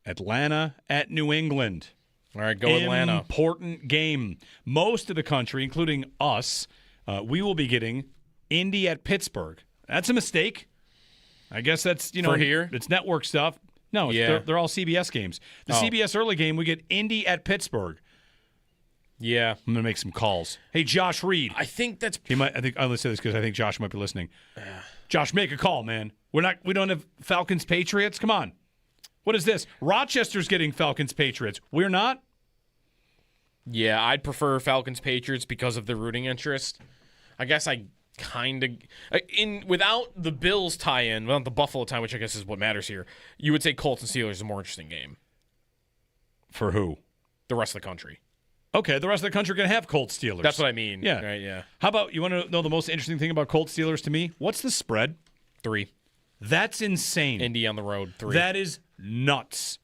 S8: Atlanta at New England.
S1: All right, go Atlanta.
S8: Important game. Most of the country, including us, we will be getting Indy at Pittsburgh. That's a mistake. I guess that's,
S1: For here?
S8: It's network stuff. No, they're all CBS games. The CBS early game, we get Indy at Pittsburgh.
S1: Yeah.
S8: I'm going to make some calls. Hey, Josh Reed.
S1: I think that's...
S8: I'm going to say this because I think Josh might be listening. Josh, make a call, man. We don't have Falcons Patriots. Come on. What is this? Rochester's getting Falcons Patriots. We're not?
S1: Yeah, I'd prefer Falcons Patriots because of the rooting interest. I guess I kind of without the Bills tie-in, without the Buffalo tie, which I guess is what matters here. You would say Colts and Steelers is a more interesting game.
S8: For who?
S1: The rest of the country.
S8: Okay, the rest of the country are going to have Colts Steelers.
S1: That's what I mean.
S8: Yeah.
S1: Right, yeah.
S8: How about, you want to know the most interesting thing about Colts Steelers to me? What's the spread?
S1: 3.
S8: That's insane.
S1: Indy on the road, 3.
S8: That is nuts.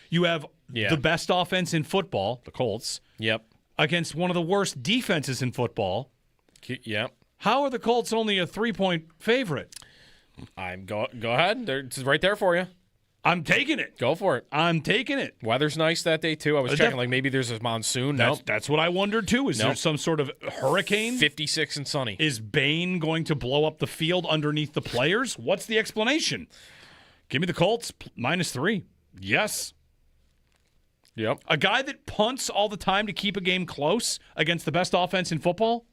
S8: You have the best offense in football, the Colts.
S1: Yep.
S8: Against one of the worst defenses in football.
S1: Yep.
S8: How are the Colts only a 3-point favorite?
S1: Go ahead. It's right there for you.
S8: I'm taking it.
S1: Go for it.
S8: I'm taking it.
S1: Weather's nice that day, too. I was checking, maybe there's a monsoon.
S8: That's what I wondered, too. Is there some sort of hurricane?
S1: 56 and sunny.
S8: Is Bane going to blow up the field underneath the players? What's the explanation? Give me the Colts, -3. Yes.
S1: Yep.
S8: A guy that punts all the time to keep a game close against the best offense in football?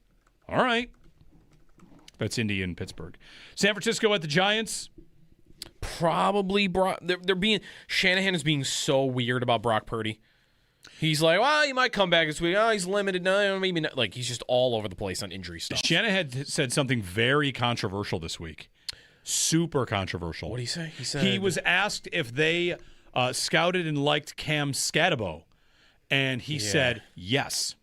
S8: All right. That's Indy and Pittsburgh. San Francisco at the Giants?
S1: Probably Brock. They're being Shanahan is being so weird about Brock Purdy. He's like, well, he might come back this week. Oh, he's limited. No, maybe not. Like, he's just all over the place on injury stuff.
S8: Shanahan said something very controversial this week. Super controversial.
S1: What did he say?
S8: He was asked if they scouted and liked Cam Scatabo, and he said yes.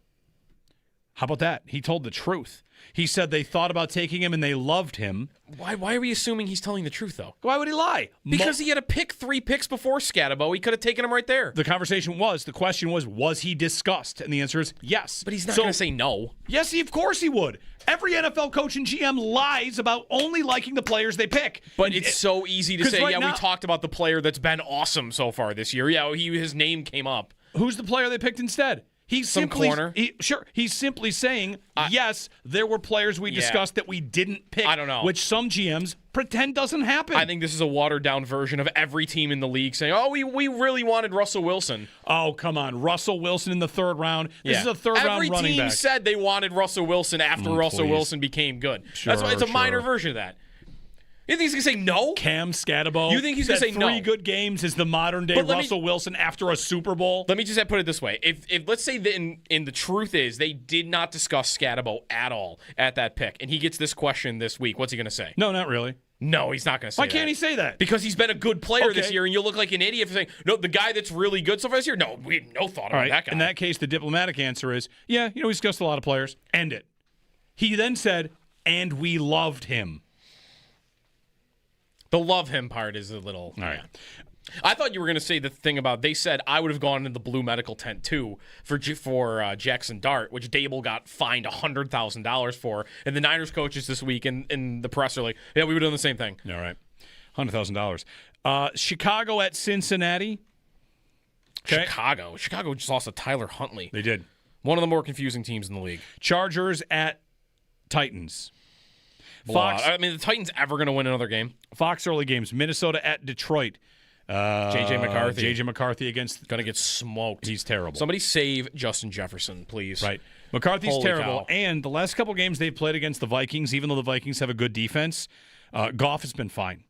S8: How about that? He told the truth. He said they thought about taking him and they loved him.
S1: Why are we assuming he's telling the truth, though?
S8: Why would he lie?
S1: Because he had to pick 3 picks before Scatabo. He could have taken him right there.
S8: The question was he discussed? And the answer is yes.
S1: But he's not going to say no.
S8: Yes, of course he would. Every NFL coach and GM lies about only liking the players they pick.
S1: But it's so easy to say, we talked about the player that's been awesome so far this year. Yeah, his name came up.
S8: Who's the player they picked instead? He's
S1: corner.
S8: He's simply saying, yes, there were players we discussed that we didn't pick.
S1: I don't know.
S8: Which some GMs pretend doesn't happen.
S1: I think this is a watered-down version of every team in the league saying, oh, we really wanted Russell Wilson.
S8: Oh, come on. Russell Wilson in the 3rd round. This is a 3rd-round running back.
S1: Every team said they wanted Russell Wilson after Russell Wilson became good. That's why it's a minor version of that. You think he's going to say no?
S8: Cam Scatabo.
S1: You think he's going to say no?
S8: 3 good games is the modern-day Russell Wilson after a Super Bowl?
S1: Let me just put it this way. If let's say that in the truth is they did not discuss Scatabo at all at that pick, and he gets this question this week, what's he going to say?
S8: No, not really.
S1: No, he's not going to say that.
S8: Why can't he say that?
S1: Because he's been a good player this year, and you'll look like an idiot for saying, no, the guy that's really good so far this year? No, we have no thought about that guy.
S8: In that case, the diplomatic answer is, we discussed a lot of players. End it. He then said, and we loved him.
S1: The love him part is a little...
S8: All right.
S1: I thought you were going to say the thing about they said I would have gone into the blue medical tent too for Jackson Dart, which Dable got fined $100,000 for. And the Niners coaches this week in the press are like, yeah, we would have done the same thing.
S8: All right. $100,000. Chicago at Cincinnati.
S1: Okay. Chicago just lost to Tyler Huntley.
S8: They did.
S1: One of the more confusing teams in the league.
S8: Chargers at Titans.
S1: Fox. I mean, the Titans ever going to win another game?
S8: Fox early games. Minnesota at Detroit.
S1: J.J. McCarthy.
S8: J.J. McCarthy against...
S1: Going to get smoked.
S8: He's terrible.
S1: Somebody save Justin Jefferson, please.
S8: Right. McCarthy's
S1: Holy
S8: terrible.
S1: cow.
S8: And the last couple games they've played against the Vikings, even though the Vikings have a good defense, Goff has been fine.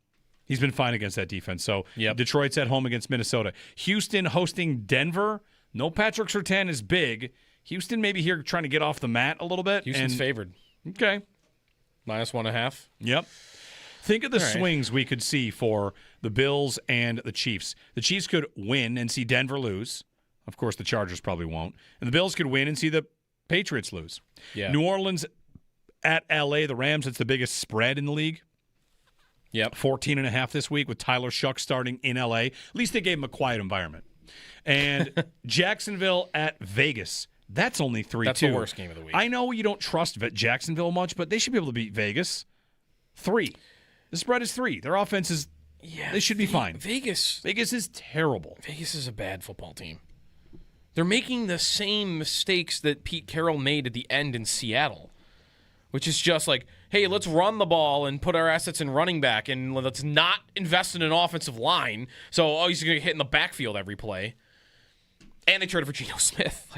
S8: He's been fine against that defense. So Detroit's at home against Minnesota. Houston hosting Denver. No Patrick Surtain is big. Houston maybe here trying to get off the mat a little bit.
S1: Houston's favored.
S8: Okay.
S1: -1.5.
S8: Yep. Think of the swings we could see for the Bills and the Chiefs. The Chiefs could win and see Denver lose. Of course, the Chargers probably won't. And the Bills could win and see the Patriots lose.
S1: Yeah.
S8: New Orleans at L.A., the Rams, it's the biggest spread in the league.
S1: Yep.
S8: 14.5 this week with Tyler Shuck starting in L.A. At least they gave him a quiet environment. And Jacksonville at Vegas. That's only 3-2.
S1: That's the worst game of the week.
S8: I know you don't trust Jacksonville much, but they should be able to beat Vegas. 3. The spread is 3. Their offense is they should be fine.
S1: Vegas
S8: is terrible.
S1: Vegas is a bad football team. They're making the same mistakes that Pete Carroll made at the end in Seattle, which is just like, hey, let's run the ball and put our assets in running back, and let's not invest in an offensive line. So he's going to hit in the backfield every play. And they traded for Geno Smith.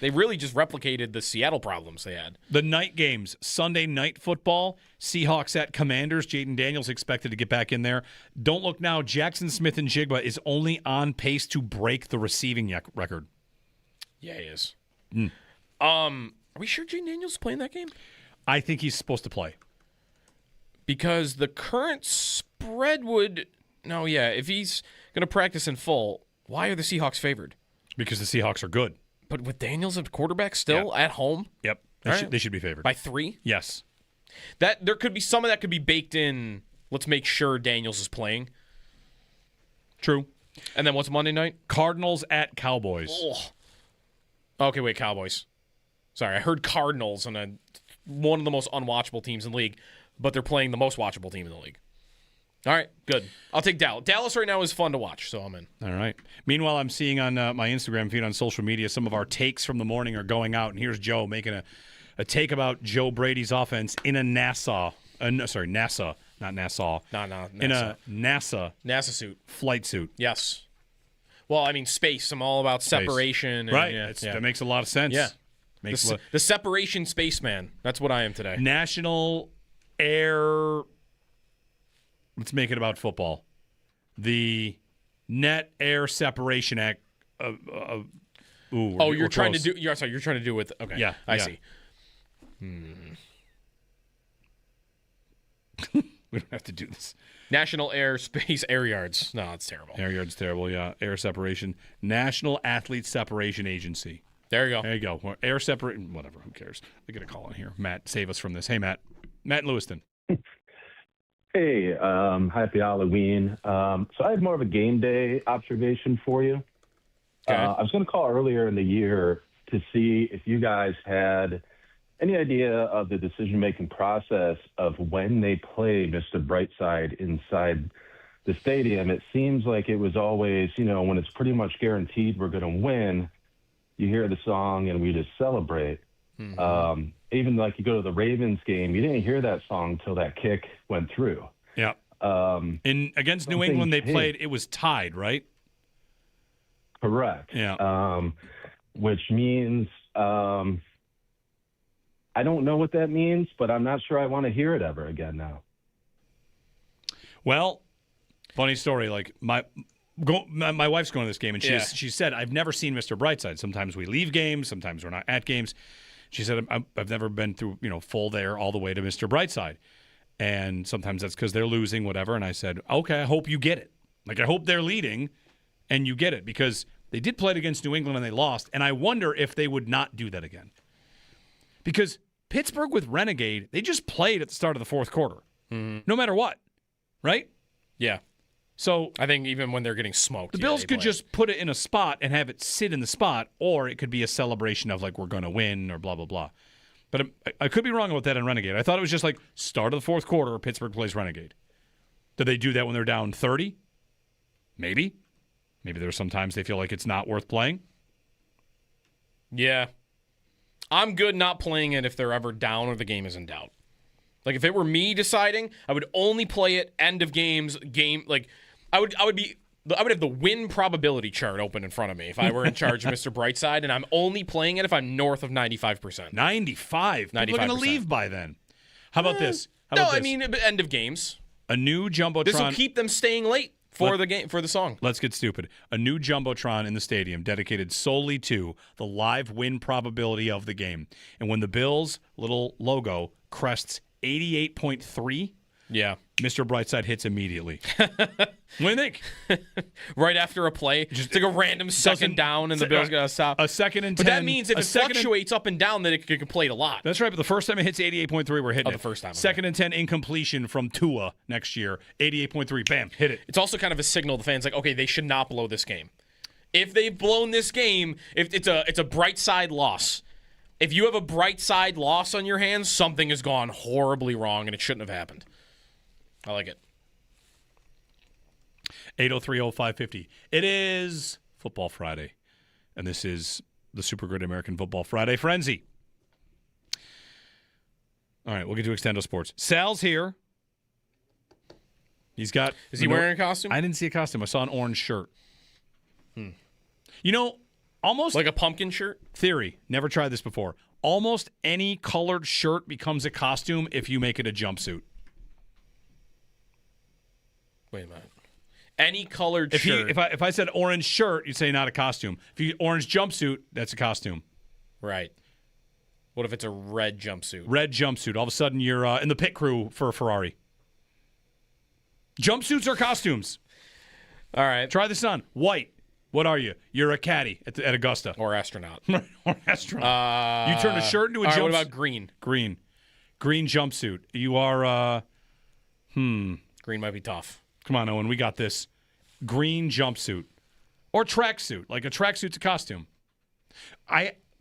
S1: They really just replicated the Seattle problems they had.
S8: The night games, Sunday night football, Seahawks at Commanders. Jaden Daniels expected to get back in there. Don't look now. Jackson Smith and Jigba is only on pace to break the receiving record.
S1: Yeah, he is. Are we sure Jaden Daniels is playing that game?
S8: I think he's supposed to play.
S1: Because the current spread would... No, yeah, if he's going to practice in full, why are the Seahawks favored?
S8: Because the Seahawks are good.
S1: But with Daniels at quarterback still at home?
S8: Yep. They should be favored.
S1: By 3?
S8: Yes.
S1: There could be some of that could be baked in. Let's make sure Daniels is playing.
S8: True.
S1: And then what's Monday night?
S8: Cardinals at Cowboys.
S1: Oh. Okay, wait, Cowboys. Sorry, I heard Cardinals on one of the most unwatchable teams in the league, but they're playing the most watchable team in the league. All right, good. I'll take Dallas. Dallas right now is fun to watch, so I'm in.
S8: All right. Meanwhile, I'm seeing on my Instagram feed on social media some of our takes from the morning are going out, and here's Joe making a take about Joe Brady's offense in a NASA, not Nassau.
S1: No, NASA.
S8: In a NASA
S1: suit.
S8: Flight suit.
S1: Yes. Well, I mean, space. I'm all about separation.
S8: Right.
S1: And,
S8: That makes a lot of sense.
S1: Yeah. The separation spaceman. That's what I am today.
S8: National Air... Let's make it about football. The Net Air Separation Act.
S1: You're trying to do. You're trying to do with. Okay.
S8: Yeah,
S1: I see.
S8: We don't have to do this.
S1: National Air Space Air Yards. No, it's terrible.
S8: Air Yards terrible. Yeah. Air Separation. National Athlete Separation Agency.
S1: There you go.
S8: There you go. Air separate. Whatever. Who cares? We get a call in here. Matt, save us from this. Hey, Matt. Matt in Lewiston.
S12: Hey, happy Halloween. So I have more of a game day observation for you.
S1: Okay.
S12: I was going to call earlier in the year to see if you guys had any idea of the decision-making process of when they play Mr. Brightside inside the stadium. It seems like it was always, when it's pretty much guaranteed we're going to win, you hear the song and we just celebrate. Mm-hmm. Even like you go to the Ravens game, you didn't hear that song till that kick went through.
S8: Yeah. Against New England, they played. It was tied, right?
S12: Correct.
S8: Yeah.
S12: Which means I don't know what that means, but I'm not sure I want to hear it ever again now.
S8: Well, funny story. Like my wife's going to this game, and she said, "I've never seen Mr. Brightside. Sometimes we leave games, sometimes we're not at games." She said, I've never been through, full there all the way to Mr. Brightside. And sometimes that's because they're losing, whatever. And I said, okay, I hope you get it. Like, I hope they're leading and you get it, because they did play it against New England and they lost. And I wonder if they would not do that again. Because Pittsburgh with Renegade, they just played at the start of the fourth quarter, no matter what, right?
S1: Yeah. So I think even when they're getting smoked,
S8: the Bills could just put it in a spot and have it sit in the spot, or it could be a celebration of like, we're going to win or blah, blah, blah. But I could be wrong about that in Renegade. I thought it was just like start of the fourth quarter, Pittsburgh plays Renegade. Did they do that when they're down 30? Maybe. Maybe there's sometimes they feel like it's not worth playing.
S1: Yeah. I'm good not playing it if they're ever down or the game is in doubt. Like if it were me deciding, I would only play it end of game. Like I would have the win probability chart open in front of me if I were in charge of Mr. Brightside, and I'm only playing it if I'm north of 95%.
S8: 95? People are going to leave by then. How about this?
S1: I mean end of games.
S8: A new Jumbotron.
S1: This will keep them staying late for the song.
S8: Let's get stupid. A new Jumbotron in the stadium dedicated solely to the live win probability of the game. And when the Bills' little logo crests 88.3,
S1: yeah,
S8: Mr. Brightside hits immediately. What do you think?
S1: Right after a play, just like a random second down, and the Bills got to stop.
S8: A 2nd and 10.
S1: But that means if it fluctuates up and down, then it can play a lot.
S8: That's right, but the first time it hits 88.3, we're hitting it.
S1: The first time.
S8: 2nd and 10 incompletion from Tua next year, 88.3, bam, hit it.
S1: It's also kind of a signal to the fans, like, okay, they should not blow this game. If they've blown this game, if it's a bright side loss. If you have a bright side loss on your hands, something has gone horribly wrong, and it shouldn't have happened. I like it.
S8: 803-0550. It is Football Friday, and this is the Super Great American Football Friday Frenzy. All right, we'll get to Extendo Sports. Sal's here. He's got...
S1: Is he wearing a costume?
S8: I didn't see a costume. I saw an orange shirt. You know, almost...
S1: Like a pumpkin shirt?
S8: Theory. Never tried this before. Almost any colored shirt becomes a costume if you make it a jumpsuit.
S1: Wait a minute. Any colored
S8: If
S1: shirt.
S8: if I said orange shirt, you'd say not a costume. If you orange jumpsuit, that's a costume.
S1: Right. What if it's a red jumpsuit?
S8: Red jumpsuit. All of a sudden, you're in the pit crew for a Ferrari. Jumpsuits are costumes.
S1: All right.
S8: Try this on. White. What are you? You're a caddy at Augusta.
S1: Or astronaut.
S8: Or astronaut. You turn a shirt into a jumpsuit.
S1: What about green?
S8: Green jumpsuit. You are,
S1: Green might be tough.
S8: Come on, Owen. We got this. Green jumpsuit. Or tracksuit. Like a tracksuit's a costume.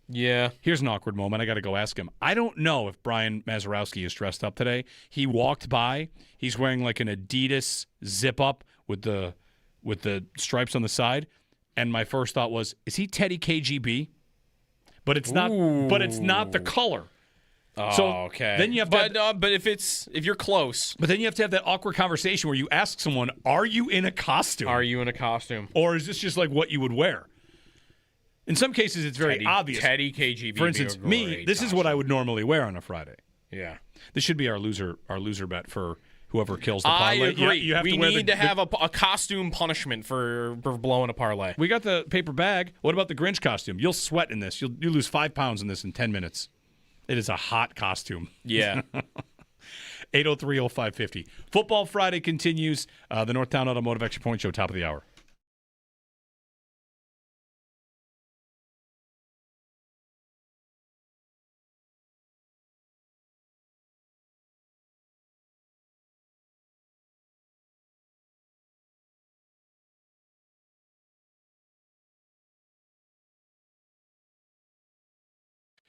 S1: Yeah.
S8: Here's an awkward moment. I got to go ask him. I don't know if Brian Mazurowski is dressed up today. He walked by. He's wearing like an Adidas zip-up with the stripes on the side. And my first thought was, is he Teddy KGB? But it's not.
S1: Ooh.
S8: But it's not the color.
S1: Oh,
S8: so
S1: okay.
S8: Then you have to
S1: but if you're close.
S8: But then you have to have that awkward conversation where you ask someone, "Are you in a costume?
S1: Are you in a costume?
S8: Or is this just like what you would wear?" In some cases, it's very obvious.
S1: Teddy KGB.
S8: For instance, me, this is what I would normally wear on a Friday.
S1: Yeah.
S8: This should be our loser bet for whoever kills the
S1: I
S8: parlay.
S1: agree.
S8: You have
S1: we
S8: to wear
S1: need to have a costume punishment for blowing a parlay.
S8: We got the paper bag. What about the Grinch costume? You'll sweat in this. You lose 5 pounds in this in 10 minutes. It is a hot costume.
S1: Yeah.
S8: 803-0550. Football Friday continues. The Northtown Automotive Extra Point Show, top of the hour.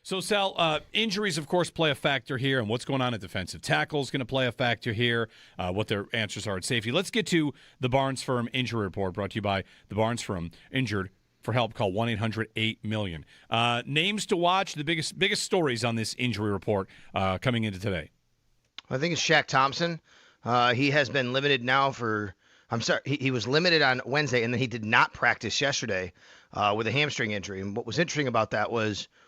S8: So, Sal, injuries, of course, play a factor here, and what's going on at defensive tackle is going to play a factor here, what their answers are at safety. Let's get to the Barnes Firm Injury Report, brought to you by the Barnes Firm. Injured, for help, call 1-800-8-MILLION. Names to watch, the biggest stories on this injury report coming into today.
S17: I think it's Shaq Thompson. He has been limited now for – I'm sorry, he was limited on Wednesday, and then he did not practice yesterday with a hamstring injury. And what was interesting about that was –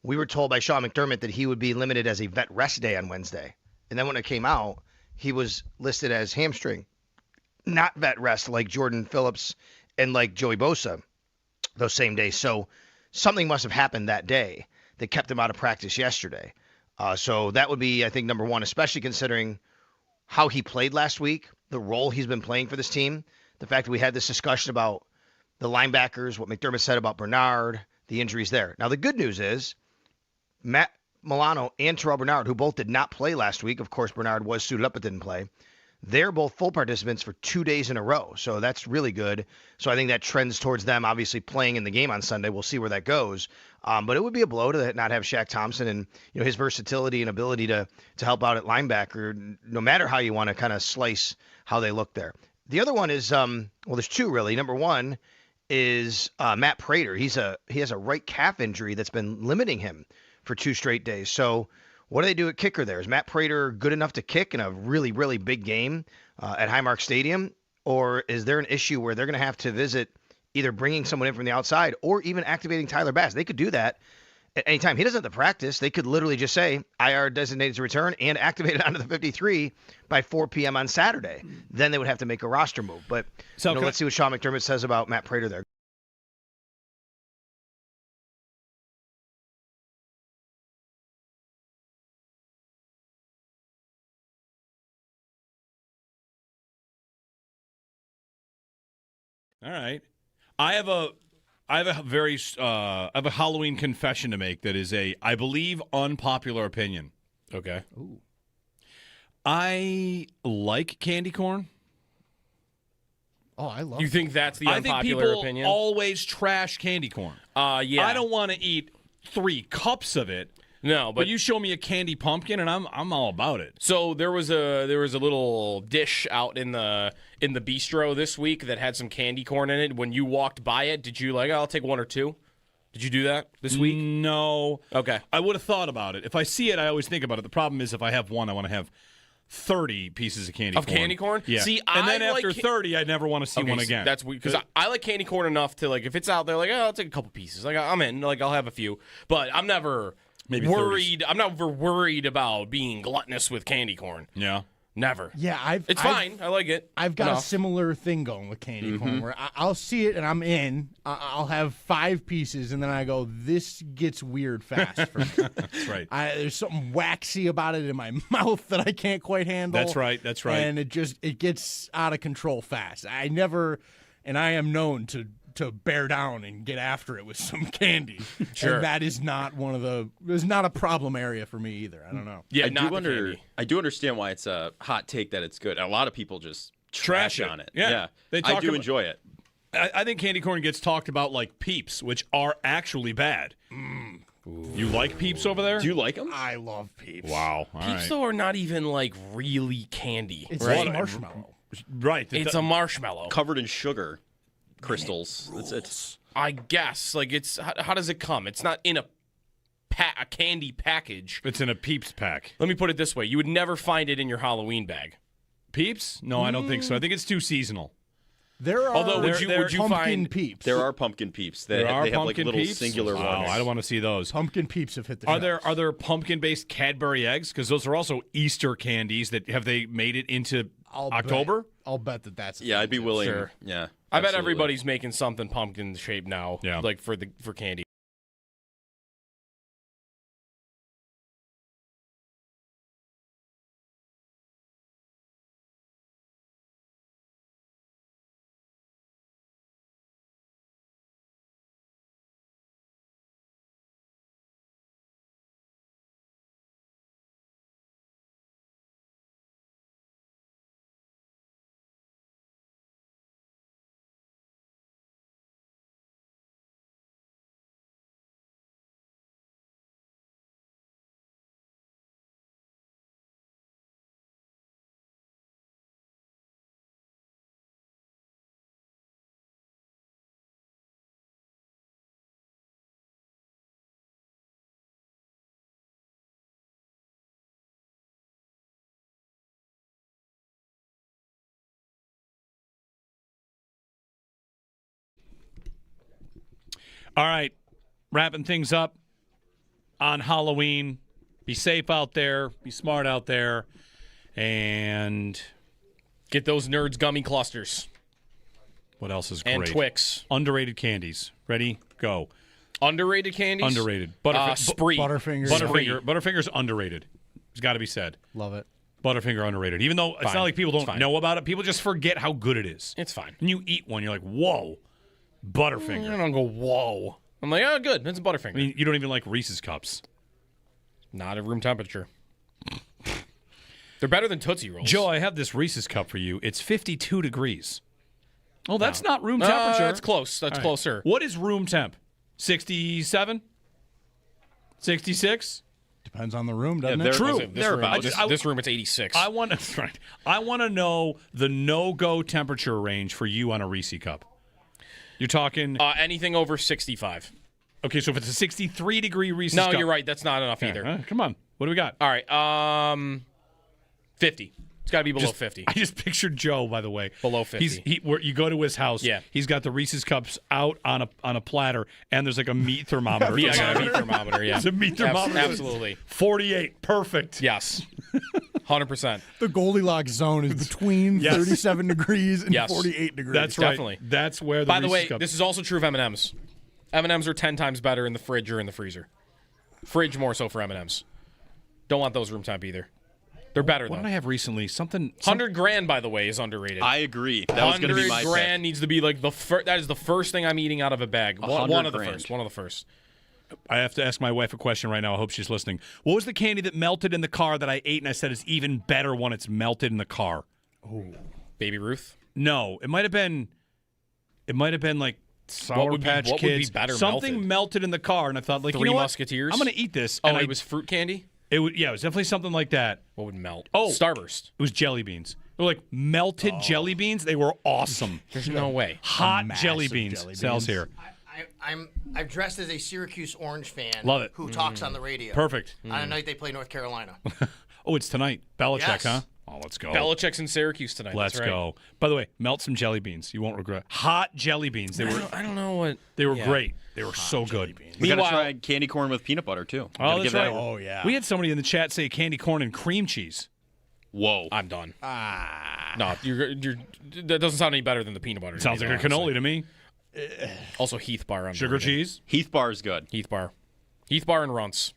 S17: we were told by Sean McDermott that he would be limited as a vet rest day on Wednesday. And then when it came out, he was listed as hamstring, not vet rest like Jordan Phillips and like Joey Bosa those same days. So something must have happened that day that kept him out of practice yesterday. So that would be, I think, number one, especially considering how he played last week, the role he's been playing for this team, the fact that we had this discussion about the linebackers, what McDermott said about Bernard, the injuries there. Now, the good news is Matt Milano and Terrell Bernard, who both did not play last week. Of course, Bernard was suited up but didn't play. They're both full participants for 2 days in a row. So that's really good. So I think that trends towards them obviously playing in the game on Sunday. We'll see where that goes. But it would be a blow to not have Shaq Thompson and his versatility and ability to help out at linebacker, no matter how you want to kind of slice how they look there. The other one is, there's two really. Number one is Matt Prater. He has a right calf injury that's been limiting him for 2 straight days. So what do they do at kicker there? Is Matt Prater good enough to kick in a really, really big game at Highmark Stadium? Or is there an issue where they're going to have to visit either bringing someone in from the outside or even activating Tyler Bass? They could do that at any time. He doesn't have to practice. They could literally just say IR designated to return and activate it onto the 53 by 4 p.m. on Saturday. Then they would have to make a roster move. But let's see what Sean McDermott says about Matt Prater there.
S8: All right. I have a Halloween confession to make that is I believe, unpopular opinion.
S1: Okay.
S10: Ooh.
S8: I like candy corn.
S10: Oh, I love.
S1: You think that's the
S8: I think
S1: unpopular
S8: people
S1: opinion?
S8: always trash candy corn.
S1: Yeah.
S8: I don't want to eat 3 cups of it.
S1: No,
S8: but you show me a candy pumpkin, and I'm all about it.
S1: So there was a little dish out in the bistro this week that had some candy corn in it. When you walked by it, did you I'll take 1 or 2? Did you do that this week?
S8: No.
S1: Okay.
S8: I would have thought about it. If I see it, I always think about it. The problem is if I have one, I want to have 30 pieces of candy corn.
S1: Of candy corn?
S8: Yeah.
S1: See,
S8: and then
S1: I
S8: after
S1: like
S8: 30, I'd never want to see one again.
S1: That's weird because I like candy corn enough to if it's out there, I'll take a couple pieces. I'm in. I'll have a few, but I'm never worried. 30s. I'm never worried about being gluttonous with candy corn.
S8: Yeah.
S1: Never.
S10: Yeah,
S1: it's fine. I like it.
S10: I've got
S1: enough.
S10: a similar thing going with candy corn where I'll see it and I'm in. I'll have 5 pieces and then I go, this gets weird fast for me.
S8: That's right.
S10: There's something waxy about it in my mouth that I can't quite handle.
S8: That's right. That's right.
S10: And it gets out of control fast. I am known to bear down and get after it with some candy.
S1: Sure.
S10: And that is not not a problem area for me either. I don't know.
S1: Yeah,
S11: I do understand why it's a hot take that it's good. A lot of people just trash on it.
S8: Yeah. I do
S11: enjoy it.
S8: I think candy corn gets talked about like Peeps, which are actually bad. You like Peeps over there?
S11: Do you like them?
S10: I love Peeps.
S8: Wow. All
S1: Peeps
S8: right.
S1: though are not even really candy.
S10: It's
S1: right?
S10: a marshmallow.
S8: Right.
S1: It's a marshmallow
S11: covered in sugar crystals. It's
S1: I guess it's how does it come? It's not in a candy package.
S8: It's in a Peeps pack.
S1: Let me put it this way: you would never find it in your Halloween bag.
S8: Peeps? No, I don't think so. I think it's too seasonal.
S10: There are
S1: Although would you
S10: pumpkin
S1: find
S10: Peeps.
S11: There are pumpkin Peeps. They
S8: There are
S11: have
S8: pumpkin
S11: little
S8: Peeps?
S11: singular
S8: Wow,
S11: ones.
S8: I don't want to see those.
S10: Pumpkin Peeps have hit the
S8: Are there pumpkin-based Cadbury eggs? Because those are also Easter candies. Have they made it into October?
S10: I'll bet that's
S11: I'd be willing.
S1: Sure.
S11: Yeah,
S1: I bet
S11: absolutely.
S1: everybody's making something pumpkin shaped now.
S8: Yeah.
S1: For candy.
S8: All right, wrapping things up on Halloween. Be safe out there. Be smart out there. And
S1: get those Nerds gummy clusters.
S8: What else is great?
S1: And Twix.
S8: Underrated candies. Ready? Go.
S1: Underrated candies?
S8: Underrated.
S1: Spree.
S10: Butterfingers.
S8: Butterfinger's underrated. It's got to be said.
S10: Love it.
S8: Butterfinger underrated. Even though it's not like people don't know about it, people just forget how good it is.
S1: It's fine.
S8: And you eat one, you're like, whoa, Butterfinger.
S1: I don't go, whoa. I'm like, oh, good. It's a Butterfinger.
S8: I mean, you don't even like Reese's Cups.
S1: Not at room temperature. They're better than Tootsie Rolls.
S8: Joe, I have this Reese's Cup for you. It's 52 degrees. Oh, that's not room temperature.
S1: That's close. That's closer.
S8: What is room temp? 67? 66?
S10: Depends on the room, doesn't it?
S8: True.
S1: This room, it's 86.
S8: I want to know the no-go temperature range for you on a Reese Cup. You're talking
S1: anything over 65.
S8: Okay, so if it's a 63-degree Reese's Cup.
S1: No, you're right. That's not enough either.
S8: Come on. What do we got?
S1: All right. 50. It's got to be below 50.
S8: I just pictured Joe, by the way.
S1: Below 50.
S8: Where you go to his house.
S1: Yeah.
S8: He's got the Reese's Cups out on a platter, and there's like a meat thermometer.
S1: I got a meat thermometer, yeah.
S8: It's a meat thermometer.
S1: Absolutely.
S8: 48. Perfect.
S1: Yes. 100%.
S10: The Goldilocks zone is between 37 degrees and 48 degrees.
S8: That's right.
S1: Definitely.
S8: That's where the
S1: By the
S8: Reese's
S1: way,
S8: Cups.
S1: this is also true of M&Ms. M&Ms are 10 times better in the fridge or in the freezer. Fridge more so for M&Ms. Don't want those room temp either. They're better,
S8: What
S1: though.
S8: did I have recently? Something.
S1: $100,000, by the way, is underrated.
S11: I agree. That was going to be my
S1: $100,000
S11: pick.
S1: needs to be like that is the first thing I'm eating out of a bag. One of the
S11: $100,000.
S1: first. One of the first.
S8: I have to ask my wife a question right now. I hope she's listening. What was the candy that melted in the car that I ate and I said is even better when it's melted in the car?
S1: Oh, Baby Ruth?
S8: No, it might have been like Sour Patch
S1: what
S8: Kids.
S1: would be better
S8: Something melted in the car, and I thought, like,
S1: Three
S8: you know
S1: Musketeers?
S8: what? I'm going to eat this.
S1: Oh,
S8: and
S1: it was fruit candy?
S8: It was definitely something like that.
S1: What would melt?
S8: Oh,
S1: Starburst.
S8: It was jelly beans. They were like melted jelly beans. They were awesome.
S1: There's no way.
S8: Hot jelly beans. Sal's here.
S17: I've dressed as a Syracuse Orange fan.
S8: Love it.
S17: Who talks on the radio.
S8: Perfect.
S17: On a night they play North Carolina.
S8: Oh, it's tonight. Belichick,
S17: Yes.
S8: huh? Oh, let's go.
S1: Belichick's in Syracuse tonight.
S8: Let's
S1: That's right.
S8: go. By the way, melt some jelly beans. You won't regret. Hot jelly beans. They were.
S1: I don't know what.
S8: They were
S1: Yeah.
S8: great. They were so good.
S11: We got to
S1: Meanwhile-
S11: try candy corn with peanut butter, too.
S8: Oh,
S11: Gotta
S8: that's
S11: give that
S8: right.
S11: a-
S10: Oh, yeah.
S8: We had somebody in the chat say candy corn and cream cheese.
S11: Whoa.
S1: I'm done. No, you're. That doesn't sound any better than the peanut butter. to
S8: Sounds
S1: me,
S8: like a
S1: though,
S8: cannoli to me.
S1: Also, Heath Bar. I'm
S8: Sugar cheese.
S11: Heath Bar is good.
S1: Heath Bar. Heath Bar and Runts.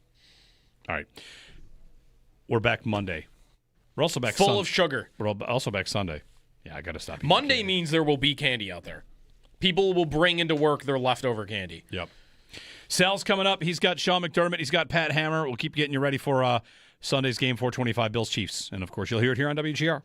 S8: All right. We're back Monday. We're also back
S1: Full of sugar.
S8: We're also back Sunday. Yeah, I got to stop eating
S1: Monday
S8: candy.
S1: means there will be candy out there. People will bring into work their leftover candy.
S8: Yep. Sal's coming up. He's got Sean McDermott. He's got Pat Hammer. We'll keep getting you ready for Sunday's game, 425 Bills Chiefs. And, of course, you'll hear it here on WGR.